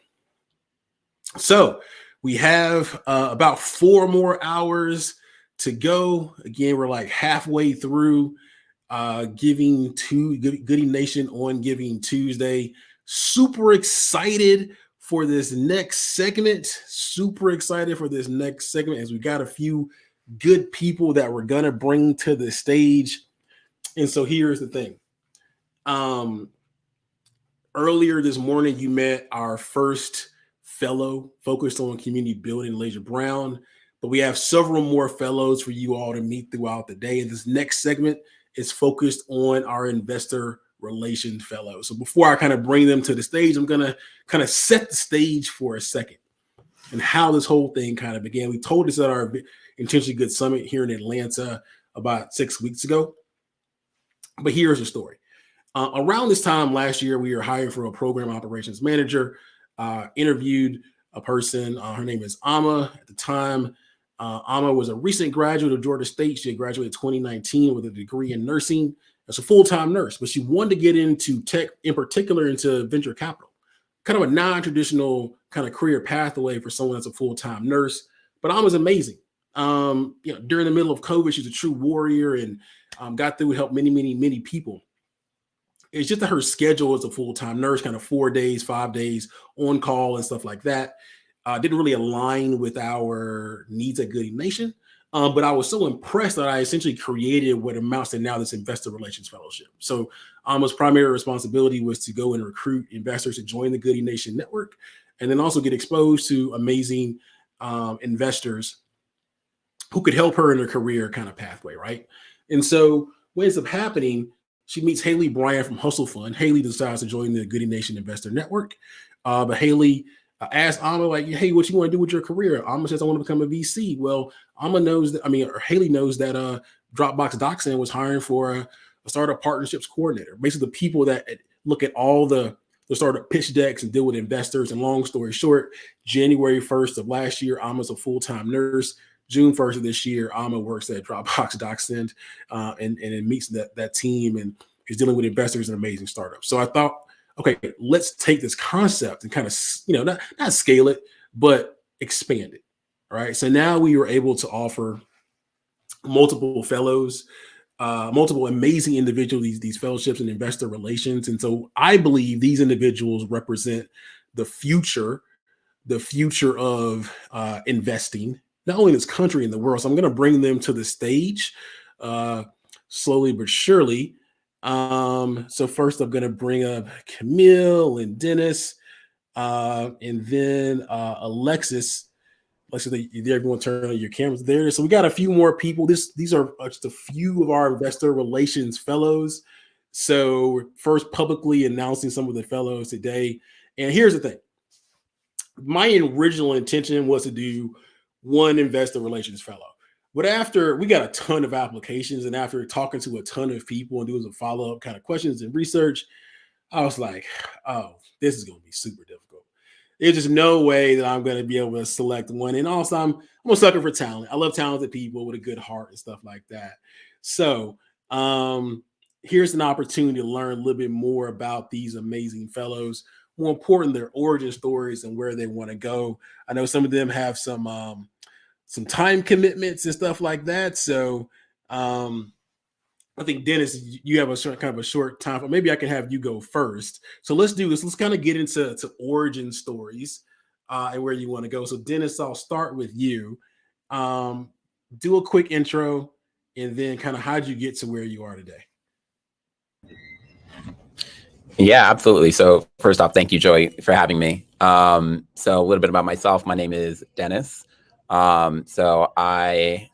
So we have about 4 more hours to go. Again, we're like halfway through Goodie Nation on Giving Tuesday. Super excited for this next segment. Super excited for this next segment as we got a few good people that we're gonna bring to the stage. And so here's the thing. Earlier this morning, you met our first fellow focused on community building, Elijah Brown, but we have several more fellows for you all to meet throughout the day. And this next segment is focused on our investor relations fellows. So before I kind of bring them to the stage, I'm going to kind of set the stage for a second and how this whole thing kind of began. We told this at our Intentionally Good Summit here in Atlanta about 6 weeks ago. But here's the story. Around this time last year, we were hiring for a program operations manager, interviewed a person. Her name is Ama. At the time, Ama was a recent graduate of Georgia State. She had graduated 2019 with a degree in nursing as a full-time nurse, but she wanted to get into tech, in particular into venture capital, kind of a non-traditional kind of career pathway for someone that's a full-time nurse. But Ama's amazing. During the middle of COVID, she's a true warrior and got through, helped many people. It's just that her schedule as a full-time nurse, kind of 4 days, 5 days on call and stuff like that, didn't really align with our needs at Goodie Nation. But I was so impressed that I essentially created what amounts to now this investor relations fellowship. So Ama's primary responsibility was to go and recruit investors to join the Goodie Nation network, and then also get exposed to amazing investors who could help her in her career kind of pathway, right? And so what ends up happening, she meets Haley Bryan from Hustle Fund. Haley decides to join the Goodie Nation Investor Network. But Haley asked Ama, like, hey, what you want to do with your career? Ama says, I want to become a VC. Well, Haley knows that Dropbox DocSend was hiring for a startup partnerships coordinator. Basically, the people that look at all the startup pitch decks and deal with investors. And long story short, January 1st of last year, Ama's a full-time nurse. June 1st of this year, Ama works at Dropbox DocSend and it meets that team and is dealing with investors and amazing startups. So I thought, okay, let's take this concept and kind of, not scale it, but expand it. All right. So now we were able to offer multiple fellows, multiple amazing individuals, these fellowships and investor relations. And so I believe these individuals represent the future of investing, not only in this country, in the world. So I'm going to bring them to the stage slowly but surely. So first I'm going to bring up Camille and Dennis, and then Alexis. Everyone turn on your cameras there. So we got a few more people. These are just a few of our investor relations fellows. So first publicly announcing some of the fellows today. And here's the thing. My original intention was to do one investor relations fellow. But after we got a ton of applications and after talking to a ton of people and doing some follow-up kind of questions and research, I was like, oh, this is going to be super difficult. There's just no way that I'm going to be able to select one. And also, I'm a sucker for talent. I love talented people with a good heart and stuff like that. So here's an opportunity to learn a little bit more about these amazing fellows. More important, their origin stories and where they want to go. I know some of them have some time commitments and stuff like that. So I think, Dennis, you have a short time, but maybe I can have you go first. So let's do this. Let's kind of get into origin stories and where you want to go. So Dennis, I'll start with you. Do a quick intro and then kind of how'd you get to where you are today? Yeah, absolutely. So first off, thank you, Joey, for having me. So a little bit about myself. My name is Dennis. So I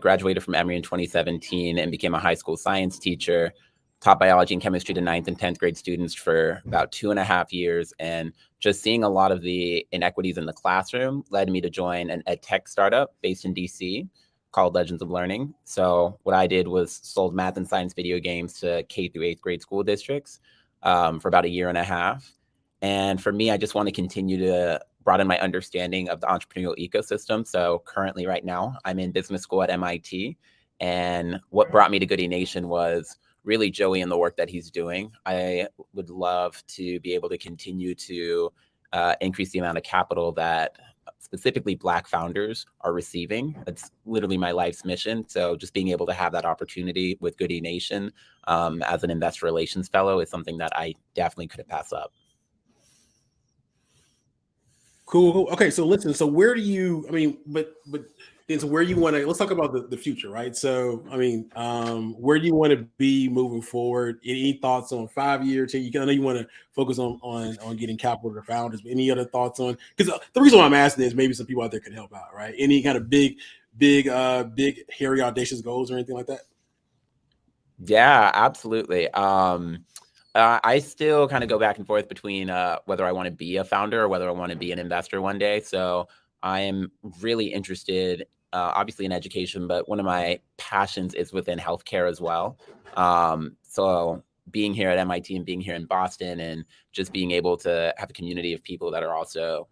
graduated from Emory in 2017 and became a high school science teacher, taught biology and chemistry to 9th and 10th grade students for about 2.5 years. And just seeing a lot of the inequities in the classroom led me to join an ed tech startup based in DC called Legends of Learning. So what I did was sold math and science video games to K through 8th grade school districts for about 1.5 years. And for me, I just want to continue to broaden my understanding of the entrepreneurial ecosystem. So currently right now, I'm in business school at MIT. And what brought me to Goodie Nation was really Joey and the work that he's doing. I would love to be able to continue to increase the amount of capital that specifically Black founders are receiving. That's literally my life's mission. So just being able to have that opportunity with Goodie Nation as an investor relations fellow is something that I definitely couldn't pass up. Cool. Okay, so listen. So where do you? I mean, but then so where you want to? Let's talk about the future, right? So I mean, where do you want to be moving forward? Any thoughts on 5 year? I know you want to focus on getting capital to founders. But any other thoughts on? Because the reason why I'm asking is maybe some people out there could help out, right? Any kind of big, hairy, audacious goals or anything like that? Yeah, absolutely. I still kind of go back and forth between whether I want to be a founder or whether I want to be an investor one day. So I am really interested, obviously, in education, but one of my passions is within healthcare as well. So being here at MIT and being here in Boston and just being able to have a community of people that are also,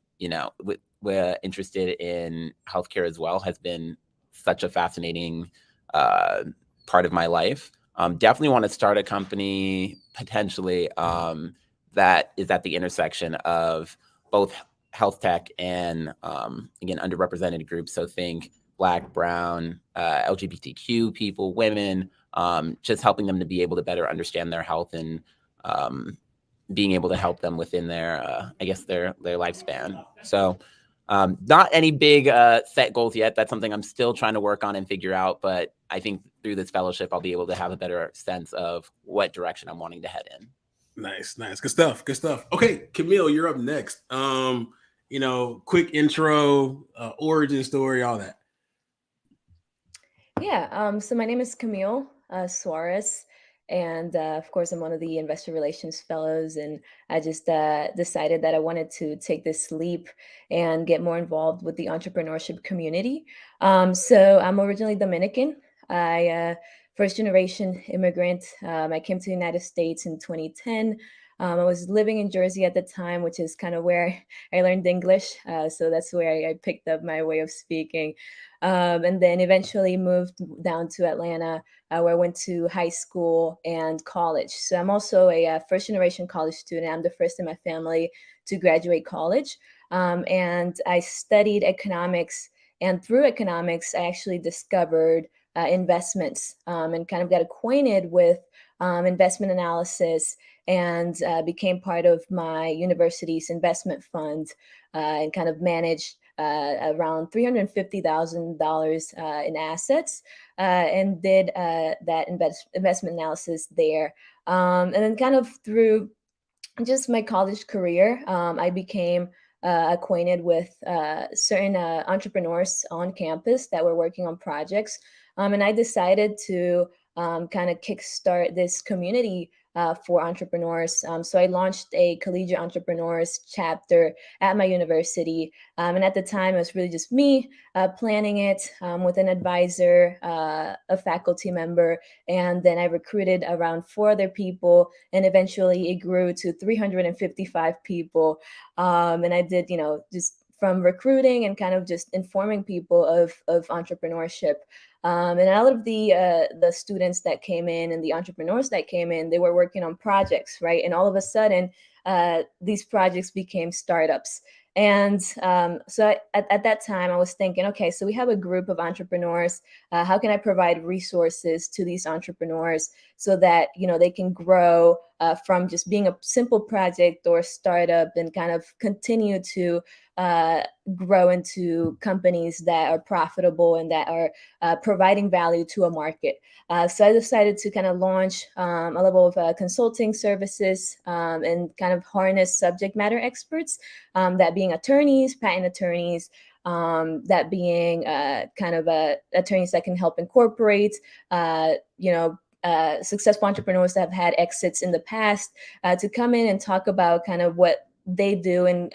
we're interested in healthcare as well has been such a fascinating part of my life. Definitely want to start a company potentially that is at the intersection of both health tech and again, underrepresented groups. So think Black, Brown, LGBTQ people, women, just helping them to be able to better understand their health and being able to help them within their, their lifespan. So not any big set goals yet. That's something I'm still trying to work on and figure out. But I think through this fellowship, I'll be able to have a better sense of what direction I'm wanting to head in. Nice. Good stuff. Okay, Camille, you're up next. Quick intro, origin story, all that. Yeah. So my name is Camille Suarez. And of course, I'm one of the investor relations fellows. And I just decided that I wanted to take this leap and get more involved with the entrepreneurship community. So I'm originally Dominican. I first generation immigrant. I came to the United States in 2010. I was living in Jersey at the time, which is kind of where I learned English. So that's where I picked up my way of speaking. And then eventually moved down to Atlanta, where I went to high school and college. So I'm also a first generation college student. I'm the first in my family to graduate college. And I studied economics. And through economics, I actually discovered investments and kind of got acquainted with investment analysis and became part of my university's investment fund and kind of managed around $350,000 in assets and did that investment analysis there. And then kind of through just my college career, I became acquainted with certain entrepreneurs on campus that were working on projects. And I decided to kind of kickstart this community for entrepreneurs. So I launched a collegiate entrepreneurs chapter at my university. And at the time, it was really just me planning it with an advisor, a faculty member. And then I recruited around 4 other people. And eventually it grew to 355 people. And I did, just from recruiting and kind of just informing people of entrepreneurship. And a lot of the students that came in and the entrepreneurs that came in, they were working on projects, right? And all of a sudden, these projects became startups. And so at that time, I was thinking, okay, so we have a group of entrepreneurs. How can I provide resources to these entrepreneurs so that, they can grow from just being a simple project or startup and kind of continue to grow into companies that are profitable and that are providing value to a market. So I decided to kind of launch a level of consulting services and kind of harness subject matter experts, that being attorneys, patent attorneys, that being kind of attorneys that can help incorporate, successful entrepreneurs that have had exits in the past to come in and talk about kind of what they do and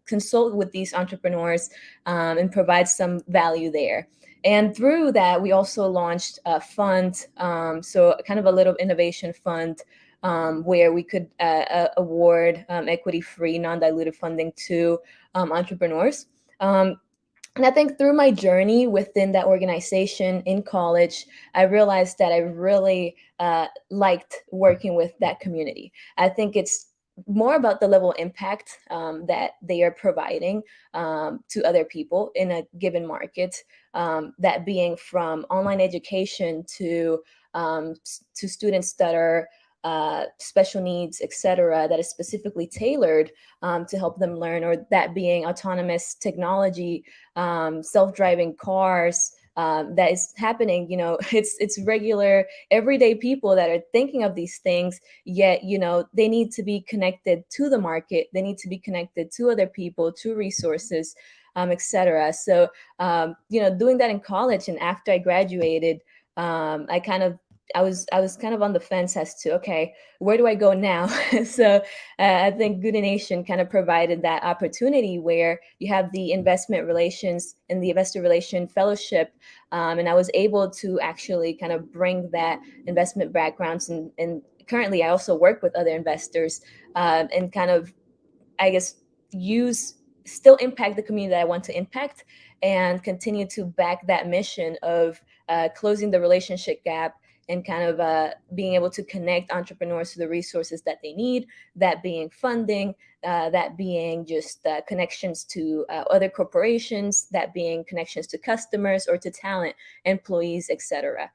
consult with these entrepreneurs and provide some value there. And through that, we also launched a fund, so kind of a little innovation fund where we could award equity-free, non-dilutive funding to entrepreneurs. And I think through my journey within that organization in college, I realized that I really liked working with that community. I think it's more about the level of impact that they are providing to other people in a given market, that being from online education to students that are special needs, etc., that is specifically tailored to help them learn, or that being autonomous technology, self-driving cars. That is happening, it's regular everyday people that are thinking of these things, yet they need to be connected to the market, they need to be connected to other people, to resources, etc. So doing that in college and after I graduated, I was kind of on the fence as to, okay, where do I go now? So I think Goodie Nation kind of provided that opportunity where you have the investment relations and the investor relation fellowship. And I was able to actually kind of bring that investment backgrounds. And currently I also work with other investors and kind of, I guess, still impact the community that I want to impact and continue to back that mission of closing the relationship gap and kind of being able to connect entrepreneurs to the resources that they need, that being funding, that being just connections to other corporations, that being connections to customers or to talent, employees, etc.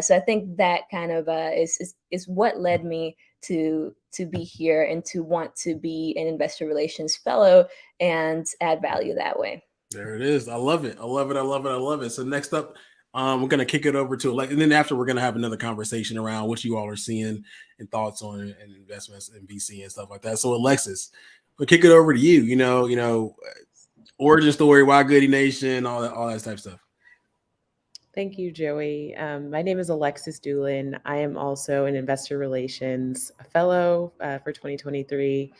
So I think that kind of is what led me to be here and to want to be an investor relations fellow and add value that way. There it is. I love it. I love it. I love it. I love it. So next up, we're going to kick it over to Alex, and then after we're going to have another conversation around what you all are seeing and thoughts on and investments in VC and stuff like that. So Alexis, we'll kick it over to you. Origin story, why Goodie Nation, all that type of stuff. Thank you, Joey. My name is Alexis Doolin. I am also an investor relations fellow for 2023.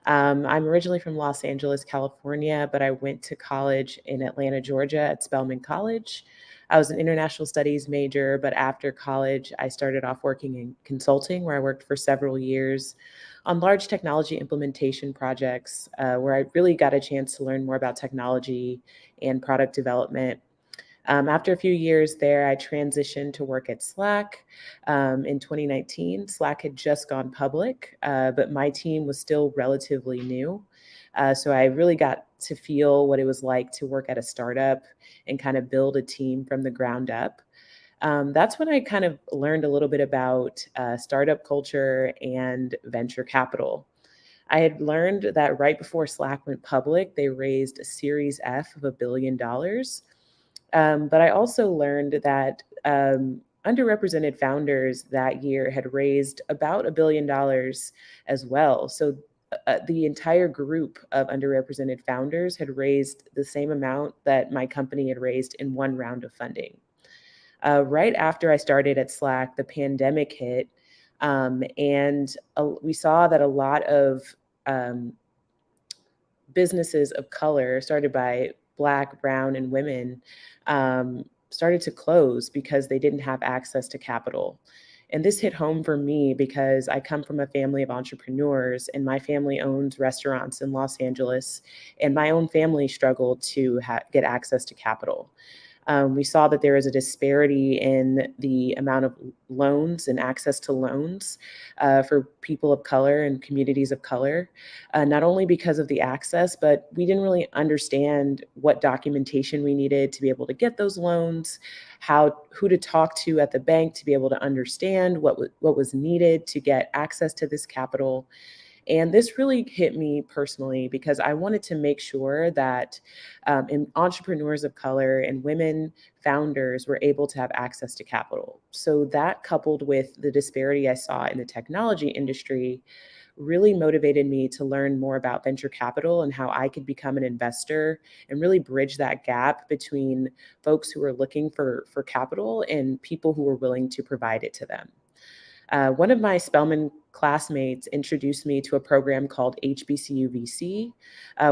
I'm originally from Los Angeles, California, but I went to college in Atlanta, Georgia at Spelman College. I was an international studies major, but after college, I started off working in consulting, where I worked for several years on large technology implementation projects, where I really got a chance to learn more about technology and product development. After a few years there, I transitioned to work at Slack in 2019. Slack had just gone public, but my team was still relatively new. So I really got to feel what it was like to work at a startup and kind of build a team from the ground up. That's when I kind of learned a little bit about startup culture and venture capital. I had learned that right before Slack went public, they raised a Series F of $1 billion. But I also learned that underrepresented founders that year had raised about $1 billion as well. So the entire group of underrepresented founders had raised the same amount that my company had raised in one round of funding. Right after I started at Slack, the pandemic hit, and we saw that a lot of businesses of color, started by Black, brown, and women, started to close because they didn't have access to capital. And this hit home for me because I come from a family of entrepreneurs, and my family owns restaurants in Los Angeles, and my own family struggled to get access to capital. We saw that there is a disparity in the amount of loans and access to loans for people of color and communities of color, not only because of the access, but we didn't really understand what documentation we needed to be able to get those loans, who to talk to at the bank to be able to understand what was needed to get access to this capital. And this really hit me personally because I wanted to make sure that entrepreneurs of color and women founders were able to have access to capital. So that, coupled with the disparity I saw in the technology industry, really motivated me to learn more about venture capital and how I could become an investor and really bridge that gap between folks who are looking for capital and people who are willing to provide it to them. One of my Spelman classmates introduced me to a program called HBCU VC,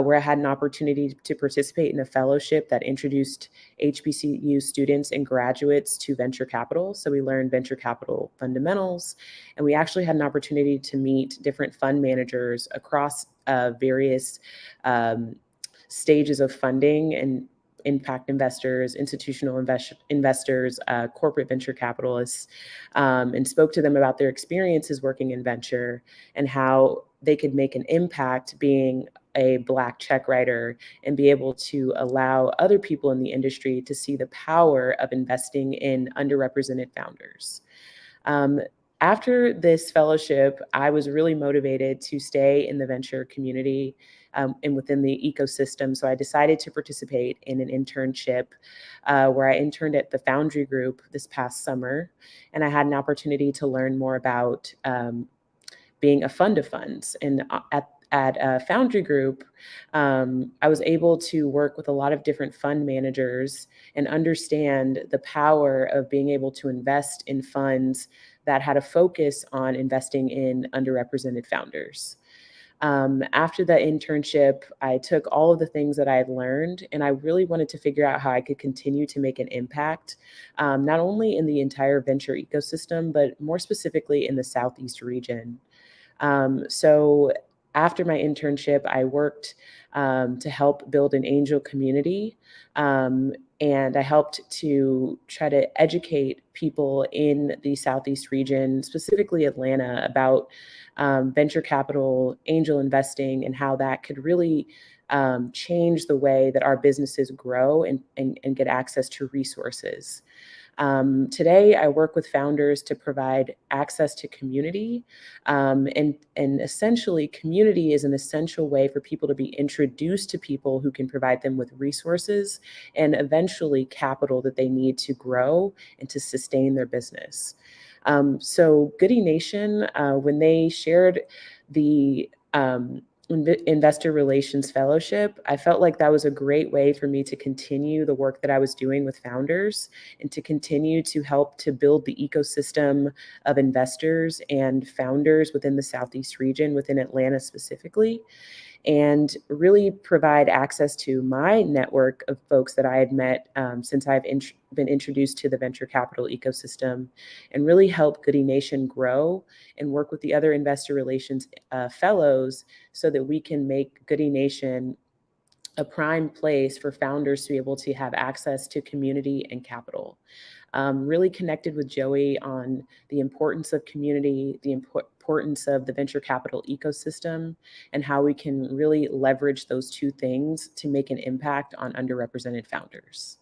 where I had an opportunity to participate in a fellowship that introduced HBCU students and graduates to venture capital. So we learned venture capital fundamentals, and we actually had an opportunity to meet different fund managers across various stages of funding and impact investors, institutional investors, corporate venture capitalists, and spoke to them about their experiences working in venture and how they could make an impact being a Black check writer and be able to allow other people in the industry to see the power of investing in underrepresented founders. After this fellowship, I was really motivated to stay in the venture community and within the ecosystem. So I decided to participate in an internship where I interned at the Foundry Group this past summer. And I had an opportunity to learn more about being a fund of funds. And at Foundry Group, I was able to work with a lot of different fund managers and understand the power of being able to invest in funds that had a focus on investing in underrepresented founders. After that internship, I took all of the things that I had learned, and I really wanted to figure out how I could continue to make an impact, not only in the entire venture ecosystem, but more specifically in the Southeast region. So after my internship, I worked to help build an angel community. And I helped to try to educate people in the Southeast region, specifically Atlanta, about venture capital, angel investing, and how that could really change the way that our businesses grow and get access to resources. Today, I work with founders to provide access to community. And essentially, community is an essential way for people to be introduced to people who can provide them with resources and eventually capital that they need to grow and to sustain their business. So Goodie Nation, when they shared the Investor Relations Fellowship, I felt like that was a great way for me to continue the work that I was doing with founders and to continue to help to build the ecosystem of investors and founders within the Southeast region, within Atlanta specifically, and really provide access to my network of folks that I had met since I've been introduced to the venture capital ecosystem, and really help Goodie Nation grow and work with the other investor relations fellows so that we can make Goodie Nation a prime place for founders to be able to have access to community and capital. Really connected with Joey on the importance of community, the importance of the venture capital ecosystem, and how we can really leverage those two things to make an impact on underrepresented founders.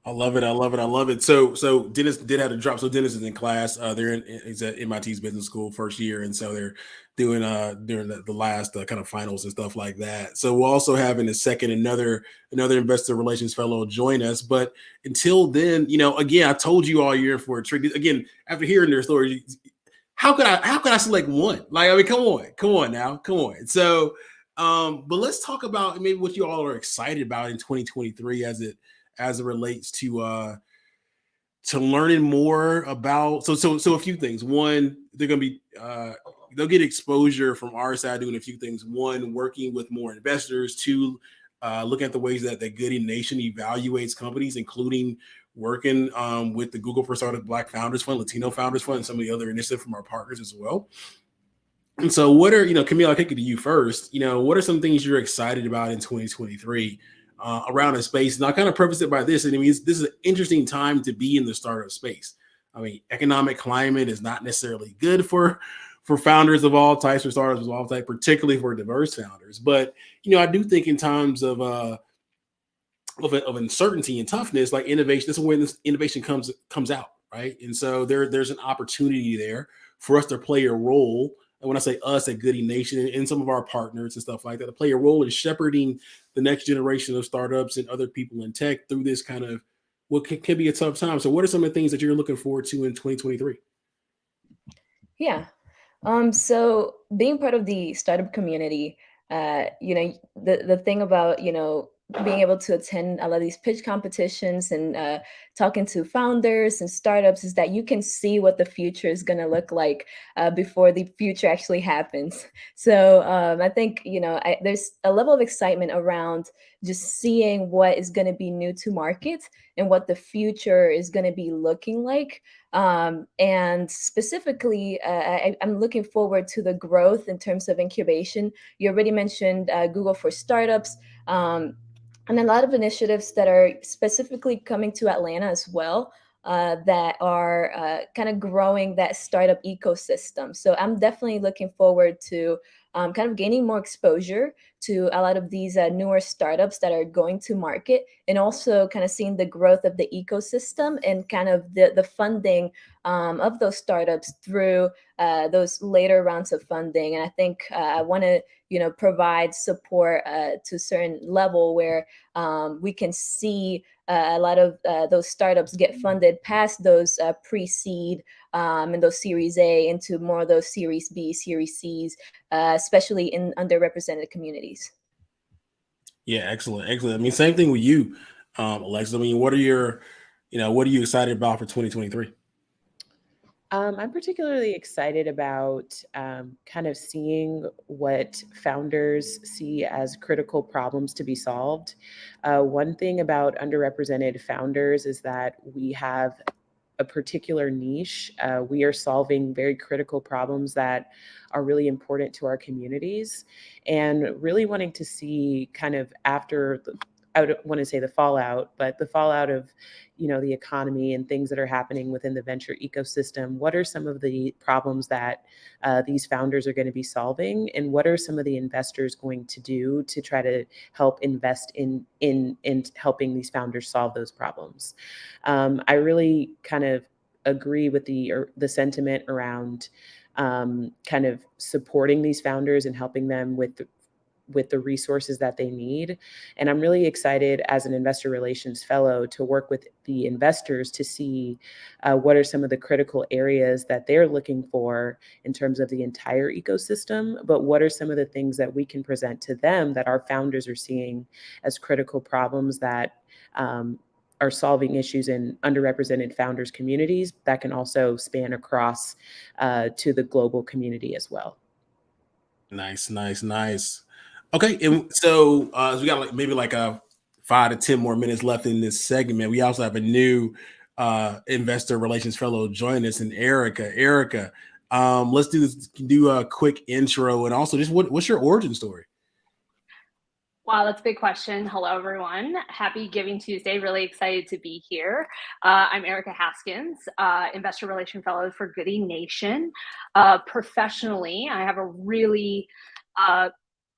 I love it. I love it. I love it. So Dennis did have to drop. So Dennis is in class. He's at MIT's business school first year, and so they're doing during the last kind of finals and stuff like that. So we'll also have in a second another investor relations fellow join us. But until then, again, I told you all year for a treat. Again, after hearing their story, how could I select one? Like, I mean, come on now. So, but let's talk about maybe what you all are excited about in 2023 as it relates to learning more about. So a few things. One, they're going to be they'll get exposure from our side doing a few things. One, working with more investors. Two, looking at the ways that the Goodie Nation evaluates companies, including working with the Google for Startup Black Founders Fund, Latino Founders Fund, and some of the other initiatives from our partners as well. And so what are, Camille, I'll kick it to you first. What are some things you're excited about in 2023 around a space? And I'll kind of preface it by this. And I mean, this is an interesting time to be in the startup space. I mean, economic climate is not necessarily good for founders of all types, or startups of all types, particularly for diverse founders. But, I do think in times of uncertainty and toughness, like innovation, this is when this innovation comes out, right? And so there's an opportunity there for us to play a role. And when I say us at Goodie Nation and some of our partners and stuff like that, to play a role in shepherding the next generation of startups and other people in tech through this kind of what can be a tough time. So what are some of the things that you're looking forward to in 2023? Yeah. So being part of the startup community, the thing about, being able to attend a lot of these pitch competitions and talking to founders and startups is that you can see what the future is going to look like before the future actually happens. So I think, there's a level of excitement around just seeing what is going to be new to market and what the future is going to be looking like. And specifically, I'm looking forward to the growth in terms of incubation. You already mentioned Google for Startups. And a lot of initiatives that are specifically coming to Atlanta as well, that are kind of growing that startup ecosystem. So I'm definitely looking forward to kind of gaining more exposure to a lot of these newer startups that are going to market, and also kind of seeing the growth of the ecosystem and kind of the funding of those startups through those later rounds of funding. And I think I want to, provide support to a certain level where we can see a lot of those startups get funded past those pre-seed and those Series A into more of those Series B, Series Cs, especially in underrepresented communities. Yeah, excellent. I mean, same thing with you, Alexis. I mean, what are you excited about for 2023? I'm particularly excited about kind of seeing what founders see as critical problems to be solved. One thing about underrepresented founders is that we have a particular niche. We are solving very critical problems that are really important to our communities, and really wanting to see kind of after I don't want to say the fallout, but the fallout of, the economy and things that are happening within the venture ecosystem. What are some of the problems that these founders are going to be solving, and what are some of the investors going to do to try to help invest in helping these founders solve those problems? I really kind of agree with the sentiment around kind of supporting these founders and helping them with the resources that they need. And I'm really excited as an investor relations fellow to work with the investors to see what are some of the critical areas that they're looking for in terms of the entire ecosystem, but what are some of the things that we can present to them that our founders are seeing as critical problems that are solving issues in underrepresented founders communities that can also span across to the global community as well. Nice. Okay, and so we got maybe 5 to 10 more minutes left in this segment. We also have a new investor relations fellow join us, and Erica. Let's do a quick intro, and also just what's your origin story? Wow, that's a big question. Hello, everyone. Happy Giving Tuesday. Really excited to be here. I'm Erica Haskins, Investor Relation Fellow for Goodie Nation. Professionally, I have a really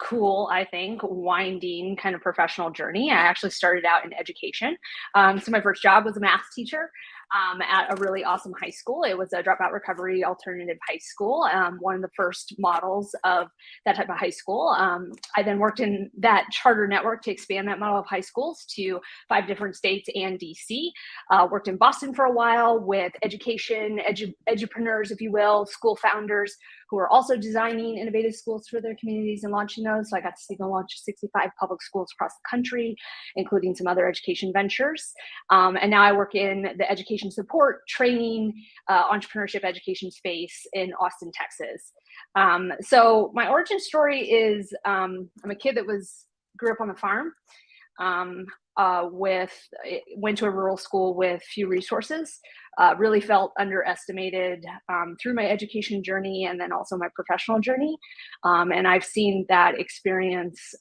cool, I think, winding kind of professional journey. I actually started out in education. So my first job was a math teacher at a really awesome high school. It was a dropout recovery alternative high school, one of the first models of that type of high school. I then worked in that charter network to expand that model of high schools to 5 different states and DC. Worked in Boston for a while with education, edupreneurs, if you will, school founders who are also designing innovative schools for their communities and launching those. So I got to see them launch 65 public schools across the country, including some other education ventures. And now I work in the education support, training, entrepreneurship education space in Austin, Texas. So my origin story is I'm a kid that grew up on the farm. Went to a rural school with few resources, really felt underestimated through my education journey and then also my professional journey. And I've seen that experience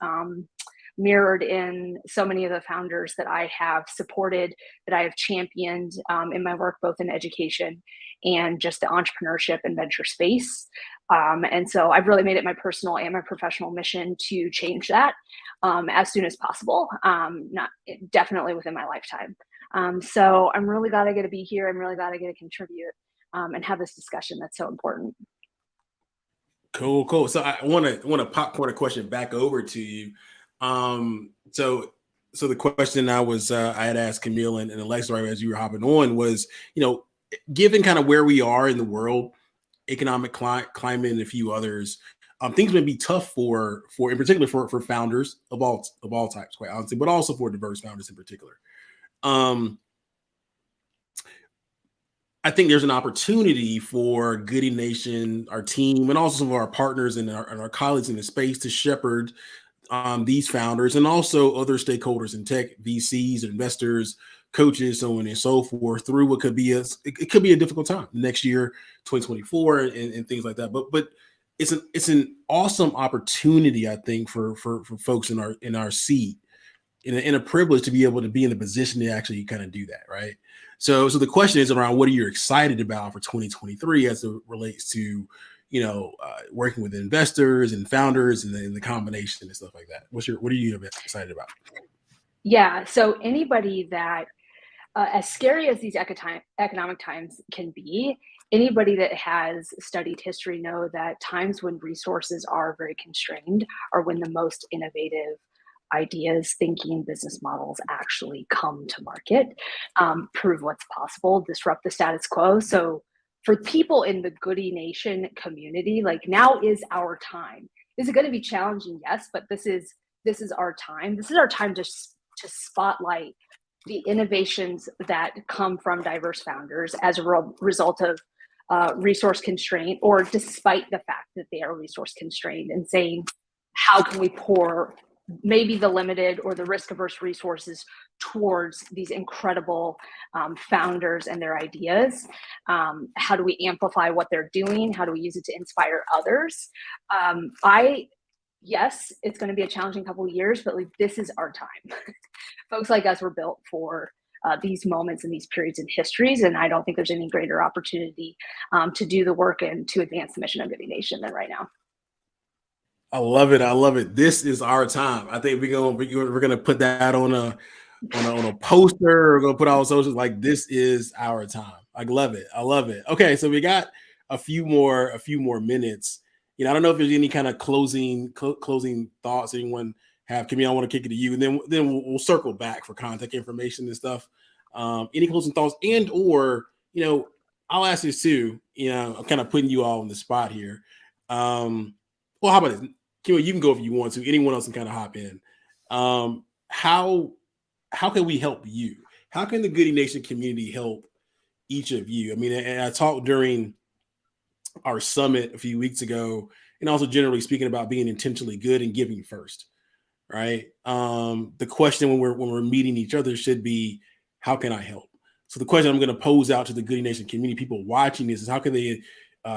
mirrored in so many of the founders that I have supported, that I have championed in my work, both in education and just the entrepreneurship and venture space. And so I've really made it my personal and my professional mission to change that as soon as possible, definitely within my lifetime. So I'm really glad I get to be here. I'm really glad I get to contribute and have this discussion that's so important. Cool. So I want to popcorn a question back over to you. So the question I had asked Camille and Alexa right as you were hopping on was, given kind of where we are in the world, economic climate and a few others, things may be tough for in particular for founders of all types, quite honestly, but also for diverse founders in particular. I think there's an opportunity for Goodie Nation, our team, and also some of our partners and our colleagues in the space to shepherd these founders and also other stakeholders in tech, VCs, investors, coaches, so on and so forth, through what could be a difficult time next year, 2024, and things like that. But it's an awesome opportunity, I think, for folks in our seat, in a privilege to be able to be in the position to actually kind of do that, right? So the question is around what are you excited about for 2023 as it relates to working with investors and founders and the combination and stuff like that? What are you excited about? Yeah, so anybody that, as scary as these economic times can be, anybody that has studied history know that times when resources are very constrained are when the most innovative ideas, thinking, business models actually come to market, prove what's possible, disrupt the status quo. So for people in the Goodie Nation community, like, now is our time. Is it going to be challenging? Yes, but this is our time. This is our time to spotlight the innovations that come from diverse founders as a result of resource constraint, or despite the fact that they are resource constrained, and saying, how can we pour maybe the limited or the risk averse resources towards these incredible founders and their ideas? How do we amplify what they're doing? How do we use it to inspire others? Yes, it's going to be a challenging couple of years, but like, this is our time. Folks like us were built for these moments and these periods in histories, and I don't think there's any greater opportunity to do the work and to advance the mission of Goodie Nation than right now. I love it. I love it. This is our time. I think we're gonna put that on a poster. We're gonna put out on socials. Like, this is our time. I love it. I love it. Okay, so we got a few more minutes. I don't know if there's any kind of closing thoughts anyone have. Camille, I want to kick it to you, and then we'll circle back for contact information and stuff. Any closing thoughts, and or I'll ask this too. I'm kind of putting you all on the spot here. Well, how about this? Camille, you can go if you want to. Anyone else can kind of hop in. How can we help you? How can the Goodie Nation community help each of you? I mean, and I talked during our summit a few weeks ago, and also generally speaking about being intentionally good and giving first, right? The question when we're meeting each other should be, how can I help? So the question I'm going to pose out to the Goodie Nation community, people watching this, is how can they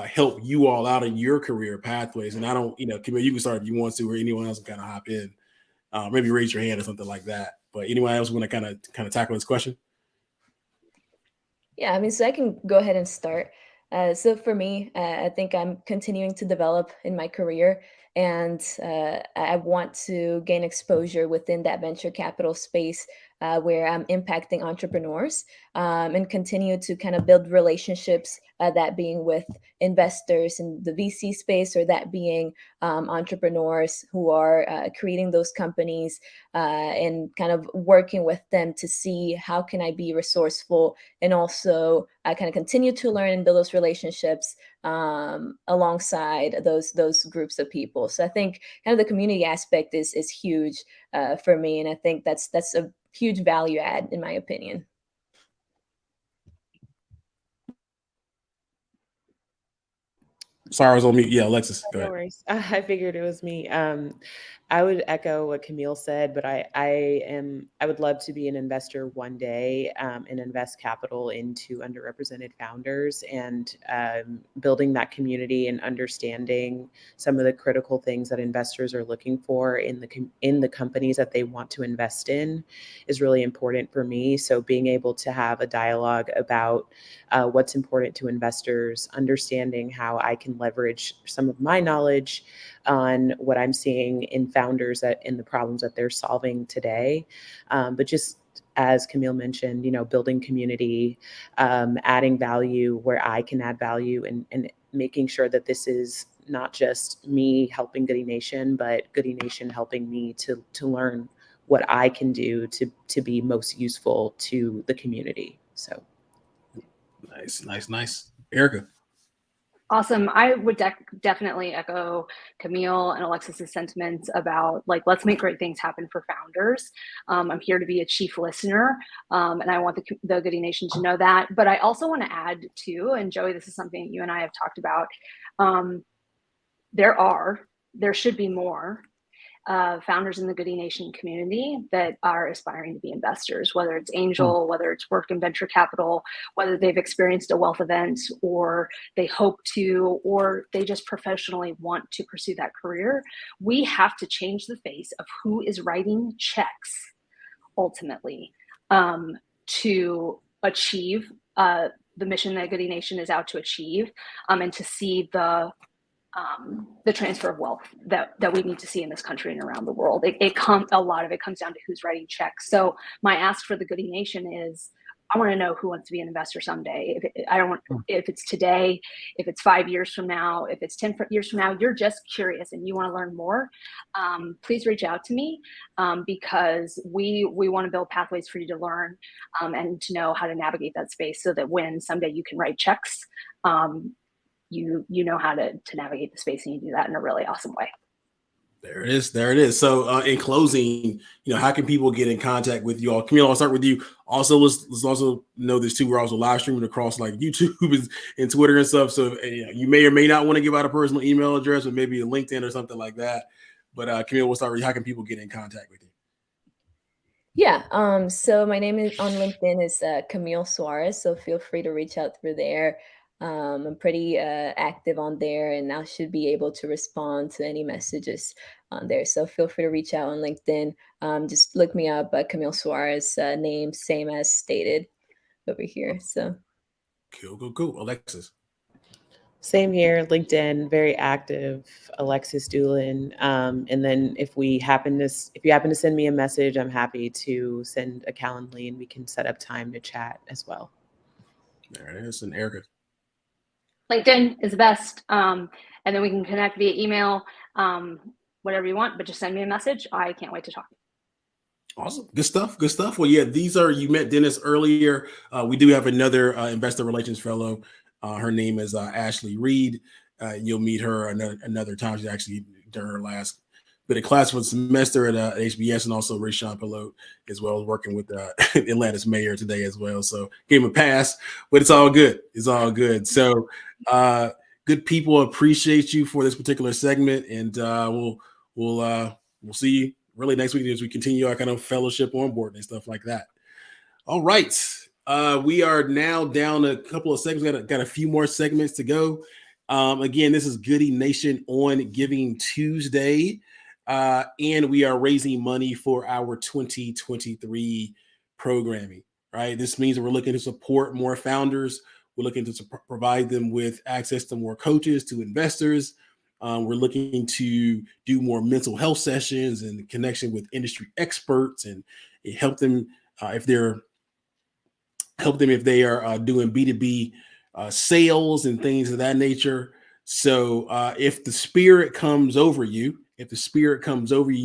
help you all out in your career pathways? And I don't, Camille, you can start if you want to, or anyone else can kind of hop in, maybe raise your hand or something like that. But anyone else want to kind of tackle this question? Yeah, I mean, so I can go ahead and start. So for me, I think I'm continuing to develop in my career, and I want to gain exposure within that venture capital space where I'm impacting entrepreneurs, and continue to kind of build relationships, that being with investors in the VC space, or that being entrepreneurs who are creating those companies, and kind of working with them to see how can I be resourceful, and also I kind of continue to learn and build those relationships alongside those groups of people. So I think kind of the community aspect is huge for me, and I think that's a huge value add in my opinion. Sorry, I was on mute. Yeah, Alexis, go ahead. No worries. I figured it was me. I would echo what Camille said, but I would love to be an investor one day, and invest capital into underrepresented founders, and building that community and understanding some of the critical things that investors are looking for in the companies that they want to invest in is really important for me. So being able to have a dialogue about what's important to investors, understanding how I can leverage some of my knowledge on what I'm seeing in founders in the problems that they're solving today. But just as Camille mentioned, building community, adding value where I can add value, and making sure that this is not just me helping Goodie Nation, but Goodie Nation helping me to learn what I can do to be most useful to the community. So. Nice. Erica. Awesome. I would definitely echo Camille and Alexis's sentiments about, like, let's make great things happen for founders. I'm here to be a chief listener, and I want the Goodie Nation to know that. But I also want to add too, and Joey, this is something you and I have talked about. There should be more founders in the Goodie Nation community that are aspiring to be investors, whether it's angel, whether it's work in venture capital, whether they've experienced a wealth event, or they hope to, or they just professionally want to pursue that career. We have to change the face of who is writing checks ultimately to achieve the mission that Goodie Nation is out to achieve, and to see the the transfer of wealth that we need to see in this country and around the world. A lot of it comes down to who's writing checks. So my ask for the Goodie Nation is, I want to know who wants to be an investor someday. If it's today, if it's 5 years from now, if it's 10 years from now, you're just curious and you want to learn more, please reach out to me, because we want to build pathways for you to learn and to know how to navigate that space, so that when someday you can write checks, you know how to navigate the space, and you do that in a really awesome way. There it is. So in closing, how can people get in contact with you all? Camille, I'll start with you. Also, let's also know this too. We're also live streaming across like YouTube and Twitter and stuff. So you may or may not want to give out a personal email address, or maybe a LinkedIn or something like that. But Camille, we'll start with you. How can people get in contact with you? Yeah. So my name is on LinkedIn is Camille Suarez. So feel free to reach out through there. I'm pretty active on there, and I should be able to respond to any messages on there. So feel free to reach out on LinkedIn. Just look me up, Camille Suarez, name same as stated over here. So cool. Alexis. Same here, LinkedIn, very active, Alexis Doolin. And then if you happen to send me a message, I'm happy to send a Calendly and we can set up time to chat as well. There it is. And Erica. LinkedIn is the best. And then we can connect via email, whatever you want, but just send me a message. I can't wait to talk. Awesome. Good stuff. Well, yeah, you met Dennis earlier. We do have another investor relations fellow. Her name is Ashley Reed. You'll meet her another time. She's actually done her last bit of class for the semester at HBS, and also Rashawn Pilote as well, working with Atlanta's mayor today as well. So gave him a pass, but it's all good. So good people, appreciate you for this particular segment, and we'll see you really next week as we continue our kind of fellowship onboard and stuff like that. All right. We are now down a couple of segments. Got a few more segments to go. Again, this is Goodie Nation on Giving Tuesday. And we are raising money for our 2023 programming, right? This means that we're looking to support more founders. We're looking to provide them with access to more coaches, to investors. We're looking to do more mental health sessions and connection with industry experts, and help them if they are doing B2B sales and things of that nature. So if the spirit comes over you, you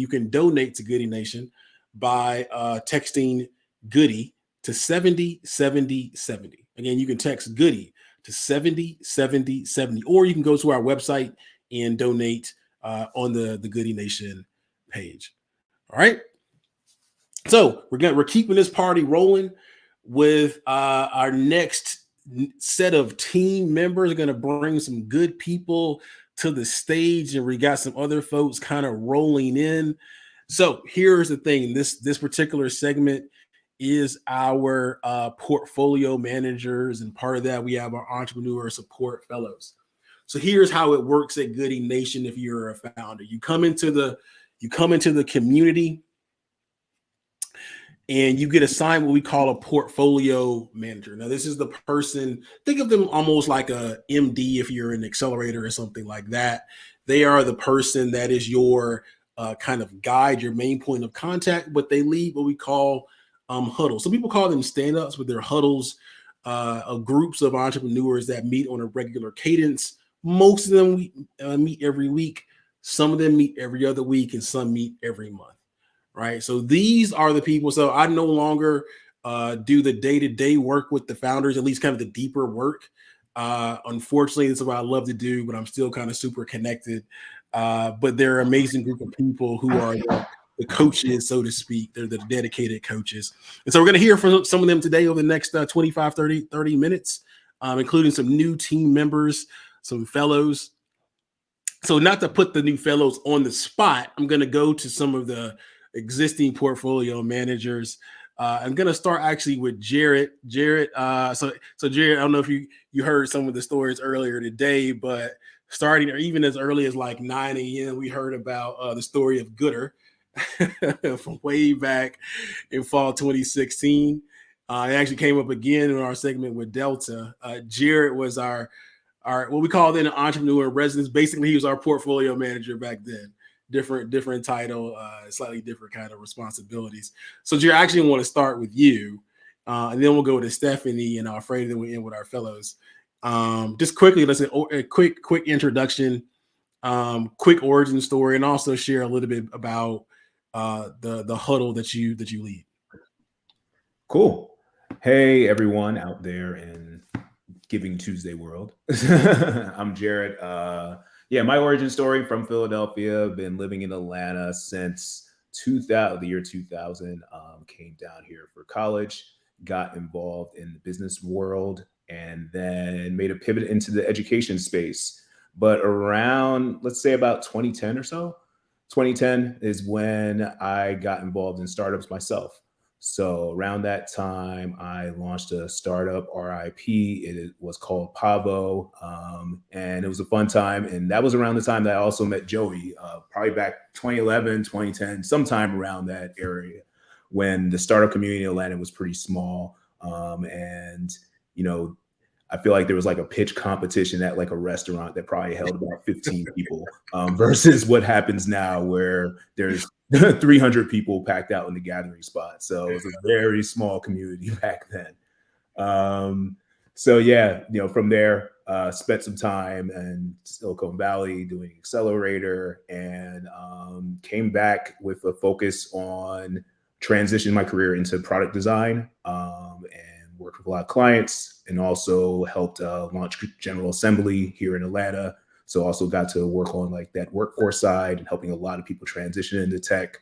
can donate to Goodie Nation by texting Goodie to 707070. Again, you can text Goodie to 707070, or you can go to our website and donate on the Goodie Nation page. All right. So we're keeping this party rolling with our next set of team members. Are going to bring some good people to the stage, and we got some other folks kind of rolling in. So here's the thing: this particular segment is our portfolio managers, and part of that we have our entrepreneur support fellows. So here's how it works at Goodie Nation. If you're a founder, you come into the community, and you get assigned what we call a portfolio manager. Now, this is the person, think of them almost like a MD if you're an accelerator or something like that. They are the person that is your kind of guide, your main point of contact, but they lead what we call huddles. Some people call them stand-ups, but they're huddles of groups of entrepreneurs that meet on a regular cadence. Most of them meet every week. Some of them meet every other week, and some meet every month. Right. So these are the people. So I no longer do the day-to-day work with the founders, at least kind of the deeper work. Unfortunately, this is what I love to do, but I'm still kind of super connected. But they're an amazing group of people who are the coaches, so to speak. They're the dedicated coaches. And so we're going to hear from some of them today over the next 25, 30 minutes, including some new team members, some fellows. So not to put the new fellows on the spot, I'm going to go to some of the existing portfolio managers. I'm going to start actually with Jared. So Jared, I don't know if you heard some of the stories earlier today, but starting or even as early as like 9 a.m., we heard about the story of Gooder from way back in fall 2016. It actually came up again in our segment with Delta. Jared was our what we call then an entrepreneur in residence. Basically, he was our portfolio manager back then. Different title, slightly different kind of responsibilities. So Jerry, I actually want to start with you, and then we'll go to Stephanie and Alfredo, then we end with our fellows. Just quickly, let's say a quick introduction, quick origin story, and also share a little bit about the huddle that you lead. Cool. Hey everyone out there in Giving Tuesday world. I'm Jared. Yeah, my origin story from Philadelphia. Been living in Atlanta since the year 2000. Came down here for college, got involved in the business world, and then made a pivot into the education space. But around, let's say about 2010 or so, 2010 is when I got involved in startups myself. So around that time, I launched a startup, RIP. It was called Pavo, and it was a fun time. And that was around the time that I also met Joey, probably back 2011, 2010, sometime around that area when the startup community in Atlanta was pretty small. And, you know, I feel like there was like a pitch competition at like a restaurant that probably held about 15 people versus what happens now where there's 300 people packed out in the gathering spot. So it was a very small community back then. So yeah, you know, from there, spent some time in Silicon Valley doing Accelerator, and came back with a focus on transitioning my career into product design, and worked with a lot of clients, and also helped launch General Assembly here in Atlanta. So also got to work on like that workforce side and helping a lot of people transition into tech.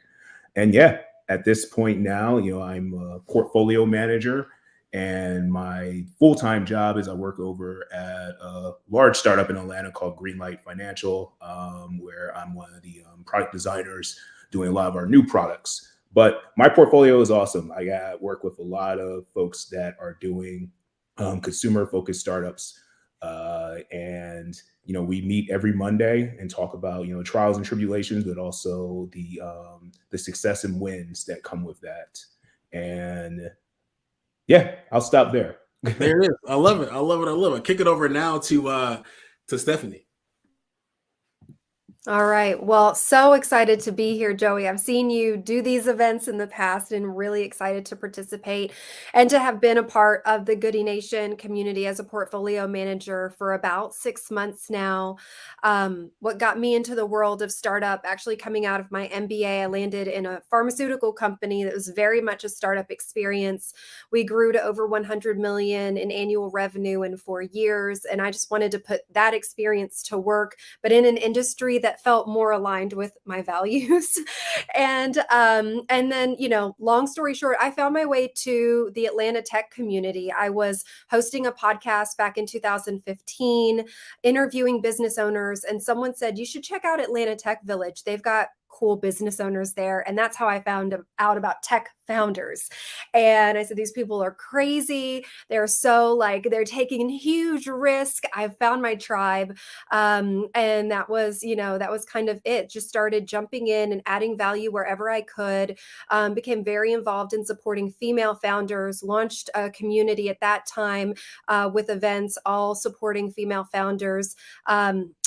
And yeah, at this point now, you know, I'm a portfolio manager, and my full-time job is I work over at a large startup in Atlanta called Greenlight Financial, where I'm one of the product designers doing a lot of our new products. But my portfolio is awesome. I work with a lot of folks that are doing consumer-focused startups, and you know, we meet every Monday and talk about, you know, trials and tribulations, but also the success and wins that come with that. And yeah, I'll stop there. There it is. I love it. I love it. I love it. Kick it over now to Stephanie. All right. Well, so excited to be here, Joey. I've seen you do these events in the past and really excited to participate and to have been a part of the Goodie Nation community as a portfolio manager for about 6 months now. What got me into the world of startup, actually coming out of my MBA, I landed in a pharmaceutical company that was very much a startup experience. We grew to over 100 million in annual revenue in 4 years. And I just wanted to put that experience to work, but in an industry that felt more aligned with my values. And then, you know, long story short, I found my way to the Atlanta tech community. I was hosting a podcast back in 2015, interviewing business owners, and someone said, you should check out Atlanta Tech Village. They've got cool business owners there. And that's how I found out about tech founders. And I said, these people are crazy. They're so like, they're taking huge risk. I've found my tribe. And that was, you know, that was kind of it. Just started jumping in and adding value wherever I could. Became very involved in supporting female founders, launched a community at that time with events, all supporting female founders.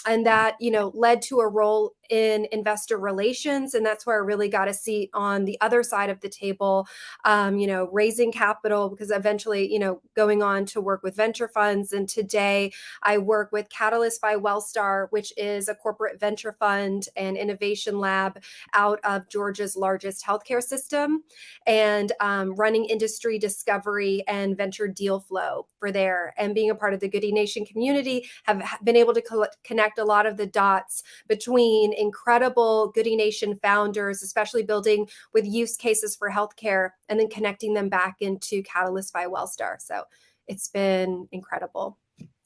And that, you know, led to a role in investor relations. And that's where I really got a seat on the other side of the table, you know, raising capital, because eventually, you know, going on to work with venture funds. And today I work with Catalyst by Wellstar, which is a corporate venture fund and innovation lab out of Georgia's largest healthcare system, and running industry discovery and venture deal flow for there. And being a part of the Goodie Nation community, have been able to connect a lot of the dots between incredible Goodie Nation founders, especially building with use cases for healthcare, and then connecting them back into Catalyst by Wellstar. So it's been incredible.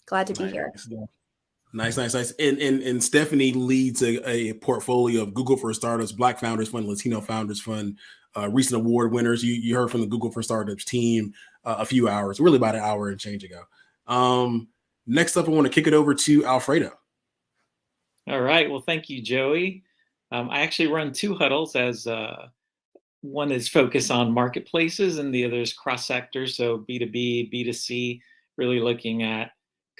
Glad to be here. Nice. And Stephanie leads a portfolio of Google for Startups, Black Founders Fund, Latino Founders Fund, recent award winners. You heard from the Google for Startups team a few hours, really about an hour and change ago. Next up, I want to kick it over to Alfredo. All right. Well, thank you, Joey. I actually run 2 huddles, as one is focused on marketplaces and the other is cross-sector. So B2B, B2C, really looking at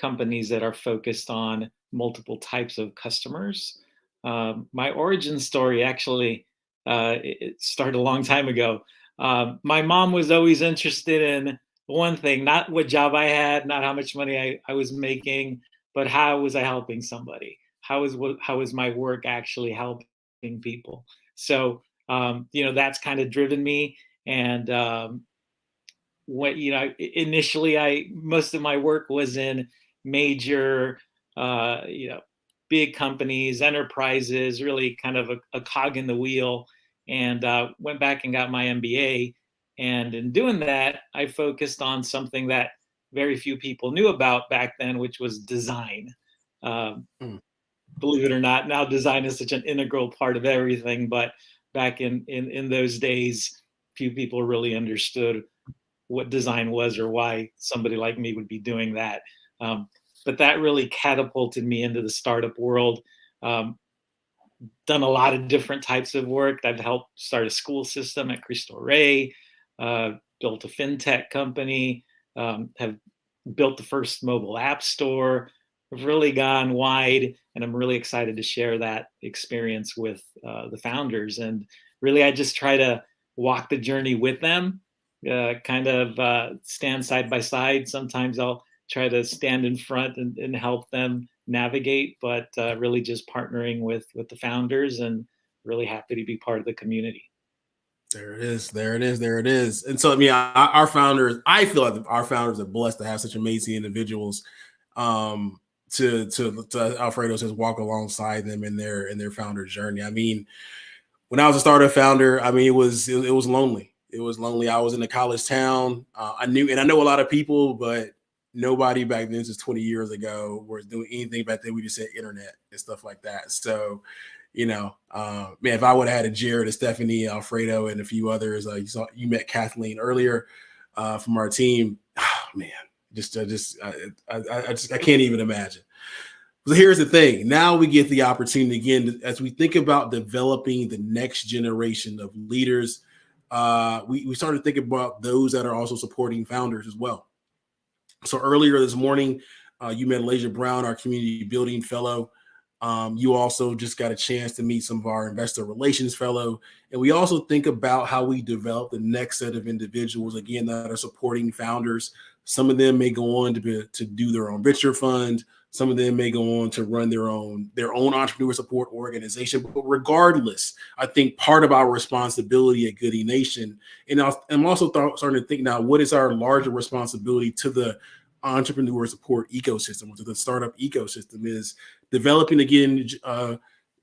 companies that are focused on multiple types of customers. My origin story actually it started a long time ago. My mom was always interested in one thing, not what job I had, not how much money I was making, but how was I helping somebody? How was my work actually helping people? So that's kind of driven me. And what initially most of my work was in major big companies, enterprises, really kind of a cog in the wheel, and went back and got my MBA. And in doing that, I focused on something that very few people knew about back then, which was design. Believe it or not, now design is such an integral part of everything, but back in those days, few people really understood what design was or why somebody like me would be doing that. But that really catapulted me into the startup world. Done a lot of different types of work. I've helped start a school system at Cristo Rey, built a fintech company, have built the first mobile app store. I've really gone wide, and I'm really excited to share that experience with the founders. And really, I just try to walk the journey with them, kind of stand side by side. Sometimes I'll try to stand in front and help them navigate, but really just partnering with the founders, and really happy to be part of the community. There it is. There it is. There it is. And so, I mean, our founders, I feel like our founders are blessed to have such amazing individuals to Alfredo says, walk alongside them in their founder journey. I mean, when I was a startup founder, I mean, it was lonely. It was lonely. I was in a college town. I know a lot of people, but nobody back then, this is 20 years ago, was doing anything back then. We just said internet and stuff like that. So, man, if I would have had a Jared, a Stephanie, Alfredo, and a few others, you met Kathleen earlier from our team. Oh, man, I can't even imagine. So here's the thing. Now we get the opportunity again, as we think about developing the next generation of leaders, we started thinking about those that are also supporting founders as well. So earlier this morning, you met Elijah Brown, our community building fellow. You also just got a chance to meet some of our investor relations fellow. And we also think about how we develop the next set of individuals, again, that are supporting founders. Some of them may go on to do their own venture fund. Some of them may go on to run their own entrepreneur support organization. But regardless, I think part of our responsibility at Goodie Nation, and I'm also starting to think now, what is our larger responsibility to the entrepreneur support ecosystem, or to the startup ecosystem, is developing, again,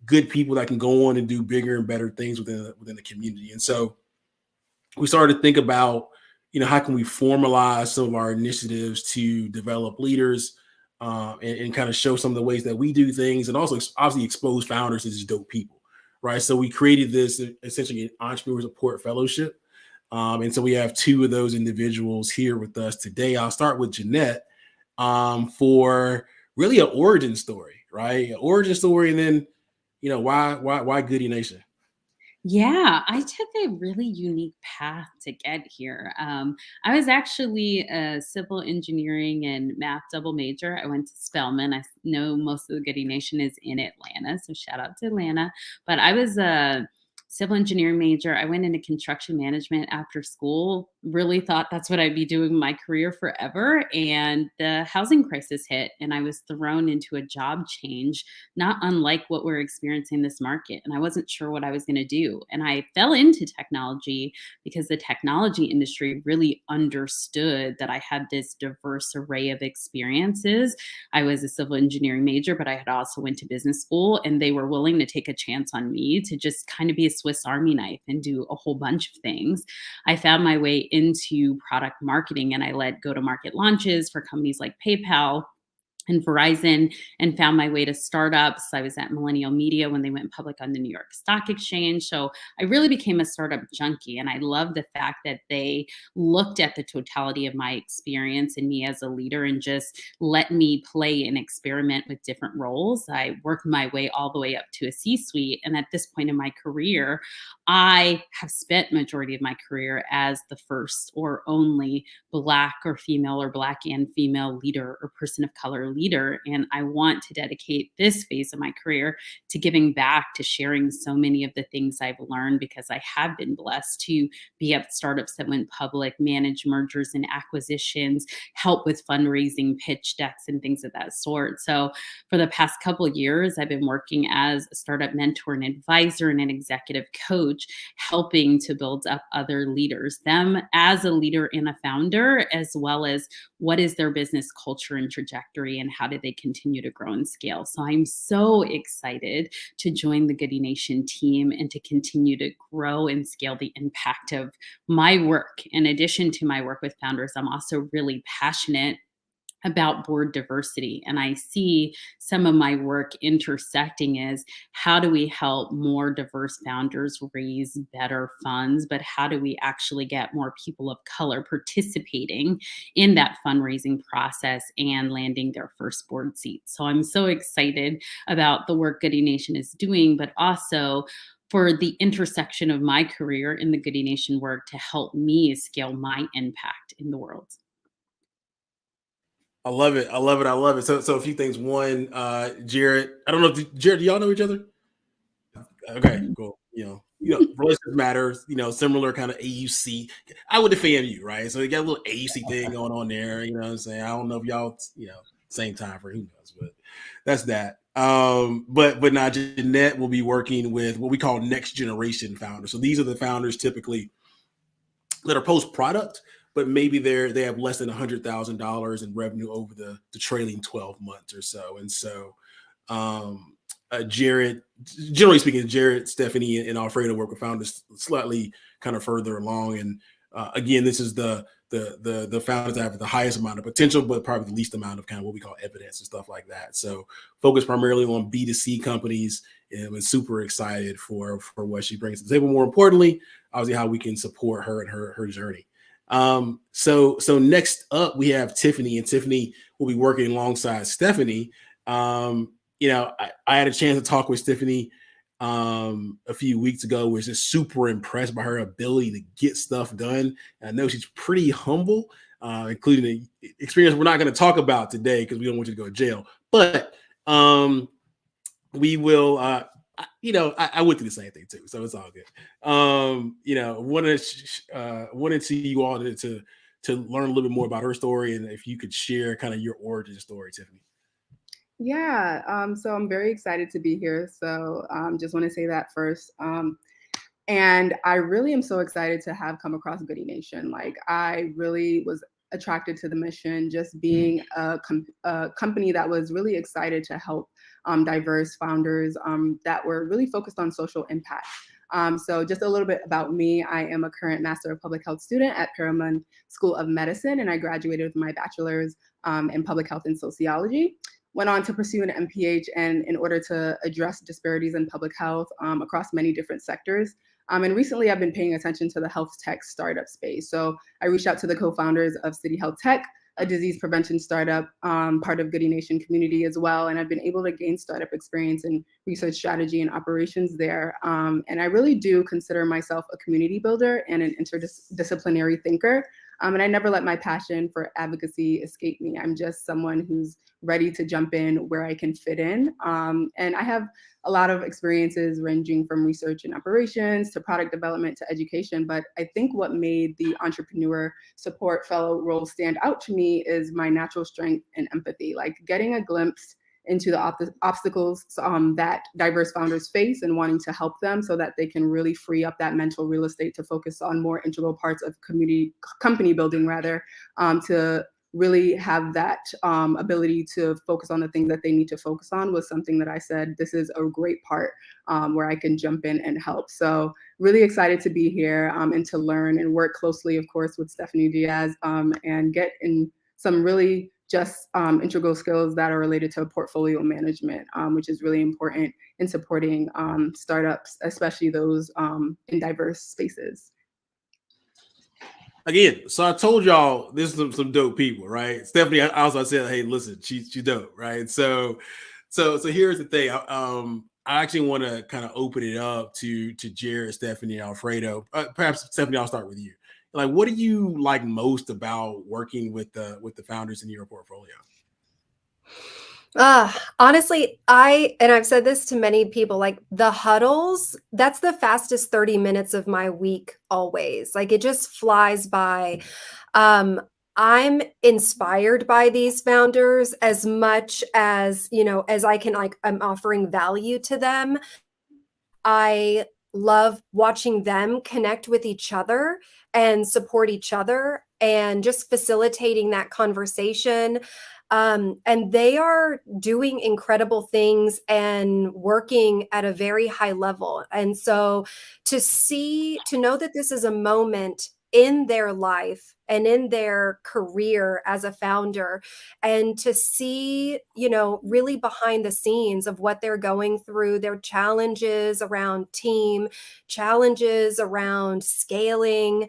good people that can go on and do bigger and better things within the community. And so we started to think about, how can we formalize some of our initiatives to develop leaders, and kind of show some of the ways that we do things, and also obviously expose founders as dope people, right? So we created this essentially an entrepreneur support fellowship. And so we have two of those individuals here with us today. I'll start with Jeanette for really an origin story, right? An origin story, and then, why Goodie Nation? Yeah, I took a really unique path to get here. I was actually a civil engineering and math double major. I went to Spelman. I know most of the Goodie Nation is in Atlanta, so shout out to Atlanta. But I was a civil engineering major. I went into construction management after school. Really thought that's what I'd be doing my career forever. And the housing crisis hit, and I was thrown into a job change, not unlike what we're experiencing in this market. And I wasn't sure what I was going to do. And I fell into technology because the technology industry really understood that I had this diverse array of experiences. I was a civil engineering major, but I had also went to business school, and they were willing to take a chance on me to just kind of be a Swiss Army knife and do a whole bunch of things. I found my way into product marketing, and I led go-to-market launches for companies like PayPal. and Verizon, and found my way to startups. I was at Millennial Media when they went public on the New York Stock Exchange. So I really became a startup junkie. And I love the fact that they looked at the totality of my experience and me as a leader and just let me play and experiment with different roles. I worked my way all the way up to a C-suite. And at this point in my career, I have spent majority of my career as the first or only Black or female or Black and female leader or person of color leader. And I want to dedicate this phase of my career to giving back, to sharing so many of the things I've learned, because I have been blessed to be at startups that went public, manage mergers and acquisitions, help with fundraising, pitch decks, and things of that sort. So for the past couple of years, I've been working as a startup mentor and advisor and an executive coach, helping to build up other leaders, them as a leader and a founder, as well as what is their business culture and trajectory and how do they continue to grow and scale. So I'm so excited to join the Goodie Nation team and to continue to grow and scale the impact of my work. In addition to my work with founders, I'm also really passionate about board diversity. And I see some of my work intersecting is how do we help more diverse founders raise better funds, but how do we actually get more people of color participating in that fundraising process and landing their first board seat. So I'm so excited about the work Goodie Nation is doing, but also for the intersection of my career in the Goodie Nation work to help me scale my impact in the world. I love it. I love it. I love it. So a few things. One, Jared, I don't know if Jared, do y'all know each other? Okay, cool. Relationships matter, similar kind of AUC. I would defend you, right? So you got a little AUC thing going on there, you know what I'm saying? I don't know if y'all, same time for who knows, but that's that. But now Jeanette will be working with what we call next generation founders. So these are the founders typically that are post product, but maybe they have less than $100,000 in revenue over the trailing 12 months or so. And so Jared, generally speaking, Jared, Stephanie, and Alfredo work with founders slightly kind of further along. And again, this is the founders that have the highest amount of potential, but probably the least amount of kind of what we call evidence and stuff like that. So focus primarily on B2C companies, and we're super excited for what she brings to the table. More importantly, obviously how we can support her and her journey. So next up we have Tiffany, and Tiffany will be working alongside Stephanie. I had a chance to talk with Stephanie a few weeks ago. Was just super impressed by her ability to get stuff done. And I know she's pretty humble, including the experience we're not going to talk about today because we don't want you to go to jail. But we will. I went through the same thing too, so it's all good. Wanted to you all to learn a little bit more about her story, and if you could share kind of your origin story, Tiffany. Yeah, so I'm very excited to be here. So just want to say that first. And I really am so excited to have come across Goodie Nation. Like, I really was attracted to the mission, just being a company that was really excited to help diverse founders that were really focused on social impact. So just a little bit about me. I am a current Master of Public Health student at Perelman School of Medicine, and I graduated with my bachelor's in Public Health and Sociology. Went on to pursue an MPH and in order to address disparities in public health across many different sectors. And recently I've been paying attention to the health tech startup space. So I reached out to the co-founders of City Health Tech, a disease prevention startup, part of Goodie Nation community as well. And I've been able to gain startup experience in research strategy and operations there. And I really do consider myself a community builder and an interdisciplinary thinker. And I never let my passion for advocacy escape me. I'm just someone who's ready to jump in where I can fit in. And I have a lot of experiences ranging from research and operations to product development to education. But I think what made the entrepreneur support fellow role stand out to me is my natural strength and empathy, like getting a glimpse into the obstacles that diverse founders face and wanting to help them so that they can really free up that mental real estate to focus on more integral parts of company building rather, to really have that ability to focus on the things that they need to focus on was something that I said, this is a great part where I can jump in and help. So really excited to be here and to learn and work closely, of course, with Stephanie Diaz and get in some really just integral skills that are related to portfolio management, which is really important in supporting startups, especially those in diverse spaces. Again, so I told y'all this is some dope people, right? Stephanie also said, "Hey, listen, she's dope, right?" So here's the thing. I actually want to kind of open it up to Jared, Stephanie, and Alfredo. Perhaps Stephanie, I'll start with you. Like, what do you like most about working with the founders in your portfolio? Honestly, I've said this to many people, like the huddles, that's the fastest 30 minutes of my week always. Like it just flies by. I'm inspired by these founders as much as, as I can, like, I'm offering value to them. I love watching them connect with each other and support each other and just facilitating that conversation. And they are doing incredible things and working at a very high level. And so to know that this is a moment in their life and in their career as a founder, and to see, really behind the scenes of what they're going through, their challenges around team, challenges around scaling,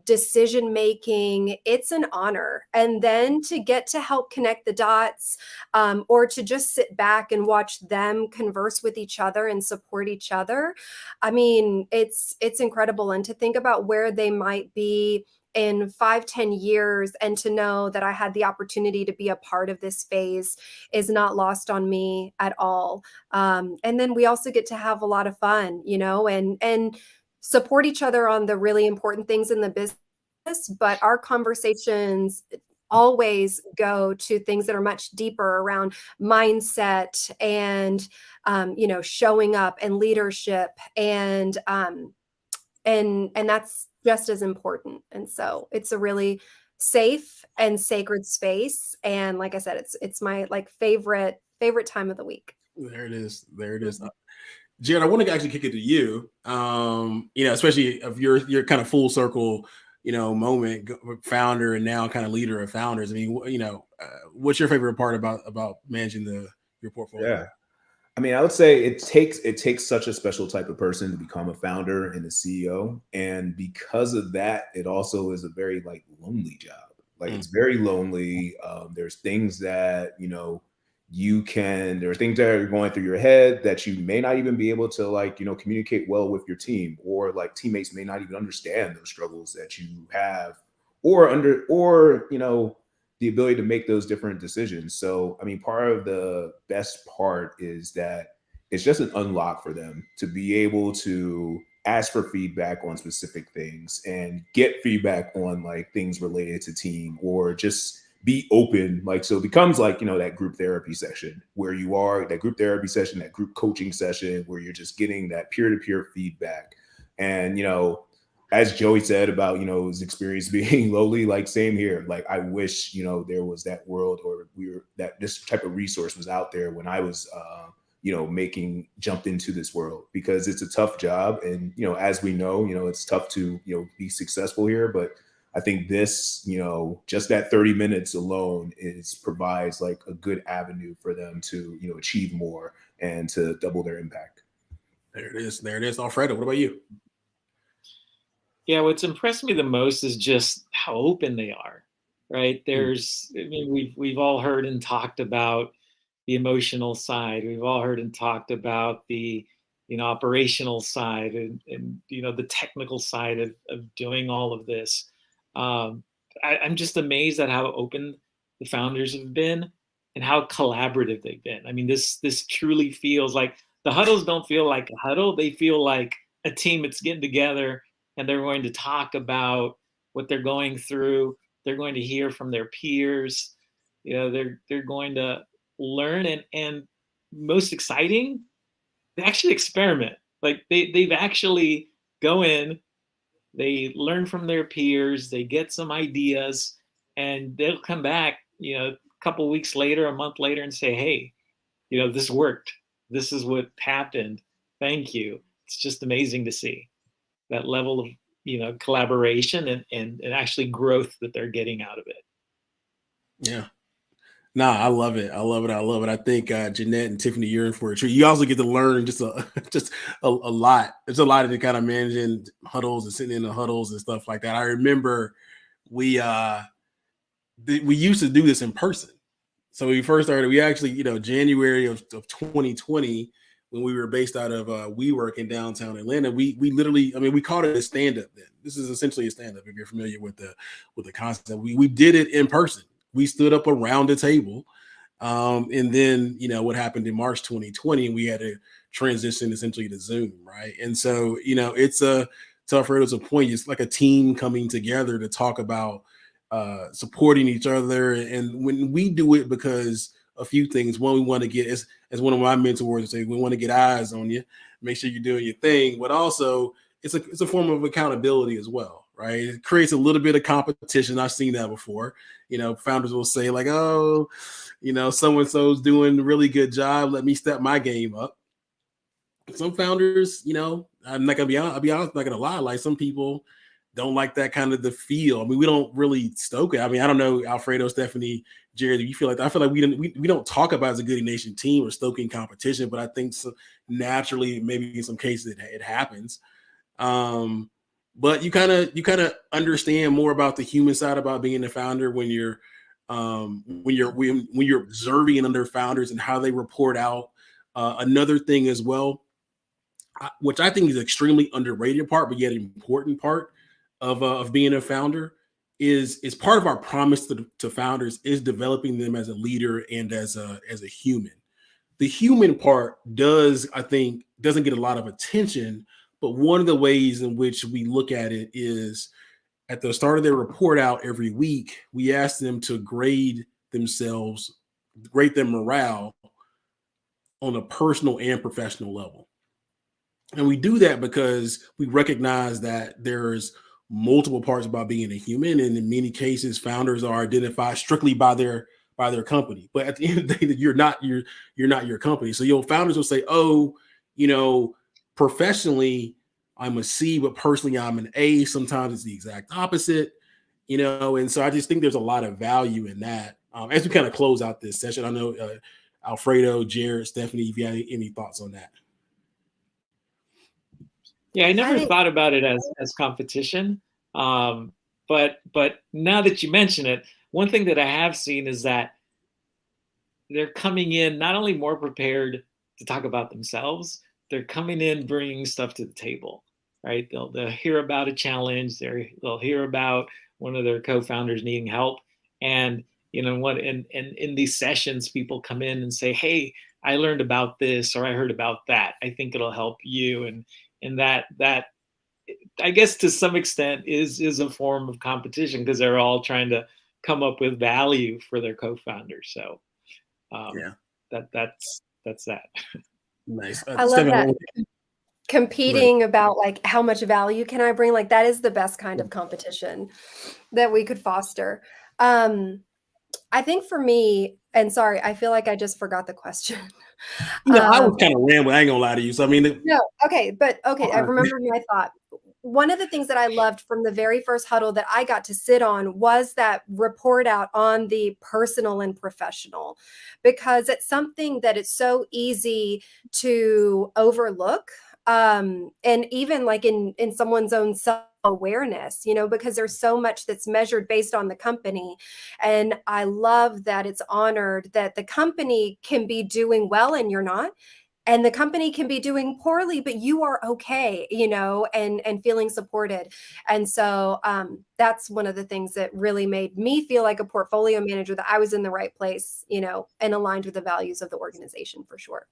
decision making, it's an honor. And then to get to help connect the dots, or to just sit back and watch them converse with each other and support each other, I mean, it's incredible. And to think about where they might be in 5-10 years, and to know that I had the opportunity to be a part of this phase is not lost on me at all. And then we also get to have a lot of fun, and support each other on the really important things in the business. But our conversations always go to things that are much deeper around mindset and, showing up and leadership, and that's just as important. And so it's a really safe and sacred space. And like I said, it's my like favorite time of the week. There it is. Jared, I want to actually kick it to you. Especially if you're kind of full circle, moment, founder and now kind of leader of founders. I mean, what's your favorite part about managing your portfolio? Yeah. I mean, I would say it takes such a special type of person to become a founder and a CEO. And because of that, it also is a very lonely job. Like it's very lonely. There's things that, there are things that are going through your head that you may not even be able to communicate well with your team, or teammates may not even understand those struggles that you have, or the ability to make those different decisions. So, I mean, part of the best part is that it's just an unlock for them to be able to ask for feedback on specific things and get feedback on things related to team, or just be open. So it becomes that group therapy session where you are, that group therapy session, that group coaching session where you're just getting that peer-to-peer feedback. And, as Joey said about, his experience being lowly, same here. I wish, there was that world, or that this type of resource was out there when I was, jumped into this world, because it's a tough job. And, as we know, it's tough to, be successful here. But I think this, just that 30 minutes alone provides a good avenue for them to, achieve more and to double their impact. There it is. Alfredo, what about you? Yeah, what's impressed me the most is just how open they are, right? We've all heard and talked about the emotional side. We've all heard and talked about the, operational side, and the technical side of doing all of this. I'm just amazed at how open the founders have been and how collaborative they've been. I mean, this truly feels like the huddles don't feel like a huddle. They feel like a team that's getting together, and they're going to talk about what they're going through. They're going to hear from their peers. They're going to learn, and most exciting, they actually experiment. They've actually go in, they learn from their peers, they get some ideas, and they'll come back, a couple weeks later, a month later, and say, hey, this worked. This is what happened. Thank you. It's just amazing to see that level of collaboration and actually growth that they're getting out of it. Yeah. Nah, I love it. I love it. I love it. I think Jeanette and Tiffany, you're in for a treat. You also get to learn just a lot. There's a lot of the kind of managing huddles and sitting in the huddles and stuff like that. I remember we used to do this in person. So when we first started, we actually, January of 2020, when we were based out of WeWork in downtown Atlanta, we literally, we called it a stand-up then. This is essentially a stand-up if you're familiar with the concept. We did it in person. We stood up around a table. And then, what happened in March 2020, we had to transition essentially to Zoom, right? And so, it's to Alfredo's point, it's like a team coming together to talk about supporting each other. And when we do it, because a few things, one, we want to get, as one of my mentors would say, we want to get eyes on you, make sure you're doing your thing, but also it's a form of accountability as well, right? It creates a little bit of competition. I've seen that before. Founders will say like, oh, so-and-so's doing a really good job. Let me step my game up. Some founders, I'm not gonna be honest, I'm not gonna lie. Like some people don't like that kind of the feel. We don't really stoke it. I don't know, Alfredo, Stephanie, Jared, do you feel like I feel like we don't talk about as a Goodie Nation team or stoking competition, but I think naturally, maybe in some cases it happens. But you kind of understand more about the human side about being a founder when you're observing other founders and how they report out. Another thing as well, which I think is extremely underrated part, but yet important part of being a founder is part of our promise to founders is developing them as a leader and as a human. The human part doesn't get a lot of attention, but one of the ways in which we look at it is at the start of their report out every week, we ask them to grade themselves, grade their morale on a personal and professional level. And we do that because we recognize that there's multiple parts about being a human. And in many cases, founders are identified strictly by their company. But at the end of the day, you're not your company. So founders will say, oh, professionally, I'm a C, but personally I'm an A. Sometimes it's the exact opposite, and so I just think there's a lot of value in that. As we kind of close out this session, I know Alfredo, Jared, Stephanie, if you have any thoughts on that. Yeah, I never thought about it as competition. But now that you mention it, one thing that I have seen is that they're coming in not only more prepared to talk about themselves, they're coming in bringing stuff to the table, right? They'll hear about a challenge, they'll hear about one of their co-founders needing help, and in these sessions, people come in and say, "Hey, I learned about this, or I heard about that. I think it'll help you," and that I guess to some extent is a form of competition because they're all trying to come up with value for their co-founders. So that's that. Nice. I love that. Competing about like how much value can I bring? Like that is the best kind of competition that we could foster. I think for me, and sorry, I feel like I just forgot the question. I was kind of rambling. I ain't gonna lie to you. So no, okay, I remember my thought. One of the things that I loved from the very first huddle that I got to sit on was that report out on the personal and professional, because it's something that it's so easy to overlook. And even like in someone's own self-awareness, because there's so much that's measured based on the company. And I love that it's honored that the company can be doing well and you're not. And the company can be doing poorly, but you are okay, and feeling supported. And so that's one of the things that really made me feel like a portfolio manager, that I was in the right place, and aligned with the values of the organization for sure.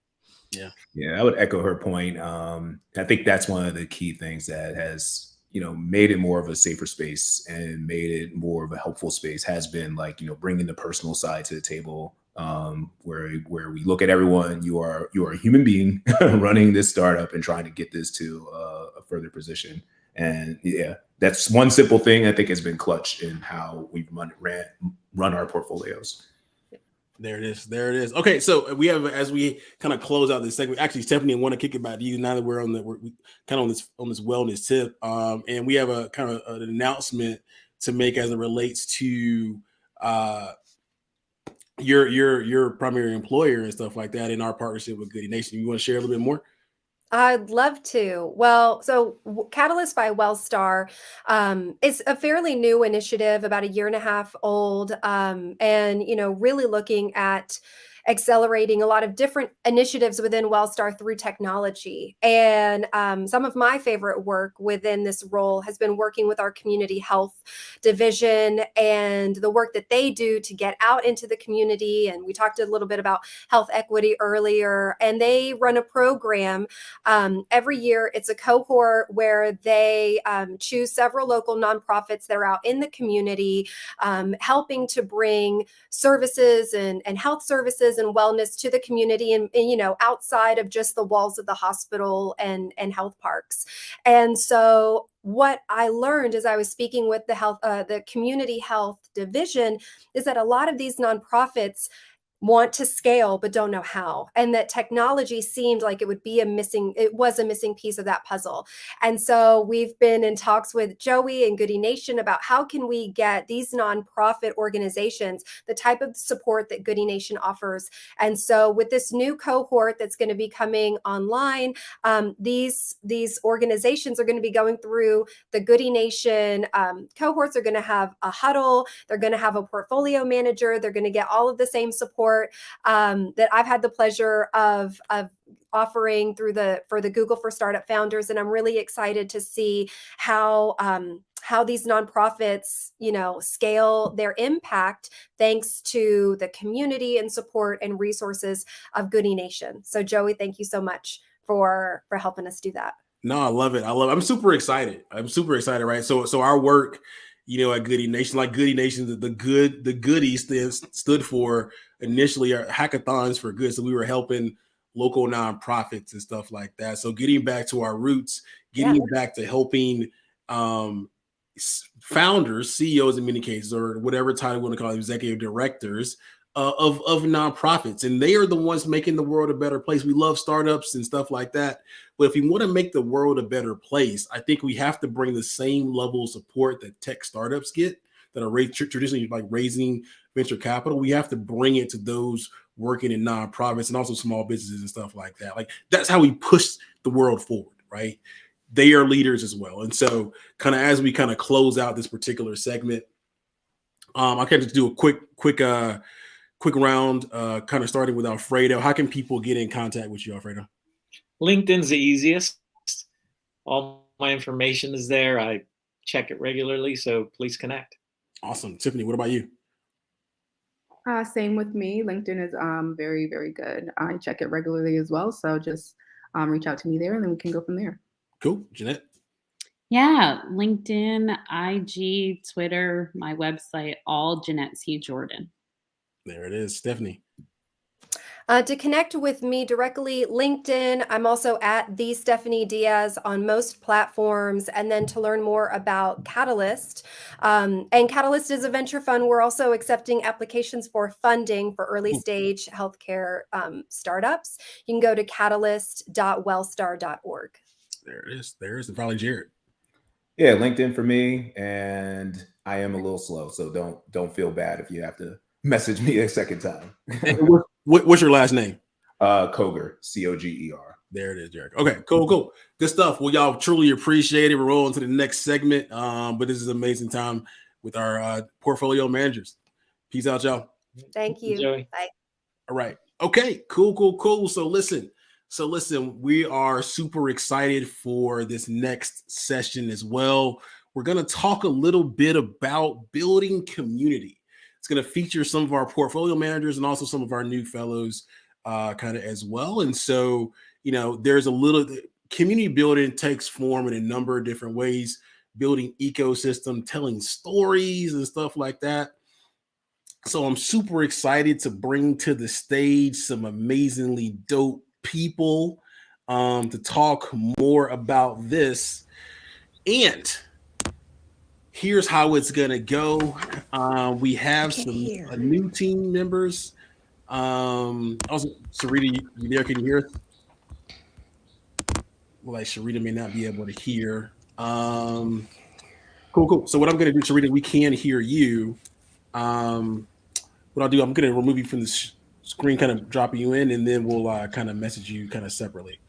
Yeah, I would echo her point. I think that's one of the key things that has, made it more of a safer space and made it more of a helpful space has been like, bringing the personal side to the table, where we look at everyone, you are a human being running this startup and trying to get this to a further position. And yeah, that's one simple thing I think has been clutch in how we've run our portfolios. There it is. Okay, so we have, as we kind of close out this segment, actually, Stephanie, I want to kick it back to you now that we're kind of on this wellness tip, and we have a kind of an announcement to make as it relates to your primary employer and stuff like that in our partnership with Goodie Nation. You want to share a little bit more? I'd love to. Well, so Catalyst by Wellstar is a fairly new initiative, about a year and a half old, and really looking at accelerating a lot of different initiatives within Wellstar through technology. And some of my favorite work within this role has been working with our community health division and the work that they do to get out into the community. And we talked a little bit about health equity earlier, and they run a program every year. It's a cohort where they choose several local nonprofits that are out in the community, helping to bring services and health services and wellness to the community, and outside of just the walls of the hospital and health parks. And so what I learned as I was speaking with the community health division is that a lot of these nonprofits want to scale but don't know how, and that technology seemed like it was a missing piece of that puzzle. And so we've been in talks with Joey and Goodie Nation about how can we get these nonprofit organizations the type of support that Goodie Nation offers. And so with this new cohort that's going to be coming online, these organizations are going to be going through the Goodie Nation cohorts. Are going to have a huddle, they're going to have a portfolio manager, they're going to get all of the same support that I've had the pleasure of offering for the Google for Startup Founders. And I'm really excited to see how these nonprofits, scale their impact thanks to the community and support and resources of Goodie Nation. So Joey, thank you so much for helping us do that. No, I love it. I'm super excited. Right. So our work, at Goodie Nation, like Goodie Nation, the goodies stood for initially our hackathons for good. So we were helping local nonprofits and stuff like that. So getting back to our roots, getting back to helping founders, CEOs in many cases, or whatever title you want to call it, executive directors of nonprofits. And they are the ones making the world a better place. We love startups and stuff like that. But if we want to make the world a better place, I think we have to bring the same level of support that tech startups get that are traditionally like raising venture capital. We have to bring it to those working in nonprofits and also small businesses and stuff like that. Like that's how we push the world forward, right? They are leaders as well. And so kind of as we kind of close out this particular segment, I can just do a quick round, kind of starting with Alfredo. How can people get in contact with you, Alfredo? LinkedIn's the easiest. All my information is there. I check it regularly, so please connect. Awesome. Tiffany, what about you? Same with me. LinkedIn is very, very good. I check it regularly as well. So just reach out to me there and then we can go from there. Cool. Jeanette? Yeah, LinkedIn, IG, Twitter, my website, all Jeanette C. Jordan. There it is. Stephanie? To connect with me directly, LinkedIn. I'm also at the Stephanie Diaz on most platforms. And then to learn more about Catalyst, and Catalyst is a venture fund. We're also accepting applications for funding for early stage healthcare startups. You can go to catalyst.wellstar.org. There it is. And probably Jared. Yeah, LinkedIn for me, and I am a little slow, so don't feel bad if you have to message me a second time. What's your last name? Coger, Coger. There it is, Jared. Okay, cool. Good stuff. Well, y'all truly appreciate it. We're rolling to the next segment, but this is an amazing time with our portfolio managers. Peace out, y'all. Thank you. Enjoy. Bye. All right. Okay, cool. So listen, we are super excited for this next session as well. We're going to talk a little bit about building community. It's going to feature some of our portfolio managers and also some of our new fellows kind of as well. And so, there's a little community building takes form in a number of different ways, building ecosystem, telling stories and stuff like that. So I'm super excited to bring to the stage some amazingly dope people to talk more about this. And here's how it's gonna go. We have some new team members. Also, Sarita, you there? Can you hear us? Well, like Sarita may not be able to hear. Cool. So what I'm gonna do, Sarita, we can hear you. what I'll do, I'm going to remove you from the screen, kind of drop you in, and then we'll kind of message you kind of separately.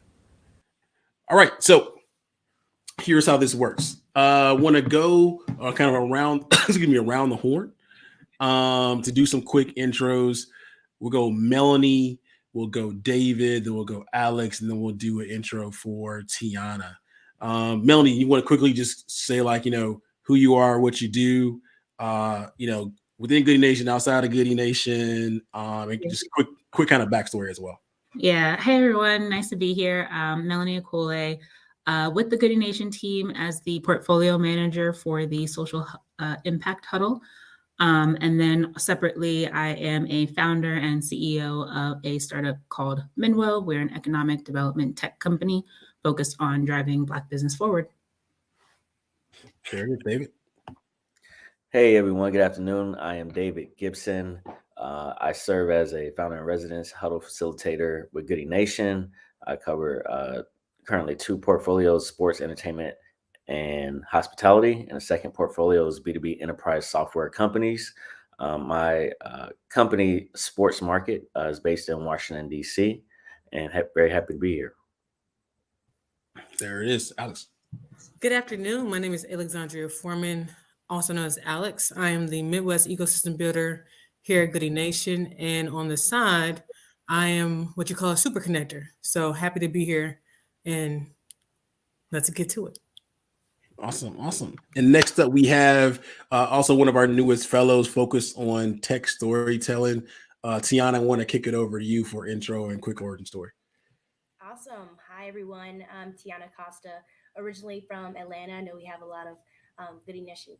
All right, so here's how this works. Want to go kind of around, excuse me, around the horn to do some quick intros. We'll go Melanie, we'll go David, then we'll go Alex, and then we'll do an intro for Tiana. Melanie, you want to quickly just say, like, who you are, what you do, within Goodie Nation, outside of Goodie Nation, and just quick kind of backstory as well. Yeah. Hey, everyone. Nice to be here. Melanie Akule with the Goodie Nation team as the portfolio manager for the Social Impact Huddle. And then separately, I am a founder and CEO of a startup called Minwell. We're an economic development tech company focused on driving Black business forward. Very good, David. Hey, everyone. Good afternoon. I am David Gibson. I serve as a founder in residence huddle facilitator with Goodie Nation. I cover currently 2 portfolios, sports, entertainment, and hospitality. And the second portfolio is B2B enterprise software companies. My company, Sports Market, is based in Washington, D.C., and very happy to be here. There it is, Alex. Good afternoon. My name is Alexandria Foreman, also known as Alex. I am the Midwest ecosystem builder here at Goodie Nation. And on the side, I am what you call a super connector. So happy to be here, and let's get to it. Awesome. And next up, we have also one of our newest fellows focused on tech storytelling. Tiana, I want to kick it over to you for intro and quick origin story. Awesome. Hi, everyone. I'm Tiana Costa, originally from Atlanta. I know we have a lot of Goodie Nation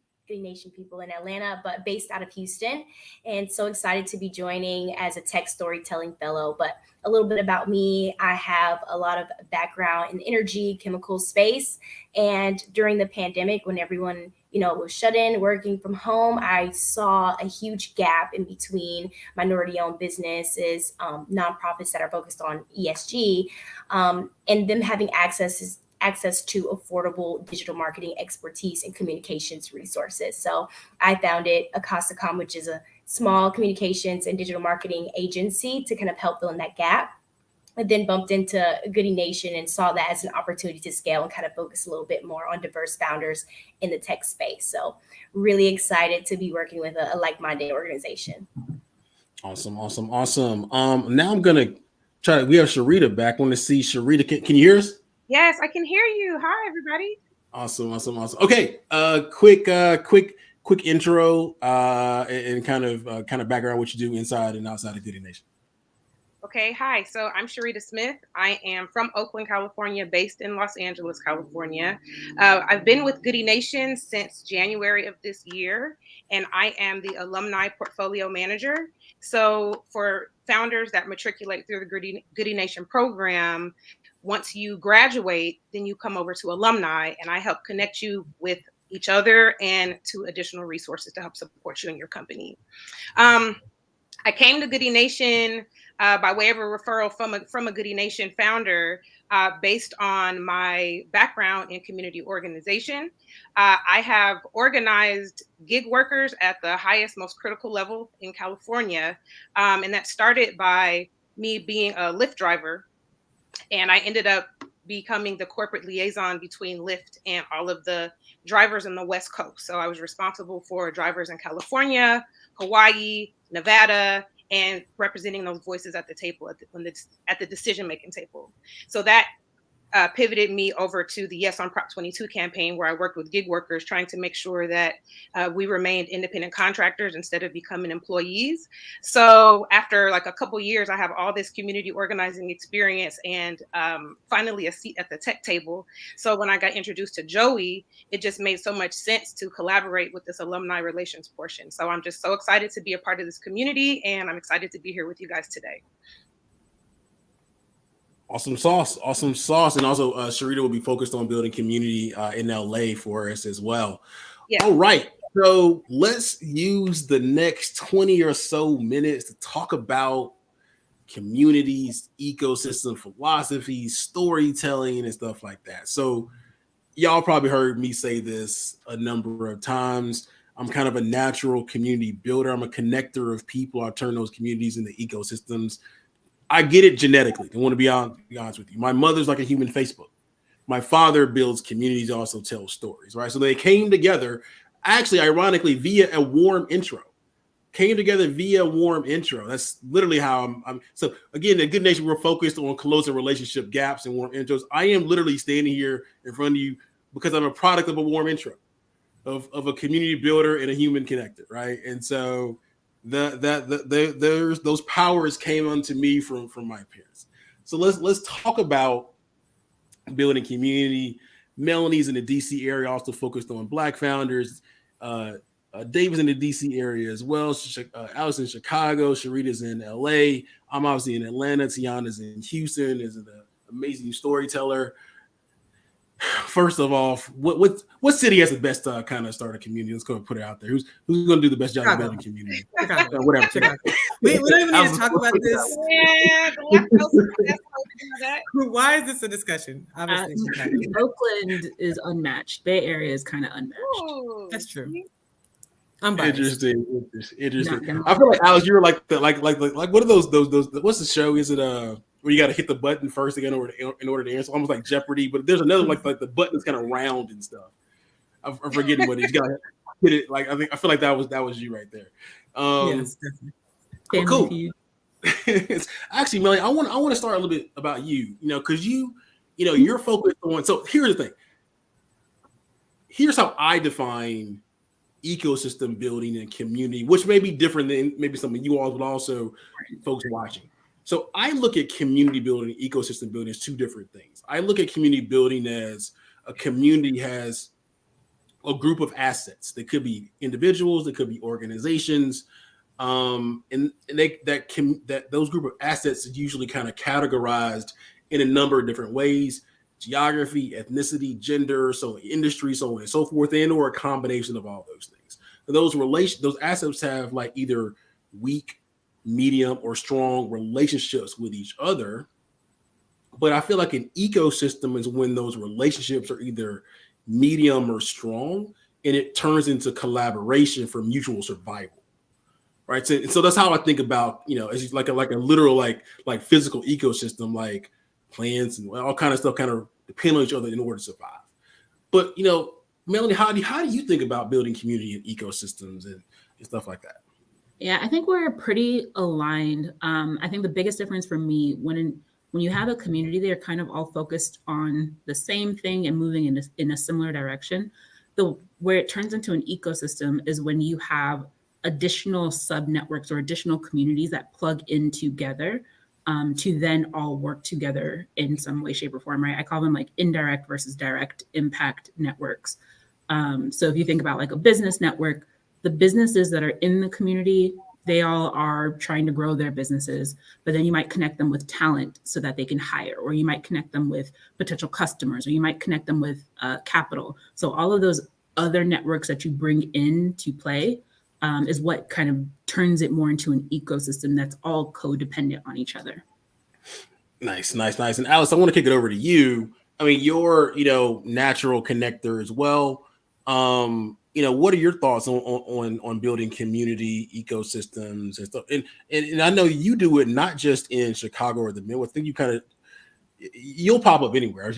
people in Atlanta, but based out of Houston. And so excited to be joining as a tech storytelling fellow. But a little bit about me, I have a lot of background in energy, chemical space. And during the pandemic, when everyone, was shut in, working from home, I saw a huge gap in between minority-owned businesses, nonprofits that are focused on ESG, and them having access to affordable digital marketing expertise and communications resources. So I founded Acostacom, which is a small communications and digital marketing agency to kind of help fill in that gap. I then bumped into Goodie Nation and saw that as an opportunity to scale and kind of focus a little bit more on diverse founders in the tech space. So really excited to be working with a like-minded organization. Awesome. Now I'm going to try. We have Sharita back. I want to see Sharita. Can you hear us? Yes, I can hear you. Hi, everybody. Awesome. Okay. Quick intro and kind of background what you do inside and outside of Goodie Nation. Okay. Hi. So I'm Sharita Smith. I am from Oakland, California, based in Los Angeles, California. I've been with Goodie Nation since January of this year, and I am the alumni portfolio manager. So for founders that matriculate through the Goodie Nation program, once you graduate, then you come over to alumni, and I help connect you with each other and to additional resources to help support you in your company. I came to Goodie Nation by way of a referral from a Goodie Nation founder based on my background in community organization. I have organized gig workers at the highest, most critical level in California, and that started by me being a Lyft driver. And I ended up becoming the corporate liaison between Lyft and all of the drivers on the West Coast. So I was responsible for drivers in California, Hawaii, Nevada, and representing those voices at the table, at the decision-making table. So that pivoted me over to the Yes on Prop 22 campaign, where I worked with gig workers, trying to make sure that we remained independent contractors instead of becoming employees. So after like a couple years, I have all this community organizing experience and finally a seat at the tech table. So when I got introduced to Joey, it just made so much sense to collaborate with this alumni relations portion. So I'm just so excited to be a part of this community, and I'm excited to be here with you guys today. Awesome sauce. And also Sharita will be focused on building community in LA for us as well. Yeah. All right. So let's use the next 20 or so minutes to talk about communities, ecosystem philosophies, storytelling, and stuff like that. So y'all probably heard me say this a number of times. I'm kind of a natural community builder. I'm a connector of people. I turn those communities into ecosystems. I get it genetically. I want to be honest with you. My mother's like a human Facebook. My father builds communities, also tells stories, right? So they came together, actually, ironically, via a warm intro. Came together via warm intro. That's literally how I'm. So again, at Good Nation, we're focused on closing relationship gaps and warm intros. I am literally standing here in front of you because I'm a product of a warm intro, of a community builder and a human connector, right? And so those powers came unto me from my parents. So let's talk about building community. Melanie's in the DC area, also focused on Black founders. David's in the DC area as well. Alice in Chicago. Sharita's in LA. I'm obviously in Atlanta. Tiana's in Houston. Is an amazing storyteller. First of all, what city has the best kind of start a community? Let's go and put it out there. Who's going to do the best job of building community? Whatever. Chicago. We don't even need to talk about this. Yeah, the left coast is the best way to do that. Why is this a discussion? Obviously, Chicago. Oakland is unmatched. Bay Area is kind of unmatched. Ooh. That's true. I'm biased. Interesting. I feel like Alex, you were like what are those what's the show? Is it where you got to hit the button first again in order to answer? Almost like Jeopardy, but there's another like the button is kind of round and stuff. I'm forgetting what it is. You gotta hit it. Like I feel like that was you right there. Yes, definitely. Cool. Actually, Melanie, I want to start a little bit about you. Because you're focused on. So here's the thing. Here's how I define ecosystem building and community, which may be different than maybe some of you all, but also folks watching. So I look at community building, ecosystem building as two different things. I look at community building as a community has a group of assets. They could be individuals, they could be organizations, and those group of assets is usually kind of categorized in a number of different ways: geography, ethnicity, gender, so industry, so on and so forth, and or a combination of all those things. Those assets have like either weak, medium, or strong relationships with each other. But I feel like an ecosystem is when those relationships are either medium or strong, and it turns into collaboration for mutual survival. Right. So that's how I think about, it's like a literal like physical ecosystem, like plants and all kind of stuff kind of depend on each other in order to survive. But Melanie, how do you think about building community and ecosystems and stuff like that? Yeah, I think we're pretty aligned. I think the biggest difference for me when you have a community, they're kind of all focused on the same thing and moving in a similar direction. Where it turns into an ecosystem is when you have additional sub networks or additional communities that plug in together to then all work together in some way, shape, or form, right? I call them like indirect versus direct impact networks. So if you think about like a business network, the businesses that are in the community, they all are trying to grow their businesses, but then you might connect them with talent so that they can hire, or you might connect them with potential customers, or you might connect them with capital. So all of those other networks that you bring into play is what kind of turns it more into an ecosystem that's all codependent on each other. Nice. And Alice, I want to kick it over to you. I mean, you're, natural connector as well. What are your thoughts on building community ecosystems and stuff? And I know you do it not just in Chicago or the Midwest. I think you'll pop up anywhere.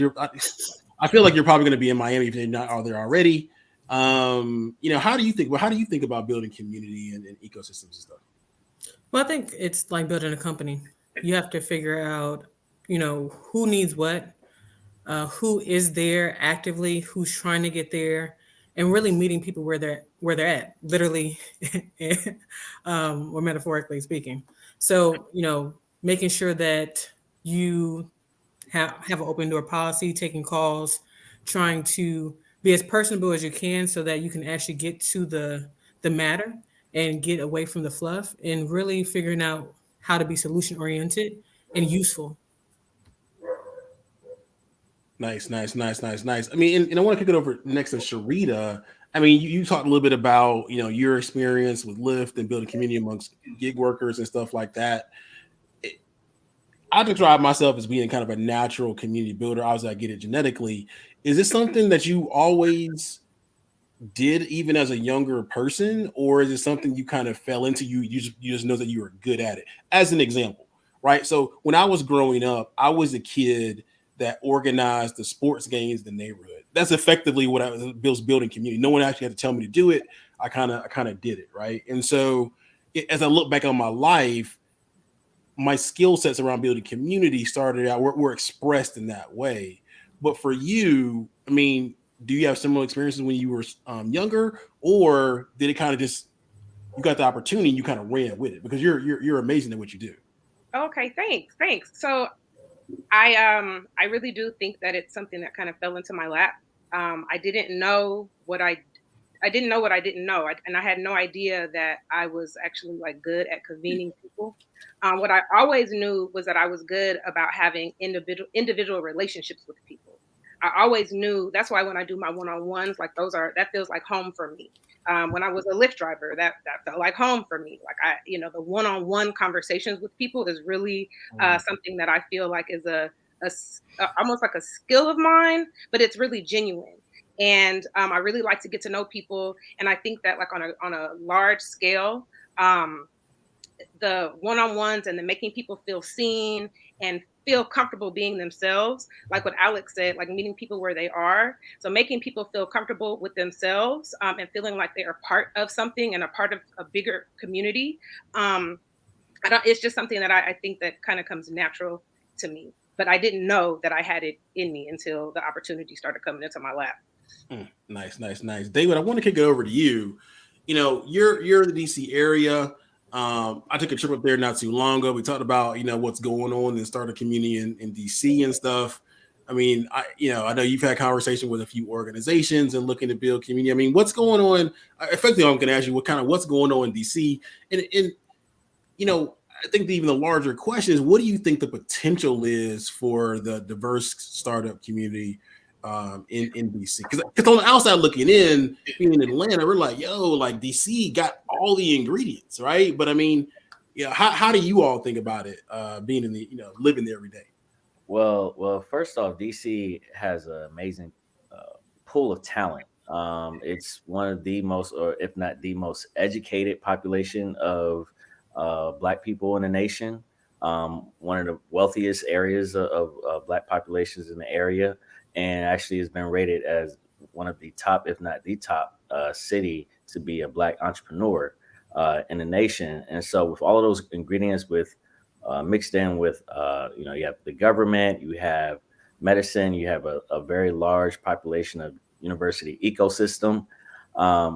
I feel like you're probably going to be in Miami if you're not there already. How do you think about building community and ecosystems and stuff? Well, I think it's like building a company. You have to figure out, who needs what, who is there actively, who's trying to get there, and really meeting people where they're at, literally, or metaphorically speaking. So, making sure that you have an open door policy, taking calls, trying to be as personable as you can so that you can actually get to the matter and get away from the fluff, and really figuring out how to be solution oriented and useful. Nice. I mean, and I want to kick it over next to Sharita. I mean, you talked a little bit about, your experience with Lyft and building community amongst gig workers and stuff like that. I describe myself as being kind of a natural community builder. Obviously, I get it genetically. Is this something that you always did even as a younger person, or is it something you kind of fell into? You just know that you were good at it. As an example, right? So when I was growing up, I was a kid that organized the sports games in the neighborhood. That's effectively what I was building community. No one actually had to tell me to do it. I kind of did it, right? And so as I look back on my life, my skill sets around building community started out were expressed in that way. But for you, I mean, do you have similar experiences when you were younger, or did it kind of just you got the opportunity and you kind of ran with it? Because you're amazing at what you do. Okay, thanks. So I really do think that it's something that kind of fell into my lap. I didn't know what I didn't know what I didn't know, and I had no idea that I was actually like good at convening people. What I always knew was that I was good about having individual relationships with people. I always knew that's why when I do my one-on-ones, like that feels like home for me. When I was a Lyft driver, that felt like home for me. Like the one-on-one conversations with people is really something that I feel like is almost like a skill of mine, but it's really genuine. And I really like to get to know people, and I think that like on a large scale, the one-on-ones and the making people feel seen and feel comfortable being themselves, like what Alex said, like meeting people where they are. So making people feel comfortable with themselves and feeling like they are part of something and a part of a bigger community. It's just something that I think that kind of comes natural to me, but I didn't know that I had it in me until the opportunity started coming into my lap. Nice. David, I want to kick it over to you. You're in the DC area. I took a trip up there not too long ago. We talked about, what's going on in the startup community in DC and stuff. I mean, I know you've had conversation with a few organizations and looking to build community. I mean, what's going on? Effectively, I'm going to ask you what's going on in DC, and I think even the larger question is, what do you think the potential is for the diverse startup community in DC? Because on the outside looking in, being in Atlanta, we're like, like DC got all the ingredients, right? But I mean, how do you all think about it being in the living there every day? Well, first off, DC has an amazing pool of talent. It's one of the most, or if not the most, educated population of Black people in the nation. One of the wealthiest areas of Black populations in the area, and actually has been rated as one of the top, if not the top, city to be a Black entrepreneur in the nation. And so, with all of those ingredients, mixed in with, you have the government, you have medicine, you have a very large population of university ecosystem.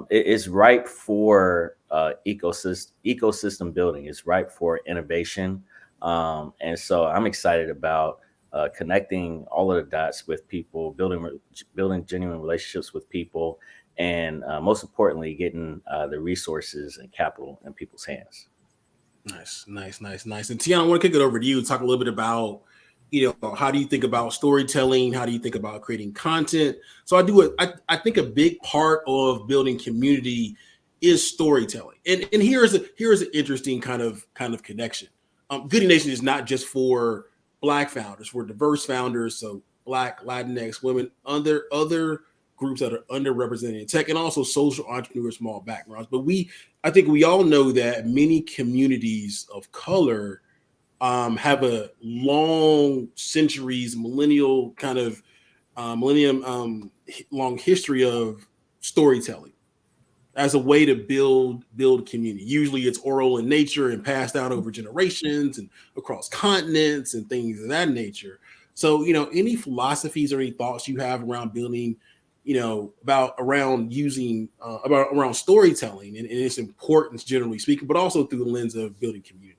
It's ripe for ecosystem building. It's ripe for innovation. And so I'm excited about connecting all of the dots with people, building genuine relationships with people, and most importantly, getting the resources and capital in people's hands. Nice. And Tiana, I want to kick it over to you and talk a little bit about, how do you think about storytelling? How do you think about creating content? So I think a big part of building community is storytelling. And here's an interesting kind of connection. Goodie Nation is not just for Black founders, for diverse founders. So Black, Latinx, women, other groups that are underrepresented in tech, and also social entrepreneurs, small backgrounds. But I think we all know that many communities of color have a long millennium long history of storytelling as a way to build community. Usually it's oral in nature and passed down over generations and across continents and things of that nature. So, any philosophies or any thoughts you have around building, around storytelling and its importance, generally speaking, but also through the lens of building community?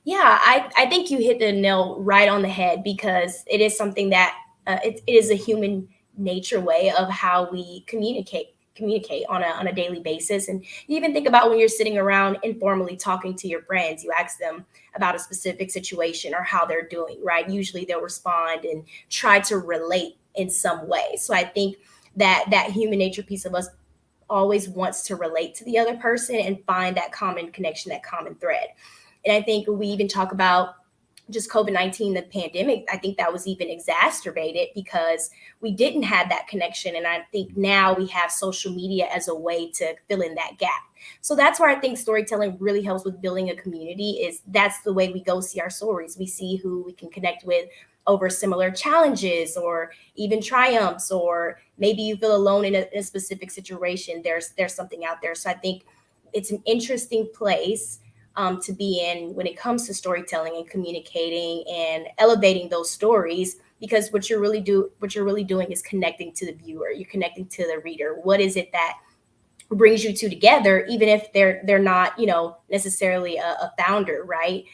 Yeah, I think you hit the nail right on the head, because it is something that it is a human nature way of how we communicate on a daily basis. And you even think about when you're sitting around informally talking to your friends, you ask them about a specific situation or how they're doing, right? Usually they'll respond and try to relate in some way. So I think that human nature piece of us always wants to relate to the other person and find that common connection, that common thread. And I think we even talk about just COVID-19, the pandemic, I think that was even exacerbated because we didn't have that connection. And I think now we have social media as a way to fill in that gap. So that's where I think storytelling really helps with building a community. Is that's the way we go see our stories. We see who we can connect with over similar challenges or even triumphs, or maybe you feel alone in a specific situation. There's something out there. So I think it's an interesting place to be in when it comes to storytelling and communicating and elevating those stories, because what you're really doing is connecting to the viewer. You're connecting to the reader. What is it that brings you two together, even if they're not, necessarily a founder, right?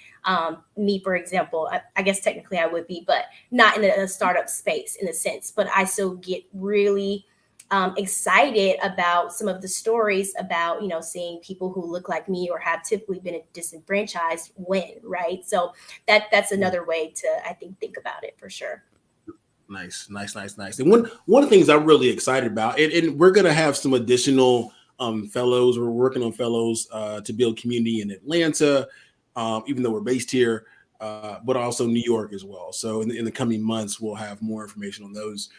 Me, for example, I guess technically I would be, but not in a startup space in a sense, but I still get really excited about some of the stories about, seeing people who look like me or have typically been disenfranchised win, right? So that's another way to, I think about it for sure. Nice. And one of the things I'm really excited about, and we're going to have some additional fellows. We're working on fellows to build community in Atlanta, even though we're based here, but also New York as well. So in the coming months, we'll have more information on those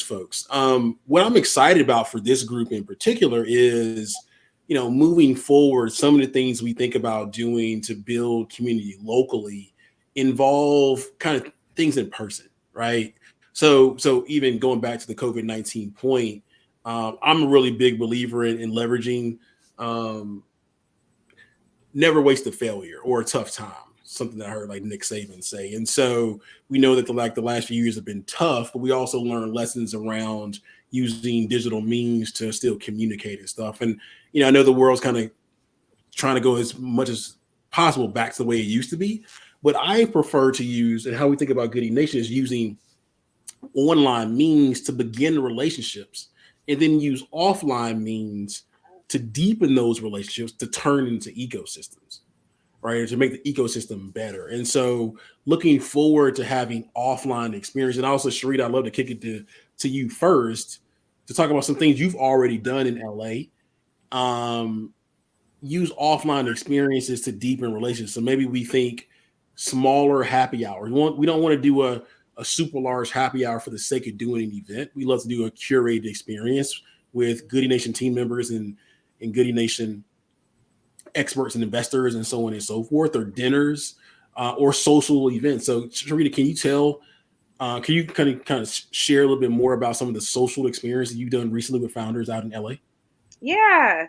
folks. What I'm excited about for this group in particular is, moving forward, some of the things we think about doing to build community locally involve kind of things in person, right? So even going back to the COVID-19 point, I'm a really big believer in leveraging never waste a failure or a tough time. Something that I heard like Nick Saban say. And so we know that the last few years have been tough, but we also learned lessons around using digital means to still communicate and stuff. And, I know the world's kind of trying to go as much as possible back to the way it used to be, but I prefer to use, and how we think about Goodie Nation is using online means to begin relationships and then use offline means to deepen those relationships to turn into ecosystems, right? To make the ecosystem better. And so looking forward to having offline experience. And also, Sharita, I'd love to kick it to you first to talk about some things you've already done in LA. Use offline experiences to deepen relationships. So maybe we think smaller happy hours. We don't want to do a super large happy hour for the sake of doing an event. We love to do a curated experience with Goodie Nation team members and Goodie Nation experts and investors and so on and so forth, or dinners or social events. So Sharita, can you kind of share a little bit more about some of the social experiences you've done recently with founders out in LA? Yeah.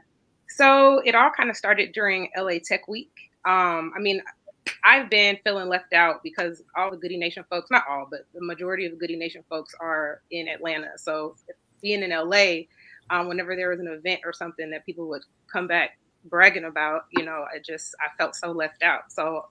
So it all kind of started during LA Tech Week. I've been feeling left out because all the Goodie Nation folks, not all, but the majority of the Goodie Nation folks are in Atlanta. So being in LA, whenever there was an event or something that people would come back bragging about, I felt so left out. So,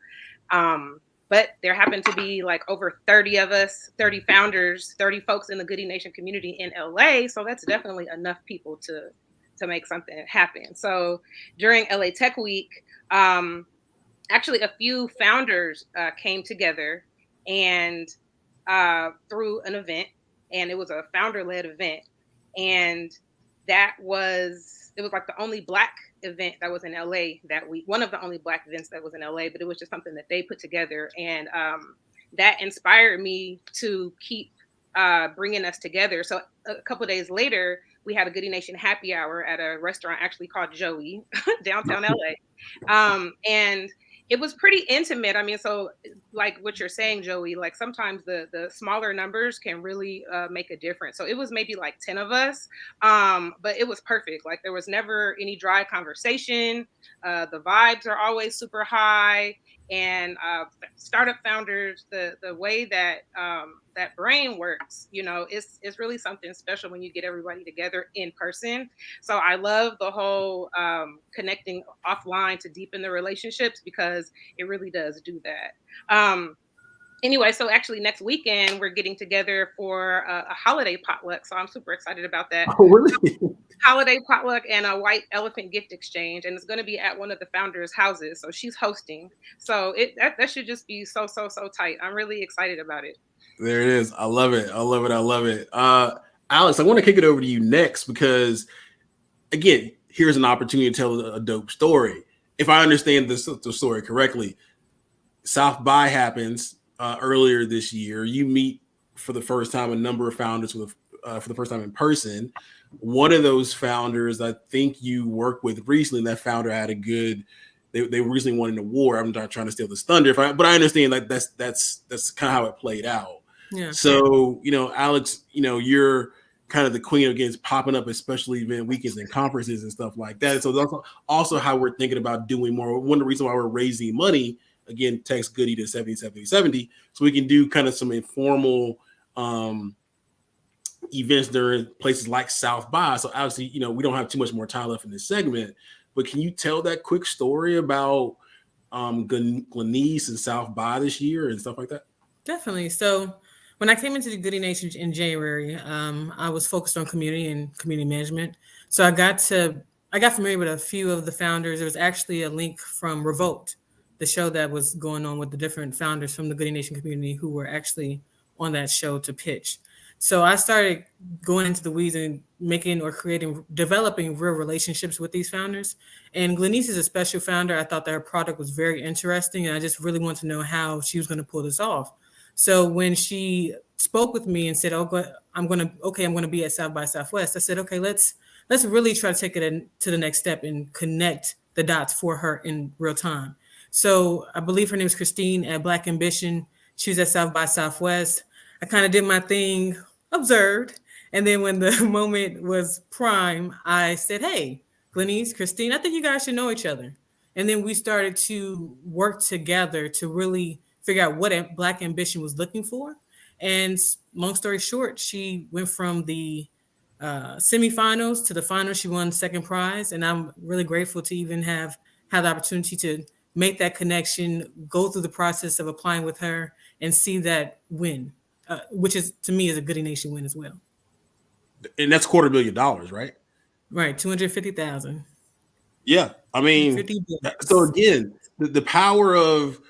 but there happened to be like over 30 of us, 30 founders, 30 folks in the Goodie Nation community in LA. So that's definitely enough people to make something happen. So during LA Tech Week, actually a few founders came together and through an event, and it was a founder-led event. And it was like the only Black event that was in LA that week, one of the only Black events that was in LA, but it was just something that they put together. And that inspired me to keep bringing us together. So a couple of days later, we had a Goodie Nation happy hour at a restaurant actually called Joey, downtown LA. And it was pretty intimate. So like what you're saying, Joey, like sometimes the smaller numbers can really make a difference. So it was maybe like 10 of us, but it was perfect. Like there was never any dry conversation. The vibes are always super high. And startup founders, the way that that brain works, it's really something special when you get everybody together in person. So I love the whole connecting offline to deepen the relationships, because it really does do that. Anyway, so actually next weekend we're getting together for a holiday potluck. So I'm super excited about that. Oh, really? Holiday potluck and a white elephant gift exchange, and it's going to be at one of the founders' houses. So she's hosting. So that should just be so tight. I'm really excited about it. There it is. I love it. Alex, I want to kick it over to you next, because again, here's an opportunity to tell a dope story. If I understand the story correctly, South by happens earlier this year. You meet for the first time a number of founders for the first time in person. One of those founders, I think you worked with recently, that founder had a good. They recently won an award. I'm not trying to steal this thunder, but I understand like that's kind of how it played out. Yeah. So Alex, you're kind of the queen against popping up, especially event weekends and conferences and stuff like that. So that's also how we're thinking about doing more. One of the reasons why we're raising money, again, text Goodie to 707070, so we can do kind of some informal events during places like South by. So obviously, we don't have too much more time left in this segment, but can you tell that quick story about Glenyce and South by this year and stuff like that? Definitely. So when I came into the Goodie Nation in January, I was focused on community and community management. So I got familiar with a few of the founders. There was actually a link from Revoked, the show that was going on with the different founders from the Goodie Nation community who were actually on that show to pitch. So I started going into the weeds and developing real relationships with these founders. And Glenyce is a special founder. I thought that her product was very interesting, and I just really wanted to know how she was going to pull this off. So when she spoke with me and said, I'm going to be at South by Southwest, I said, okay, let's really try to take it to the next step and connect the dots for her in real time. So I believe her name is Christine at Black Ambition. She was at South by Southwest. I kind of did my thing, observed. And then when the moment was prime, I said, hey, Glenyce, Christine, I think you guys should know each other. And then we started to work together to really figure out what Black Ambition was looking for. And long story short, she went from the semifinals to the finals. She won second prize. And I'm really grateful to even have the opportunity to make that connection, go through the process of applying with her and see that win, which is, to me, is a Goodie Nation win as well. And that's $250,000, right? Right, 250,000. Yeah, I mean, so again, the power of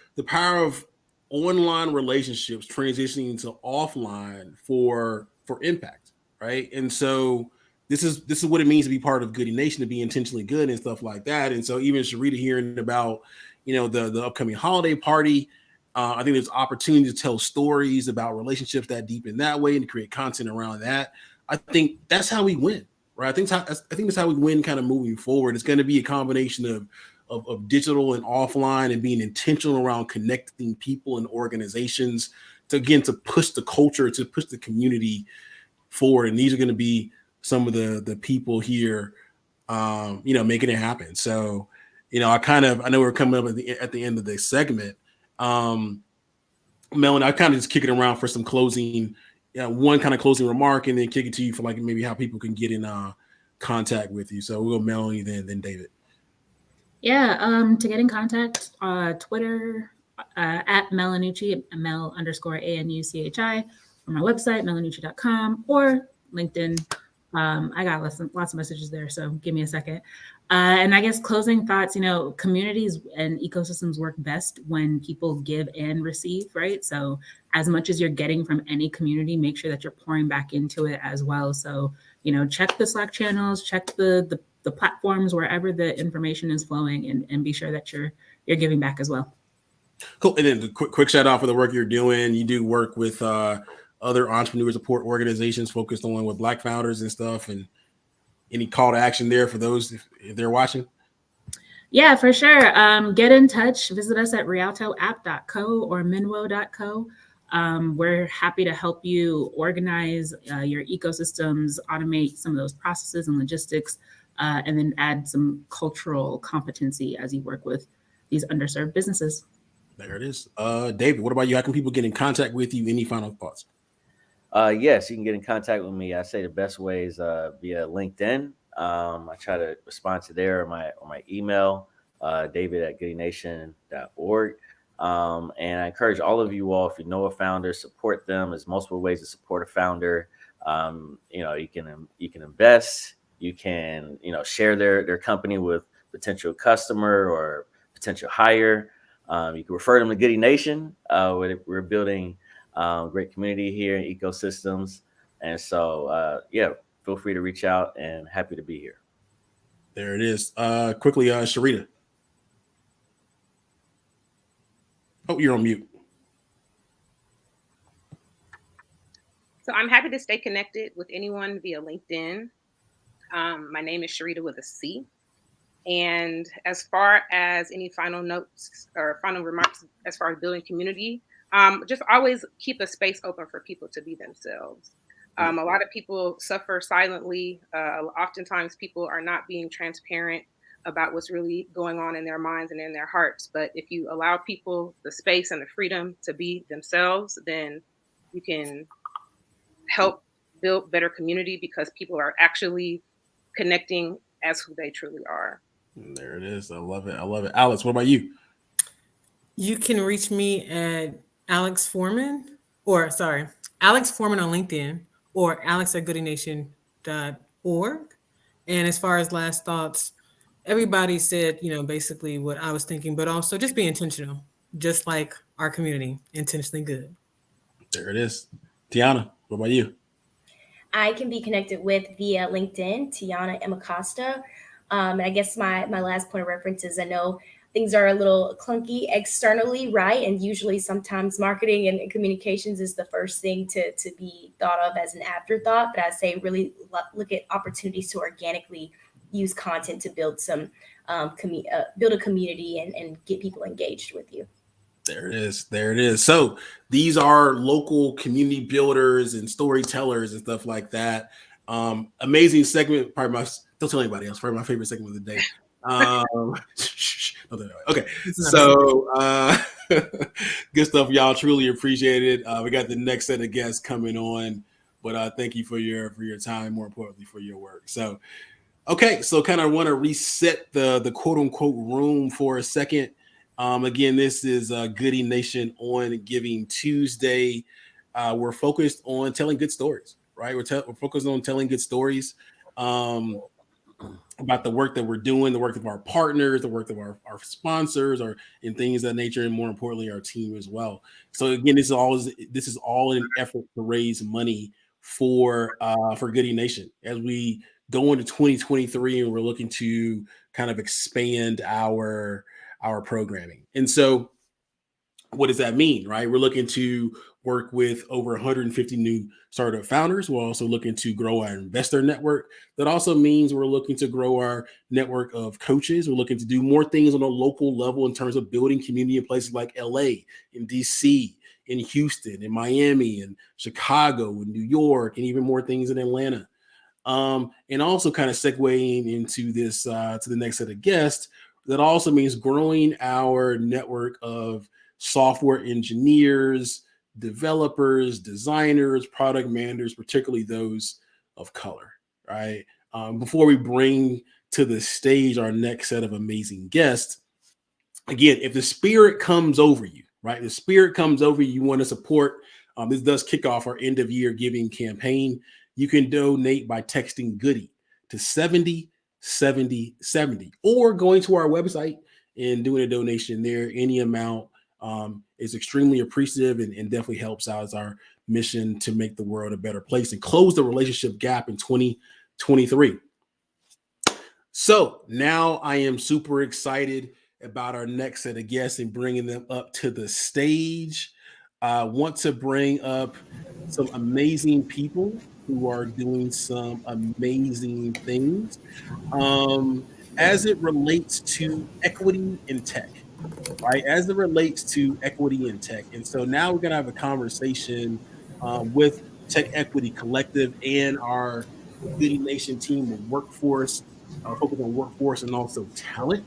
online relationships transitioning to offline for impact, right? And so this is what it means to be part of Goodie Nation, to be intentionally good and stuff like that. And so even Sharita hearing about the upcoming holiday party, I think there's opportunity to tell stories about relationships that deep in that way and to create content around that. I think that's how we win, right? I think that's how we win kind of moving forward. It's going to be a combination of digital and offline and being intentional around connecting people and organizations to push the culture, to push the community forward. And these are going to be some of the people here, making it happen. So, I know we're coming up at the end of this segment. Melanie, I kind of just kick it around for some closing, one kind of closing remark, and then kick it to you for like maybe how people can get in contact with you. So we'll go Melanie, then David. Yeah, to get in contact, Twitter at Melanucci, Mel_ANUCHI, or my website, melanucci.com, or LinkedIn. I got lots of messages there, so give me a second. And I guess closing thoughts, communities and ecosystems work best when people give and receive, right? So as much as you're getting from any community, make sure that you're pouring back into it as well. So, check the Slack channels, check the platforms wherever the information is flowing, and be sure that you're giving back as well. Cool. And then quick shout out for the work you're doing. You do work with other entrepreneur support organizations focused on with Black founders and stuff. And any call to action there for those if they're watching? Yeah, for sure. Get in touch. Visit us at rialtoapp.co or minwo.co. We're happy to help you organize your ecosystems, automate some of those processes and logistics, and then add some cultural competency as you work with these underserved businesses. There it is. David, what about you? How can people get in contact with you? Any final thoughts? Yes, you can get in contact with me. I say the best way is via LinkedIn. I try to respond to there, or my email, david@goodienation.org. And I encourage all of you all, if you know a founder, support them. There's multiple ways to support a founder. You can invest, you can share their company with potential customer or potential hire. You can refer them to Goodie Nation. We're building great community here in ecosystems. And so, feel free to reach out, and happy to be here. There it is. Quickly, Sharita. Oh, you're on mute. So I'm happy to stay connected with anyone via LinkedIn. My name is Sharita with a C. And as far as any final notes or final remarks, as far as building community, just always keep a space open for people to be themselves. A lot of people suffer silently. Oftentimes people are not being transparent about what's really going on in their minds and in their hearts. But if you allow people the space and the freedom to be themselves, then you can help build better community because people are actually connecting as who they truly are. There it is. I love it. I love it. Alex, what about you? You can reach me at Alex Foreman on LinkedIn or alex@goodienation.org. And as far as last thoughts, everybody said, basically what I was thinking, but also just be intentional, just like our community, intentionally good. There it is. Tiana, what about you? I can be connected with via LinkedIn, Tiana M. Acosta. And I guess my last point of reference is I know things are a little clunky externally, right? And usually sometimes marketing and communications is the first thing to be thought of as an afterthought. But I say really look at opportunities to organically use content to build some build a community and get people engaged with you. There it is. There it is. So these are local community builders and storytellers and stuff like that. Amazing segment. Probably don't tell anybody else. Probably my favorite segment of the day. Okay. So good stuff, y'all. Truly appreciate it. We got the next set of guests coming on, but thank you for your time. More importantly, for your work. So, okay. So kind of want to reset the quote unquote room for a second. Again, this is Goodie Nation on Giving Tuesday. We're focused on telling good stories, right? We're focused on telling good stories about the work that we're doing, the work of our partners, the work of our sponsors, and things of that nature, and more importantly, our team as well. So again, this is all an effort to raise money for Goodie Nation as we go into 2023, and we're looking to kind of expand our programming. And so what does that mean, right? We're looking to work with over 150 new startup founders. We're also looking to grow our investor network. That also means we're looking to grow our network of coaches. We're looking to do more things on a local level in terms of building community in places like LA, in DC, in Houston, in Miami, in Chicago, in New York, and even more things in Atlanta. And also kind of segueing into this to the next set of guests, that also means growing our network of software engineers, developers, designers, product managers, particularly those of color, right? Before we bring to the stage our next set of amazing guests, again, if the spirit comes over you, right? The spirit comes over you, you want to support. This does kick off our end of year giving campaign. You can donate by texting Goodie to 70 70 70 or going to our website and doing a donation there. Any amount is extremely appreciative and definitely helps out as our mission to make the world a better place and close the relationship gap in 2023. So now I am super excited about our next set of guests and bringing them up to the stage. I want to bring up some amazing people who are doing some amazing things as it relates to equity in tech, right? As it relates to equity in tech. And so now we're going to have a conversation with Tech Equity Collective and our Goodie Nation team of workforce, focus on workforce and also talent.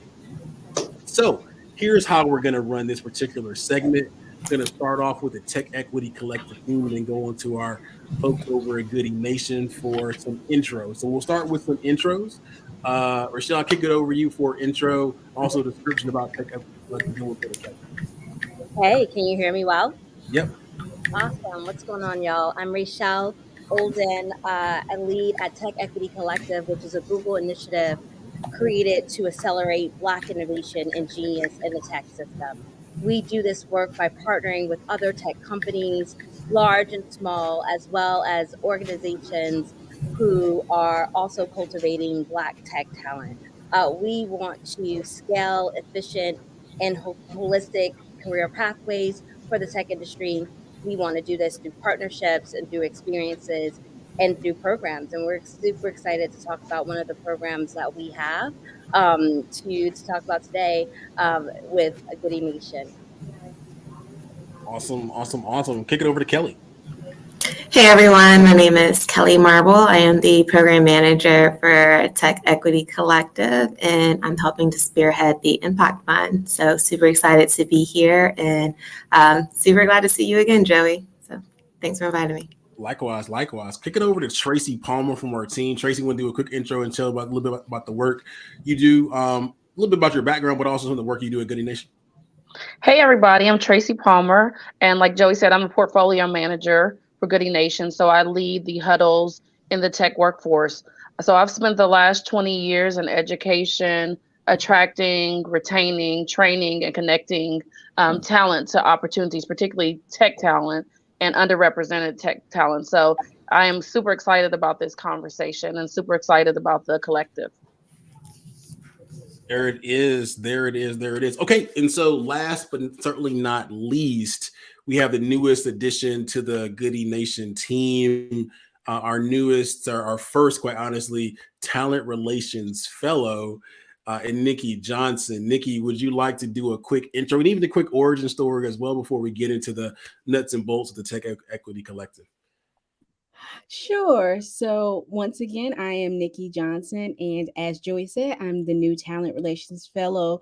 So here's how we're going to run this particular segment. We're going to start off with the Tech Equity Collective team and then go into our folks over at Goodie Nation for some intros. So we'll start with some intros. Rochelle, I'll kick it over to you for intro, also a description about Tech Equity Collective. Then we'll go to Kevin. Hey, can you hear me well? Yep. Awesome. What's going on, y'all? I'm Rachelle Olden. I lead at Tech Equity Collective, which is a Google initiative created to accelerate Black innovation and genius in the tech system. We do this work by partnering with other tech companies, large and small, as well as organizations who are also cultivating Black tech talent. We want to scale efficient and holistic career pathways for the tech industry. We want to do this through partnerships and through experiences and through programs. And we're super excited to talk about one of the programs that we have to talk about today with Goodie Nation. Awesome. Kick it over to Kelly. Hey everyone, my name is Kelly Marble. I am the program manager for Tech Equity Collective, and I'm helping to spearhead the Impact Fund. So super excited to be here, and super glad to see you again, Joey. So thanks for inviting me. Likewise. Kick it over to Tracy Palmer from our team. Tracy, want to do a quick intro and tell about a little bit about the work you do, a little bit about your background, but also some of the work you do at Goodie Nation. Hey everybody, I'm Tracy Palmer, and like Joey said, I'm a portfolio manager for Goodie Nation. So I lead the huddles in the tech workforce. So I've spent the last 20 years in education, attracting, retaining, training, and connecting talent to opportunities, particularly tech talent and underrepresented tech talent. So I am super excited about this conversation and super excited about the collective. There it is. Okay, and so last but certainly not least, we have the newest addition to the Goodie Nation team. Our first, quite honestly, talent relations fellow, and Nikki Johnson. Nikki, would you like to do a quick intro and even a quick origin story as well before we get into the nuts and bolts of the Tech Equity Collective? Sure. So once again, I am Nikki Johnson, and as Joey said, I'm the new Talent Relations Fellow.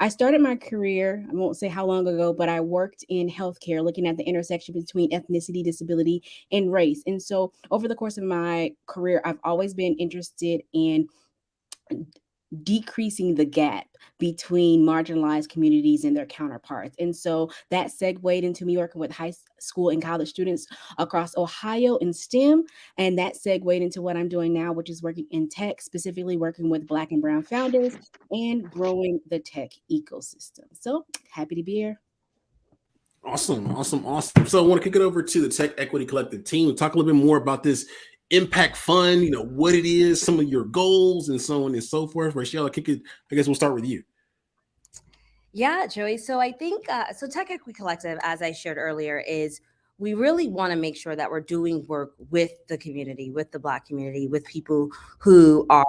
I started my career, I won't say how long ago, but I worked in healthcare, looking at the intersection between ethnicity, disability, and race. And so over the course of my career, I've always been interested in decreasing the gap between marginalized communities and their counterparts. And so that segued into me working with high school and college students across Ohio in STEM. And that segued into what I'm doing now, which is working in tech, specifically working with Black and Brown founders and growing the tech ecosystem. So happy to be here. Awesome. So I want to kick it over to the Tech Equity Collective team and talk a little bit more about this Impact Fund, what it is, some of your goals, and so on and so forth. Rachelle, I guess we'll start with you. Yeah, Joey. So I think, so Tech Equity Collective, as I shared earlier, is we really want to make sure that we're doing work with the community, with the Black community, with people who are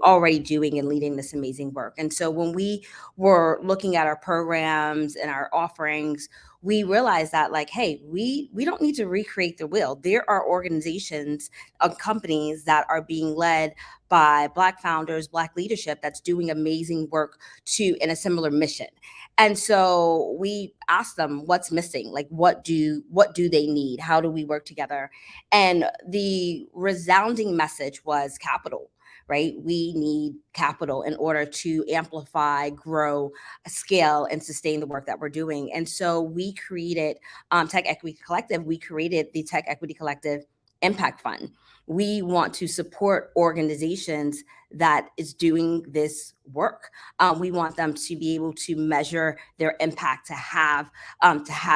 already doing and leading this amazing work. And so when we were looking at our programs and our offerings, we realized that hey, we don't need to recreate the wheel. There are organizations, companies that are being led by Black founders, Black leadership that's doing amazing work in a similar mission. And so we asked them what's missing, what do they need? How do we work together? And the resounding message was capital, right? We need capital in order to amplify, grow, scale, and sustain the work that we're doing. And so we created Tech Equity Collective. We created the Tech Equity Collective Impact Fund. We want to support organizations that is doing this work. We want them to be able to measure their impact, to have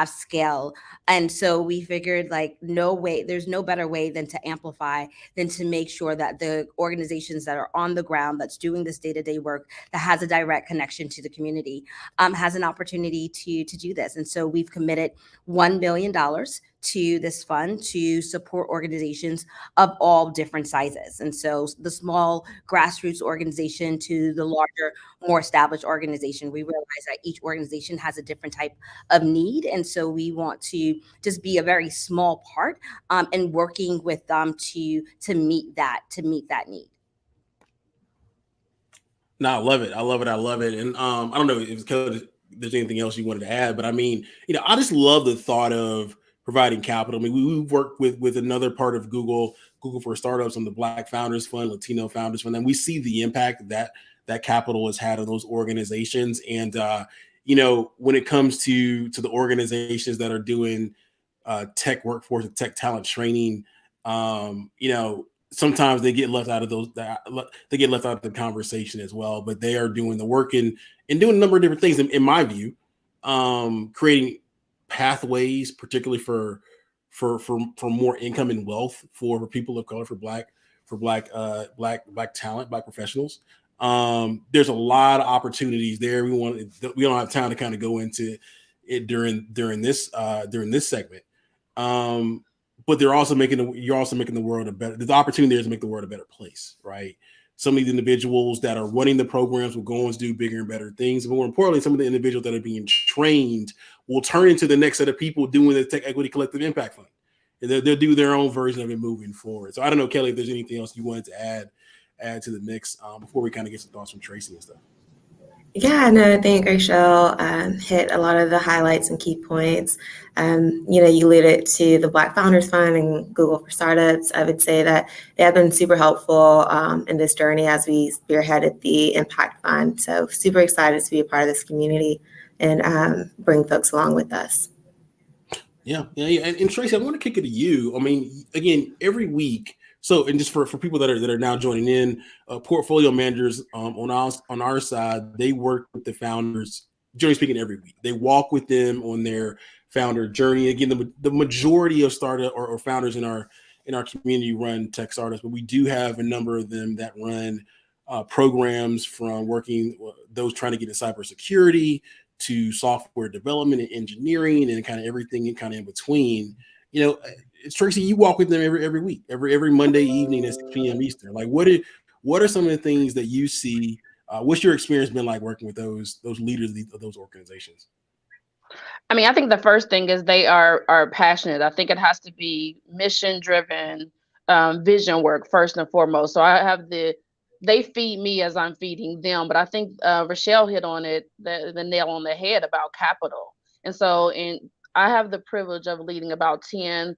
scale. And so we figured there's no better way than to amplify, than to make sure that the organizations that are on the ground, that's doing this day-to-day work, that has a direct connection to the community, has an opportunity to do this. And so we've committed $1 million to this fund to support organizations of all different sizes. And so the small grassroots organization to the larger, more established organization, we realize that each organization has a different type of need. And so we want to just be a very small part in working with them to meet that need. No, I love it. And I don't know if there's anything else you wanted to add, but I mean, I just love the thought of providing capital. I mean, we've worked with another part of Google for Startups on the Black Founders Fund, Latino Founders Fund, and we see the impact that capital has had on those organizations. And when it comes to the organizations that are doing tech workforce and tech talent training, sometimes they get left out of the conversation as well. But they are doing the work and doing a number of different things. In my view, creating pathways, particularly for more income and wealth for people of color, for black talent, Black professionals. There's a lot of opportunities there. We don't have time to kind of go into during this segment. But you're also making the world a better. The opportunity there to make the world a better place, right? Some of the individuals that are running the programs will go on to do bigger and better things. But more importantly, some of the individuals that are being trained will turn into the next set of people doing the Tech Equity Collective Impact Fund. And they'll do their own version of it moving forward. So I don't know, Kelly, if there's anything else you wanted to add to the mix before we kind of get some thoughts from Tracy and stuff. Yeah, no, I think Rachel hit a lot of the highlights and key points. You alluded to the Black Founders Fund and Google for Startups. I would say that they have been super helpful in this journey as we spearheaded the Impact Fund. So super excited to be a part of this community and bring folks along with us. Yeah. And Tracy, I want to kick it to you. I mean, again, every week. So, and just for people that are now joining in, portfolio managers on our side, they work with the founders, generally speaking, every week. They walk with them on their founder journey. Again, the majority of startup or founders in our community run tech startups, but we do have a number of them that run programs from working those trying to get into cybersecurity to software development and engineering and kind of everything and kind of in between. It's Tracy, you walk with them every week, every Monday evening at 6 p.m. Eastern. Like, what are some of the things that you see? What's your experience been like working with those leaders of those organizations? I mean, I think the first thing is they are passionate. I think it has to be mission driven, vision work first and foremost. So they feed me as I'm feeding them. But I think Rochelle hit on it, the nail on the head about capital. And so I have the privilege of leading about 10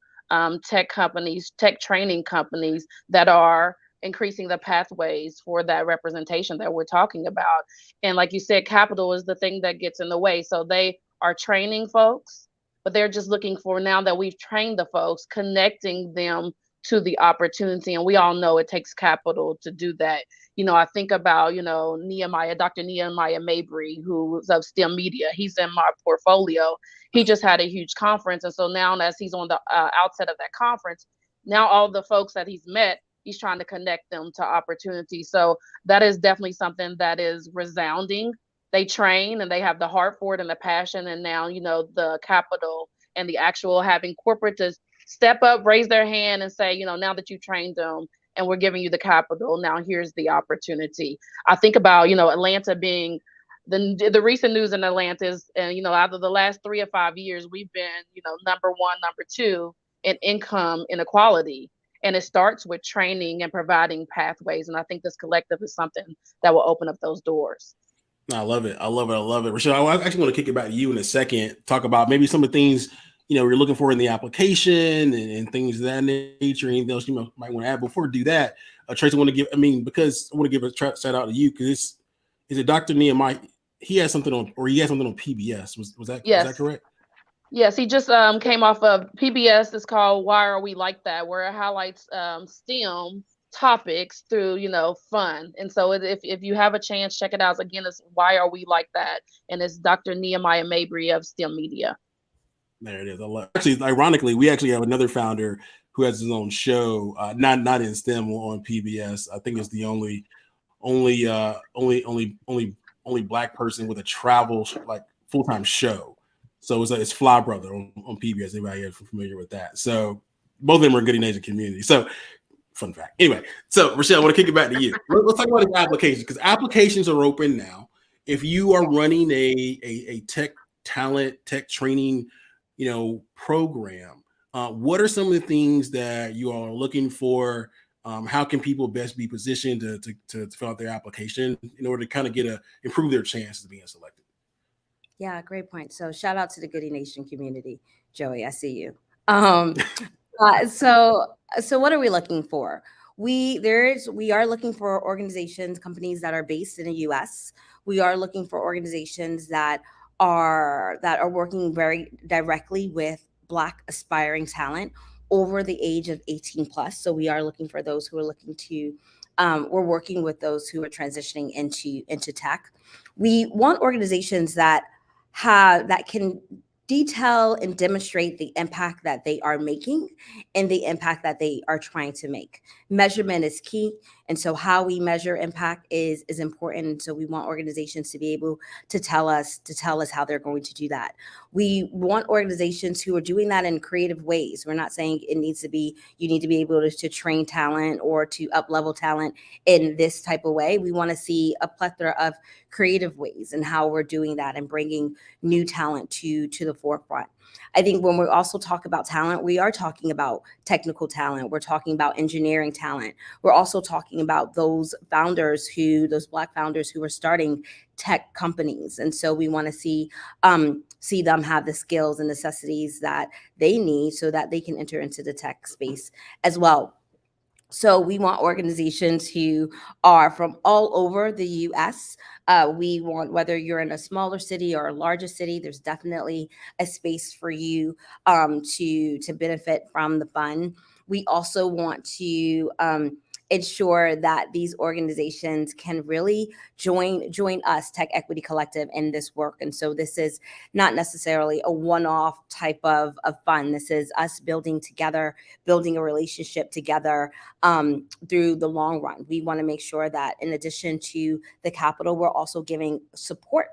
tech companies, tech training companies that are increasing the pathways for that representation that we're talking about. And like you said, capital is the thing that gets in the way. So they are training folks, but they're just looking for, now that we've trained the folks, connecting them to the opportunity. And we all know it takes capital to do that. I think about, Dr. Nehemiah Mabry, who's of STEM Media. He's in my portfolio. He just had a huge conference. And so now as he's on the outset of that conference, now all the folks that he's met, he's trying to connect them to opportunities. So that is definitely something that is resounding. They train and they have the heart for it and the passion. And now, the capital and the actual having corporate to step up, raise their hand and say, now that you've trained them and we're giving you the capital, now here's the opportunity. I think about, Atlanta being the recent news in Atlanta is, out of the last 3 or 5 years, we've been, number 1, number 2 in income inequality. And it starts with training and providing pathways. And I think this collective is something that will open up those doors. I love it. Rochelle, I actually want to kick it back to you in a second. Talk about maybe some of the things, you're looking for in the application and things of that nature. Anything else you might want to add? Before we do that, Tracy, because I want to give a shout out to you because is it Dr. Nehemiah? He had something on PBS. Was that correct? Yes, he just came off of PBS. It's called Why Are We Like That, where it highlights STEM topics through, fun. And so if you have a chance, check it out. Again, it's Why Are We Like That? And it's Dr. Nehemiah Mabry of STEM Media. There it is. Actually, ironically, we actually have another founder who has his own show, not in STEM on PBS. I think it's the only Black person with a travel full-time show. So it's Fly Brother on PBS. Anybody here familiar with that? So both of them are Goodie Nation community. So fun fact. Anyway, so Rochelle, I want to kick it back to you. Let's talk about the applications because applications are open now. If you are running a tech talent, tech training, program, what are some of the things that you are looking for? How can people best be positioned to fill out their application in order to kind of improve their chances of being selected? Yeah, great point. So shout out to the Goodie Nation community. Joey, I see you. So what are we looking for? We are looking for organizations, companies that are based in the US. We are looking for organizations that are working very directly with Black aspiring talent over the age of 18 plus. So we are looking for those who are looking to, we're working with those who are transitioning into tech. We want organizations that can detail and demonstrate the impact that they are making and the impact that they are trying to make. Measurement is key. And so how we measure impact is important. And so we want organizations to be able to tell us how they're going to do that. we want organizations who are doing that in creative ways. We're not saying you need to be able to train talent or to up level talent in this type of way. We want to see a plethora of creative ways and how we're doing that and bringing new talent to the forefront. I think when we also talk about talent, we are talking about technical talent. We're talking about engineering talent. We're also talking about those Black founders who are starting tech companies. And so we want to see them have the skills and necessities that they need so that they can enter into the tech space as well. So we want organizations who are from all over the U.S. We want, whether you're in a smaller city or a larger city, there's definitely a space for you to benefit from the fund. We also want to ensure that these organizations can really join us, Tech Equity Collective, in this work. And so this is not necessarily a one-off type of fund. This is us building together, building a relationship together through the long run. We want to make sure that in addition to the capital, we're also giving support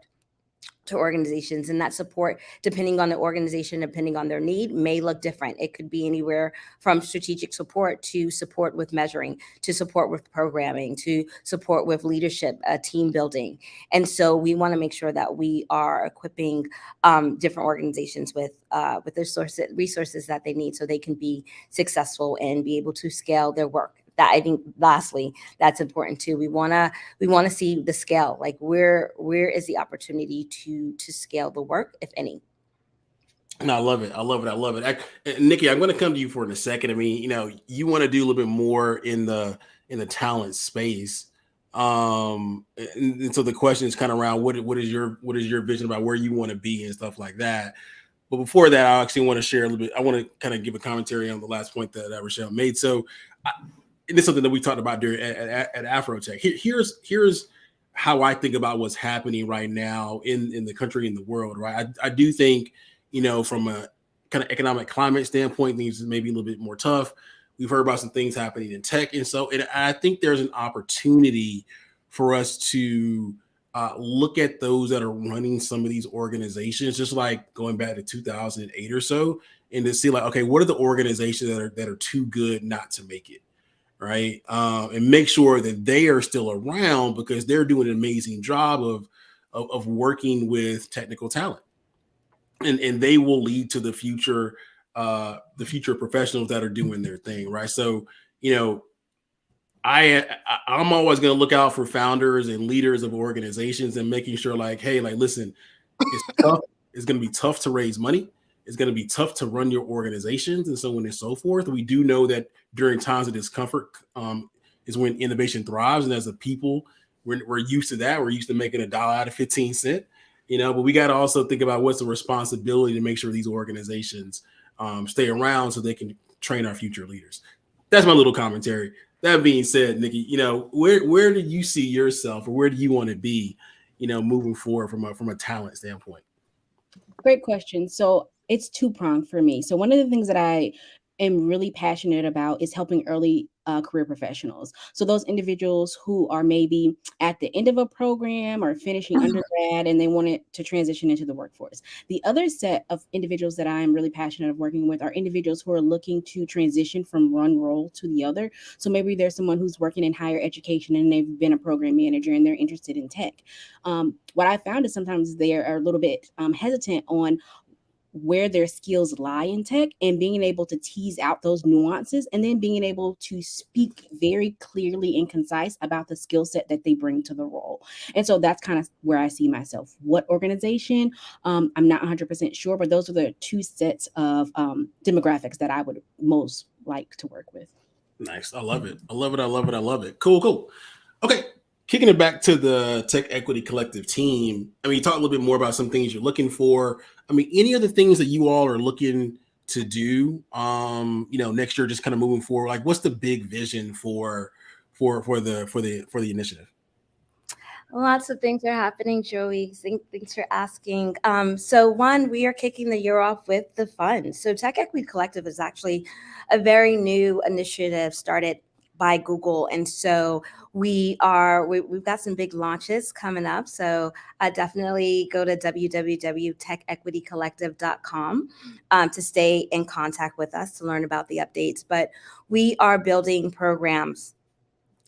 to organizations, and that support, depending on the organization, depending on their need, may look different. It could be anywhere from strategic support to support with measuring, to support with programming, to support with leadership, team building. And so we want to make sure that we are equipping different organizations with the resources that they need so they can be successful and be able to scale their work. That, I think, lastly, that's important too. We want to see the scale, like where is the opportunity to scale the work, if any. And I love it. Nikki, I'm going to come to you for in a second. I mean, you want to do a little bit more in the talent space. And so the question is kind of around what is your vision about where you want to be and stuff like that. But before that, I actually want to share a little bit. I want to kind of give a commentary on the last point that Rochelle made. So and it's something that we talked about during at Afrotech. Here's how I think about what's happening right now in the country and the world, right? I do think, from a kind of economic climate standpoint, things may be a little bit more tough. We've heard about some things happening in tech. And I think there's an opportunity for us to look at those that are running some of these organizations, just like going back to 2008 or so, and to see like, okay, what are the organizations that are too good not to make it? Right. And make sure that they are still around because they're doing an amazing job of working with technical talent. And they will lead to the future professionals that are doing their thing. Right. So, I'm always going to look out for founders and leaders of organizations and making sure like, hey, like, listen, it's tough. It's going to be tough to raise money. It's going to be tough to run your organizations and so on and so forth. We do know that during times of discomfort is when innovation thrives. And as a people, we're used to that. We're used to making $1 out of 15 cents, but we got to also think about what's the responsibility to make sure these organizations stay around so they can train our future leaders. That's my little commentary. That being said, Nikki, where do you see yourself or where do you want to be, moving forward from a talent standpoint? Great question. So it's two-pronged for me. So one of the things that I am really passionate about is helping early career professionals. So those individuals who are maybe at the end of a program or finishing undergrad and they wanted to transition into the workforce. The other set of individuals that I'm really passionate of working with are individuals who are looking to transition from one role to the other. So maybe there's someone who's working in higher education and they've been a program manager and they're interested in tech. What I found is sometimes they are a little bit hesitant on where their skills lie in tech and being able to tease out those nuances and then being able to speak very clearly and concise about the skill set that they bring to the role. And so that's kind of where I see myself. What organization? I'm not 100% sure, but those are the two sets of demographics that I would most like to work with. Nice. I love it. Cool. Okay. Kicking it back to the Tech Equity Collective team. I mean, you talk a little bit more about some things you're looking for. I mean, any other things that you all are looking to do, next year, just kind of moving forward? Like, what's the big vision for the initiative? Lots of things are happening, Joey. Thanks for asking. So one, we are kicking the year off with the fund. So Tech Equity Collective is actually a very new initiative started by Google. And so we've got some big launches coming up. So definitely go to www.techequitycollective.com to stay in contact with us to learn about the updates. But we are building programs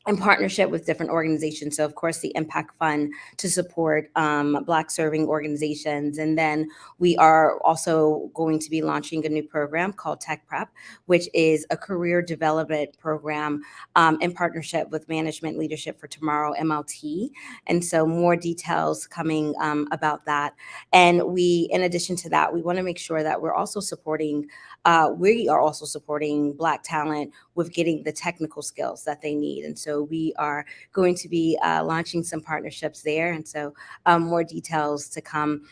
in partnership with different organizations. So of course the Impact Fund to support Black serving organizations. And then we are also going to be launching a new program called Tech Prep, which is a career development program in partnership with Management Leadership for Tomorrow, MLT. And so more details coming about that. And in addition to that, we wanna make sure that we are also supporting Black talent with getting the technical skills that they need. And so we are going to be launching some partnerships there. And so more details to come.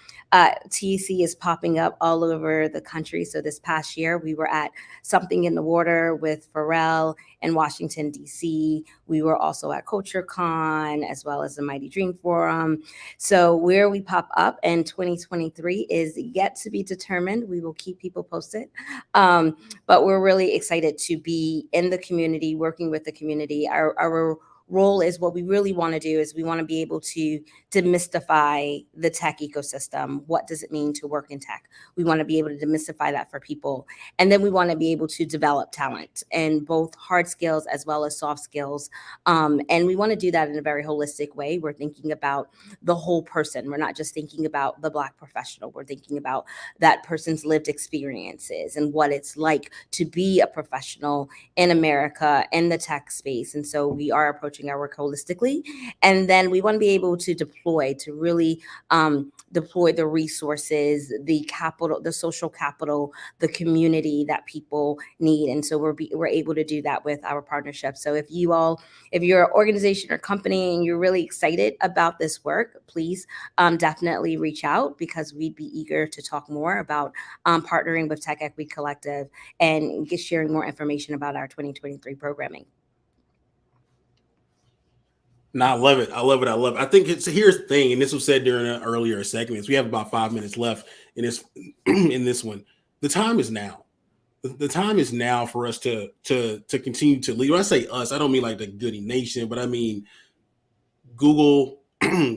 TEC is popping up all over the country. So this past year, we were at Something in the Water with Pharrell in Washington, D.C. We were also at CultureCon, as well as the Mighty Dream Forum. So where we pop up in 2023 is yet to be determined. We will keep people posted. But we're really excited to be in the community, working with the community. Our role is, what we really want to do is we want to be able to demystify the tech ecosystem. What does it mean to work in tech? We want to be able to demystify that for people. And then we want to be able to develop talent in both hard skills as well as soft skills. And we want to do that in a very holistic way. We're thinking about the whole person. We're not just thinking about the Black professional. We're thinking about that person's lived experiences and what it's like to be a professional in America in the tech space. And so we are approaching our work holistically. And then we want to be able to really deploy the resources, the capital, the social capital, the community that people need. And so we're able to do that with our partnership. So if you're an organization or company and you're really excited about this work, please definitely reach out, because we'd be eager to talk more about partnering with Tech Equity Collective and sharing more information about our 2023 programming. No, I love it. I love it. I love it. I think here's the thing, and this was said during an earlier segment. We have about 5 minutes left in this in this one. The time is now. The time is now for us to continue to lead. When I say us, I don't mean like the Goodie Nation, but I mean Google,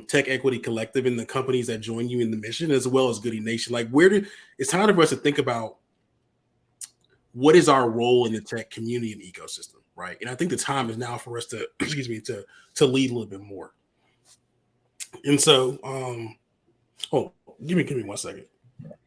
Tech Equity Collective, and the companies that join you in the mission, as well as Goodie Nation. Like, it's time for us to think about what is our role in the tech community and ecosystem, right? And I think the time is now for us to, to lead a little bit more. And so, give me 1 second.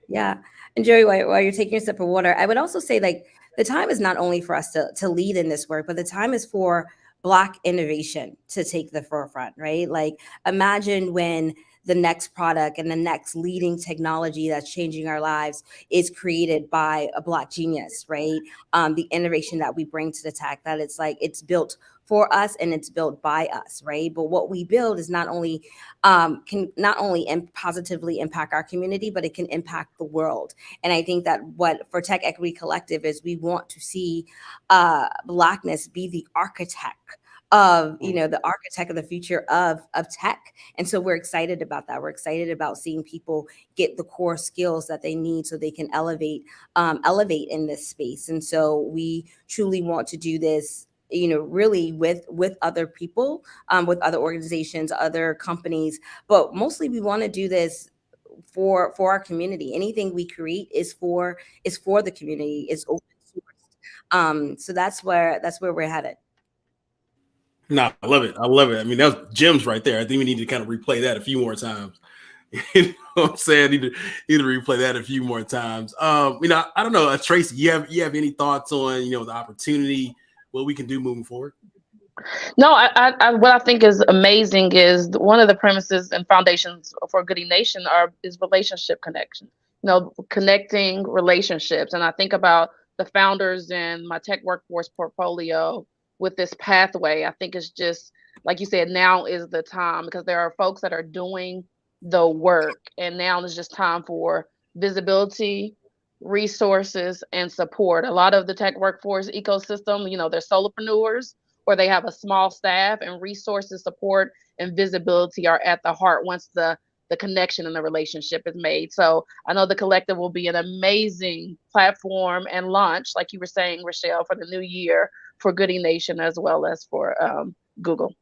Yeah. And Joey, while you're taking a sip of water, I would also say, like, the time is not only for us to lead in this work, but the time is for Black innovation to take the forefront, right? Like, imagine when the next product and the next leading technology that's changing our lives is created by a Black genius, right? The innovation that we bring to the tech, that it's built for us and it's built by us, right? But what we build is not only can not only positively impact our community, but it can impact the world. And I think that what for Tech Equity Collective is, we want to see Blackness be the architect of the architect of the future of tech. And so we're excited about that. We're excited about seeing people get the core skills that they need so they can elevate in this space. And so we truly want to do this really with other people, with other organizations, other companies, but mostly we want to do this for our community. Anything we create is for the community. It's open source. So that's where we're headed. No, I love it. I love it. I mean, that was gems right there. I think we need to kind of replay that a few more times. You know what I'm saying? Need to replay that a few more times. I don't know, Tracy, you have any thoughts on the opportunity, what we can do moving forward? No, what I think is amazing is one of the premises and foundations for Goodie Nation is relationship connection. Connecting relationships, and I think about the founders in my tech workforce portfolio with this pathway. I think it's just like you said, now is the time, because there are folks that are doing the work, and now it's just time for visibility, resources, and support. A lot of the tech workforce ecosystem, they're solopreneurs, or they have a small staff, and resources, support, and visibility are at the heart once the connection and the relationship is made. So I know the collective will be an amazing platform and launch, like you were saying, Rochelle, for the new year, for Goodie Nation as well as for Google.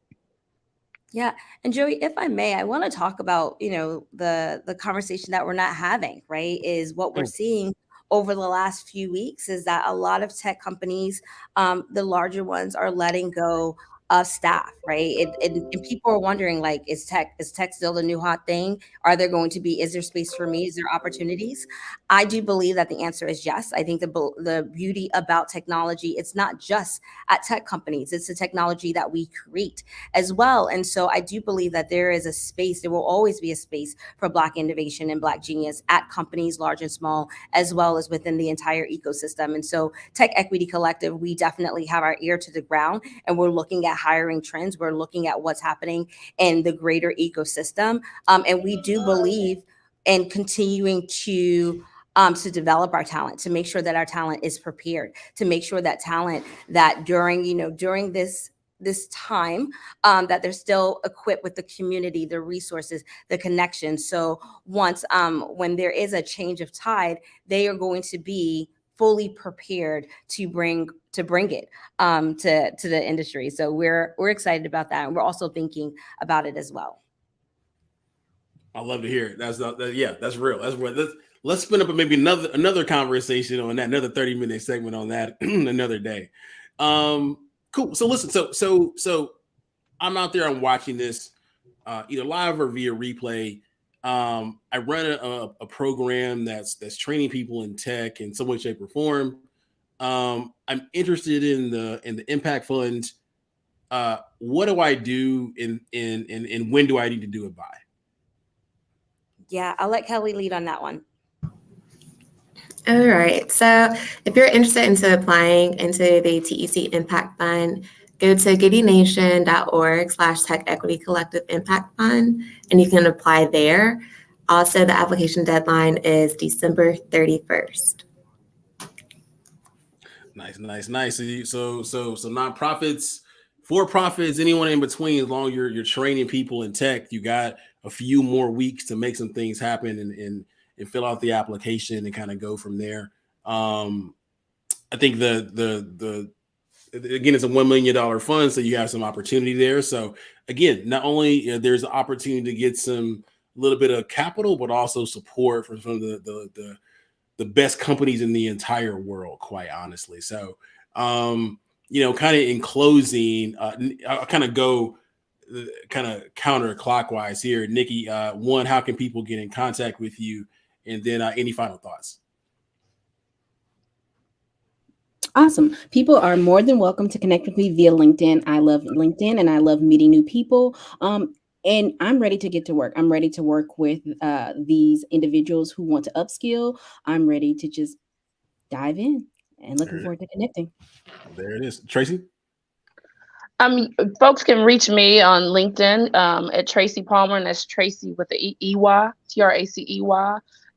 Yeah. And Joey, if I may, I want to talk about, the conversation that we're not having, right? Is what we're seeing over the last few weeks is that a lot of tech companies, the larger ones, are letting go of staff, right? And people are wondering, like, is tech still the new hot thing? Is there space for me? Is there opportunities? I do believe that the answer is yes. I think the beauty about technology, it's not just at tech companies, it's the technology that we create as well. And so I do believe that there will always be a space for Black innovation and Black genius at companies large and small, as well as within the entire ecosystem. And so Tech Equity Collective, we definitely have our ear to the ground, and we're looking at hiring trends. We're looking at what's happening in the greater ecosystem. And we do believe in continuing to develop our talent, to make sure that our talent is prepared, to make sure that talent that during this time, that they're still equipped with the community, the resources, the connections. So once when there is a change of tide, they are going to be fully prepared to bring it to the industry. So we're excited about that, and we're also thinking about it as well. I love to hear it. That's real. That's real. Let's spin up maybe another conversation on that, another 30-minute segment on that another day. Cool. So listen, so I'm out there, I'm watching this either live or via replay. I run a program that's training people in tech in some way, shape, or form. I'm interested in the impact fund. What do I do and when do I need to do it by? Yeah, I'll let Kelly lead on that one. All right. So if you're interested into applying into the TEC Impact Fund, go to goodienation.org/Tech Equity Collective Impact Fund, and you can apply there. Also, the application deadline is December 31st. Nice. So nonprofits, for-profits, anyone in between, as long as you're training people in tech, you got a few more weeks to make some things happen and fill out the application and kind of go from there. I think the again, it's a $1 million fund, so you have some opportunity there. So again, not only there's an opportunity to get some little bit of capital, but also support from some of the best companies in the entire world, quite honestly. So, kind of in closing, I'll kind of go kind of counterclockwise here. Nikki, one, how can people get in contact with you? And then any final thoughts? Awesome. People are more than welcome to connect with me via LinkedIn. I love LinkedIn and I love meeting new people. And I'm ready to get to work. I'm ready to work with these individuals who want to upskill. I'm ready to just dive in and looking forward to connecting. There it is. Tracy? Folks can reach me on LinkedIn at Tracy Palmer, and that's Tracy with the E-Y, Tracey.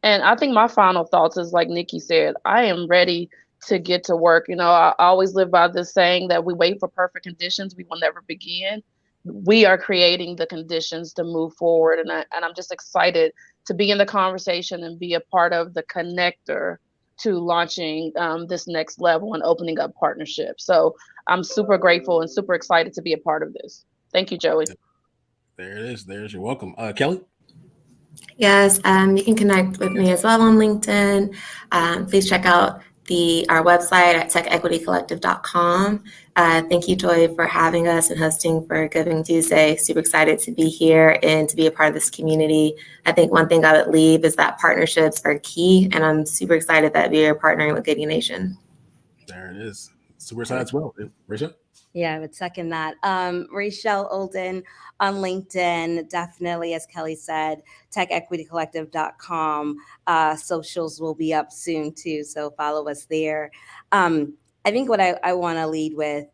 And I think my final thoughts is, like Nikki said, I am ready to get to work. I always live by this saying that we wait for perfect conditions, we will never begin. We are creating the conditions to move forward. And I'm just excited to be in the conversation and be a part of the connector to launching this next level and opening up partnerships. So I'm super grateful and super excited to be a part of this. Thank you, Joey. There it is. You're welcome. Kelly? Yes, you can connect with me as well on LinkedIn. Please check out our website at techequitycollective.com. Thank you, Joy, for having us and hosting for Giving Tuesday. Super excited to be here and to be a part of this community. I think one thing I would leave is that partnerships are key, and I'm super excited that we are partnering with Goodie Nation. There it is. Super excited as well. Rachel? Yeah, I would second that. Rachel Olden on LinkedIn, definitely, as Kelly said, techequitycollective.com. Socials will be up soon too, so follow us there. I think what I want to leave with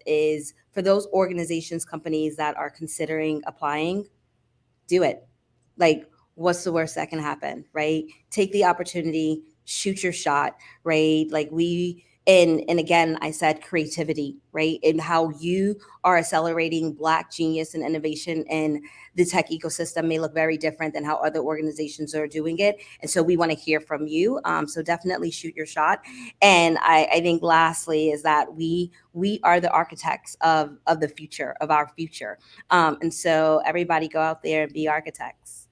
is, for those organizations, companies that are considering applying, do it. Like, what's the worst that can happen, right? Take the opportunity, shoot your shot, right? Like, we And again, I said creativity, right? And how you are accelerating Black genius and innovation in the tech ecosystem may look very different than how other organizations are doing it. And so we want to hear from you. So definitely shoot your shot. And I think lastly is that we are the architects of the future, of our future. And so everybody go out there and be architects.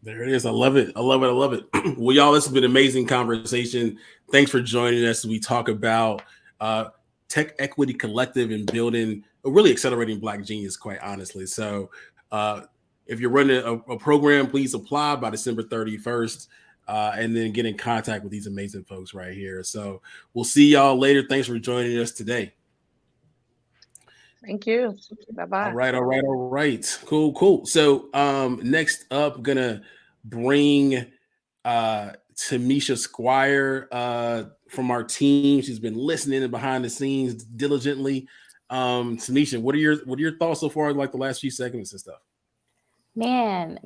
There it is. I love it. I love it. I love it. Well, y'all, this has been an amazing conversation. Thanks for joining us as we talk about Tech Equity Collective and building, really accelerating Black genius, quite honestly. So if you're running a program, please apply by December 31st and then get in contact with these amazing folks right here. So we'll see y'all later. Thanks for joining us today. Thank you. Bye-bye. All right. Cool. So next up, gonna bring Tamisha Squire from our team. She's been listening behind the scenes diligently. Tamisha, what are your thoughts so far, like the last few segments and stuff? Man,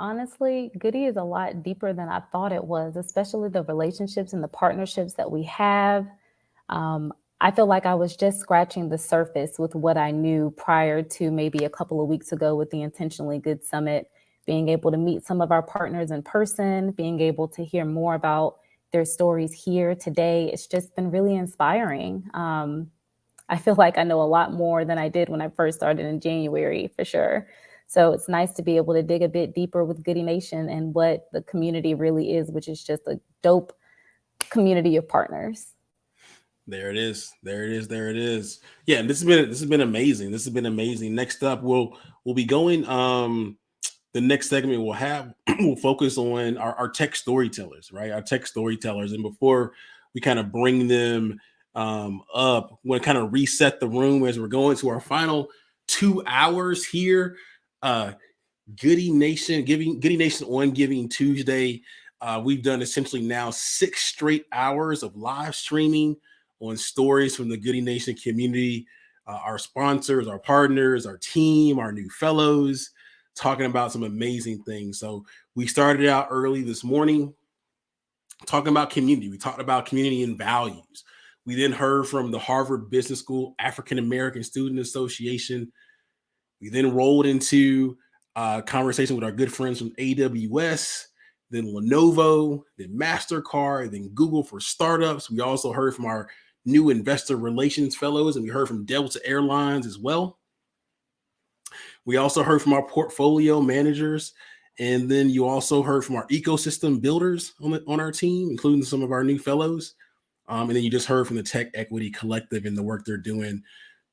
honestly, Goodie is a lot deeper than I thought it was, especially the relationships and the partnerships that we have. I feel like I was just scratching the surface with what I knew prior to maybe a couple of weeks ago with the Intentionally Good Summit, being able to meet some of our partners in person, being able to hear more about their stories here today. It's just been really inspiring. I feel like I know a lot more than I did when I first started in January, for sure. So it's nice to be able to dig a bit deeper with Goodie Nation and what the community really is, which is just a dope community of partners. There it is. Yeah, this has been amazing. Next up, we'll be going. The next segment we'll focus on our tech storytellers, right? Our tech storytellers. And before we kind of bring them up, we want to kind of reset the room as we're going to our final 2 hours here. Goodie Nation on Giving Tuesday. We've done essentially now 6 straight hours of live streaming on stories from the Goodie Nation community, our sponsors, our partners, our team, our new fellows, talking about some amazing things. So we started out early this morning talking about community. We talked about community and values. We then heard from the Harvard Business School African American Student Association. We then rolled into conversation with our good friends from AWS, then Lenovo, then MasterCard, then Google for Startups. We also heard from our new investor relations fellows, and we heard from Delta Airlines as well. We also heard from our portfolio managers, and then you also heard from our ecosystem builders on our team, including some of our new fellows. And then you just heard from the Tech Equity Collective and the work they're doing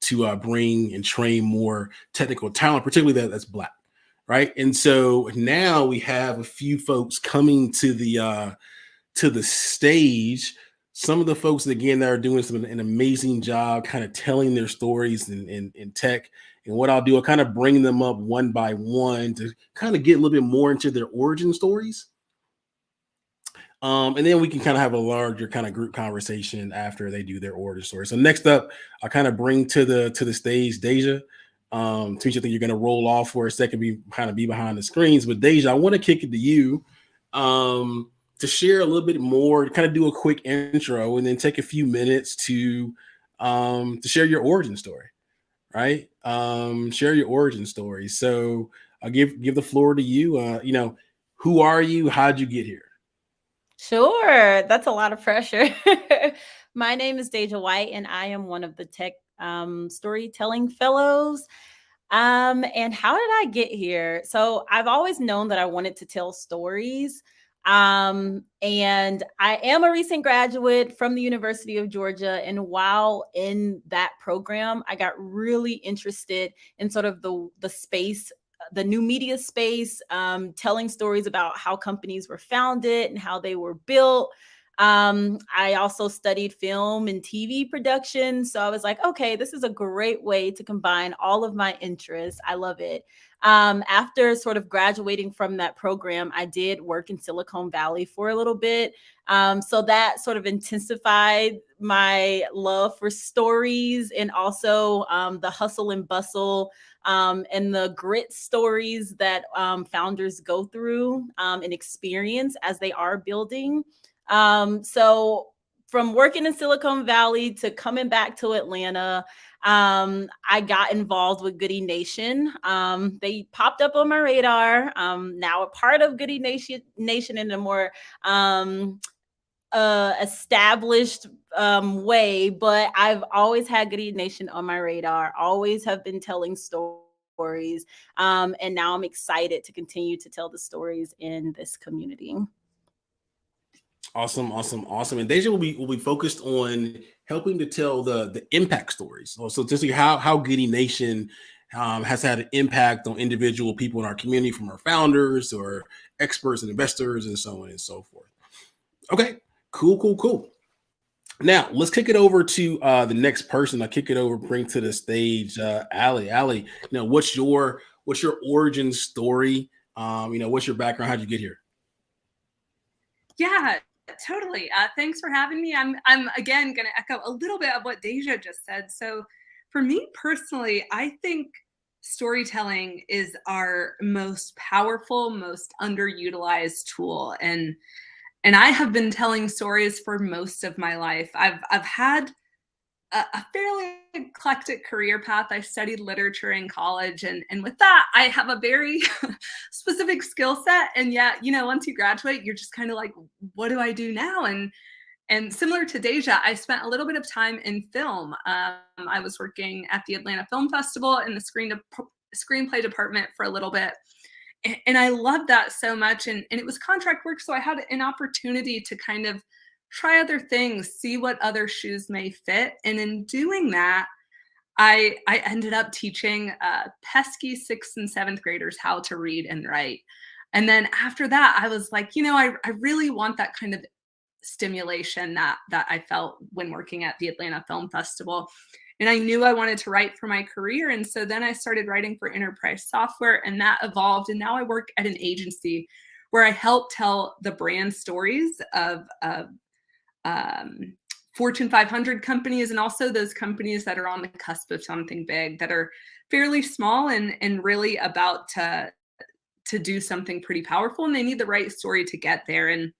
to bring and train more technical talent, particularly that's Black, right? And so now we have a few folks coming to the stage. Some of the folks, again, that are doing an amazing job kind of telling their stories in tech. And what I'll do, I'll kind of bring them up one by one to kind of get a little bit more into their origin stories. And then we can kind of have a larger kind of group conversation after they do their origin story. So next up, I'll kind of bring to the stage Deja. Tamisha, I think you're going to roll off for a second, be behind the screens. But Deja, I want to kick it to you. To share a little bit more, kind of do a quick intro, and then take a few minutes to share your origin story, right? Share your origin story. So I'll give the floor to you. Who are you? How'd you get here? Sure, that's a lot of pressure. My name is Deja White, and I am one of the Tech Storytelling Fellows. And how did I get here? So I've always known that I wanted to tell stories. And I am a recent graduate from the University of Georgia. And while in that program, I got really interested in sort of the space, the new media space, telling stories about how companies were founded and how they were built. I also studied film and TV production. So I was like, okay, this is a great way to combine all of my interests. I love it. After sort of graduating from that program, I did work in Silicon Valley for a little bit. So that sort of intensified my love for stories and also the hustle and bustle and the grit stories that founders go through and experience as they are building. So from working in Silicon Valley to coming back to Atlanta, I got involved with Goodie Nation. They popped up on my radar. Now a part of Goodie Nation in a more established way, but I've always had Goodie Nation on my radar, always have been telling stories. And now I'm excited to continue to tell the stories in this community. Awesome. And Deja will be focused on helping to tell the impact stories. So just like how Goodie Nation has had an impact on individual people in our community, from our founders or experts and investors and so on and so forth. Okay, cool. Now let's kick it over to the next person. I'll bring to the stage Allie. Allie, what's your origin story? What's your background? How'd you get here? Yeah, totally. Thanks for having me. I'm again going to echo a little bit of what Deja just said. So for me personally, I think storytelling is our most powerful, most underutilized tool. And I have been telling stories for most of my life. I've had a fairly eclectic career path. I studied literature in college, and with that, I have a very specific skill set. And yet, once you graduate, you're just kind of like, what do I do now? And similar to Deja, I spent a little bit of time in film. I was working at the Atlanta Film Festival in the screenplay department for a little bit. And I loved that so much. And it was contract work. So I had an opportunity to kind of try other things, see what other shoes may fit. And in doing that, I ended up teaching pesky 6th and 7th graders how to read and write. And then after that, I was like, I really want that kind of stimulation that I felt when working at the Atlanta Film Festival. And I knew I wanted to write for my career. And so then I started writing for enterprise software, and that evolved. And now I work at an agency where I help tell the brand stories of Fortune 500 companies, and also those companies that are on the cusp of something big, that are fairly small and really about to do something pretty powerful. And they need the right story to get there. And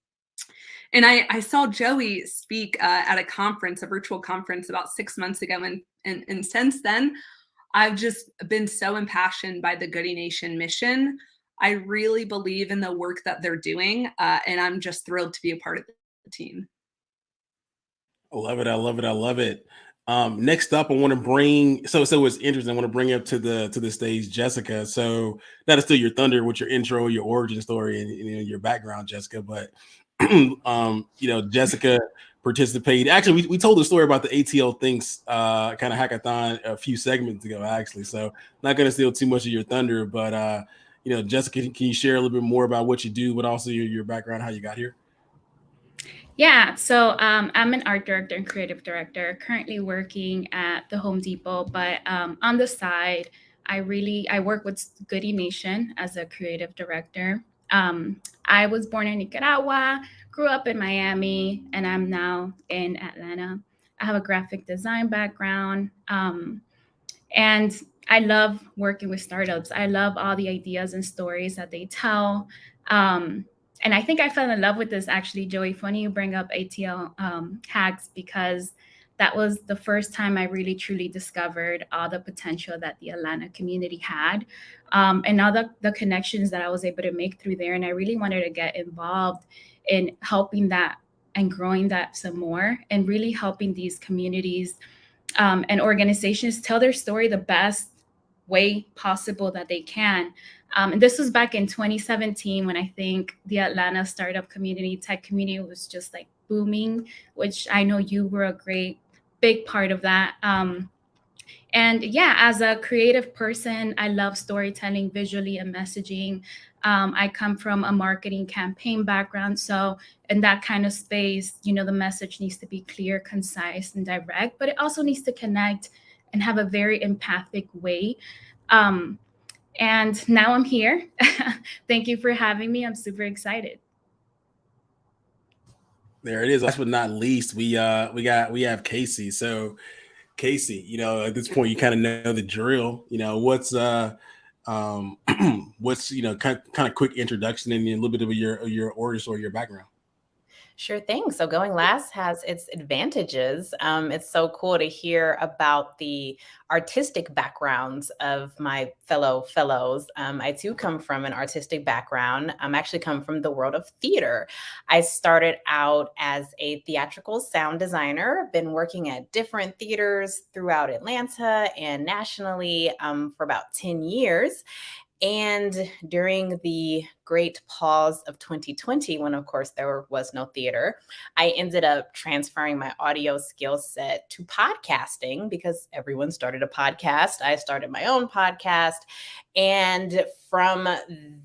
I saw Joey speak at a conference, a virtual conference, about 6 months ago. And since then, I've just been so impassioned by the Goodie Nation mission. I really believe in the work that they're doing. And I'm just thrilled to be a part of the team. I love it. Next up, I want to bring, so it's interesting. I want to bring up to the stage Jessica. So that is still your thunder with your intro, your origin story, and your background, Jessica. But Jessica participated. Actually, we told the story about the ATL Thinks kind of hackathon a few segments ago, actually. So not going to steal too much of your thunder, but Jessica, can you share a little bit more about what you do, but also your background, how you got here? Yeah, so I'm an art director and creative director, currently working at the Home Depot, but on the side, I work with Goodie Nation as a creative director. I was born in Nicaragua, grew up in Miami, and I'm now in Atlanta. I have a graphic design background, and I love working with startups. I love all the ideas and stories that they tell. And I think I fell in love with this, actually, Joey. Funny you bring up ATL hacks, because that was the first time I really, truly discovered all the potential that the Atlanta community had, and all the connections that I was able to make through there. And I really wanted to get involved in helping that and growing that some more, and really helping these communities and organizations tell their story the best way possible that they can. And this was back in 2017, when I think the Atlanta startup community, tech community, was just like booming, which I know you were a great big part of that. And yeah, as a creative person, I love storytelling visually and messaging. I come from a marketing campaign background. So in that kind of space, the message needs to be clear, concise, and direct, but it also needs to connect and have a very empathic way. And now I'm here. Thank you for having me. I'm super excited. There it is. Last but not least, we have Casey. So Casey, at this point you kind of know the drill. What's kind of quick introduction and a little bit of your origin or your background. Sure thing. So going last has its advantages. It's so cool to hear about the artistic backgrounds of my fellows. I too come from an artistic background. I'm actually come from the world of theater. I started out as a theatrical sound designer, been working at different theaters throughout Atlanta and nationally for about 10 years. And during the great pause of 2020, when of course there was no theater, I ended up transferring my audio skill set to podcasting because everyone started a podcast. I started my own podcast. And from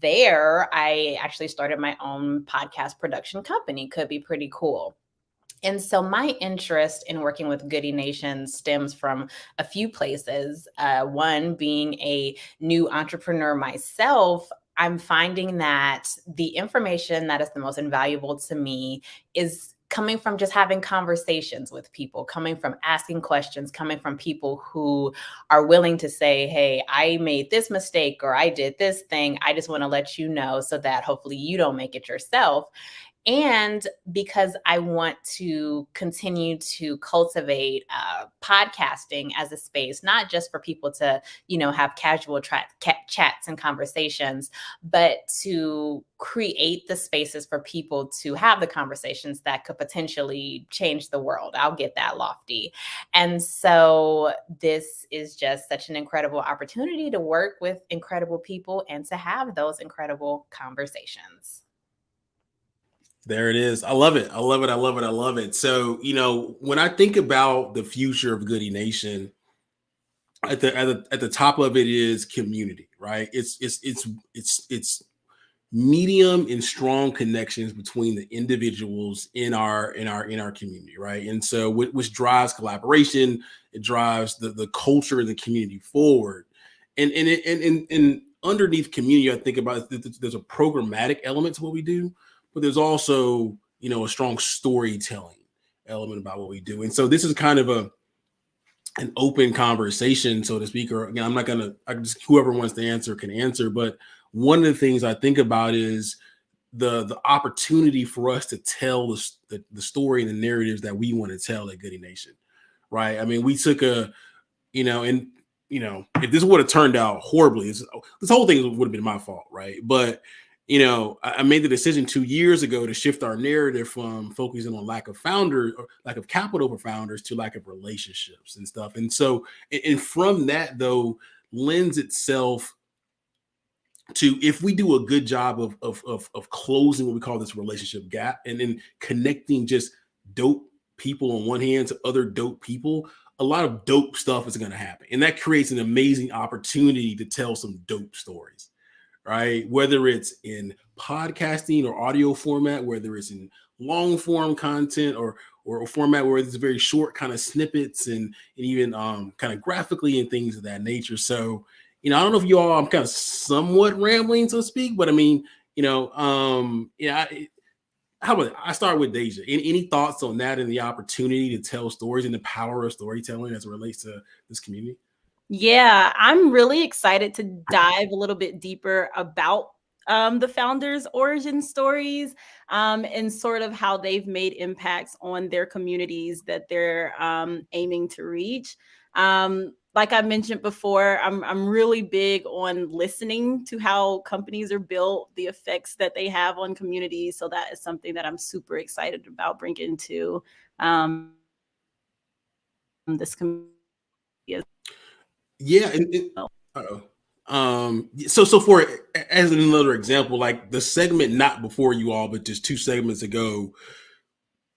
there, I actually started my own podcast production company. Could be pretty cool. And so my interest in working with Goodie Nation stems from a few places. One being a new entrepreneur myself, I'm finding that the information that is the most invaluable to me is coming from just having conversations with people, coming from asking questions, coming from people who are willing to say, hey, I made this mistake or I did this thing. I just want to let you know so that hopefully you don't make it yourself. And because I want to continue to cultivate podcasting as a space, not just for people to, have casual chats and conversations, but to create the spaces for people to have the conversations that could potentially change the world. I'll get that lofty. And so this is just such an incredible opportunity to work with incredible people and to have those incredible conversations. There it is. I love it. I love it. I love it. I love it. So, when I think about the future of Goodie Nation, at the top of it is community, right? It's medium and strong connections between the individuals in our community, right? And so which drives collaboration, it drives the culture and the community forward. And underneath community, I think about there's a programmatic element to what we do, but there's also, a strong storytelling element about what we do. And so this is kind of an open conversation, so to speak, or again, I'm not gonna, whoever wants to answer can answer. But one of the things I think about is the opportunity for us to tell the story and the narratives that we want to tell at Goodie Nation, right? I mean, we took if this would have turned out horribly, this whole thing would have been my fault, right? But I made the decision 2 years ago to shift our narrative from focusing on lack of founders or lack of capital for founders to lack of relationships and stuff. And so, and from that though, lends itself to, if we do a good job of closing what we call this relationship gap and then connecting just dope people on one hand to other dope people, a lot of dope stuff is going to happen. And that creates an amazing opportunity to tell some dope stories. Right? Whether it's in podcasting or audio format, whether it's in long form content or a format where it's very short kind of snippets and even kind of graphically and things of that nature. So, I don't know if you all, I'm kind of somewhat rambling, so to speak, but I mean, how about I start with Deja. Any thoughts on that and the opportunity to tell stories and the power of storytelling as it relates to this community? Yeah, I'm really excited to dive a little bit deeper about the founders' origin stories and sort of how they've made impacts on their communities that they're aiming to reach. Like I mentioned before, I'm really big on listening to how companies are built, the effects that they have on communities. So that is something that I'm super excited about bringing to this community. Yeah, so for as another example, like the segment not before you all, but just 2 segments ago,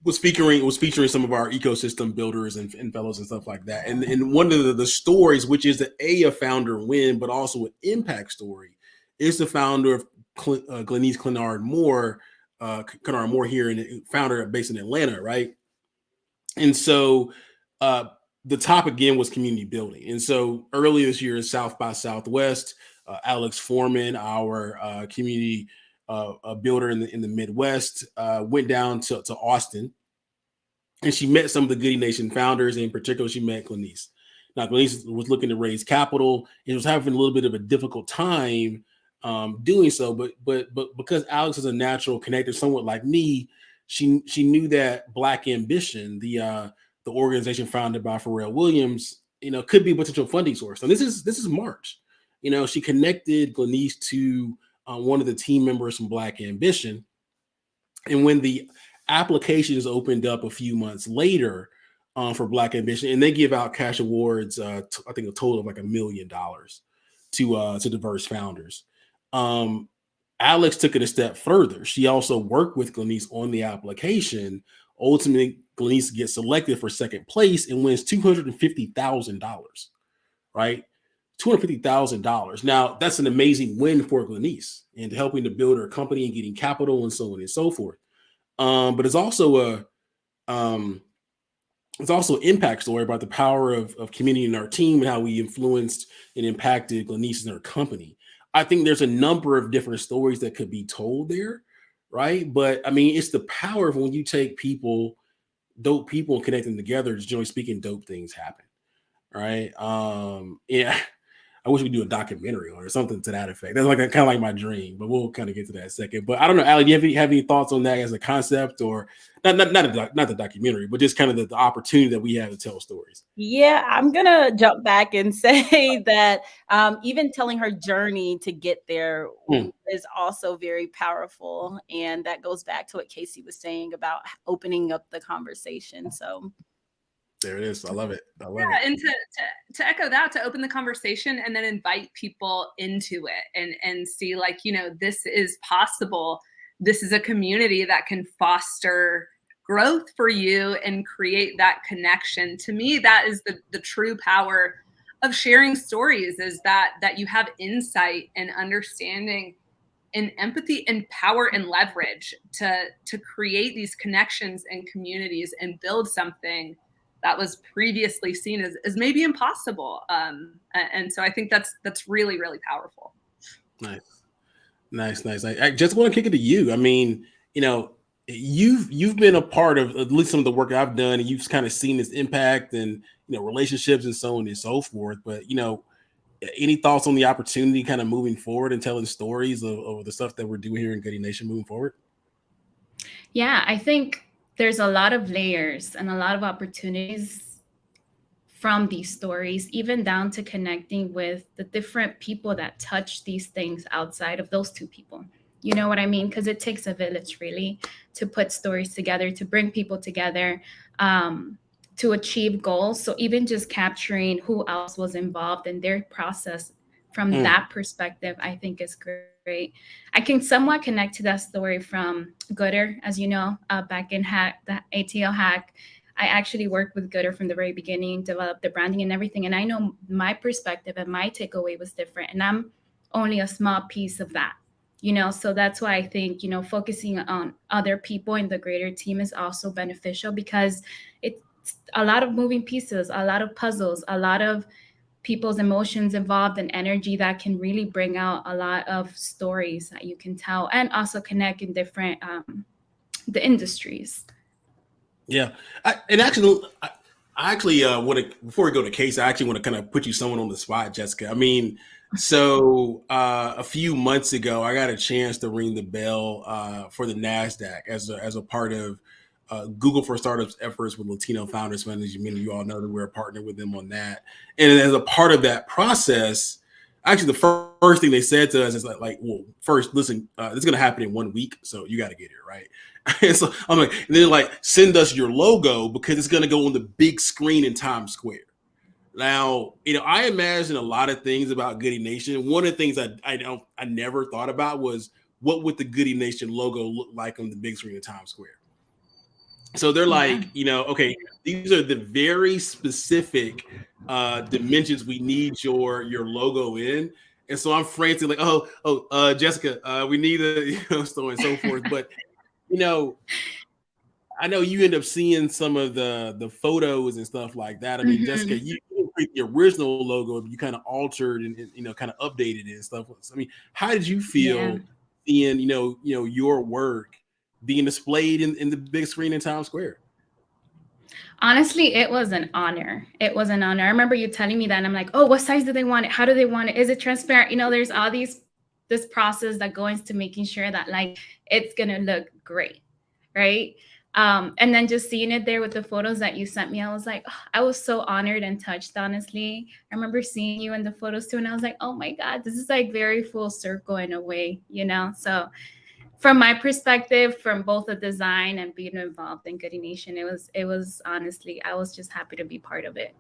was featuring some of our ecosystem builders and fellows and stuff like that. And one of the stories, which is a founder win, but also an impact story, is the founder of Glenise Clenard Moore here, founder based in Atlanta, right? And so the topic again was community building. And so earlier this year in South by Southwest, Alex Foreman, our community builder in the Midwest, went down to Austin, and she met some of the Goodie Nation founders. And in particular, she met Glenise. Now, Glenise was looking to raise capital and was having a little bit of a difficult time doing so. But because Alex is a natural connector, somewhat like me, she knew that Black Ambition, the organization founded by Pharrell Williams, could be a potential funding source. And this is March. She connected Glenice to one of the team members from Black Ambition, and when the applications opened up a few months later for Black Ambition, and they give out cash awards, I think a total of like $1 million to diverse founders. Alex took it a step further. She also worked with Glenice on the application. Ultimately, Glenice gets selected for second place and wins $250,000, right? $250,000. Now, that's an amazing win for Glenice and helping to build her company and getting capital and so on and so forth. But it's also an impact story about the power of community in our team and how we influenced and impacted Glenice and her company. I think there's a number of different stories that could be told there, right? But I mean, it's the power of when you take people, dope people, and connect them together. Just generally speaking, dope things happen, right? Yeah. I wish we could do a documentary on it or something to that effect. That's like kind of like my dream, but we'll kind of get to that in a second. But I don't know, Ali, do you have any thoughts on that as a concept, or not the documentary, but just kind of the opportunity that we have to tell stories? Yeah, I'm gonna jump back and say that even telling her journey to get there is also very powerful, and that goes back to what Casey was saying about opening up the conversation. So there it is. I love it. I love it. And to echo that, to open the conversation and then invite people into it and see, like, this is possible. This is a community that can foster growth for you and create that connection. To me, that is the true power of sharing stories, is that you have insight and understanding and empathy and power and leverage to create these connections and communities and build something that was previously seen as maybe impossible. And so I think that's really, really powerful. Nice. I just want to kick it to you. I mean, you've been a part of at least some of the work I've done, and you've kind of seen this impact and, relationships and so on and so forth. But, any thoughts on the opportunity kind of moving forward and telling stories of the stuff that we're doing here in Goodie Nation moving forward? Yeah, I think there's a lot of layers and a lot of opportunities from these stories, even down to connecting with the different people that touch these things outside of those two people. You know what I mean? Because it takes a village, really, to put stories together, to bring people together, to achieve goals. So even just capturing who else was involved in their process from that perspective, I think is great. I can somewhat connect to that story from Gooder, as you know, back in the ATL hack. I actually worked with Gooder from the very beginning, developed the branding and everything. And I know my perspective and my takeaway was different. And I'm only a small piece of that, so that's why I think, focusing on other people in the greater team is also beneficial, because it's a lot of moving pieces, a lot of puzzles, a lot of people's emotions involved and energy that can really bring out a lot of stories that you can tell and also connect in different the industries. Yeah. I actually want to, before we go to Case, I actually want to kind of put you someone on the spot, Jessica. I mean, so a few months ago, I got a chance to ring the bell for the NASDAQ as a part of Google for Startups efforts with Latino Founders Fund. As you all know that we're a partner with them on that. And as a part of that process, actually the first thing they said to us is like, well, first, listen, it's going to happen in 1 week, so you got to get here, right? And so I'm like, and they're like, send us your logo because it's going to go on the big screen in Times Square. Now, I imagine a lot of things about Goodie Nation. One of the things I never thought about was, what would the Goodie Nation logo look like on the big screen in Times Square? So they're like, okay, these are the very specific dimensions we need your logo in. And so I'm frantic, like, Jessica, we need a, so on and so forth. But, I know you end up seeing some of the photos and stuff like that. I mean, Jessica, you created the original logo, you kind of altered and kind of updated it and stuff. I mean, how did you feel seeing, your work being displayed in the big screen in Times Square? Honestly, it was an honor. It was an honor. I remember you telling me that, and I'm like, oh, what size do they want it? How do they want it? Is it transparent? There's all this process that goes into making sure that, like, it's gonna look great. right? And then just seeing it there with the photos that you sent me, I was like, oh, I was so honored and touched, honestly. I remember seeing you in the photos too, and I was like, oh my God, this is like very full circle in a way, you know? So from my perspective, from both the design and being involved in Goodie Nation, it was honestly, I was just happy to be part of it.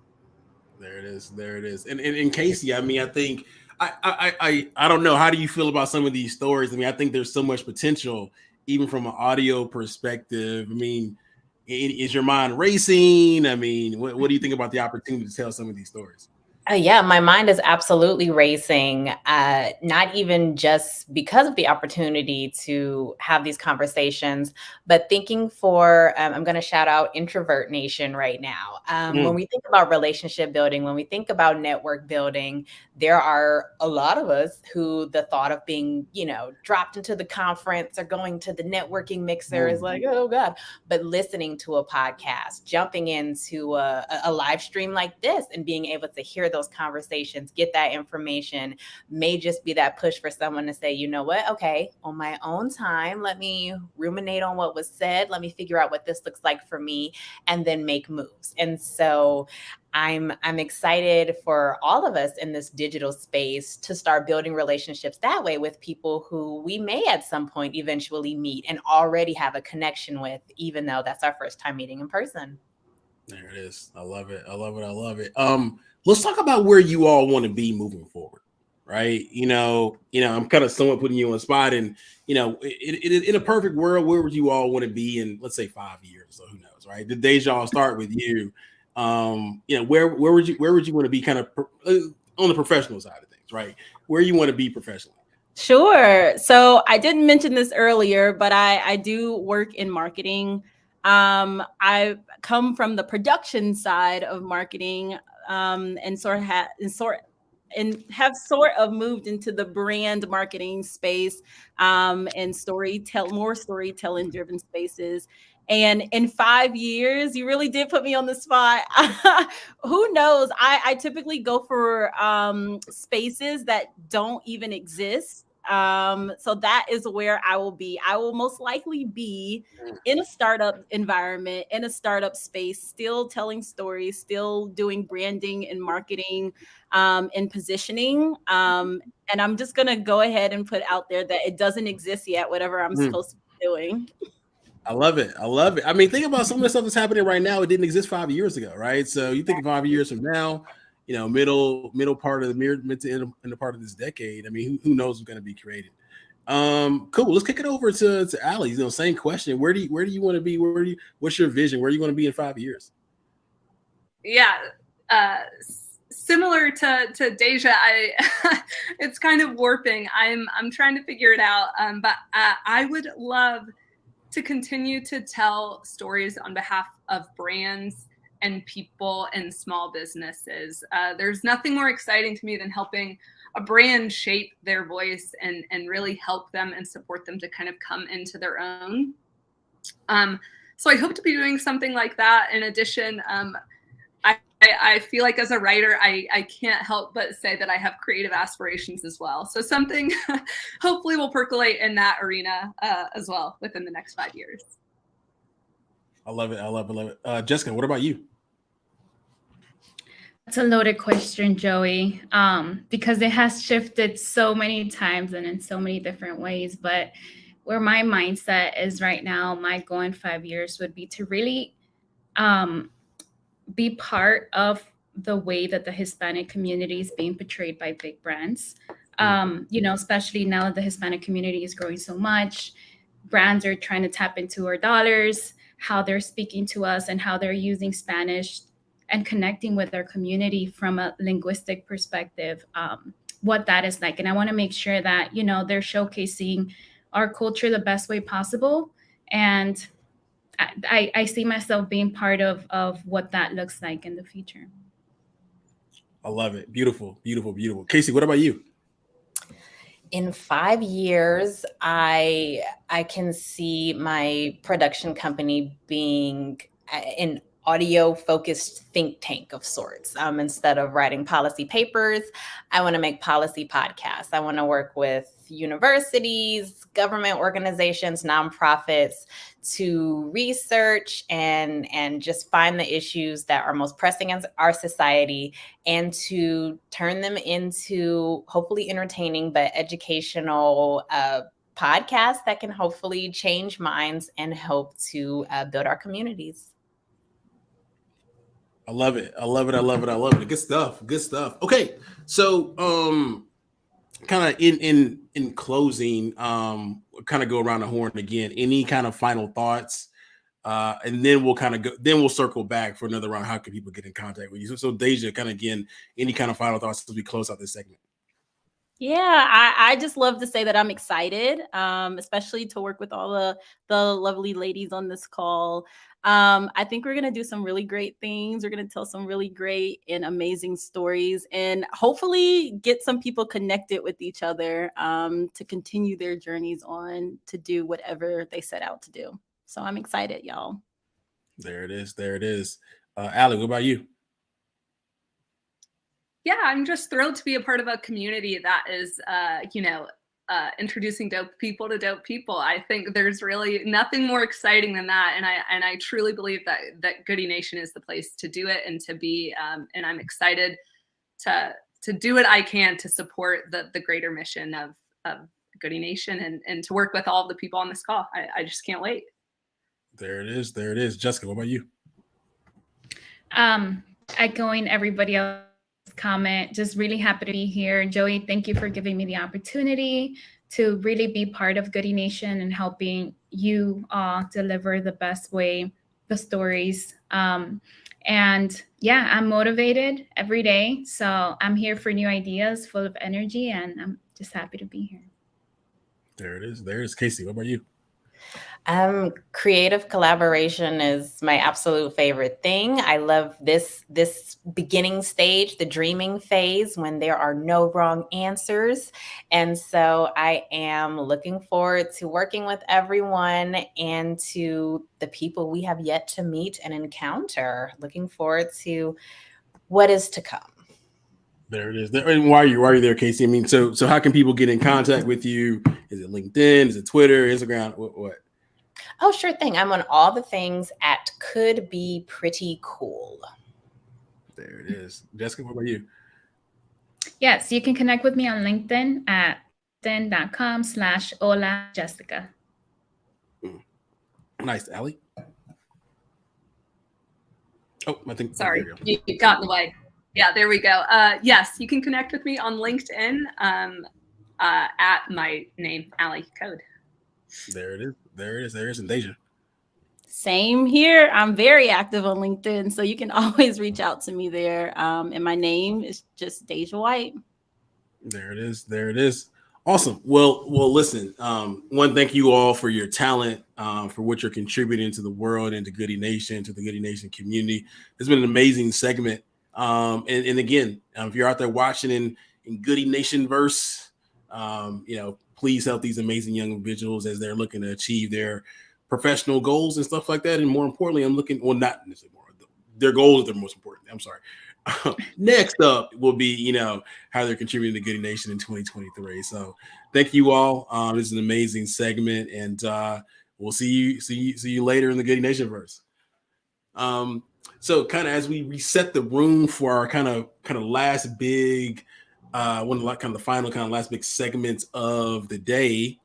There it is. There it is. And Casey, I mean, I think I don't know. How do you feel about some of these stories? I mean, I think there's so much potential, even from an audio perspective. I mean, is your mind racing? I mean, what do you think about the opportunity to tell some of these stories? Yeah, my mind is absolutely racing, not even just because of the opportunity to have these conversations, but thinking for, I'm going to shout out Introvert Nation right now. When we think about relationship building, when we think about network building, there are a lot of us who the thought of being, you know, dropped into the conference or going to the networking mixer is like, oh God. But listening to a podcast, jumping into a live stream like this and being able to hear those conversations, get that information may just be that push for someone to say, you know what, okay, on my own time, let me ruminate on what was said. Let me figure out what this looks like for me and then make moves. And so I'm excited for all of us in this digital space to start building relationships that way with people who we may at some point eventually meet and already have a connection with, even though that's our first time meeting in person. There it is. I love it. I love it. I love it. Let's talk about where you all want to be moving forward, right? You know, I'm kind of somewhat putting you on the spot, and you know, in a perfect world, where would you all want to be in, let's say, 5 years? So who knows, right? The Deja, I'll start with you. You know, where would you want to be, kind of on the professional side of things, right? Where you want to be professionally? Sure. So I didn't mention this earlier, but I do work in marketing. I come from the production side of marketing, and have sort of moved into the brand marketing space, and more storytelling driven spaces. And in 5 years, you really did put me on the spot. Who knows? I typically go for spaces that don't even exist. So that is where I will be. I will most likely be in a startup environment, in a startup space, still telling stories, still doing branding and marketing, and positioning. And I'm just going to go ahead and put out there that it doesn't exist yet, whatever I'm supposed to be doing. I love it. I love it. I mean, think about some of the stuff that's happening right now. It didn't exist 5 years ago, right? So you think 5 years from now, you know, middle part of the mid to end of part of this decade. I mean, who knows what's going to be created? Cool. Let's kick it over to Allie. You know, same question. Where do you want to be? What's your vision? Where are you going to be in 5 years? Yeah. Similar to Deja, it's kind of warping. I'm trying to figure it out. But I would love to continue to tell stories on behalf of brands and people and small businesses. There's nothing more exciting to me than helping a brand shape their voice and really help them and support them to kind of come into their own. So I hope to be doing something like that. In addition, I feel like as a writer, I can't help but say that I have creative aspirations as well. So something hopefully will percolate in that arena as well within the next 5 years. I love it. I love it. Jessica, what about you? That's a loaded question, Joey, because it has shifted so many times and in so many different ways. But where my mindset is right now, my goal in 5 years would be to really be part of the way that the Hispanic community is being portrayed by big brands. You know, especially now that the Hispanic community is growing so much, brands are trying to tap into our dollars, how they're speaking to us and how they're using Spanish and connecting with our community from a linguistic perspective, what that is like. And I want to make sure that, you know, they're showcasing our culture the best way possible. And I see myself being part of what that looks like in the future. I love it. Beautiful, beautiful, beautiful. Casey, what about you? In 5 years, I can see my production company being an audio-focused think tank of sorts. Instead of writing policy papers, I want to make policy podcasts. I want to work with universities, government organizations, nonprofits to research and just find the issues that are most pressing in our society and to turn them into hopefully entertaining but educational podcasts that can hopefully change minds and help to build our communities. I love it. I love it. I love it. I love it. Good stuff. Good stuff. Okay. So kind of in closing, kind of go around the horn again. Any kind of final thoughts? And then we'll kind of go, then we'll circle back for another round. How can people get in contact with you? So Deja, kind of again, any kind of final thoughts as we close out this segment? Yeah, I just love to say that I'm excited, especially to work with all the lovely ladies on this call. I think we're going to do some really great things. We're going to tell some really great and amazing stories and hopefully get some people connected with each other to continue their journeys on to do whatever they set out to do. So I'm excited, y'all. There it is. There it is. Allie, what about you? Yeah, I'm just thrilled to be a part of a community that is, introducing dope people to dope people. I think there's really nothing more exciting than that, and I truly believe that Goodie Nation is the place to do it and to be. And I'm excited to do what I can to support the greater mission of Goodie Nation and to work with all the people on this call. I just can't wait. There it is. There it is. Jessica, what about you? Echoing everybody else comment, just really happy to be here. Joey, thank you for giving me the opportunity to really be part of Goodie Nation and helping you all deliver the best way the stories. And yeah, I'm motivated every day. So I'm here for new ideas, full of energy, and I'm just happy to be here. There it is. There it is. Casey, what about you? Creative collaboration is my absolute favorite thing. I love this beginning stage, the dreaming phase, when there are no wrong answers. And so I am looking forward to working with everyone and to the people we have yet to meet and encounter. Looking forward to what is to come. There it is. And why are you there, Casey? I mean, so how can people get in contact with you? Is it LinkedIn? Is it Twitter, Instagram? What? Oh, sure thing. I'm on all the things at Could Be Pretty Cool. There it is. Jessica, what about you? Yes, you can connect with me on LinkedIn at linkedin.com/Hola Jessica. Nice. Allie? Oh, I think. Sorry, you got in the way. Yeah, there we go. Yes, you can connect with me on LinkedIn at my name, Allie Code. There it is. There it is. There it is. And Deja. Same here. I'm very active on LinkedIn, so you can always reach out to me there. And my name is just Deja White. There it is. There it is. Awesome. Well, listen, one, thank you all for your talent, for what you're contributing to the world and to Goodie Nation, to the Goodie Nation community. It's been an amazing segment. And again, if you're out there watching in Goodie Nation verse, please help these amazing young individuals as they're looking to achieve their professional goals and stuff like that. And more importantly, not necessarily more, their goals are the most important. I'm sorry. Next up will be, how they're contributing to Goodie Nation in 2023. So thank you all. This is an amazing segment, and we'll see you later in the Goodie Nation verse. So kind of as we reset the room for our kind of last big, one of the final kind of last big segments of the day,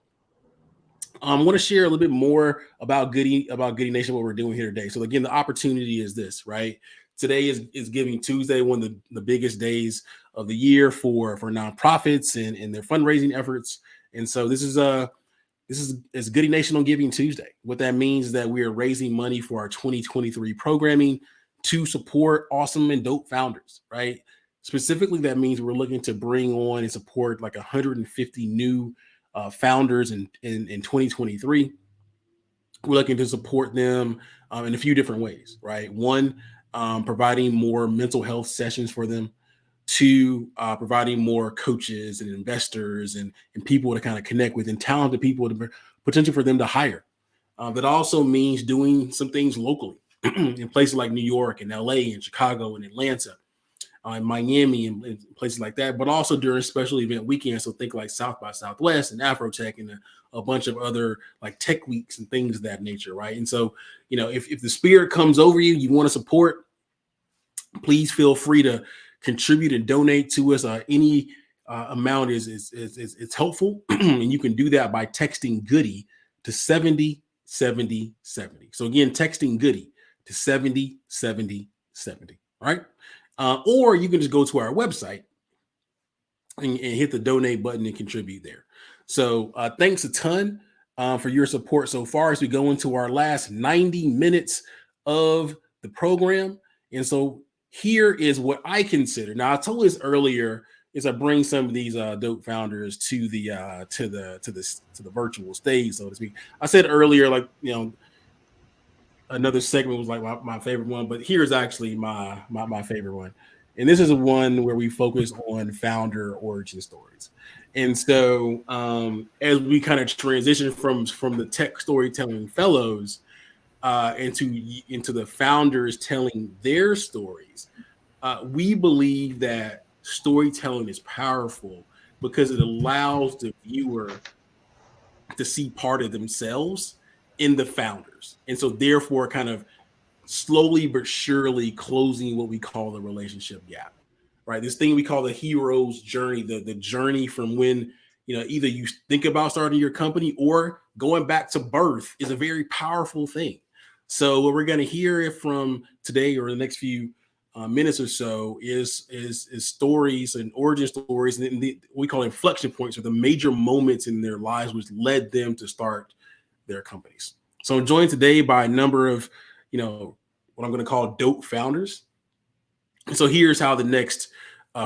I want to share a little bit more about Goodie Nation, what we're doing here today. So again, the opportunity is this, right? Today is Giving Tuesday, one of the biggest days of the year for nonprofits and their fundraising efforts. And so this is Goodie Nation on Giving Tuesday. What that means is that we are raising money for our 2023 programming to support awesome and dope founders, right? Specifically, that means we're looking to bring on and support like 150 new founders in 2023. We're looking to support them in a few different ways, right? One, providing more mental health sessions for them. Two, providing more coaches and investors and people to kind of connect with, and talented people to potential for them to hire. That also means doing some things locally in places like New York and LA and Chicago and Atlanta. in Miami and places like that, but also during special event weekends. So think like South by Southwest and Afrotech and a bunch of other like tech weeks and things of that nature, right? And so, you know, if the spirit comes over you, you want to support, please feel free to contribute and donate to us. Any amount is helpful, and you can do that by texting Goodie to 70 70 70. So again, texting Goodie to 70 70 70. Right? Or you can just go to our website and hit the donate button and contribute there. So thanks a ton for your support so far as we go into our last 90 minutes of the program. And so here is what I consider. Now I told this earlier is I bring some of these dope founders to the virtual stage, so to speak. I said earlier, like, you know, another segment was like my favorite one, but here's actually my favorite one. And this is a one where we focus on founder origin stories. And so as we kind of transition from the tech storytelling fellows into the founders telling their stories, we believe that storytelling is powerful because it allows the viewer to see part of themselves in the founders. And so therefore kind of slowly but surely closing what we call the relationship gap, right? This thing we call the hero's journey, the journey from when, you know, either you think about starting your company or going back to birth is a very powerful thing. So what we're going to hear from today or the next few minutes or so is stories and origin stories, and we call inflection points, or the major moments in their lives which led them to start their companies. So I'm joined today by a number of, you know, what I'm going to call dope founders. And so here's how the next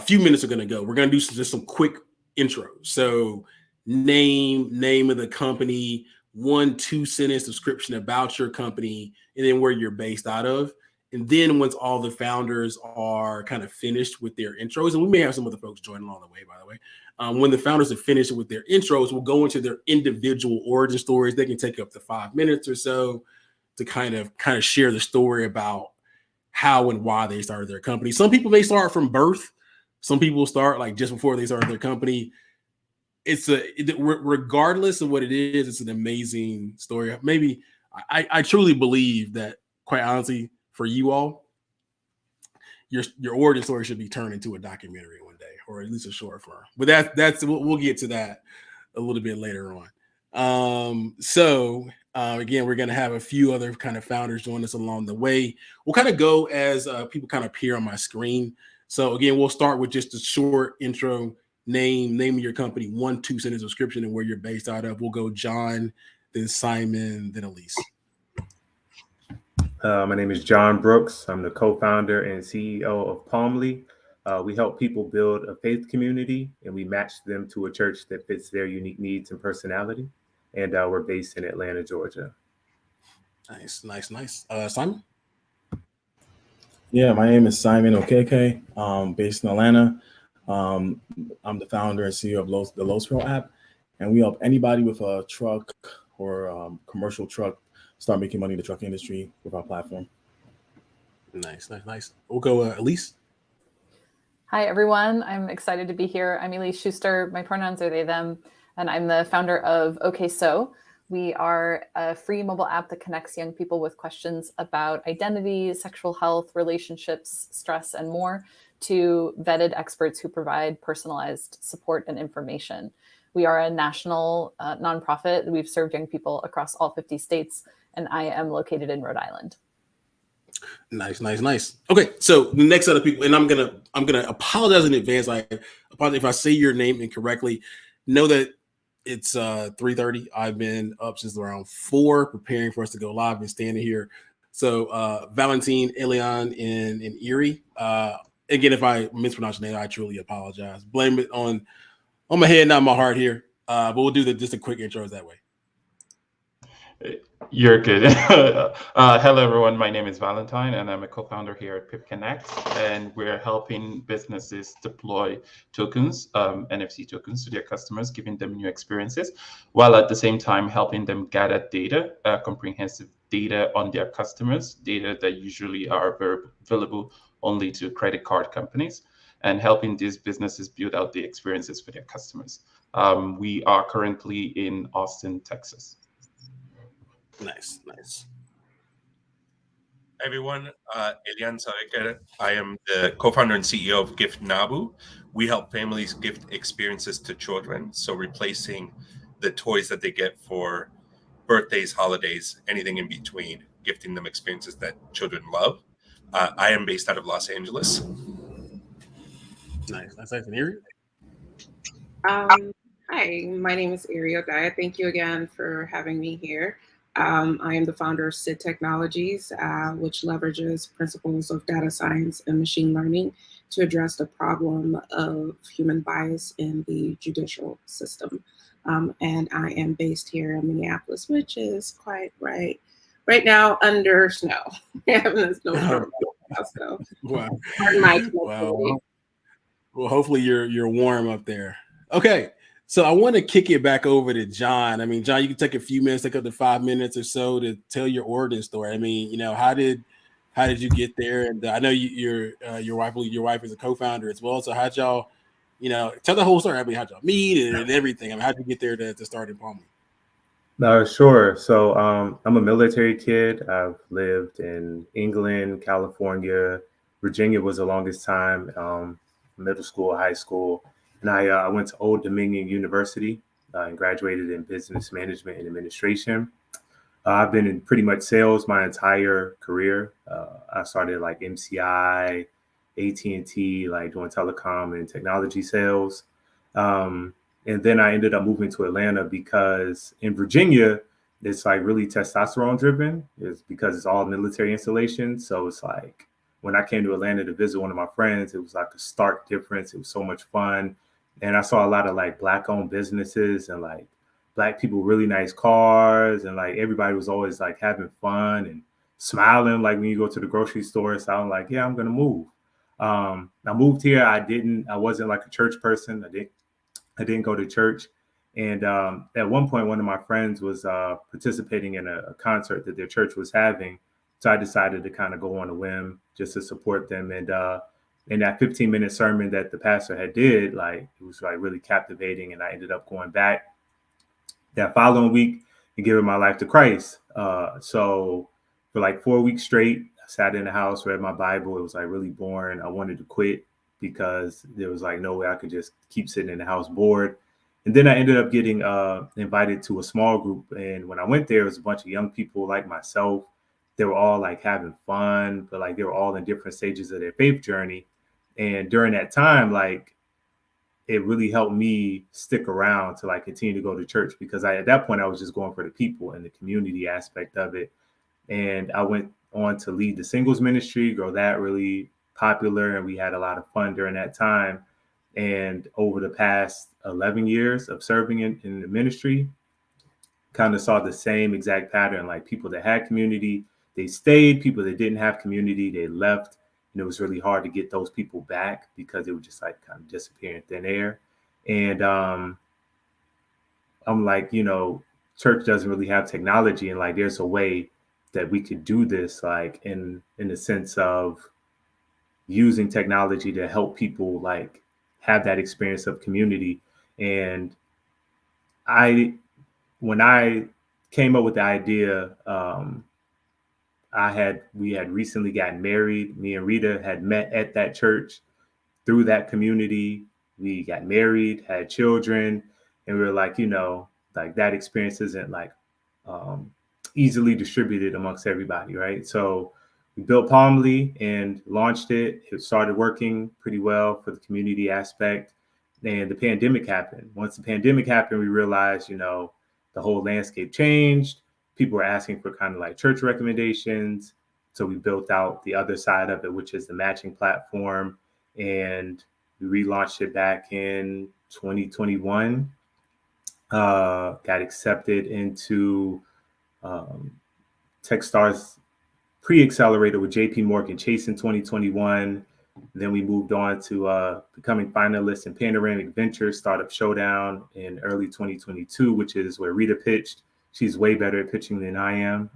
few minutes are going to go. We're going to do just some quick intros. So name of the company, 1-2 sentence description about your company, and then where you're based out of. And then once all the founders are kind of finished with their intros, and we may have some other folks join along the way, by the way. When the founders are finished with their intros, we'll go into their individual origin stories. They can take up to 5 minutes or so to kind of share the story about how and why they started their company. Some people may start from birth. Some people start like just before they started their company. Regardless of what it is, it's an amazing story. Maybe I truly believe that, quite honestly, for you all, your origin story should be turned into a documentary one day, or at least a short form. But that's we'll get to that a little bit later on. Again, we're going to have a few other kind of founders join us along the way. We'll kind of go as people kind of appear on my screen. So again, we'll start with just a short intro, name of your company, 1-2 sentence description, and where you're based out of. We'll go John, then Simon, then Elise. My name is John Brooks. I'm the co-founder and CEO of Palmly. We help people build a faith community, and we match them to a church that fits their unique needs and personality. And we're based in Atlanta, Georgia. Nice. Simon? Yeah, my name is Simon Okeke, based in Atlanta. I'm the founder and CEO of the Lowe's Pro app, and we help anybody with a truck or commercial truck start making money in the truck industry with our platform. Nice. We'll go Elise. Hi, everyone. I'm excited to be here. I'm Elise Schuster. My pronouns are they, them, and I'm the founder of OKSo. We are a free mobile app that connects young people with questions about identity, sexual health, relationships, stress, and more to vetted experts who provide personalized support and information. We are a national nonprofit. We've served young people across all 50 states, and I am located in Rhode Island. Nice. Okay, so the next set of people, and I'm gonna apologize in advance. I apologize if I say your name incorrectly. Know that it's 3:30. I've been up since around 4 preparing for us to go live and standing here. So Valentine, Elian, and Erie. Again, if I mispronounce your name, I truly apologize. Blame it on my head, not my heart here. But we'll do just a quick intros that way. You're good. Hello, everyone. My name is Valentine, and I'm a co-founder here at Pip Connect, and we're helping businesses deploy tokens, NFC tokens, to their customers, giving them new experiences, while at the same time helping them gather data, comprehensive data on their customers, data that usually are available only to credit card companies, and helping these businesses build out the experiences for their customers. We are currently in Austin, Texas. Nice, nice. Hi everyone, Elian Sareker. I am the co-founder and CEO of Gift Nabu. We help families gift experiences to children, so replacing the toys that they get for birthdays, holidays, anything in between, gifting them experiences that children love. I am based out of Los Angeles. Nice. That's nice and eerie. Hi, my name is Ariel Daya. Thank you again for having me here. I am the founder of SID Technologies, which leverages principles of data science and machine learning to address the problem of human bias in the judicial system. And I am based here in Minneapolis, which is quite right now under snow. Having a snowstorm. So, Wow. pardon my Wow. Well, hopefully you're warm up there. Okay. So I want to kick it back over to John. I mean, John, you can take a few minutes, take up to 5 minutes or so to tell your origin story. I mean, you know, how did you get there? And I know your wife is a co-founder as well. So how'd y'all, you know, tell the whole story. I mean, how'd y'all meet and everything? I mean, how'd you get there to start in Palmy? Sure. So I'm a military kid. I've lived in England, California, Virginia was the longest time, middle school, high school. And I went to Old Dominion University and graduated in business management and administration. I've been in pretty much sales my entire career. I started like MCI, AT&T, like doing telecom and technology sales. And then I ended up moving to Atlanta because in Virginia, it's like really testosterone driven. It's because it's all military installations. So it's like when I came to Atlanta to visit one of my friends, it was like a stark difference. It was so much fun. And I saw a lot of like Black owned businesses and like Black people, really nice cars. And like everybody was always like having fun and smiling. Like when you go to the grocery store, so I'm like, yeah, I'm going to move. I moved here. I wasn't like a church person. I didn't go to church. And at one point, one of my friends was participating in a concert that their church was having. So I decided to kind of go on a whim just to support them. And in that 15-minute sermon that the pastor had did, like it was like really captivating. And I ended up going back that following week and giving my life to Christ. So for like 4 weeks straight, I sat in the house, read my Bible. It was like really boring. I wanted to quit because there was like no way I could just keep sitting in the house bored. And then I ended up getting invited to a small group. And when I went there, it was a bunch of young people like myself. They were all like having fun, but like they were all in different stages of their faith journey. And during that time, like it really helped me stick around to like continue to go to church because at that point I was just going for the people and the community aspect of it. And I went on to lead the singles ministry, grow that really popular. And we had a lot of fun during that time. And over the past 11 years of serving in the ministry, kind of saw the same exact pattern, like people that had community, they stayed, people that didn't have community, they left. And it was really hard to get those people back because they would just like kind of disappear in thin air. And I'm like, you know, church doesn't really have technology, and like there's a way that we could do this, like in the sense of using technology to help people like have that experience of community. And when I came up with the idea, we had recently gotten married. Me and Rita had met at that church. Through that community, we got married, had children, and we were like, you know, like that experience isn't like easily distributed amongst everybody, right? So we built Palmly and launched it. It started working pretty well for the community aspect. And the pandemic happened. Once the pandemic happened, we realized, you know, the whole landscape changed. People were asking for kind of like church recommendations. So we built out the other side of it, which is the matching platform. And we relaunched it back in 2021. Got accepted into Techstars pre-accelerator with JP Morgan Chase in 2021. Then we moved on to becoming finalists in Panoramic Ventures Startup Showdown in early 2022, which is where Rita pitched. She's way better at pitching than I am.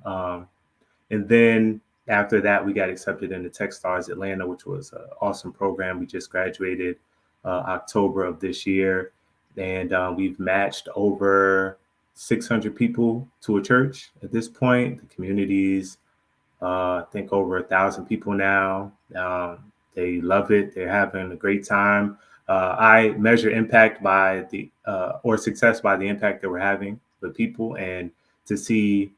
And then after that, we got accepted into Techstars Atlanta, which was an awesome program. We just graduated October of this year. And we've matched over 600 people to a church at this point. The communities, I think over 1,000 people now. They love it. They're having a great time. I measure impact by or success by the impact that we're having with people, and to see,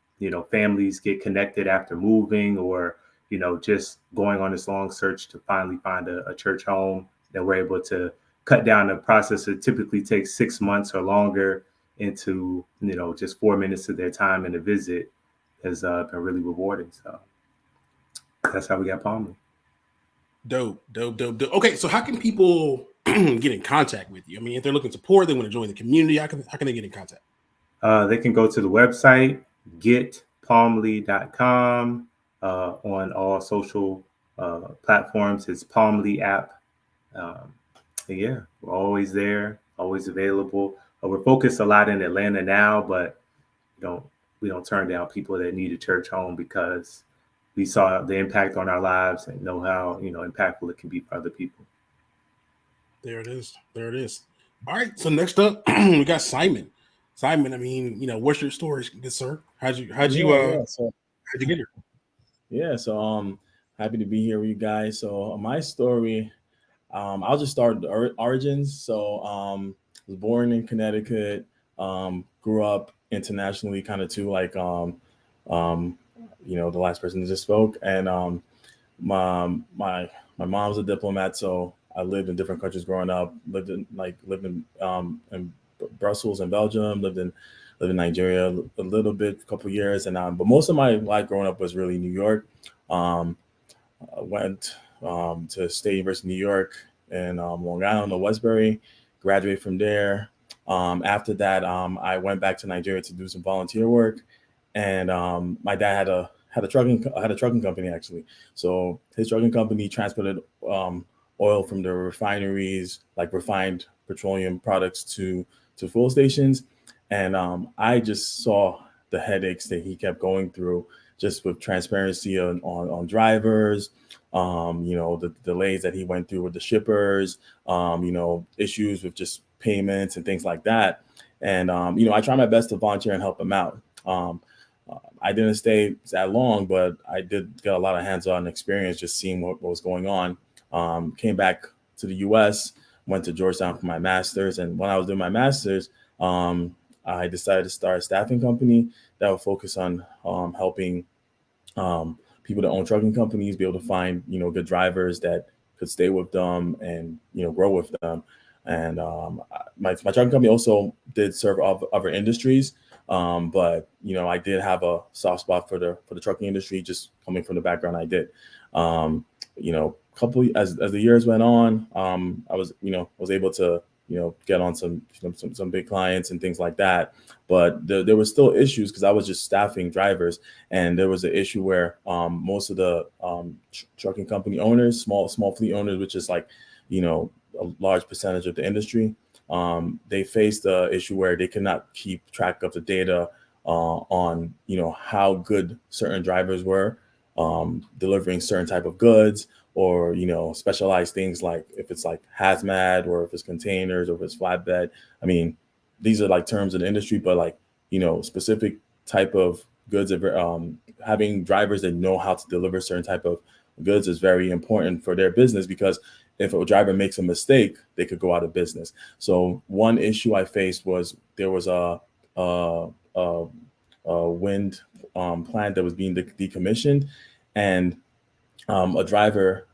families get connected after moving, or, just going on this long search to finally find a church home, that we're able to cut down the process that typically takes 6 months or longer into, just 4 minutes of their time in a visit, has been really rewarding. So that's how we got Palmly. Dope. Okay, so how can people get in contact with you? I mean, if they're looking for support, they want to join the community, how can they get in contact? They can go to the website, getpalmly.com. On all social platforms, it's Palmly app. Yeah, we're always there, always available. We're focused a lot in Atlanta now, but we don't turn down people that need a church home, because we saw the impact on our lives and know how impactful it can be for other people. There it is. All right. So next up, we got Simon. Simon, I mean, what's your story, good sir? How'd you get here? Yeah, so happy to be here with you guys. So my story, I'll just start the origins. So was born in Connecticut, grew up internationally, kind of too, like the last person that just spoke, and my mom's a diplomat, so I lived in different countries growing up. Lived in Brussels and Belgium. Lived in Nigeria a little bit, a couple of years, and but most of my life growing up was really New York. I went to State University of New York in Long Island or Westbury. Graduated from there. After that, I went back to Nigeria to do some volunteer work, and my dad had a trucking company, actually. So his trucking company transported oil from the refineries, like refined petroleum products, to fuel stations. And I just saw the headaches that he kept going through, just with transparency on drivers, the delays that he went through with the shippers, issues with just payments and things like that. And, I try my best to volunteer and help him out. I didn't stay that long, but I did get a lot of hands-on experience just seeing what was going on. Came back to the U.S., went to Georgetown for my master's. And when I was doing my master's, I decided to start a staffing company that would focus on helping people that own trucking companies be able to find, good drivers that could stay with them and, grow with them. And my trucking company also did serve other industries. But, I did have a soft spot for the trucking industry, just coming from the background I did. As the years went on, I was able to, get on some big clients and things like that. But there were still issues because I was just staffing drivers. And there was an issue where most of the trucking company owners, small fleet owners, which is like, a large percentage of the industry, they faced the issue where they could not keep track of the data on, how good certain drivers were delivering certain type of goods, or, specialized things, like if it's like hazmat, or if it's containers, or if it's flatbed. I mean, these are like terms in the industry, but like, specific type of goods, having drivers that know how to deliver certain type of goods is very important for their business, because if a driver makes a mistake, they could go out of business. So one issue I faced was there was a wind plant that was being decommissioned, and a driver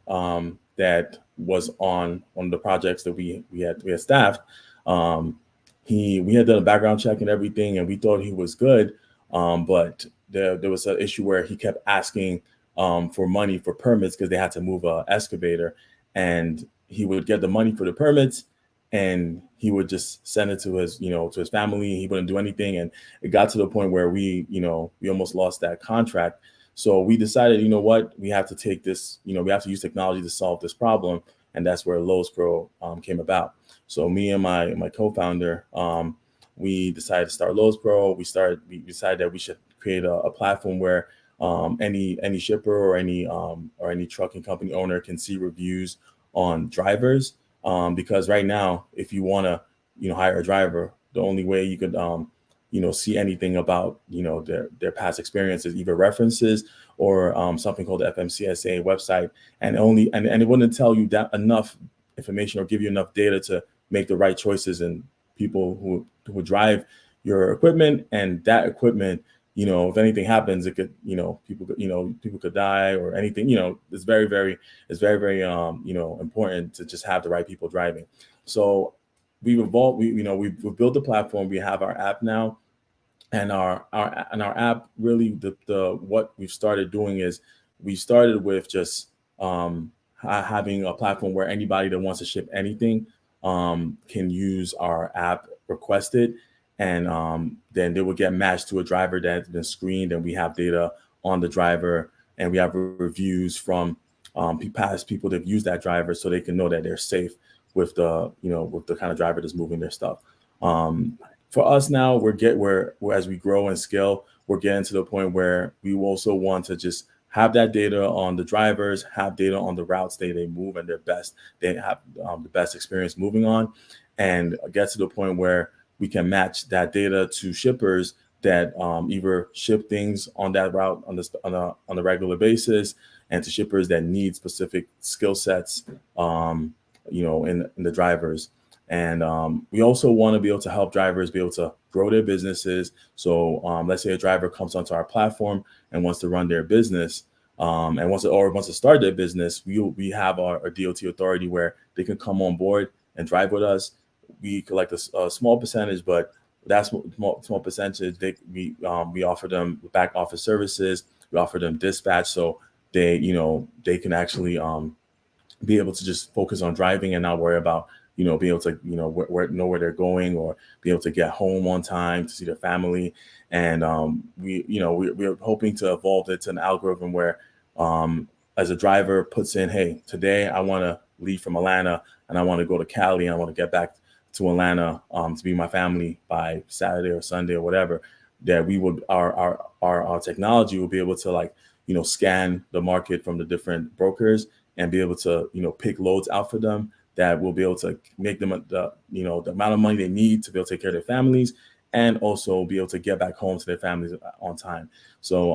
that was on one of the projects that we had staffed. We had done a background check and everything, and we thought he was good, but there was an issue where he kept asking for money for permits because they had to move a excavator, and he would get the money for the permits, and he would just send it to his family. He wouldn't do anything, and it got to the point where we almost lost that contract. So we decided, what, we have to take this, we have to use technology to solve this problem. And that's where LowsPro came about. So me and my co-founder, we decided to start LowsPro. We decided that we should create a platform where any shipper or any trucking company owner can see reviews on drivers. Because right now, if you want to, hire a driver, the only way you could, see anything about, their past experiences, either references or something called the FMCSA website, and it wouldn't tell you that enough information or give you enough data to make the right choices in people who drive your equipment. And that equipment, if anything happens, it could, people could die or anything. It's very important to just have the right people driving. So we've evolved. We've built the platform. We have our app now, and our app really, the what we've started doing is we started with just having a platform where anybody that wants to ship anything can use our app, request it, and then they will get matched to a driver that's been screened, and we have data on the driver, and we have reviews from past people that have used that driver, so they can know that they're safe with the kind of driver that's moving their stuff. For us now, we're as we grow and scale, we're getting to the point where we also want to just have that data on the drivers, have data on the routes they move, and they have the best experience moving on, and get to the point where we can match that data to shippers that either ship things on that route on a regular basis, and to shippers that need specific skill sets, in the drivers. And we also want to be able to help drivers be able to grow their businesses. So let's say a driver comes onto our platform and wants to run their business, and wants to start their business. We have our DOT authority where they can come on board and drive with us. We collect a small percentage, but that small percentage, we offer them back office services. We offer them dispatch, so they can actually be able to just focus on driving and not worry about be able to know where they're going, or be able to get home on time to see their family. And we're hoping to evolve it to an algorithm where as a driver puts in, hey, today I want to leave from Atlanta and I want to go to Cali and I want to get back to Atlanta to be with my family by Saturday or Sunday or whatever, that we would our technology will be able to scan the market from the different brokers and be able to pick loads out for them that will be able to make them the amount of money they need to be able to take care of their families, and also be able to get back home to their families on time. So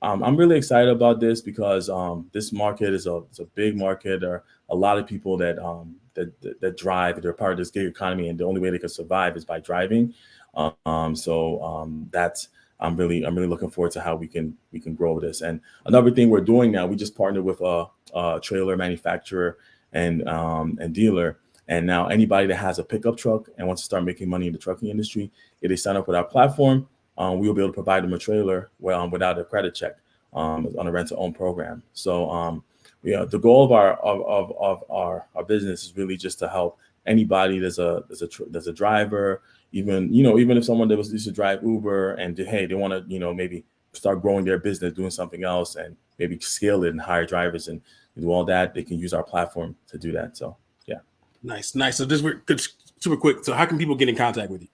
I'm really excited about this because this market is a big market. There are a lot of people that drive. They're part of this gig economy, and the only way they can survive is by driving. That's I'm really looking forward to how we can grow this. And another thing we're doing now, we just partnered with a trailer manufacturer and dealer. And now anybody that has a pickup truck and wants to start making money in the trucking industry, if they sign up with our platform, we will be able to provide them a trailer without a credit check on a rent-to-own program. So the goal of our business is really just to help anybody that's a driver, even if someone that used to drive Uber and they want to maybe start growing their business, doing something else, and maybe scale it and hire drivers and do all that, they can use our platform to do that. So yeah. Nice. So just super quick. So how can people get in contact with you?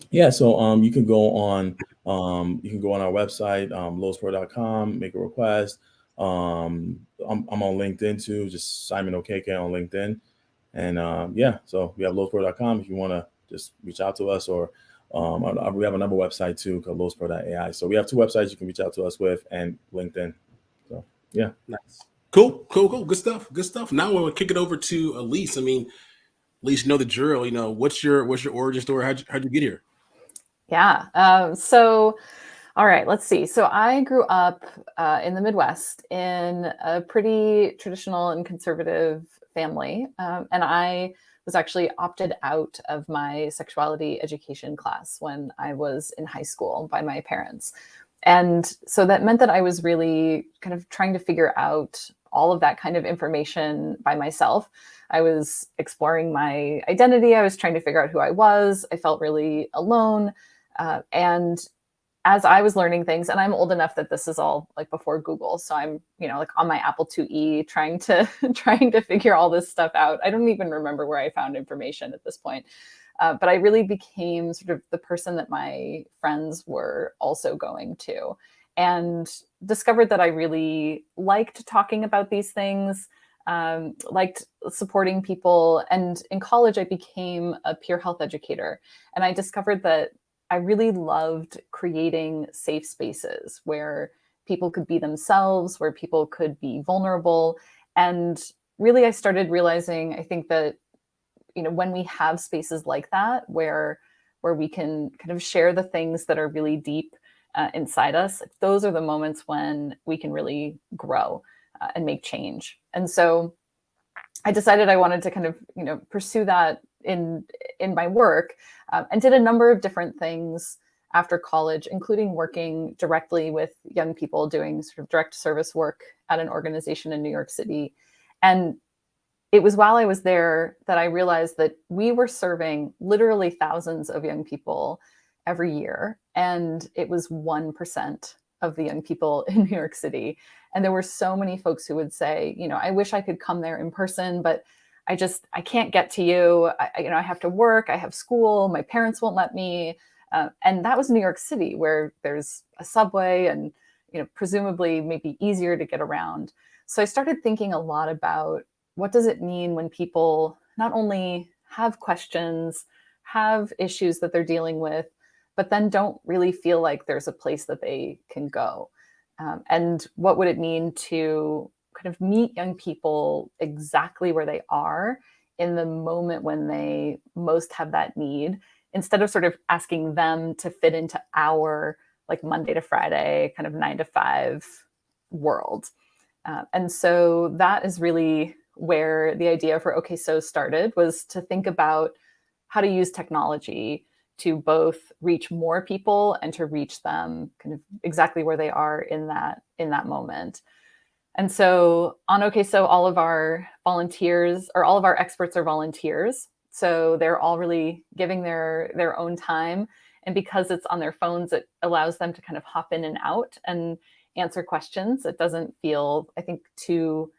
Yeah, so you can go on our website, lowespro.com, make a request. I'm on LinkedIn too, just Simon Okeke on LinkedIn. And so we have lowespro.com if you want to just reach out to us, or we have another website too called lowespro.ai. So we have two websites you can reach out to us with, and LinkedIn. So yeah. Nice. Cool. Good stuff. Now we'll kick it over to Elise. I mean, Elise, you know the drill. What's your origin story? How'd you get here? Yeah. So, all right, let's see. So I grew up in the Midwest in a pretty traditional and conservative family. And I was actually opted out of my sexuality education class when I was in high school by my parents. And so that meant that I was really kind of trying to figure out all of that kind of information by myself. I was exploring my identity. I was trying to figure out who I was. I felt really alone. And as I was learning things, and I'm old enough that this is all like before Google. So I'm, on my Apple IIe trying to figure all this stuff out. I don't even remember where I found information at this point. But I really became sort of the person that my friends were also going to. and discovered that I really liked talking about these things, liked supporting people. And in college, I became a peer health educator. And I discovered that I really loved creating safe spaces where people could be themselves, where people could be vulnerable. And really, I started realizing, I think that, when we have spaces like that, where we can kind of share the things that are really deep inside us, those are the moments when we can really grow and make change. And so I decided I wanted to kind of, pursue that in my work, and did a number of different things after college, including working directly with young people, doing sort of direct service work at an organization in New York City. And it was while I was there that I realized that we were serving literally thousands of young people every year. And it was 1% of the young people in New York City. And there were so many folks who would say, I wish I could come there in person, but I can't get to you. I have to work, I have school, my parents won't let me. And that was New York City, where there's a subway and, presumably maybe easier to get around. So I started thinking a lot about, what does it mean when people not only have questions, have issues that they're dealing with, but then don't really feel like there's a place that they can go? And what would it mean to kind of meet young people exactly where they are in the moment when they most have that need, instead of sort of asking them to fit into our like Monday to Friday kind of 9 to 5 world. And so that is really where the idea for OK So started, was to think about how to use technology to both reach more people and to reach them kind of exactly where they are in that moment. And so on OK So, all of our volunteers, or all of our experts, are volunteers. So they're all really giving their own time. And because it's on their phones, it allows them to kind of hop in and out and answer questions. It doesn't feel, I think, too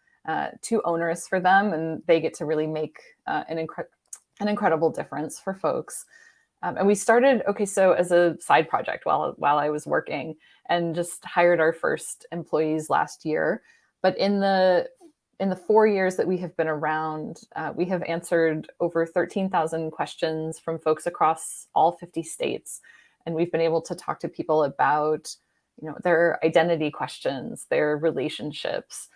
onerous for them, and they get to really make an incredible difference for folks. And we started OK So as a side project while I was working, and just hired our first employees last year. But in the 4 years that we have been around, we have answered over 13,000 questions from folks across all 50 states. And we've been able to talk to people about, their identity questions, their relationships.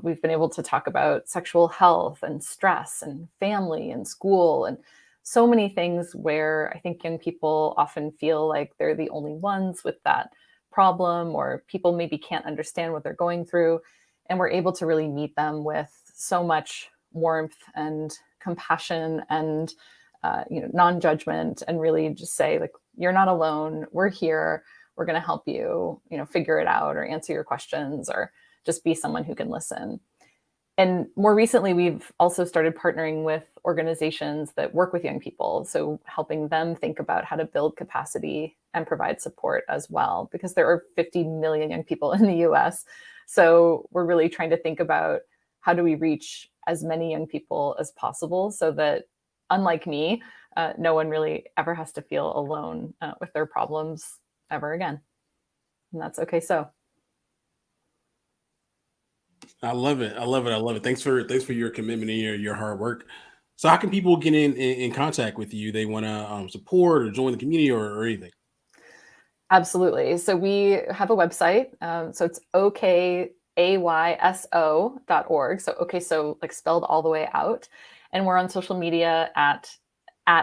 We've been able to talk about sexual health and stress and family and school, and so many things where I think young people often feel like they're the only ones with that problem, or people maybe can't understand what they're going through. And we're able to really meet them with so much warmth and compassion and non-judgment, and really just say, like, you're not alone. We're here. We're going to help you, figure it out, or answer your questions, or just be someone who can listen. And more recently, we've also started partnering with organizations that work with young people. So helping them think about how to build capacity and provide support as well, because there are 50 million young people in the US. So we're really trying to think about, how do we reach as many young people as possible, so that, unlike me, no one really ever has to feel alone with their problems ever again. And that's OK So. I love it. I love it. I love it. Thanks for your commitment and your hard work. So how can people get in contact with you? They want to support or join the community or anything? Absolutely. So we have a website. So it's okayso.org. So OK So, like, spelled all the way out. And we're on social media at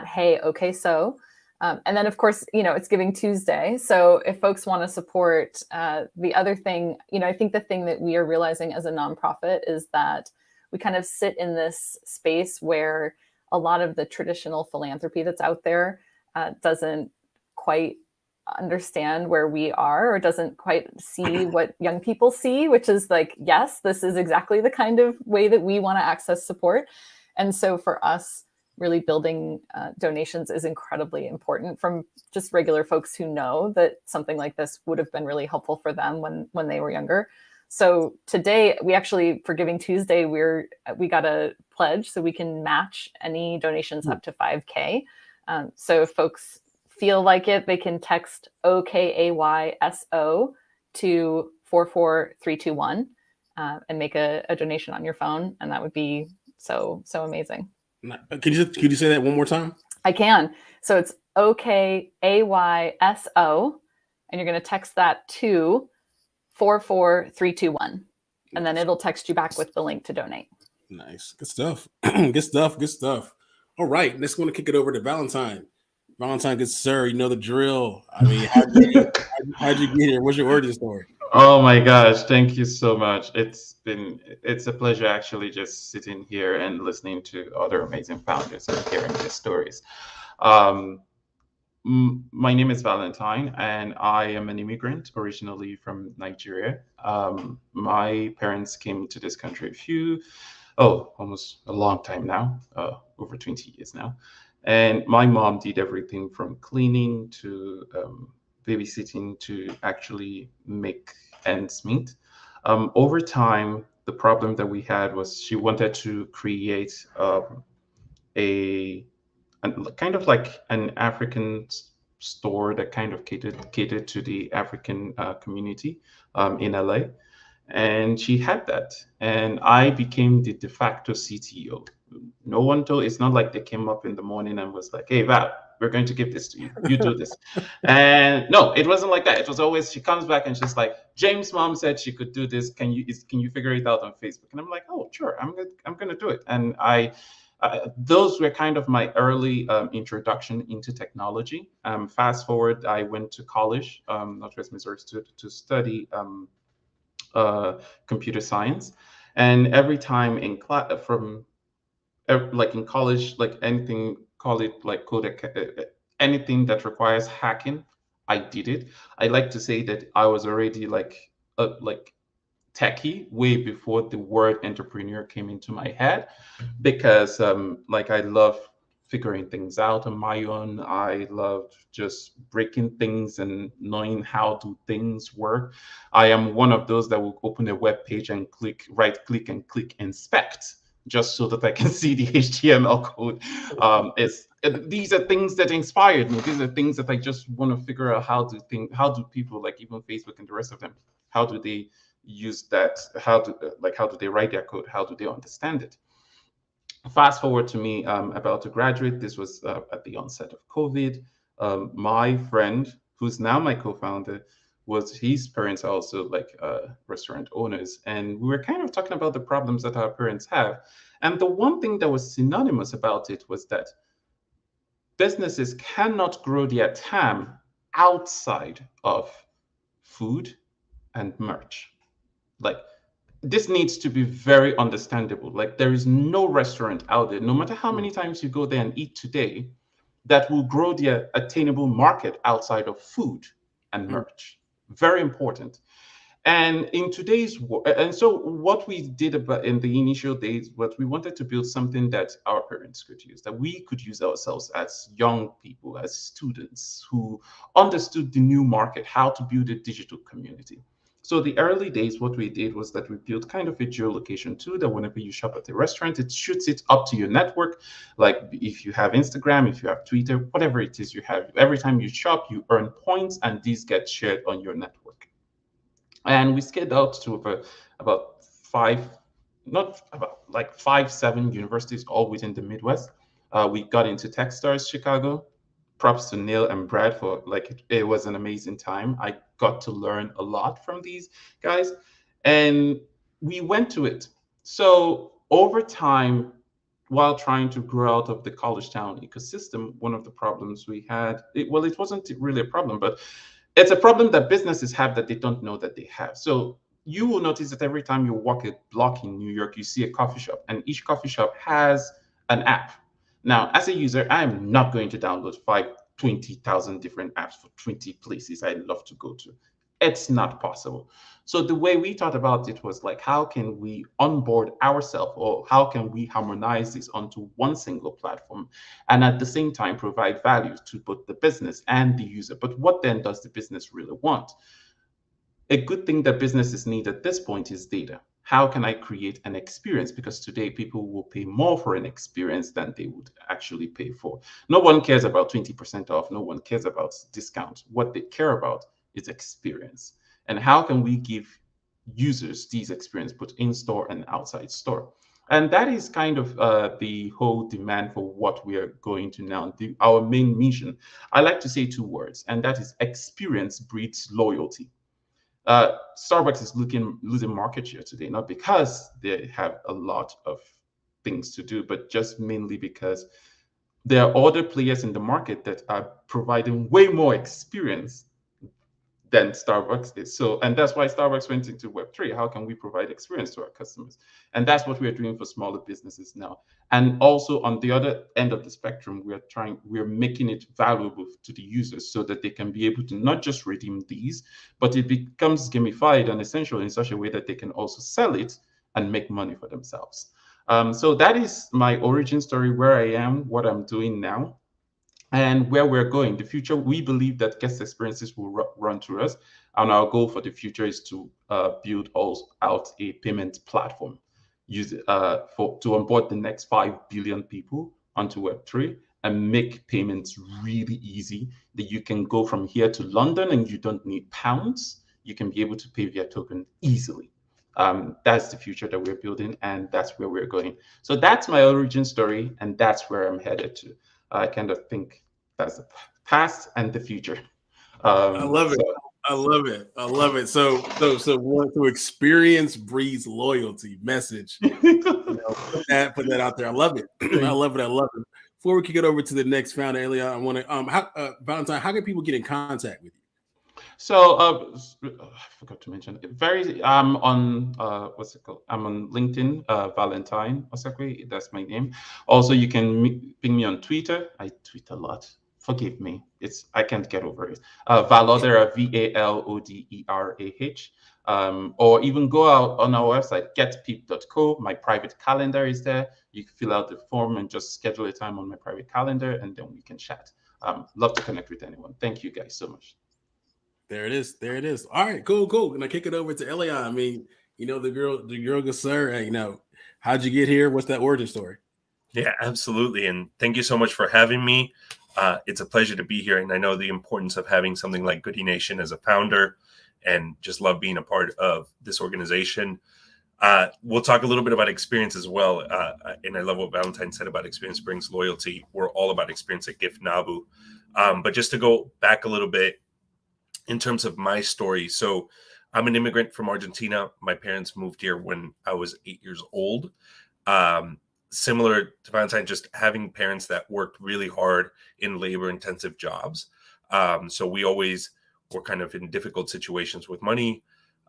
Hey OK So. And then, of course, it's Giving Tuesday. So if folks want to support, the other thing, I think the thing that we are realizing as a nonprofit is that we kind of sit in this space where a lot of the traditional philanthropy that's out there doesn't quite understand where we are, or doesn't quite see what young people see, which is like, yes, this is exactly the kind of way that we want to access support. And so for us, really building donations is incredibly important, from just regular folks who know that something like this would have been really helpful for them when they were younger. So today, we actually, for Giving Tuesday, we got a pledge so we can match any donations up to $5K. So if folks feel like it, they can text OKAYSO to 44321 and make a donation on your phone, and that would be so amazing. Could you say that one more time? I can. So it's OKAYSO, and you're going to text that to 44321, and then it'll text you back with the link to donate. Nice. Good stuff. Good stuff. All right, let's want to kick it over to Valentine. Valentine, good sir, you know the drill. I mean, how'd you get here? What's your origin story? Oh my gosh, thank you so much. It's a pleasure actually just sitting here and listening to other amazing founders and hearing their stories. My name is Valentine, and I am an immigrant originally from Nigeria. My parents came to this country almost a long time now, over 20 years now. And my mom did everything from cleaning to babysitting to actually make ends meet. Over time, the problem that we had was she wanted to create kind of like an African store that kind of catered to the African community in LA. And she had that. And I became the de facto CTO. No one told, it's not like they came up in the morning and was like, hey, Val, we're going to give this to you. You do this. And no, it wasn't like that. It was always, she comes back and she's like, James' mom said she could do this. Can you figure it out on Facebook? And I'm like, oh, sure, I'm going to do it. And those were kind of my early introduction into technology. Fast forward, I went to college, Northwest Missouri, to study computer science. And every time in class, like in college, like anything, call it like anything that requires hacking, I did it. I like to say that I was already like techie way before the word entrepreneur came into my head, because like I love figuring things out on my own. I love just breaking things and knowing how do things work. I am one of those that will open a web page and right click and click inspect just so that I can see the HTML code. These are things that inspired me. These are things that I just want to figure out how do people, like even Facebook and the rest of them, how do they use that? How do they write their code? How do they understand it? Fast forward to me about to graduate. This was at the onset of COVID. My friend, who's now my co-founder, his parents are also like restaurant owners. And we were kind of talking about the problems that our parents have. And the one thing that was synonymous about it was that businesses cannot grow their TAM outside of food and merch. Like, this needs to be very understandable. Like, there is no restaurant out there, no matter how many times you go there and eat today, that will grow their attainable market outside of food and merch. Very important. And in today's world, and so what we did in the initial days was we wanted to build something that our parents could use, that we could use ourselves as young people, as students who understood the new market, how to build a digital community. So the early days, what we did was that we built kind of a geolocation tool that whenever you shop at a restaurant, it shoots it up to your network. Like if you have Instagram, if you have Twitter, whatever it is you have, every time you shop, you earn points and these get shared on your network. And we scaled out to about 7 universities all within the Midwest. We got into Techstars Chicago. Props to Neil and Brad for it was an amazing time. I got to learn a lot from these guys, and we went to it. So over time, while trying to grow out of the college town ecosystem, one of the problems we had, it wasn't really a problem, but it's a problem that businesses have that they don't know that they have. So you will notice that every time you walk a block in New York, you see a coffee shop, and each coffee shop has an app. Now, as a user, I'm not going to download 20,000 different apps for 20 places I love to go to. It's not possible. So the way we thought about it was like, how can we onboard ourselves, or how can we harmonize this onto one single platform and at the same time provide value to both the business and the user? But what then does the business really want? A good thing that businesses need at this point is data. How can I create an experience? Because today people will pay more for an experience than they would actually pay for. No one cares about 20% off. No one cares about discount. What they care about is experience. And how can we give users these experience both in-store and outside store? And that is kind of the whole demand for what we are going to now do. Our main mission, I like to say 2 words, and that is experience breeds loyalty. Starbucks is losing market share today, not because they have a lot of things to do, but just mainly because there are other players in the market that are providing way more experience than Starbucks is. So, and that's why Starbucks went into Web3. How can we provide experience to our customers? And that's what we're doing for smaller businesses now. And also on the other end of the spectrum, we're making it valuable to the users so that they can be able to not just redeem these, but it becomes gamified and essential in such a way that they can also sell it and make money for themselves. So that is my origin story, where I am, what I'm doing now, and where we're going. The future, we believe that guest experiences will run through us, and our goal for the future is to build out a payment platform to onboard the next 5 billion people onto Web3 and make payments really easy, that you can go from here to London and you don't need pounds. You can be able to pay via token easily. That's the future that we're building, and that's where we're going. So that's my origin story, and that's where I'm headed to. I kind of think that's the past and the future. I love it. I love it. I love it. So experience breeds loyalty message. Put that out there. I love it. I love it. I love it. Before we can get over to the next founder, Elia, I want to Valentine, how can people get in contact with you? So I forgot to mention, I'm on what's it called? I'm on LinkedIn, Valentine Osakwe. That's my name. Also, you can ping me on Twitter. I tweet a lot. Forgive me. I can't get over it. Valodera, VALODERAH. Or even go out on our website, getpeep.co. My private calendar is there. You can fill out the form and just schedule a time on my private calendar, and then we can chat. Love to connect with anyone. Thank you guys so much. There it is. There it is. All right, cool. Gonna kick it over to Elia. I mean, the girl good sir. Hey, how'd you get here? What's that origin story? Yeah, absolutely. And thank you so much for having me. It's a pleasure to be here. And I know the importance of having something like Goodie Nation as a founder, and just love being a part of this organization. We'll talk a little bit about experience as well. And I love what Valentine said about experience brings loyalty. We're all about experience at Gift Nabu. But just to go back a little bit, in terms of my story. So I'm an immigrant from Argentina. My parents moved here when I was 8 years old. Similar to Valentine, just having parents that worked really hard in labor intensive jobs. So we always were kind of in difficult situations with money.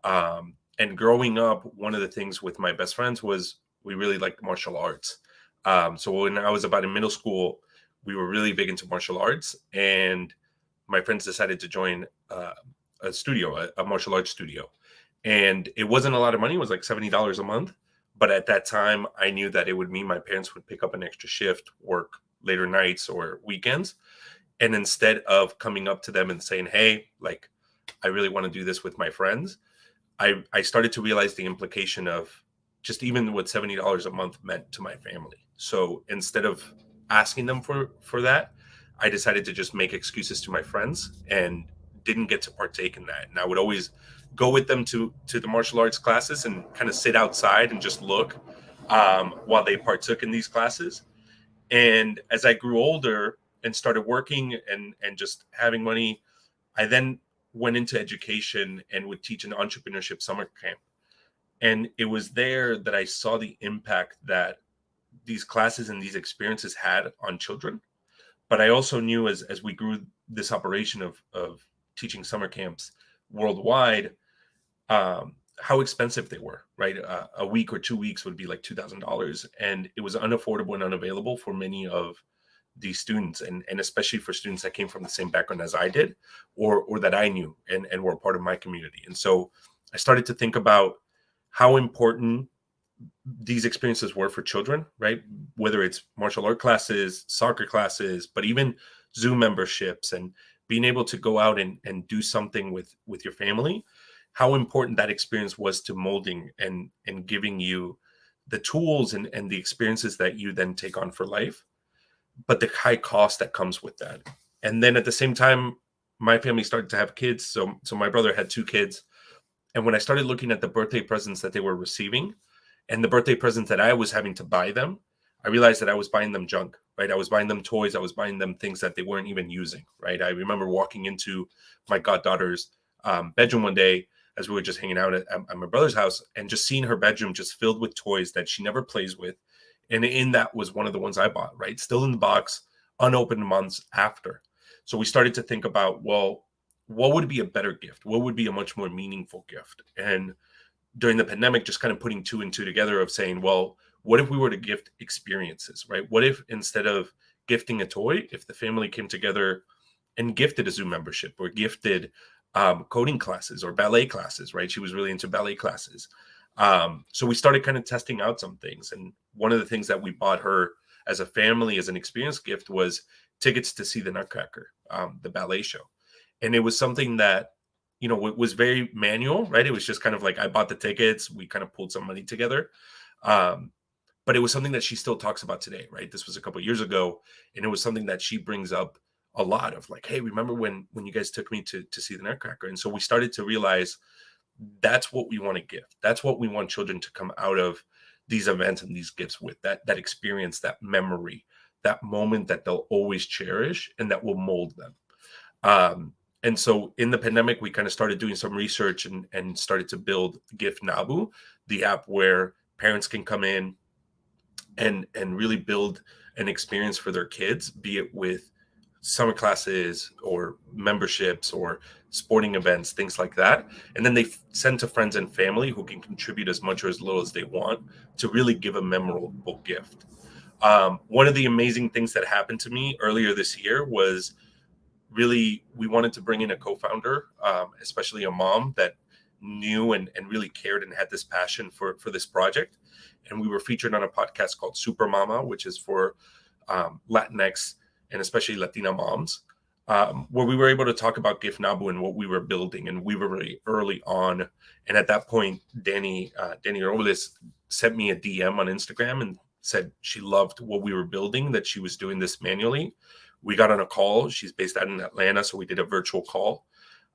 And growing up, one of the things with my best friends was we really liked martial arts. So when I was about in middle school, we were really big into martial arts, and my friends decided to join a studio, a martial arts studio. And it wasn't a lot of money. It was like $70 a month. But at that time, I knew that it would mean my parents would pick up an extra shift, work later nights or weekends. And instead of coming up to them and saying, hey, like, I really want to do this with my friends, I started to realize the implication of just even what $70 a month meant to my family. So instead of asking them for that, I decided to just make excuses to my friends and didn't get to partake in that. And I would always go with them to the martial arts classes and kind of sit outside and just look while they partook in these classes. And as I grew older and started working and just having money, I then went into education and would teach an entrepreneurship summer camp. And it was there that I saw the impact that these classes and these experiences had on children. But I also knew as we grew this operation of teaching summer camps worldwide, how expensive they were, right? A week or 2 weeks would be like $2,000. And it was unaffordable and unavailable for many of these students, and especially for students that came from the same background as I did, or that I knew and were part of my community. And so I started to think about how important these experiences were for children, right? Whether it's martial art classes, soccer classes, but even Zoom memberships and being able to go out and do something with your family, how important that experience was to molding and giving you the tools and the experiences that you then take on for life, but the high cost that comes with that. And then at the same time, my family started to have kids. So my brother had 2 kids. And when I started looking at the birthday presents that they were receiving and the birthday presents that I was having to buy them, I realized that I was buying them junk, right? I was buying them toys. I was buying them things that they weren't even using, right? I remember walking into my goddaughter's bedroom one day as we were just hanging out at my brother's house and just seeing her bedroom just filled with toys that she never plays with. And in that was one of the ones I bought, right? Still in the box, unopened months after. So we started to think about, well, what would be a better gift? What would be a much more meaningful gift? And during the pandemic, just kind of putting two and two together of saying, well, what if we were to gift experiences, right? What if instead of gifting a toy, if the family came together and gifted a Zoom membership or gifted coding classes or ballet classes, right? She was really into ballet classes. So we started kind of testing out some things. And one of the things that we bought her as a family, as an experience gift, was tickets to see the Nutcracker, the ballet show. And it was something that, you know, it was very manual, right? It was just kind of like, I bought the tickets, we kind of pulled some money together. But it was something that she still talks about today, right? This was a couple of years ago. And it was something that she brings up a lot of like, hey, remember when you guys took me to see the Nutcracker? And so we started to realize that's what we want to give. That's what we want children to come out of these events and these gifts with, that experience, that memory, that moment that they'll always cherish and that will mold them. And so in the pandemic, we kind of started doing some research and started to build Gift Nabu, the app where parents can come in and really build an experience for their kids, be it with summer classes or memberships or sporting events, things like that. And then they send to friends and family who can contribute as much or as little as they want to really give a memorable gift. One of the amazing things that happened to me earlier this year was really, we wanted to bring in a co-founder, especially a mom that knew and really cared and had this passion for this project. And we were featured on a podcast called Super Mama, which is for Latinx and especially Latina moms, where we were able to talk about Gift Nabu and what we were building. And we were really early on. And at that point, Danny Robles sent me a DM on Instagram and said she loved what we were building, that she was doing this manually. We got on a call. She's based out in Atlanta, so we did a virtual call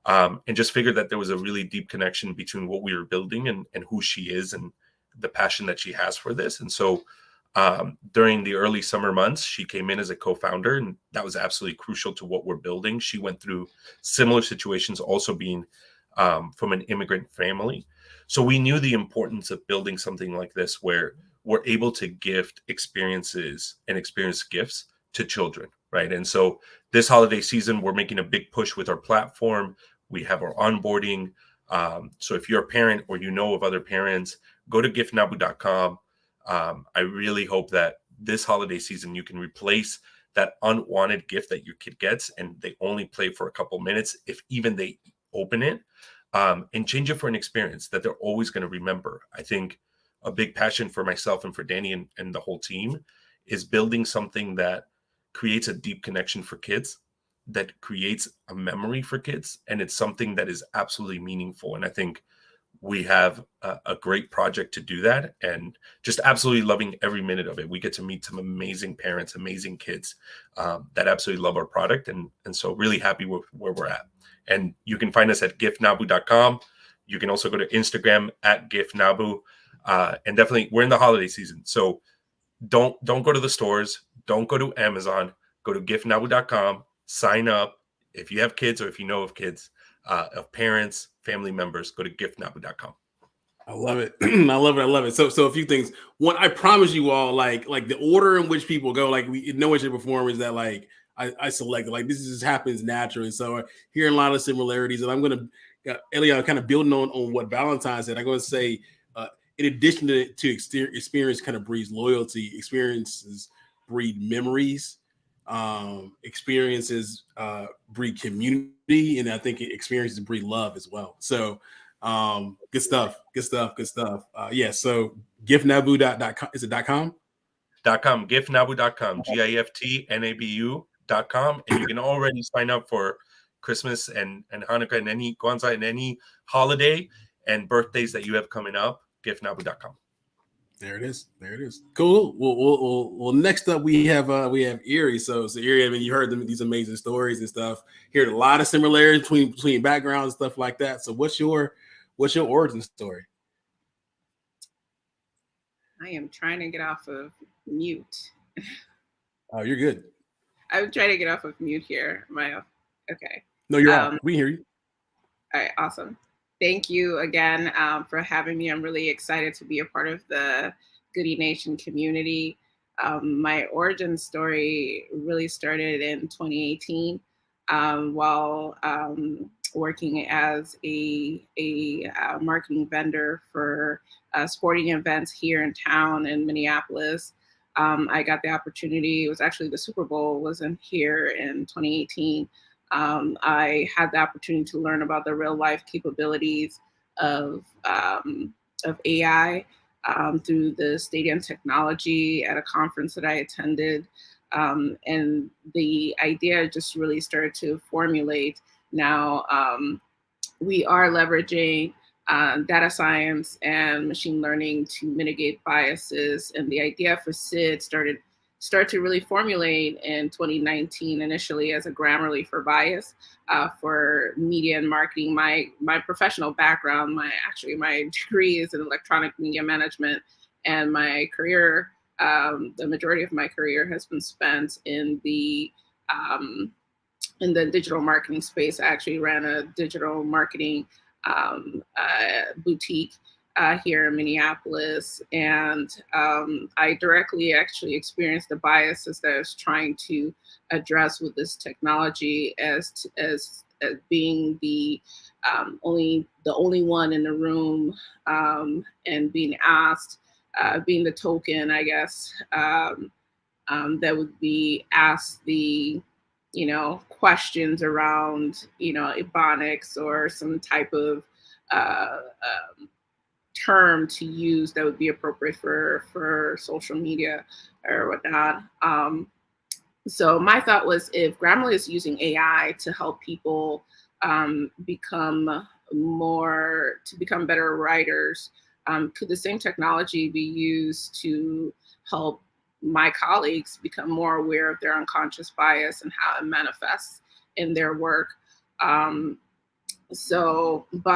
and just figured that there was a really deep connection between what we were building and who she is and the passion that she has for this. And so during the early summer months, she came in as a co-founder, and that was absolutely crucial to what we're building. She went through similar situations, also being from an immigrant family. So we knew the importance of building something like this where we're able to gift experiences and experience gifts to children, right? And so this holiday season, we're making a big push with our platform. We have our onboarding. So if you're a parent or you know of other parents, go to giftnabu.com. I really hope that this holiday season, you can replace that unwanted gift that your kid gets and they only play for a couple minutes, if even they open it, and change it for an experience that they're always going to remember. I think a big passion for myself and for Danny and the whole team is building something that creates a deep connection for kids, that creates a memory for kids, and it's something that is absolutely meaningful. And I think we have a great project to do that, and just absolutely loving every minute of it. We get to meet some amazing parents, amazing kids that absolutely love our product. And so really happy with where we're at. And you can find us at giftnabu.com. You can also go to Instagram at giftnabu. And definitely we're in the holiday season. So don't go to the stores. Don't go to Amazon. Go to giftnabu.com, sign up. If you have kids or if you know of kids, of parents, family members, go to giftnabu.com. I love it. I love it. I love it. So a few things. One, I promise you all, like the order in which people go, like we in no way, shape, or form is that like I selected. Like this just happens naturally. So hearing a lot of similarities, and I'm gonna Elia kind of building on what Valentine said. I'm gonna say, in addition to experience, kind of breeds loyalty. Experiences breed memories. Experiences breed community, and I think experiences breed love as well. So good stuff. Yeah, so giftnabu.com. Is it .com? .com, giftnabu.com, giftnabu.com. And you can already sign up for Christmas and Hanukkah and any Kwanzaa and any holiday and birthdays that you have coming up, giftnabu.com. There it is. Cool. Well, next up we have Erie. So Erie, I mean, you heard these amazing stories and stuff. Heard a lot of similarities between backgrounds and stuff like that. So what's your What's your origin story? I am trying to get off of mute. Oh, you're good. I'm trying to get off of mute here. Am I off? Okay. No, you're on. We hear you. All right, awesome. Thank you again for having me. I'm really excited to be a part of the Goodie Nation community. My origin story really started in 2018 while working as a marketing vendor for sporting events here in town in Minneapolis. I got the opportunity, it was actually the Super Bowl was in here in 2018. I had the opportunity to learn about the real life capabilities of AI through the stadium technology at a conference that I attended. And the idea just really started to formulate. Now we are leveraging data science and machine learning to mitigate biases. And the idea for SID started to really formulate in 2019, initially as a Grammarly for bias for media and marketing. My professional background, my degree is in electronic media management, and my career, the majority of my career has been spent in the digital marketing space. I actually ran a digital marketing boutique here in Minneapolis, and I directly actually experienced the biases that I was trying to address with this technology as being the only one in the room and being asked, being the token, I guess, that would be asked the questions around ebonics or some type of term to use that would be appropriate for social media or whatnot. So my thought was, if Grammarly is using AI to help people become better writers, could the same technology be used to help my colleagues become more aware of their unconscious bias and how it manifests in their work? So and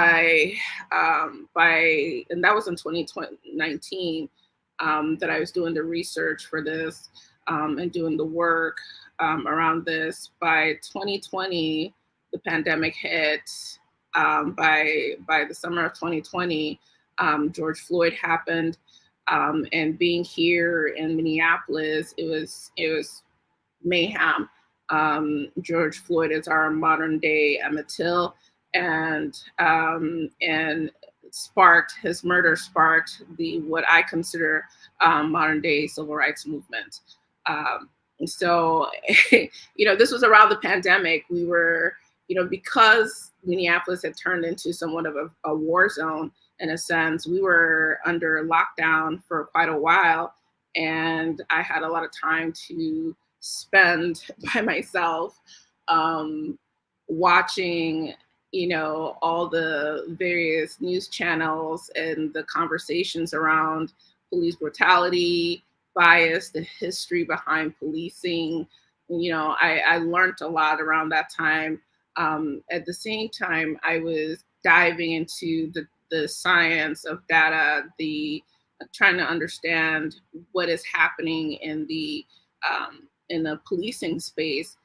that was in 2019 that I was doing the research for this and doing the work around this. By 2020, the pandemic hit. By the summer of 2020, George Floyd happened. And being here in Minneapolis, it was mayhem. George Floyd is our modern day Emmett Till, and his murder sparked what I consider modern day civil rights movement. So, this was around the pandemic. We were, because Minneapolis had turned into somewhat of a war zone in a sense, we were under lockdown for quite a while, and I had a lot of time to spend by myself watching all the various news channels and the conversations around police brutality, bias, the history behind policing. I learned a lot around that time. At the same time, I was diving into the science of data, trying to understand what is happening in the policing space.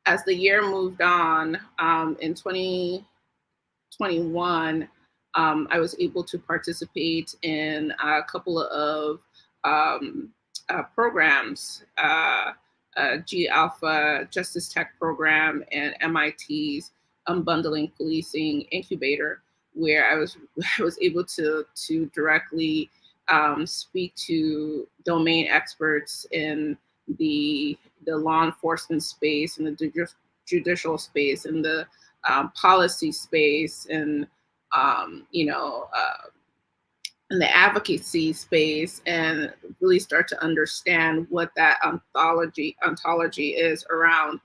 As the year moved on, in 2021, I was able to participate in a couple of programs, G Alpha Justice Tech program and MIT's Unbundling Policing Incubator, where I was able to directly speak to domain experts in the law enforcement space and the judicial space and the policy space and in the advocacy space, and really start to understand what that ontology is around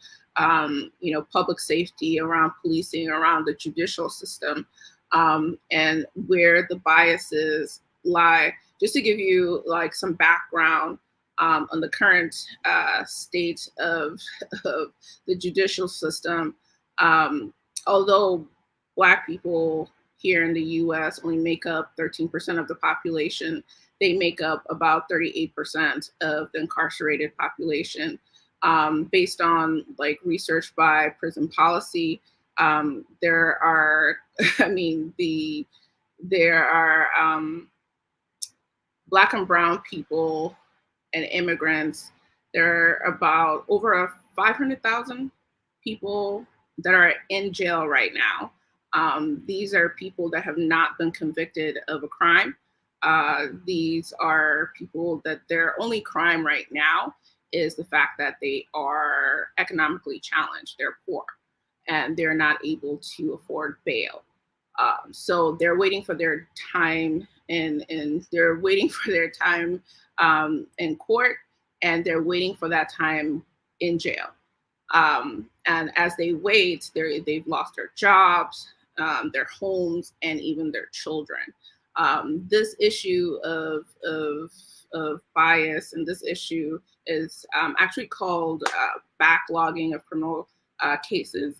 public safety, around policing, around the judicial system, and where the biases lie. Just to give you some background on the current state of the judicial system, although Black people here in the US only make up 13% of the population. They make up about 38% of the incarcerated population. Based on like research by Prison Policy, there are, there are Black and brown people and immigrants. There are about over 500,000 people that are in jail right now. These are people that have not been convicted of a crime. These are people that their only crime right now is the fact that they are economically challenged. They're poor and they're not able to afford bail. So they're waiting for their time and they're waiting for their time in court, and they're waiting for that time in jail. And as they wait, they've lost their jobs, their homes, and even their children. This issue of bias and this issue is actually called backlogging of criminal cases.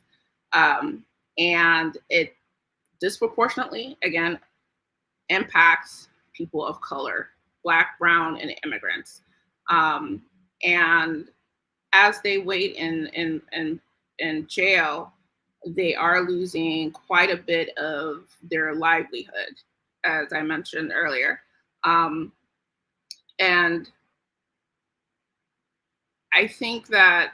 And it disproportionately, again, impacts people of color, Black, brown, and immigrants. And as they wait in jail, they are losing quite a bit of their livelihood, as I mentioned earlier. And I think that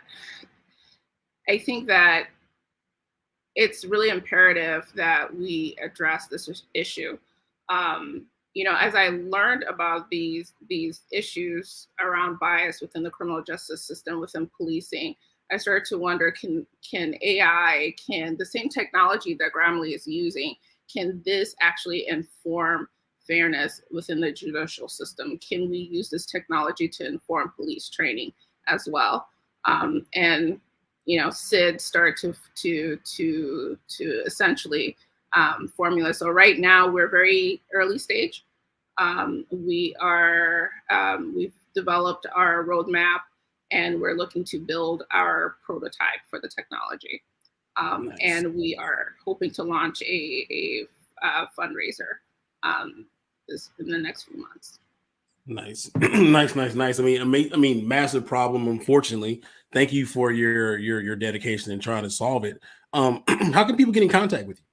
it's really imperative that we address this issue. As I learned about these issues around bias within the criminal justice system, within policing, I started to wonder, can AI, can the same technology that Grammarly is using, can this actually inform fairness within the judicial system? Can we use this technology to inform police training as well? And Sid started to essentially formula. So right now we're very early stage. We've developed our roadmap, and we're looking to build our prototype for the technology. Nice. And we are hoping to launch a fundraiser in the next few months. Nice. Nice. I mean, massive problem, unfortunately. Thank you for your dedication in trying to solve it. How can people get in contact with you?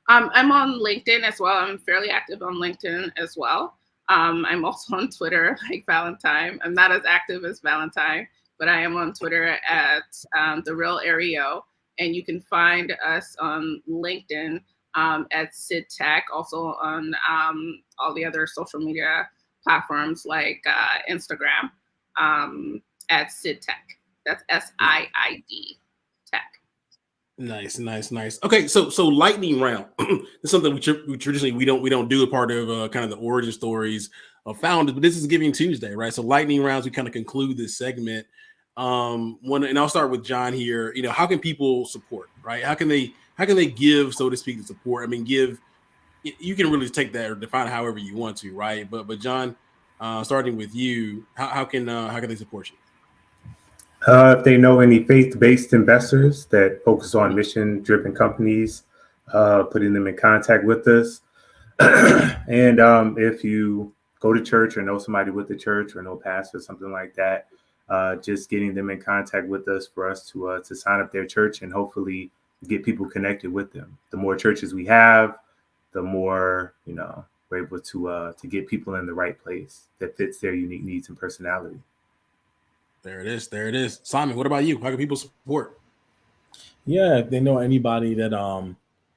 I'm on LinkedIn as well. I'm fairly active on LinkedIn as well. I'm also on Twitter, like Valentine. I'm not as active as Valentine, but I am on Twitter at The Real Ario. And you can find us on LinkedIn at Sid Tech, also on all the other social media platforms like Instagram at Sid Tech. That's SIID Tech. Nice. Okay, so lightning round. It's something we traditionally we don't do a part of kind of the origin stories of founders, but this is Giving Tuesday, right? So lightning rounds, we kind of conclude this segment. And I'll start with John here. How can people support, right? How can they give, so to speak, to support? I mean, give. You can really take that or define it however you want to, right? But John, starting with you, how can they support you? If they know any faith-based investors that focus on mission-driven companies, putting them in contact with us. And if you go to church or know somebody with the church or know pastor, something like that, just getting them in contact with us for us to sign up their church and hopefully get people connected with them. The more churches we have, the more we're able to get people in the right place that fits their unique needs and personality. There it is. Simon, what about you? How can people support? Yeah, if they know anybody that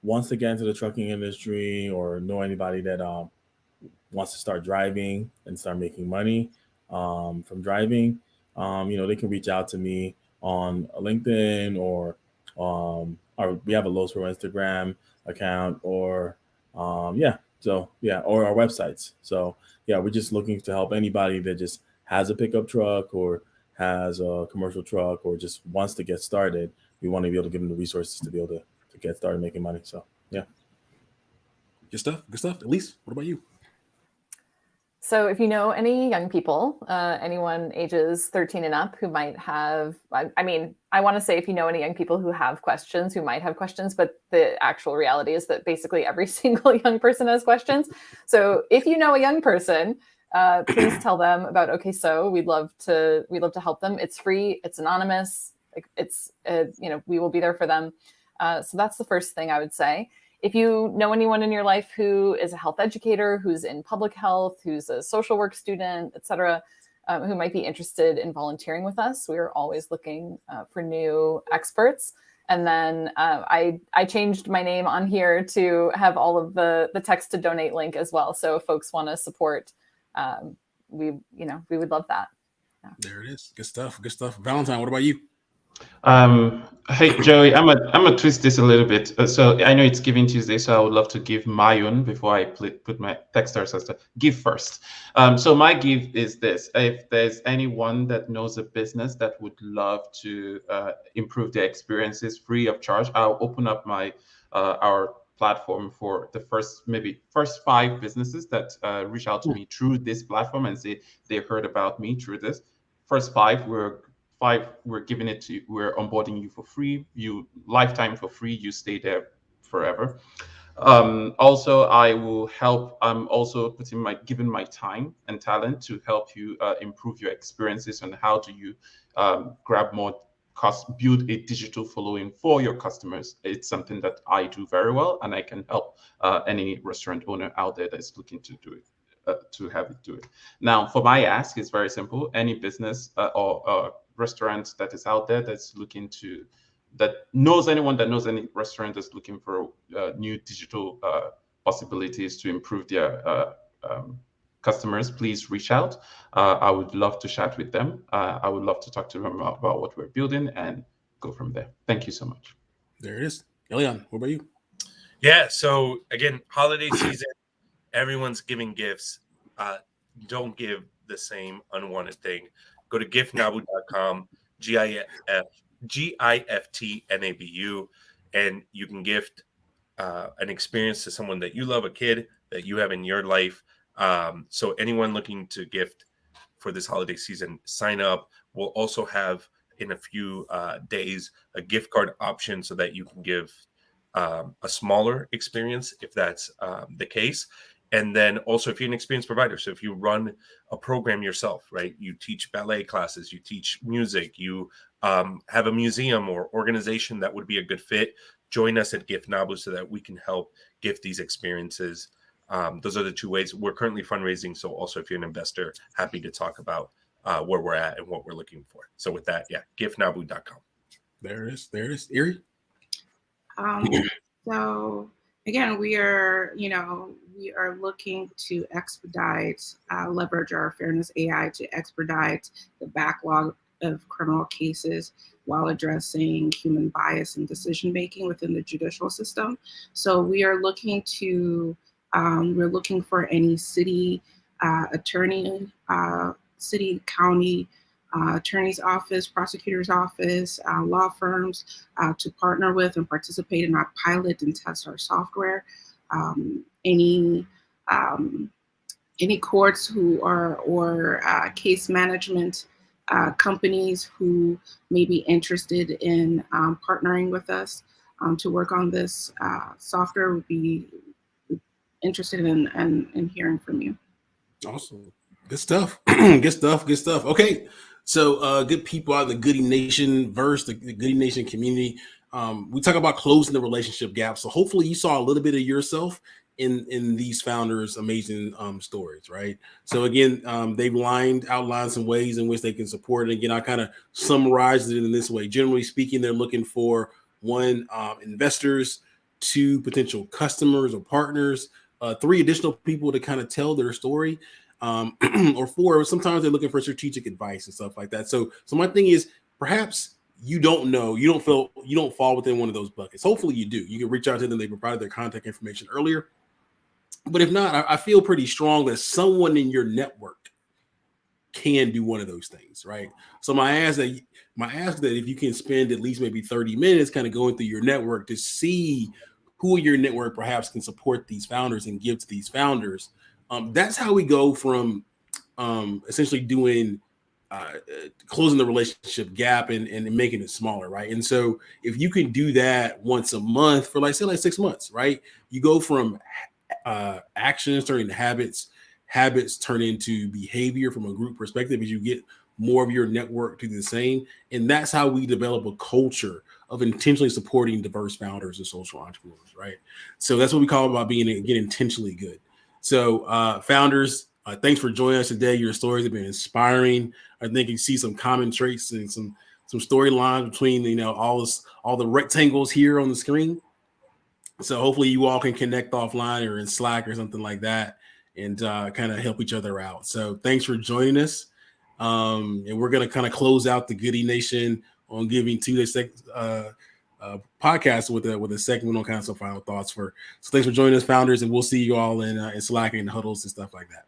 wants to get into the trucking industry or know anybody that wants to start driving and start making money from driving, they can reach out to me on LinkedIn or we have a Los Pro Instagram account or or our websites. So yeah, we're just looking to help anybody that just has a pickup truck or has a commercial truck or just wants to get started. We want to be able to give them the resources to be able to get started making money. So yeah. Good stuff. Elise, what about you? So if you know any young people, anyone ages 13 and up who might have, I mean, I want to say if you know any young people who have questions, who might have questions, but the actual reality is that basically every single young person has questions. So if you know a young person, please tell them about OK So. We'd love to help them. It's free. It's anonymous. It's we will be there for them. So that's the first thing I would say. If you know anyone in your life who is a health educator, who's in public health, who's a social work student, et cetera, who might be interested in volunteering with us, we are always looking for new experts. And then I changed my name on here to have all of the text to donate link as well. So if folks want to support, we would love that. Yeah. There it is. Good stuff. Good stuff. Valentine, what about you? Hey Joey, I'm gonna twist this a little bit. So I know it's Giving Tuesday, so I would love to give my own before I put my Techstars as the give first. So my give is this: if there's anyone that knows a business that would love to improve their experiences free of charge, I'll open up my our platform for the first 5 businesses that reach out to me through this platform and say they heard about me through this. First 5 we're giving it to you. We're onboarding you for free, you lifetime for free, you stay there forever. Also, I will help. I'm also giving my time and talent to help you improve your experiences on how do you grab more build a digital following for your customers. It's something that I do very well, and I can help any restaurant owner out there that's looking to do it. To have it do it. Now, for my ask, it's very simple. Any business or restaurant that is out there that knows anyone that knows any restaurant that's looking for new digital possibilities to improve their customers, please reach out. I would love to chat with them. I would love to talk to them about what we're building and go from there. Thank you so much. There it is. Elian, what about you? Yeah. So again, holiday season. Everyone's giving gifts. Don't give the same unwanted thing. Go to giftnabu.com, GIFTNABU, and you can gift an experience to someone that you love, a kid that you have in your life. So anyone looking to gift for this holiday season, sign up. We'll also have in a few days a gift card option so that you can give a smaller experience if that's the case. And then also if you're an experienced provider, so if you run a program yourself, right, you teach ballet classes, you teach music, you have a museum or organization that would be a good fit, join us at Gift Nabu so that we can help gift these experiences. Those are the 2 ways. We're currently fundraising, so also if you're an investor, happy to talk about where we're at and what we're looking for. So with that, yeah, giftnabu.com. There it is. There it is. Erie? So again, we are looking to expedite, leverage our Fairness AI to expedite the backlog of criminal cases while addressing human bias and decision making within the judicial system. So we are looking to, we're looking for any city attorney, city, county, attorney's office, prosecutor's office, law firms to partner with and participate in our pilot and test our software. Any courts who are or case management companies who may be interested in partnering with us to work on this software would be interested in hearing from you. Awesome. Good stuff. Good stuff. Good stuff. Okay. So good people out of the Goodie Nation verse, the Goodie Nation community. We talk about closing the relationship gap. So hopefully you saw a little bit of yourself in these founders' amazing stories, right? So again, they've outlined some ways in which they can support it. Again, I kind of summarized it in this way. Generally speaking, they're looking for 1, investors, 2, potential customers or partners, 3 additional people to kind of tell their story, or 4, sometimes they're looking for strategic advice and stuff like that. So my thing is, perhaps you don't fall within one of those buckets. Hopefully you do. You can reach out to them. They provided their contact information earlier. But if not, I feel pretty strong that someone in your network can do one of those things, right? So my ask that if you can spend at least maybe 30 minutes kind of going through your network to see who in your network perhaps can support these founders and give to these founders, That's how we go from essentially doing closing the relationship gap and making it smaller, right? And so if you can do that once a month for like 6 months, right? You go from actions turning to habits turn into behavior from a group perspective as you get more of your network to do the same. And that's how we develop a culture of intentionally supporting diverse founders and social entrepreneurs, right? So that's what we call about being, again, intentionally good. So founders, thanks for joining us today. Your stories have been inspiring. I think you see some common traits and some storylines between all the rectangles here on the screen. So hopefully you all can connect offline or in Slack or something like that and kind of help each other out. So thanks for joining us. And we're going to kind of close out the Goodie Nation on Giving Tuesday podcast with a segment on kind of some final thoughts. So thanks for joining us, founders, and we'll see you all in Slack and huddles and stuff like that.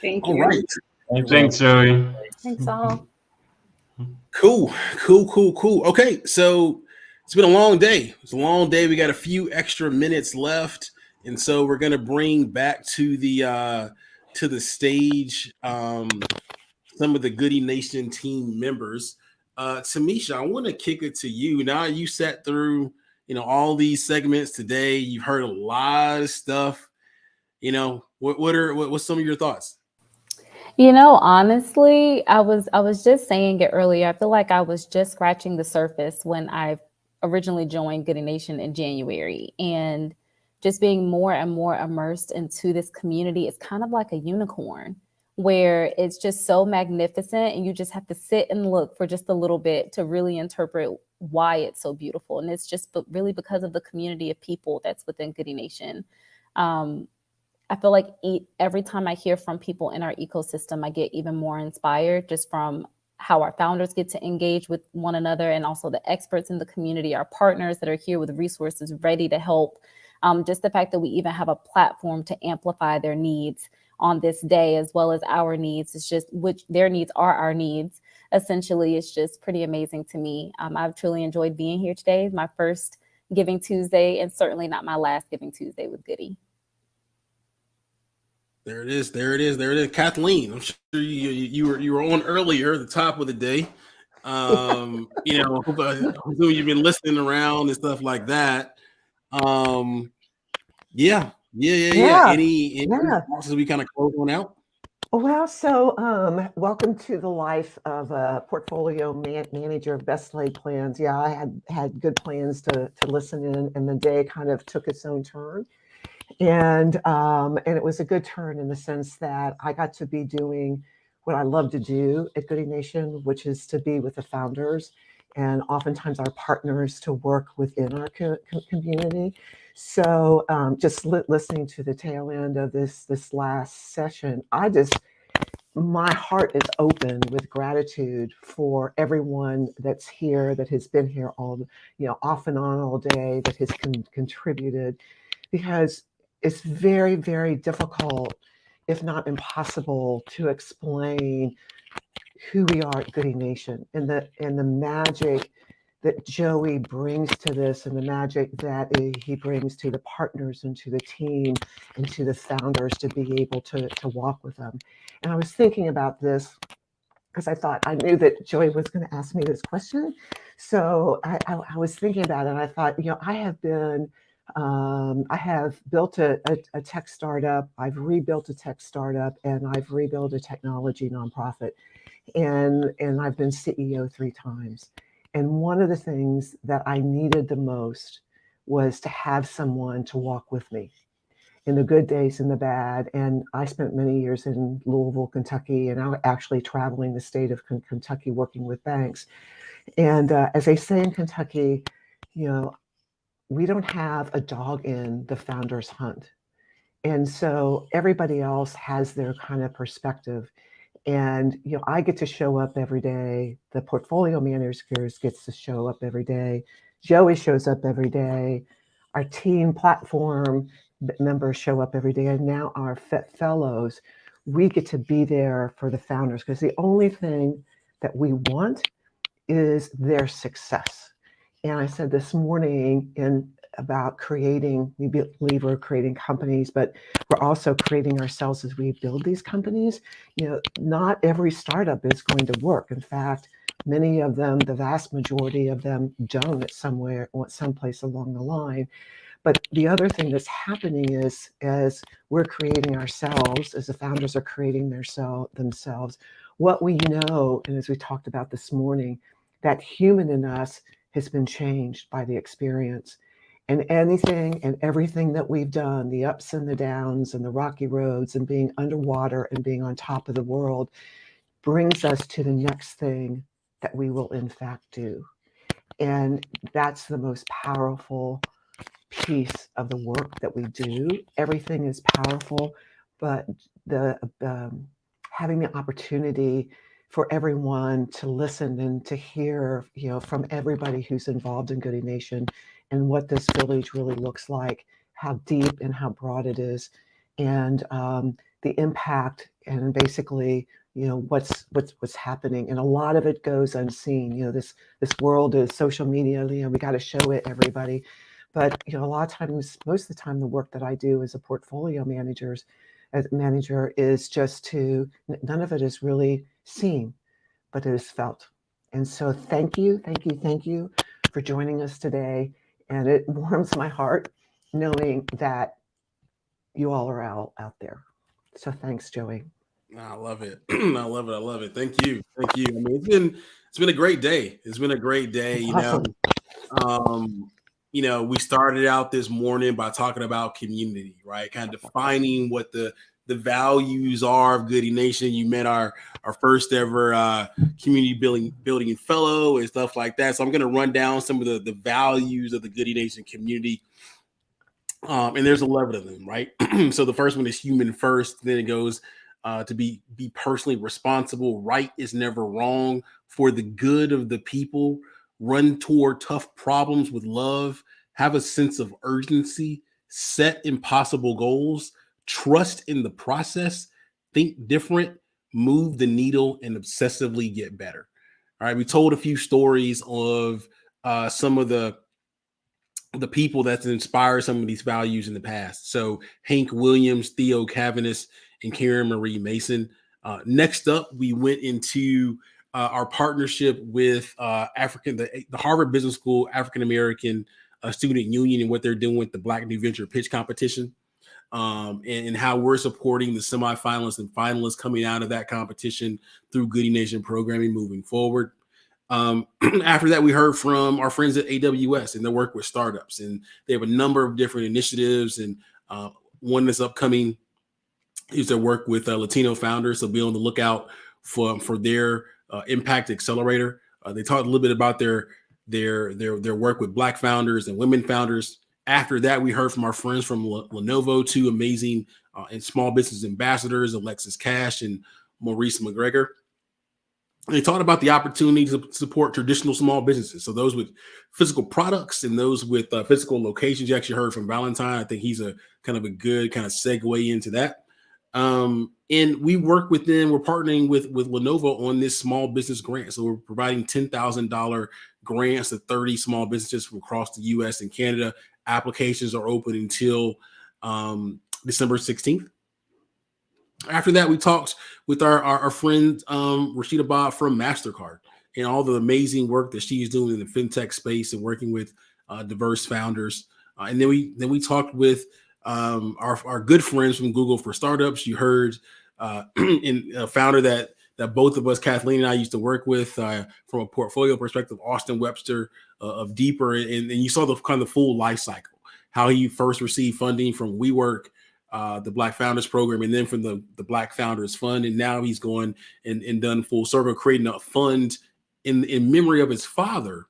Thank you. All right. Thanks, Joey. Thanks all. Cool. Okay, so it's been a long day. It's a long day. We got a few extra minutes left, and so we're gonna bring back to the stage some of the Goodie Nation team members. Tamisha, I want to kick it to you. Now you sat through all these segments today. You've heard a lot of stuff. What's some of your thoughts? Honestly, I was just saying it earlier. I feel like I was just scratching the surface when I originally joined Goodie Nation in January, and just being more and more immersed into this community. It's kind of like a unicorn where it's just so magnificent, and you just have to sit and look for just a little bit to really interpret why it's so beautiful. And it's just really because of the community of people that's within Goodie Nation. I feel like every time I hear from people in our ecosystem, I get even more inspired just from how our founders get to engage with one another, and also the experts in the community, our partners that are here with resources ready to help. Just the fact that we even have a platform to amplify their needs on this day, as well as our needs, is just, which their needs are our needs. Essentially, it's just pretty amazing to me. I've truly enjoyed being here today. My first Giving Tuesday, and certainly not my last Giving Tuesday with Goodie. There it is. Kathleen, I'm sure you were on earlier at the top of the day. Hopefully you've been listening around and stuff like that. Yeah. Any thoughts as we kind of close on out? Well, so welcome to the life of a portfolio manager of best laid plans. Yeah, I had good plans to listen in, and the day kind of took its own turn. And it was a good turn in the sense that I got to be doing what I love to do at Goodie Nation, which is to be with the founders and oftentimes our partners to work within our community. So just listening to the tail end of this last session, my heart is open with gratitude for everyone that's here, that has been here all, off and on all day, that has contributed, because it's very, very difficult, if not impossible, to explain who we are at Goodie Nation and the magic that Joey brings to this, and the magic that he brings to the partners and to the team and to the founders to be able to walk with them. And I was thinking about this because I knew that Joey was going to ask me this question. So I was thinking about it, and I thought, I have built a tech startup, I've rebuilt a tech startup, and I've rebuilt a technology nonprofit, and I've been CEO 3 times. And one of the things that I needed the most was to have someone to walk with me in the good days and the bad. And I spent many years in Louisville, Kentucky, and I'm actually traveling the state of Kentucky working with banks. And as they say in Kentucky, we don't have a dog in the founder's hunt. And so everybody else has their kind of perspective. And, I get to show up every day. The portfolio managers gets to show up every day. Joey shows up every day. Our team platform members show up every day. And now our fellows, we get to be there for the founders, because the only thing that we want is their success. And I said this morning in about creating, we believe we're creating companies, but we're also creating ourselves as we build these companies. Not every startup is going to work. In fact, many of them, the vast majority of them, don't at someplace along the line. But the other thing that's happening is, as we're creating ourselves, as the founders are creating themselves, what we know, and as we talked about this morning, that human in us has been changed by the experience. And anything and everything that we've done, the ups and the downs and the rocky roads and being underwater and being on top of the world, brings us to the next thing that we will in fact do. And that's the most powerful piece of the work that we do. Everything is powerful, but the having the opportunity for everyone to listen and to hear, from everybody who's involved in Goodie Nation and what this village really looks like, how deep and how broad it is, and the impact, and basically, what's happening. And a lot of it goes unseen. This world is social media. We got to show it everybody. But a lot of times, most of the time, the work that I do as a portfolio manager is just none of it is really seen, but it is felt. And so thank you for joining us today. And it warms my heart knowing that you all are out there. So thanks, Joey. I love it. I love it. Thank you. I mean, it's been a great day. It's been a great day. Awesome. We started out this morning by talking about community, right? Kind of defining what the values are of Goodie Nation. You met our first ever community building fellow and stuff like that. So I'm going to run down some of the values of the Goodie Nation community. And there's 11 of them, right? So the first one is human first. Then it goes to be personally responsible. Right is never wrong. For the good of the people. Run toward tough problems with love. Have a sense of urgency. Set impossible goals. Trust in the process. Think different. Move the needle and obsessively get better. All right. We told a few stories of some of the people that's inspired some of these values in the past. So Hank Williams, Theo Cavanis, and Karen Marie Mason. Next up, we went into our partnership with the Harvard Business School African American Student Union and what they're doing with the Black New Venture Pitch Competition, and how we're supporting the semifinalists and finalists coming out of that competition through Goodie Nation programming moving forward. After that, we heard from our friends at AWS and their work with startups, and they have a number of different initiatives, and one that's upcoming is their work with Latino founders. So be on the lookout for their Impact Accelerator. They talked a little bit about their work with Black founders and women founders. After that, we heard from our friends from Lenovo, two amazing and small business ambassadors, Alexis Cash and Maurice McGregor. They talked about the opportunity to support traditional small businesses. So those with physical products and those with physical locations. You actually heard from Valentine. I think he's a kind of a good kind of segue into that. And we work with them. We're partnering with Lenovo on this small business grant. So we're providing $10,000 grants to 30 small businesses from across the U.S. and Canada. Applications are open until December 16th. After that, we talked with our friend Rashida Bob from MasterCard and all the amazing work that she's doing in the fintech space and working with diverse founders. And then we talked with our good friends from Google for Startups. You heard in a founder that both of us, Kathleen and I, used to work with from a portfolio perspective, Austin Webster of Deeper, and you saw the kind of full life cycle, how he first received funding from WeWork, the Black Founders Program, and then from the Black Founders Fund, and now he's going and done full circle, creating a fund in memory of his father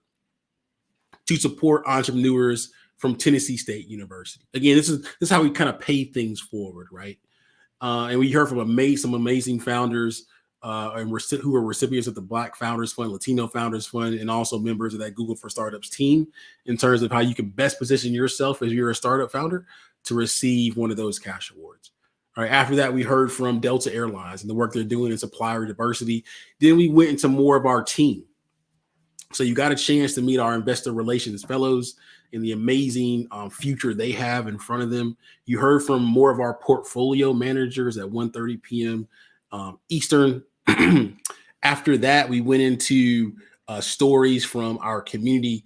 to support entrepreneurs from Tennessee State University. Again, this is how we kind of pay things forward, right? And we heard from some amazing founders who are recipients of the Black Founders Fund, Latino Founders Fund, and also members of that Google for Startups team in terms of how you can best position yourself as you're a startup founder to receive one of those cash awards. All right. After that, we heard from Delta Airlines and the work they're doing in supplier diversity. Then we went into more of our team. So you got a chance to meet our investor relations fellows and the amazing future they have in front of them. You heard from more of our portfolio managers at 1:30 p.m. Eastern. After that, we went into stories from our community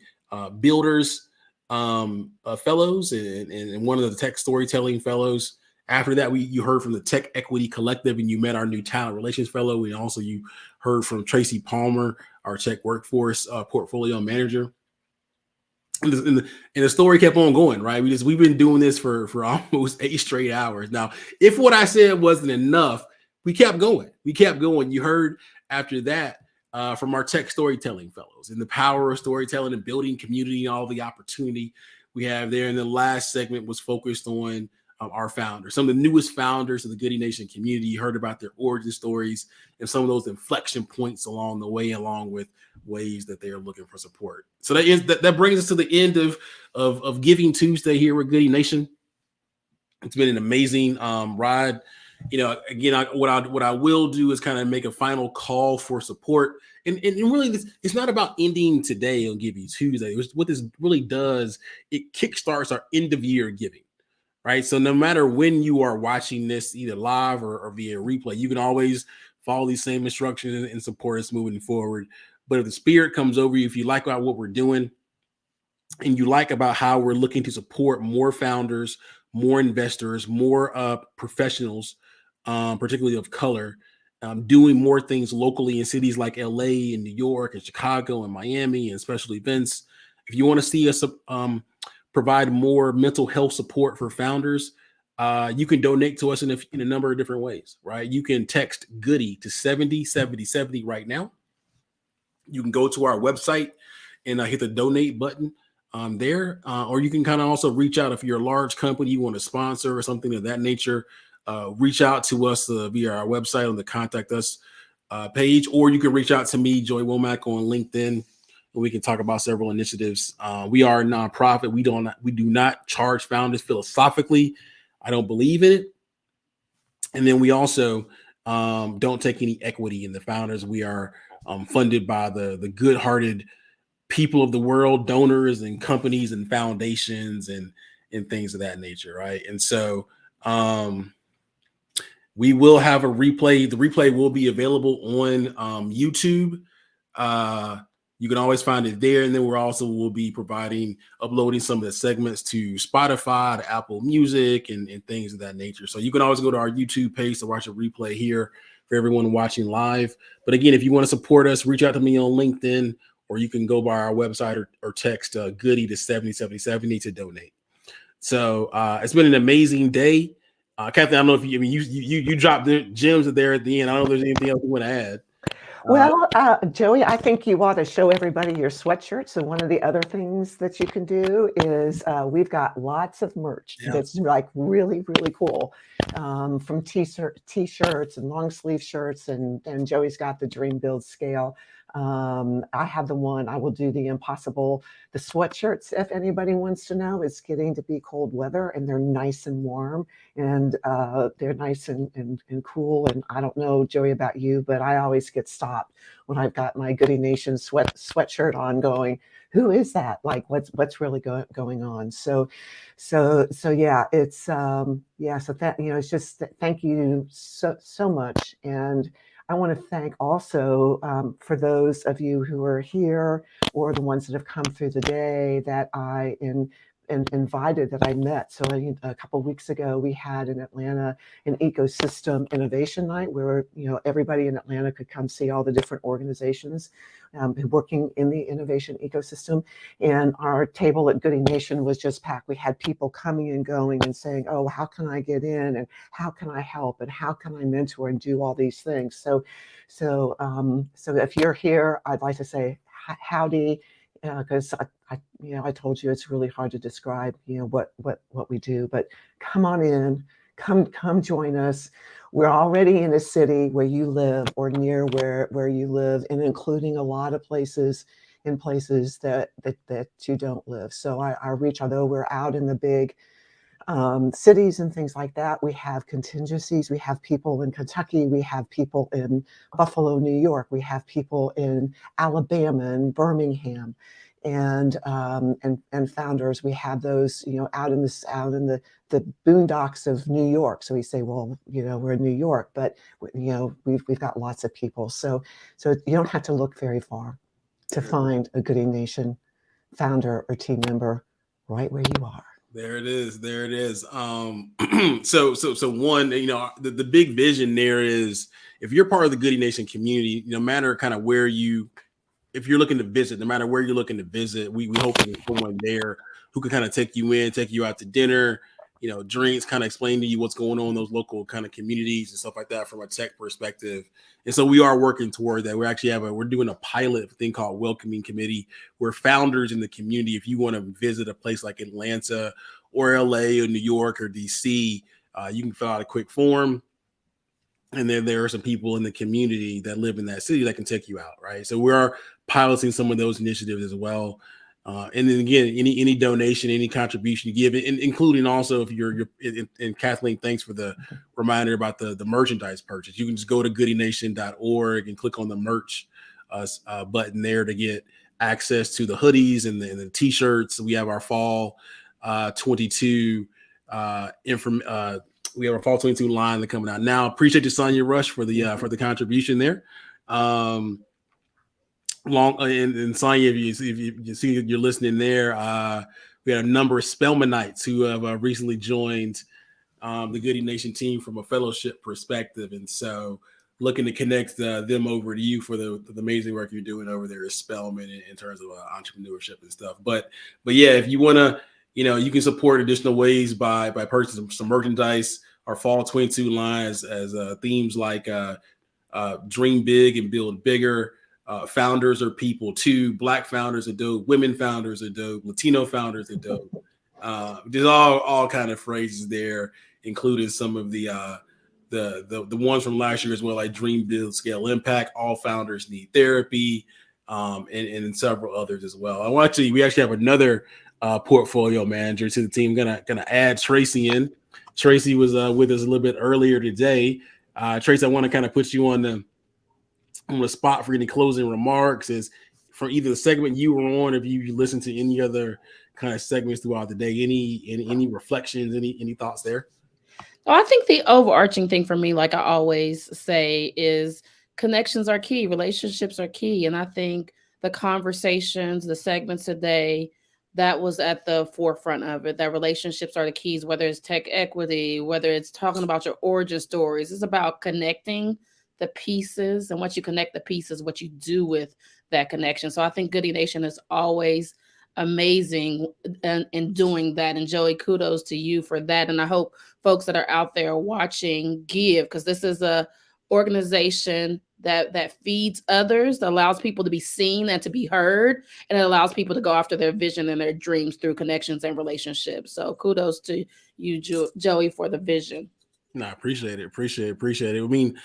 builders fellows and one of the tech storytelling fellows. After that, you heard from the Tech Equity Collective, and you met our new talent relations fellow. And also you heard from Tracy Palmer, our tech workforce portfolio manager. And the story kept on going, right? We've been doing this for almost 8 straight hours. Now, if what I said wasn't enough, we kept going. You heard after that from our tech storytelling fellows and the power of storytelling and building community and all the opportunity we have there. And the last segment was focused on our founders, some of the newest founders of the Goodie Nation community. You heard about their origin stories and some of those inflection points along the way, along with ways that they are looking for support. So that brings us to the end of Giving Tuesday here with Goodie Nation. It's been an amazing ride. Again, what I will do is kind of make a final call for support. And really, it's not about ending today on Giving Tuesday. What this really does, it kickstarts our end of year giving. Right. So no matter when you are watching this, either live or via replay, you can always follow these same instructions and support us moving forward. But if the spirit comes over you, if you like what we're doing and you like about how we're looking to support more founders, more investors, more professionals, particularly of color, doing more things locally in cities like LA and New York and Chicago and Miami and special events. If you want to see us provide more mental health support for founders, you can donate to us in a number of different ways, right? You can text Goodie to 707070 right now. You can go to our website and hit the donate button there, or you can kind of also reach out if you're a large company, you want to sponsor or something of that nature. Reach out to us via our website on the contact us page, or you can reach out to me, Joey Womack, on LinkedIn. We can talk about several initiatives. We are a nonprofit. We do not charge founders philosophically. I don't believe in it. And then we also don't take any equity in the founders. We are funded by the good-hearted people of the world, donors and companies and foundations and things of that nature, right? And so we will have a replay. The replay will be available on YouTube. You can always find it there. And then will be uploading some of the segments to Spotify, to Apple Music and things of that nature. So you can always go to our YouTube page to watch a replay here for everyone watching live. But again, if you want to support us, reach out to me on LinkedIn, or you can go by our website or text Goodie to 707070 to donate. So it's been an amazing day. Kathy, I don't know if you dropped the gems there at the end. I don't know if there's anything else you want to add. Well, Joey, I think you ought to show everybody your sweatshirts. And one of the other things that you can do is we've got lots of merch that's like really, really cool, from t-shirts and long sleeve shirts. And Joey's got the Dream Build scale. I have the one. I will do the impossible. The sweatshirts, if anybody wants to know, it's getting to be cold weather and they're nice and warm and they're nice and cool. And I don't know, Joey, about you, but I always get stopped when I've got my Goodie Nation sweatshirt on going, who is that? Like what's really going on? So yeah, it's so that, it's just thank you so much. And I want to thank also for those of you who are here or the ones that have come through the day that I invited, that I met. So a couple of weeks ago, we had in Atlanta an ecosystem innovation night where everybody in Atlanta could come see all the different organizations working in the innovation ecosystem. And our table at Goodie Nation was just packed. We had people coming and going and saying, oh, how can I get in and how can I help and how can I mentor and do all these things? So if you're here, I'd like to say howdy, because I told you it's really hard to describe what we do, but come on in, come join us. We're already in a city where you live or near where you live, and including a lot of places that you don't live. So our reach, although we're out in the big cities and things like that. We have contingencies. We have people in Kentucky. We have people in Buffalo, New York. We have people in Alabama and Birmingham, and founders. We have those, out in the boondocks of New York. So we say, well, we're in New York, but we've got lots of people. So you don't have to look very far to find a Goodie Nation founder or team member right where you are. There it is. There it is. So one, the big vision there is, if you're part of the Goodie Nation community, no matter kind of if you're looking to visit, no matter where you're looking to visit, we hope there's someone there who can kind of take you out to dinner, drinks, kind of explain to you what's going on in those local kind of communities and stuff like that from a tech perspective. And so we are working toward that. We're doing a pilot thing called Welcoming Committee, where founders in the community, if you want to visit a place like Atlanta or LA or New York or DC, you can fill out a quick form. And then there are some people in the community that live in that city that can take you out, right? So we are piloting some of those initiatives as well. And then again, any donation, any contribution you give, including also if you're and Kathleen, thanks for the reminder about the merchandise purchase. You can just go to goodienation.org and click on the merch button there to get access to the hoodies and the t-shirts. We have our fall 22 we have our fall 22 line that's coming out now. Appreciate you, Sonia Rush, for the contribution there. And Sonia, if you see you're listening there, we had a number of Spelmanites who have recently joined the Goodie Nation team from a fellowship perspective, and so looking to connect them over to you for the amazing work you're doing over there at Spelman in terms of entrepreneurship and stuff. But yeah, if you want to, you can support additional ways by purchasing some merchandise. Our fall 22 lines as themes like dream big and build bigger. Founders are people too. Black founders are dope. Women founders are dope. Latino founders are dope. There's all kind of phrases there, including some of the ones from last year as well, like dream, build, scale, impact. All founders need therapy, and several others as well. We actually have another portfolio manager to the team. Gonna add Tracy in. Tracy was with us a little bit earlier today. Tracy, I want to kind of put you on the spot for any closing remarks, is for either the segment you were on, if you listen to any other kind of segments throughout the day, any reflections, any thoughts there? Oh, I think the overarching thing for me, like I always say, is connections are key, relationships are key. And I think the conversations, the segments today, that was at the forefront of it, that relationships are the keys, whether it's tech equity, whether it's talking about your origin stories. It's about connecting the pieces, and once you connect the pieces, what you do with that connection. So I think Goodie Nation is always amazing in doing that. And Joey, kudos to you for that. And I hope folks that are out there watching give, because this is a organization that feeds others, that allows people to be seen and to be heard, and it allows people to go after their vision and their dreams through connections and relationships. So kudos to you, Joey, for the vision. No, I appreciate it. I mean,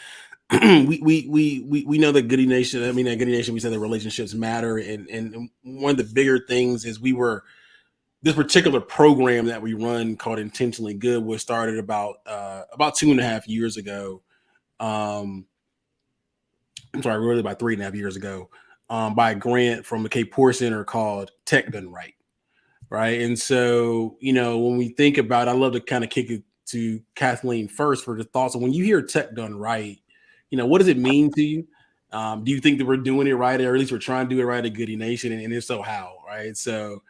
we know that Goodie Nation. At Goodie Nation, we said that relationships matter, and one of the bigger things is this particular program that we run called Intentionally Good was started about 2.5 years ago. I'm sorry, really about 3.5 years ago, by a grant from the Cape Poor Center called Tech Done Right. Right. And so, when we think about, I love to kind of kick it to Kathleen first for the thoughts. So when you hear Tech Done Right, what does it mean to you? Do you think that we're doing it right, or at least we're trying to do it right at Goodie Nation? And if so, how? Right. So,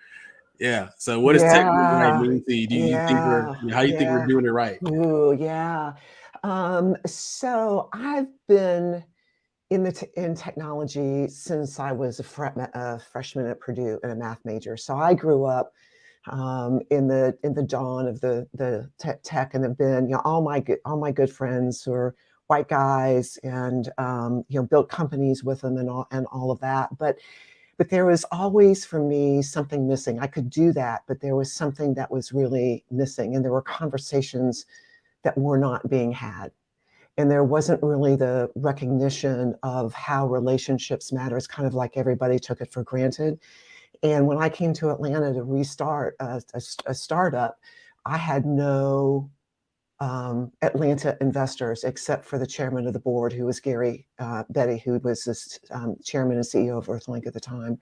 yeah. So what does Tech Done Right mean to you? Do you think how do you think we're doing it right? Ooh, yeah. So I've been in technology since I was a freshman at Purdue and a math major. So I grew up in the dawn of the tech, and have been, all my good friends who are white guys, and built companies with them and all of that. But there was always, for me, something missing. I could do that, but there was something that was really missing, and there were conversations that were not being had. And there wasn't really the recognition of how relationships matter. It's kind of like everybody took it for granted. And when I came to Atlanta to restart a startup, I had no Atlanta investors except for the chairman of the board, who was Gary Betty, who was this chairman and CEO of Earthlink at the time,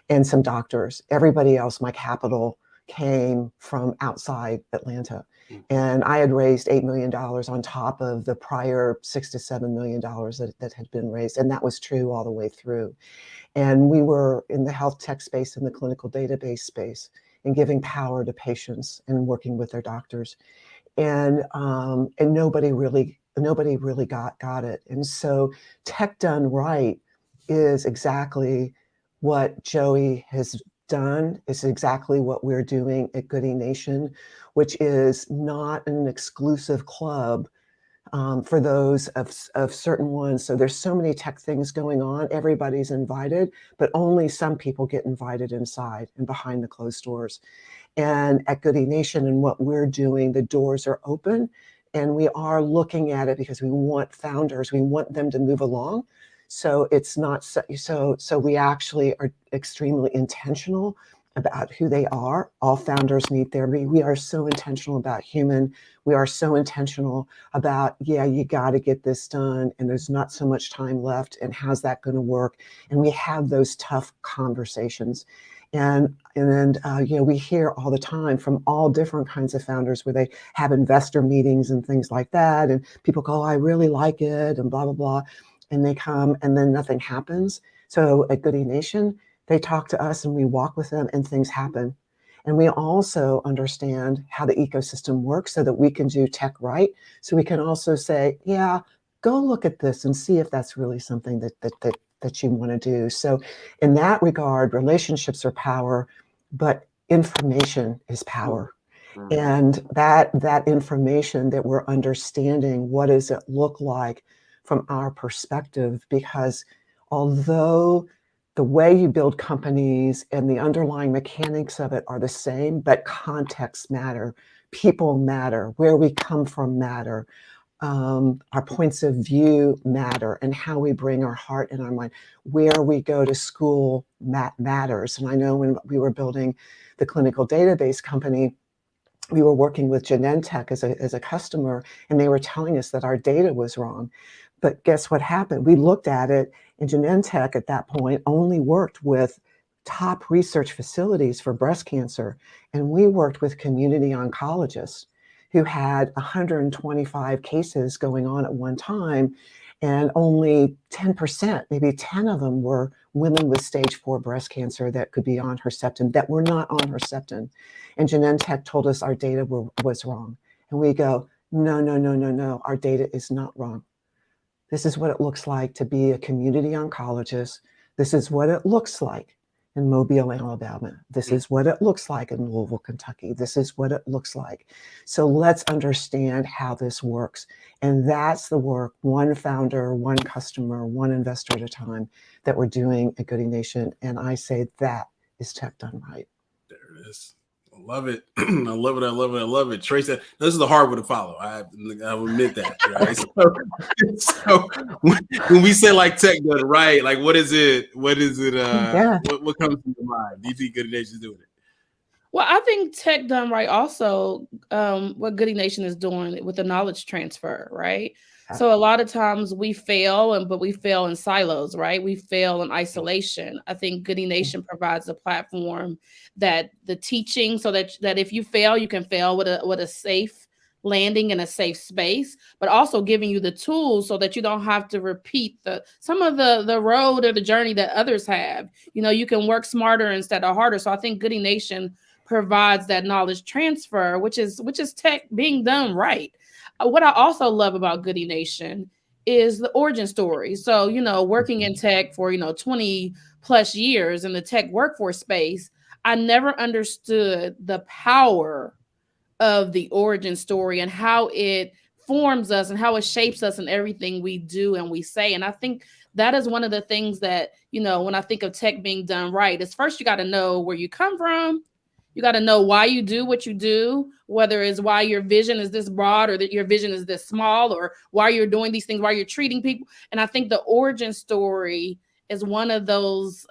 and some doctors. Everybody else, my capital came from outside Atlanta. And I had raised $8 million on top of the prior $6 to $7 million that had been raised. And that was true all the way through. And we were in the health tech space, in the clinical database space, and giving power to patients and working with their doctors. And nobody really got it. And so tech done right is exactly what Joey has done. It's exactly what we're doing at Goodie Nation, which is not an exclusive club for those of certain ones. So there's so many tech things going on. Everybody's invited, but only some people get invited inside and behind the closed doors. And at Goodie Nation and what we're doing, the doors are open, and we are looking at it because we want founders, we want them to move along. So it's not so we actually are extremely intentional about who they are. All founders need therapy. We are so intentional about human. We are so intentional about, yeah, you got to get this done, and there's not so much time left, and how's that going to work? And we have those tough conversations. And then, we hear all the time from all different kinds of founders where they have investor meetings and things like that. And people go, oh, I really like it, and blah, blah, blah. And they come and then nothing happens. So at Goodie Nation, they talk to us and we walk with them and things happen. And we also understand how the ecosystem works so that we can do tech right. So we can also say, yeah, go look at this and see if that's really something that you want to do. So in that regard, relationships are power, but information is power. And that information that we're understanding, what does it look like from our perspective? Because although the way you build companies and the underlying mechanics of it are the same, but context matter, people matter, where we come from matter. Our points of view matter, and how we bring our heart and our mind, where we go to school matters. And I know when we were building the clinical database company, we were working with Genentech as a customer, and they were telling us that our data was wrong. But guess what happened? We looked at it, and Genentech at that point only worked with top research facilities for breast cancer. And we worked with community oncologists who had 125 cases going on at one time, and only 10%, maybe 10 of them were women with stage 4 breast cancer that could be on Herceptin, that were not on Herceptin. And Genentech told us our data was wrong. And we go, no, our data is not wrong. This is what it looks like to be a community oncologist. This is what it looks like in Mobile, Alabama. This is what it looks like in Louisville, Kentucky. This is what it looks like. So let's understand how this works. And that's the work, one founder, one customer, one investor at a time, that we're doing at Goodie Nation. And I say that is tech done right. There it is. I love it. I love it. I love it. I love it. Tracy, this is the hard one to follow. I will admit that. Right? So when we say like tech done right, like what is it? What is it? What comes to your mind? Do you think Goodie Nation is doing it? Well, I think tech done right also, what Goodie Nation is doing with the knowledge transfer, right? So a lot of times we fail, but we fail in silos, right? We fail in isolation. I think Goodie Nation provides a platform that the teaching, so that if you fail, you can fail with a safe landing in a safe space, but also giving you the tools so that you don't have to repeat some of the road or the journey that others have. You can work smarter instead of harder. So I think Goodie Nation provides that knowledge transfer, which is tech being done right. What I also love about Goodie Nation is the origin story. So, working in tech for, 20 plus years in the tech workforce space, I never understood the power of the origin story and how it forms us and how it shapes us in everything we do and we say. And I think that is one of the things that, when I think of tech being done right, is first you got to know where you come from. You got to know why you do what you do, whether it's why your vision is this broad or that your vision is this small, or why you're doing these things, why you're treating people. And I think the origin story is one of those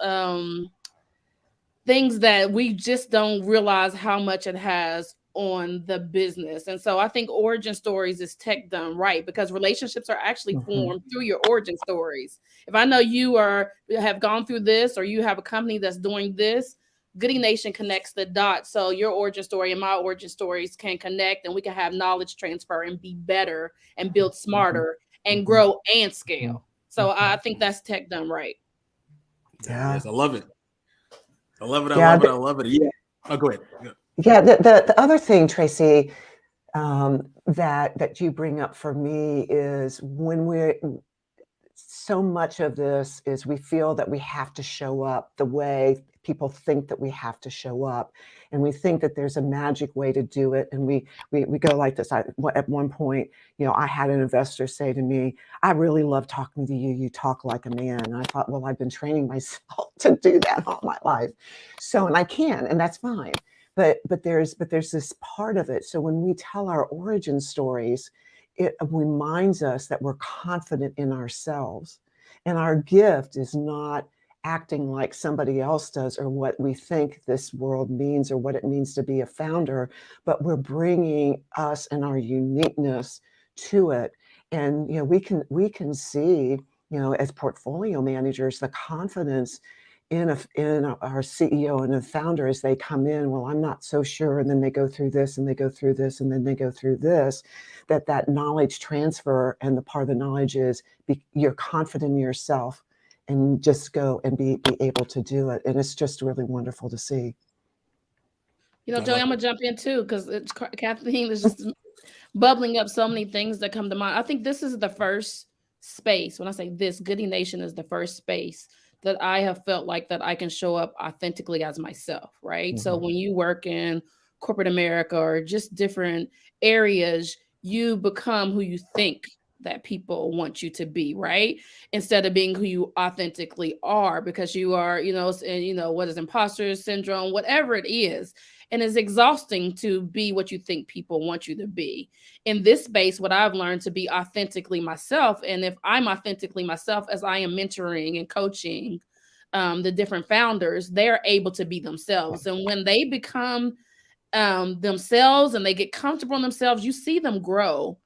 things that we just don't realize how much it has on the business. And so I think origin stories is tech done right, because relationships are actually formed through your origin stories. If I know you have gone through this, or you have a company that's doing this, Goodie Nation connects the dots. So your origin story and my origin stories can connect, and we can have knowledge transfer and be better and build smarter and grow and scale. So I think that's tech done right. Yeah. Yes, I love it. I love it. I Yeah, love it. I love it. Yeah. Oh, go ahead. Yeah, the other thing, Tracy, that you bring up for me is when we're so much of this is we feel that we have to show up the way people think that we have to show up, and we think that there's a magic way to do it, and we go like this. At one point, I had an investor say to me, "I really love talking to you. You talk like a man." And I thought, well, I've been training myself to do that all my life, and I can, and that's fine. But there's this part of it. So when we tell our origin stories, it reminds us that we're confident in ourselves, and our gift is not acting like somebody else does, or what we think this world means, or what it means to be a founder, but we're bringing us and our uniqueness to it. And we can see, as portfolio managers, the confidence in our CEO and a founder as they come in. Well, I'm not so sure, and then they go through this, and they go through this, and then they go through this. That knowledge transfer, and the part of the knowledge is you're confident in yourself, and just go and be able to do it. And it's just really wonderful to see. Joey, I'm gonna jump in too, because Kathleen is just bubbling up so many things that come to mind. I think this is the first space. When I say this, Goodie Nation is the first space that I have felt like that I can show up authentically as myself, right? So when you work in corporate America or just different areas, you become who you think that people want you to be, right? Instead of being who you authentically are, because you are, what is imposter syndrome, whatever it is. And it's exhausting to be what you think people want you to be. In this space, what I've learned to be authentically myself. And if I'm authentically myself, as I am mentoring and coaching the different founders, they're able to be themselves. And when they become themselves and they get comfortable in themselves, you see them grow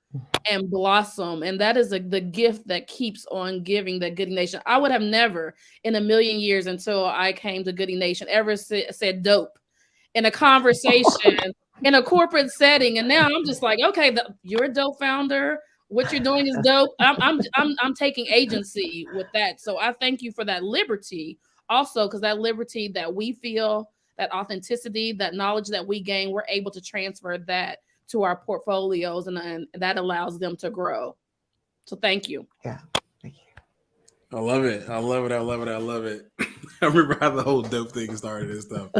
and blossom. And that is the gift that keeps on giving, that Goodie Nation. I would have never in a million years, until I came to Goodie Nation, ever said dope in a conversation in a corporate setting. And now I'm just like, okay, you're a dope founder. What you're doing is dope. I'm taking agency with that. So I thank you for that liberty also, because that liberty that we feel, that authenticity, that knowledge that we gain, we're able to transfer that to our portfolios, and that allows them to grow. So thank you. Yeah. I love it. I love it. I love it. I love it. I remember how the whole dope thing started and stuff.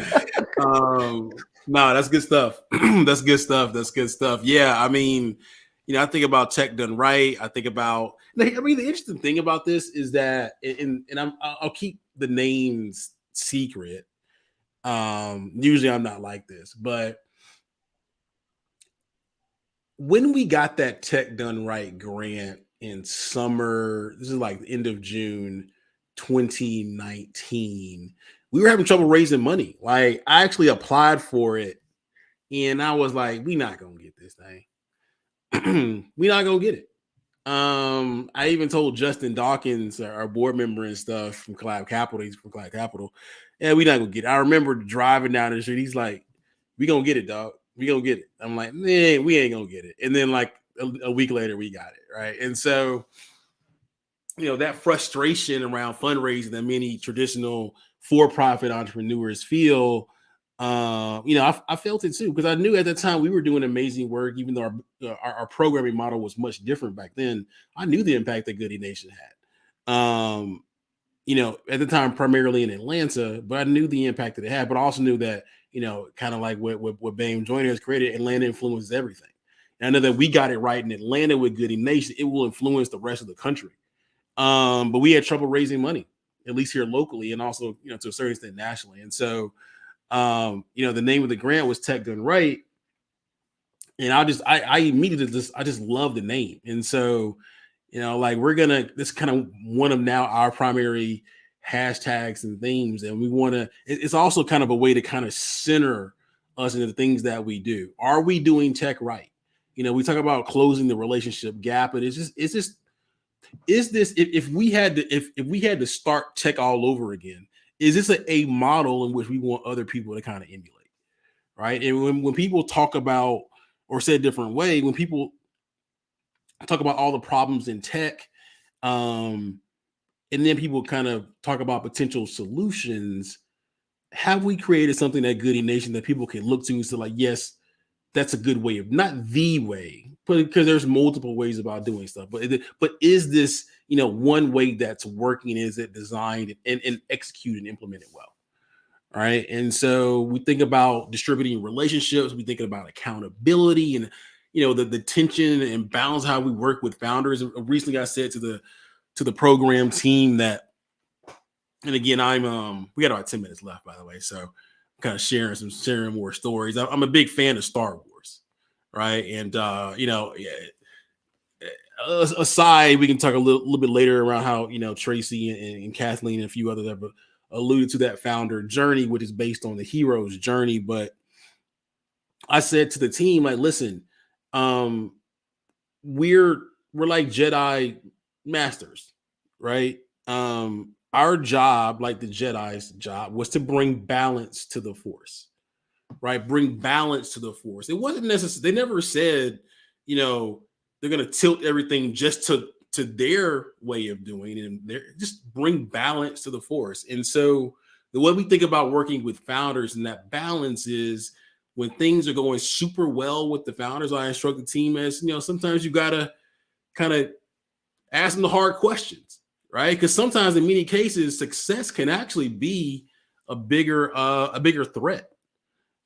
No, that's good stuff. That's good stuff. That's good stuff. Yeah. I mean, I think about tech done right. I think about, the interesting thing about this is that, and I'll keep the names secret. Usually I'm not like this, but when we got that Tech Done Right grant in summer, this is like the end of June 2019, we were having trouble raising money. Like, I actually applied for it, and I was like, we not gonna get this thing. We not gonna get it. I even told Justin Dawkins, our board member and stuff from Collab Capital, he's from Collab Capital, yeah, we not gonna get it. I remember driving down the street, he's like, we gonna get it, dog. We gonna get it. I'm like, man, we ain't gonna get it. And then like a week later, we got it, right? And so, that frustration around fundraising that many traditional for-profit entrepreneurs feel, I felt it too, because I knew at the time we were doing amazing work, even though our programming model was much different back then. I knew the impact that Goodie Nation had. At the time, primarily in Atlanta, but I knew the impact that it had, but I also knew that, kind of like what Bame Joyner has created, Atlanta influences everything. And I know that we got it right in Atlanta with Goodie Nation, it will influence the rest of the country. But we had trouble raising money, at least here locally, and also, to a certain extent nationally. And so, the name of the grant was Tech Done Right. And I immediately just love the name. And so, this is kind of one of now our primary hashtags and themes. And we want to, it's also kind of a way to kind of center us and the things that we do. Are we doing tech right? You know, we talk about closing the relationship gap, but is this if we had to start tech all over again, is this a model in which we want other people to kind of emulate, right? And when people talk about, or say a different way, when people talk about all the problems in tech, and then people kind of talk about potential solutions, have we created something at Goodie Nation that people can look to and say, like, yes, that's a good way of, not the way, but because there's multiple ways about doing stuff, but is this, you know, one way that's working? Is it designed and executed and implemented well? All right. And so we think about distributing relationships, we think about accountability and, you know, the tension and balance, how we work with founders. Recently I said to the program team that, and again, we got about 10 minutes left, by the way, so I'm kind of sharing more stories. I'm a big fan of Star Wars, right? And you know, aside, we can talk a little bit later around how, you know, Tracy and Kathleen and a few others have alluded to that founder journey, which is based on the hero's journey. But I said to the team, like, listen, we're like Jedi masters, right? Our job, like the Jedi's job, was to bring balance to the Force, right? Bring balance to the Force. It wasn't necessary. They never said, you know, they're going to tilt everything just to their way of doing it, and just bring balance to the Force. And so the way we think about working with founders and that balance is, when things are going super well with the founders, I instruct the team as, you know, sometimes you got to kind of ask them the hard questions, right? Because sometimes in many cases, success can actually be a bigger threat,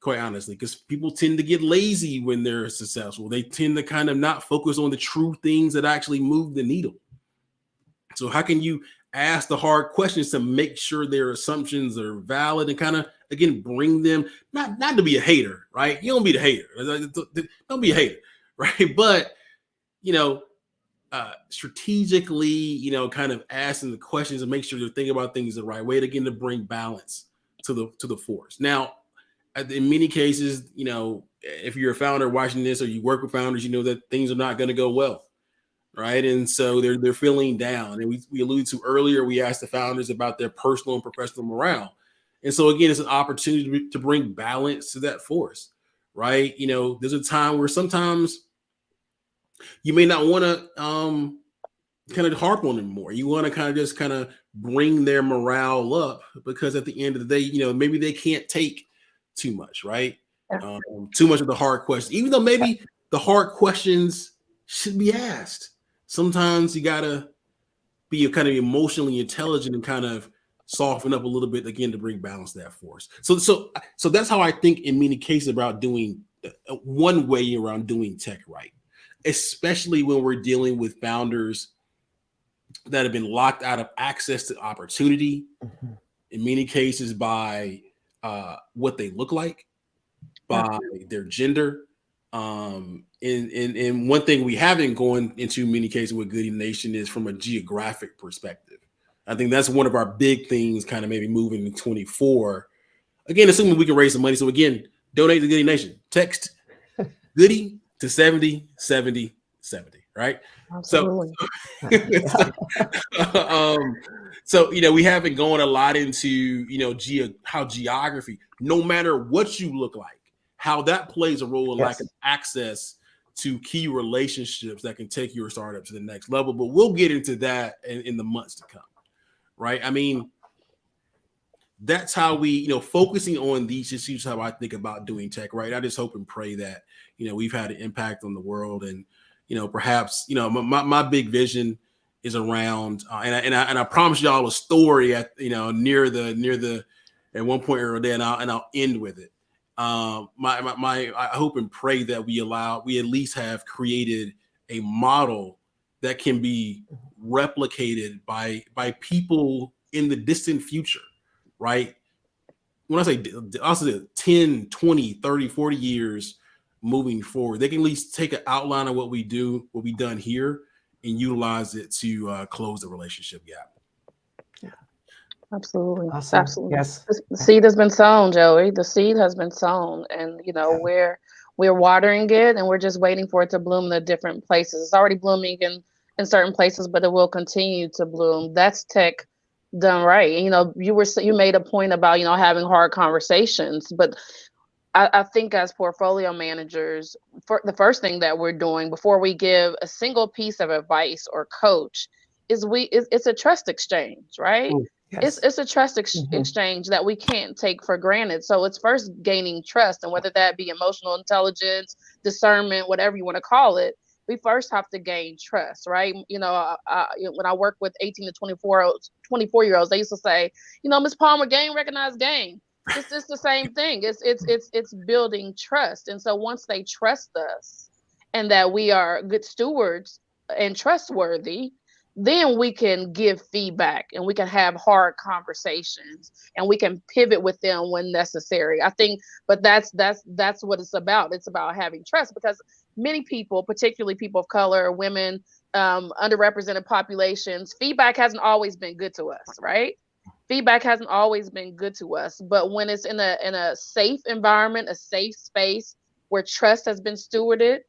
quite honestly, because people tend to get lazy when they're successful. They tend to kind of not focus on the true things that actually move the needle. So how can you ask the hard questions to make sure their assumptions are valid and kind of, again, bring them, not to be a hater, right? You don't be the hater. Don't be a hater, right? But, you know, strategically, you know, kind of asking the questions and make sure you're thinking about things the right way, to, again, to bring balance to the Force. Now, in many cases, you know, if you're a founder watching this or you work with founders, you know that things are not going to go well, right? And so they're feeling down. And we alluded to earlier, we asked the founders about their personal and professional morale. And so again, it's an opportunity to bring balance to that Force, right? You know, there's a time where sometimes you may not want to kind of harp on them more. You want to kind of just kind of bring their morale up, because at the end of the day, you know, maybe they can't take too much, right? Too much of the hard questions, even though maybe the hard questions should be asked. Sometimes you gotta be kind of emotionally intelligent and kind of soften up a little bit, again, to bring balance to that Force. So that's how I think in many cases about doing one way around doing tech right, especially when we're dealing with founders that have been locked out of access to opportunity, in many cases by what they look like, by their gender. And one thing we haven't gone into many cases with Goodie Nation is from a geographic perspective. I think that's one of our big things, kind of maybe moving to 24. Again, assuming we can raise some money. So again, donate to Goodie Nation. Text Goodie to 70 70 70, right? Absolutely. So you know, we haven't gone a lot into, you know, how geography, no matter what you look like, how that plays a role in lack of access to key relationships that can take your startup to the next level. But we'll get into that in the months to come, right? I mean, that's how we, you know, focusing on these issues, how I think about doing tech right. I just hope and pray that, you know, we've had an impact on the world, and, you know, perhaps, you know, my big vision is around, and I promise y'all a story at, you know, near the at one point or day, and I'll end with it. I hope and pray that we at least have created a model that can be replicated by people in the distant future, right? When I say also 10, 20, 30, 40 years moving forward, they can at least take an outline of what we do, what we've done here, and utilize it to close the relationship gap. Absolutely. Awesome. Absolutely. Yes. The seed has been sown, Joey. The seed has been sown, and we're watering it, and we're just waiting for it to bloom in the different places. It's already blooming in certain places, but it will continue to bloom. That's tech done right. You made a point about having hard conversations, but I think as portfolio managers, for the first thing that we're doing before we give a single piece of advice or coach is it's a trust exchange, right? Yes. It's a trust exchange that we can't take for granted. So it's first gaining trust, and whether that be emotional intelligence, discernment, whatever you want to call it, we first have to gain trust, right? When I work with 18 to 24-year-olds, they used to say, Miss Palmer, game recognized game. It's the same thing. It's building trust. And so once they trust us and that we are good stewards and trustworthy, then we can give feedback and we can have hard conversations and we can pivot with them when necessary. I think, but that's what it's about. It's about having trust, because many people, particularly people of color, women, underrepresented populations, feedback hasn't always been good to us, right? Feedback hasn't always been good to us, but when it's in a safe environment, a safe space where trust has been stewarded,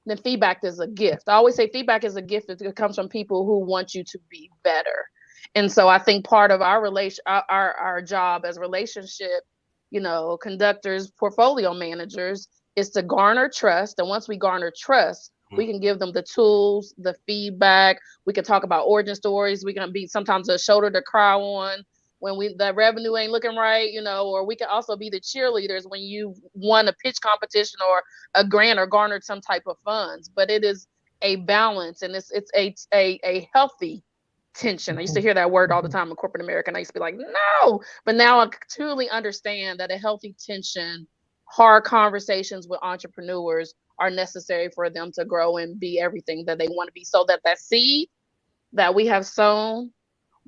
then feedback is a gift. I always say feedback is a gift. It comes from people who want you to be better. And so I think part of our job as relationship, conductors, portfolio managers, is to garner trust. And once we garner trust, we can give them the tools, the feedback. We can talk about origin stories. We can be sometimes a shoulder to cry on when the revenue ain't looking right, or we can also be the cheerleaders when you won a pitch competition or a grant or garnered some type of funds. But it is a balance, and it's a healthy tension. I used to hear that word all the time in corporate America, and I used to be like, no. But now I truly understand that a healthy tension, hard conversations with entrepreneurs are necessary for them to grow and be everything that they want to be, so that seed that we have sown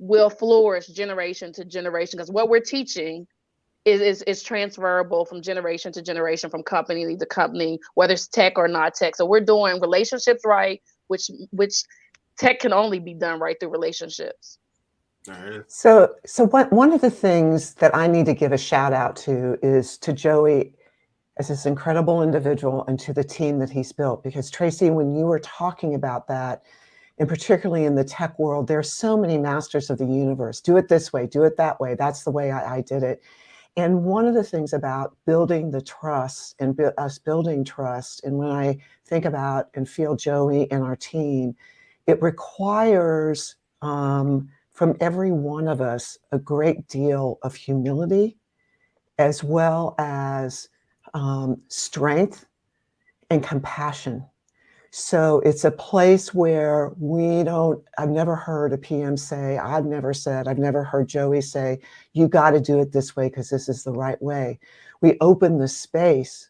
will flourish generation to generation, because what we're teaching is transferable from generation to generation, from company to company, whether it's tech or not tech. So we're doing relationships right, which tech can only be done right through relationships. So one of the things that I need to give a shout out to is to Joey as this incredible individual and to the team that he's built. Because Tracy, when you were talking about that, and particularly in the tech world, there's so many masters of the universe. Do it this way, do it that way. That's the way I did it. And one of the things about building the trust and us building trust, and when I think about and feel Joey and our team, it requires from every one of us a great deal of humility, as well as strength and compassion. So it's a place where I've never heard a PM say, I've never heard Joey say, you got to do it this way because this is the right way. We open the space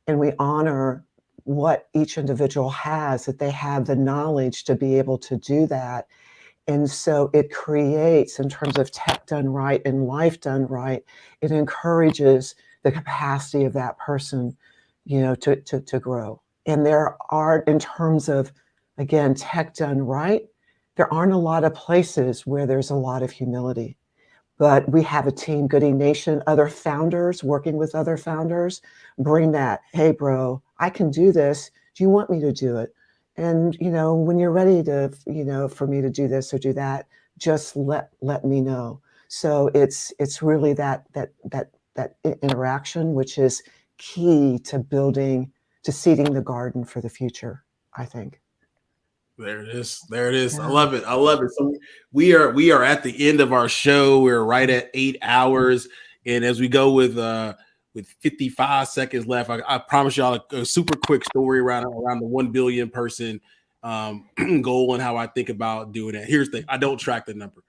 and we honor what each individual has, that they have the knowledge to be able to do that. And so it creates, in terms of tech done right and life done right, it encourages the capacity of that person, to grow. And there are, in terms of, again, tech done right, there aren't a lot of places where there's a lot of humility. But we have a team, Goodie Nation, other founders, working with other founders, bring that, hey, bro, I can do this. Do you want me to do it? And, when you're ready to, for me to do this or do that, just let me know. So it's really that interaction, which is key to seeding the garden for the future, I think. There it is. Yeah. I love it. So we are at the end of our show. We're right at 8 hours. And as we go with 55 seconds left, I promise y'all a super quick story around the 1 billion person goal and how I think about doing that. Here's the thing. I don't track the number.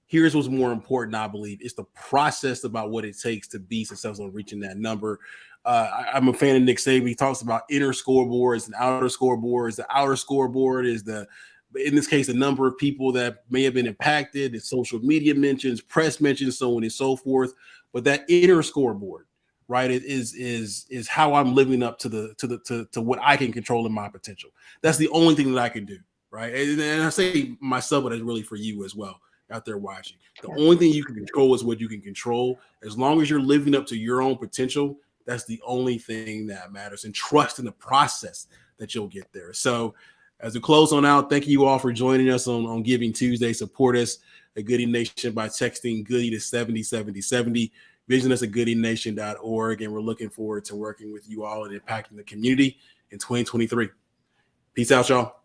Here's what's more important, I believe. It's the process about what it takes to be successful in reaching that number. I'm a fan of Nick Saban. He talks about inner scoreboards and outer scoreboards. The outer scoreboard is in this case, the number of people that may have been impacted, the social media mentions, press mentions, so on and so forth. But that inner scoreboard, right, is how I'm living up to what I can control in my potential. That's the only thing that I can do, right? And I say myself, but it's really for you as well. out there watching. The only thing you can control is what you can control. As long as you're living up to your own potential, that's the only thing that matters, and trust in the process that you'll get there. So as we close on out, thank you all for joining us on Giving Tuesday. Support us at Goodie Nation by texting Goodie to 707070. Visit us at goodienation.org, and we're looking forward to working with you all and impacting the community in 2023. Peace out, y'all.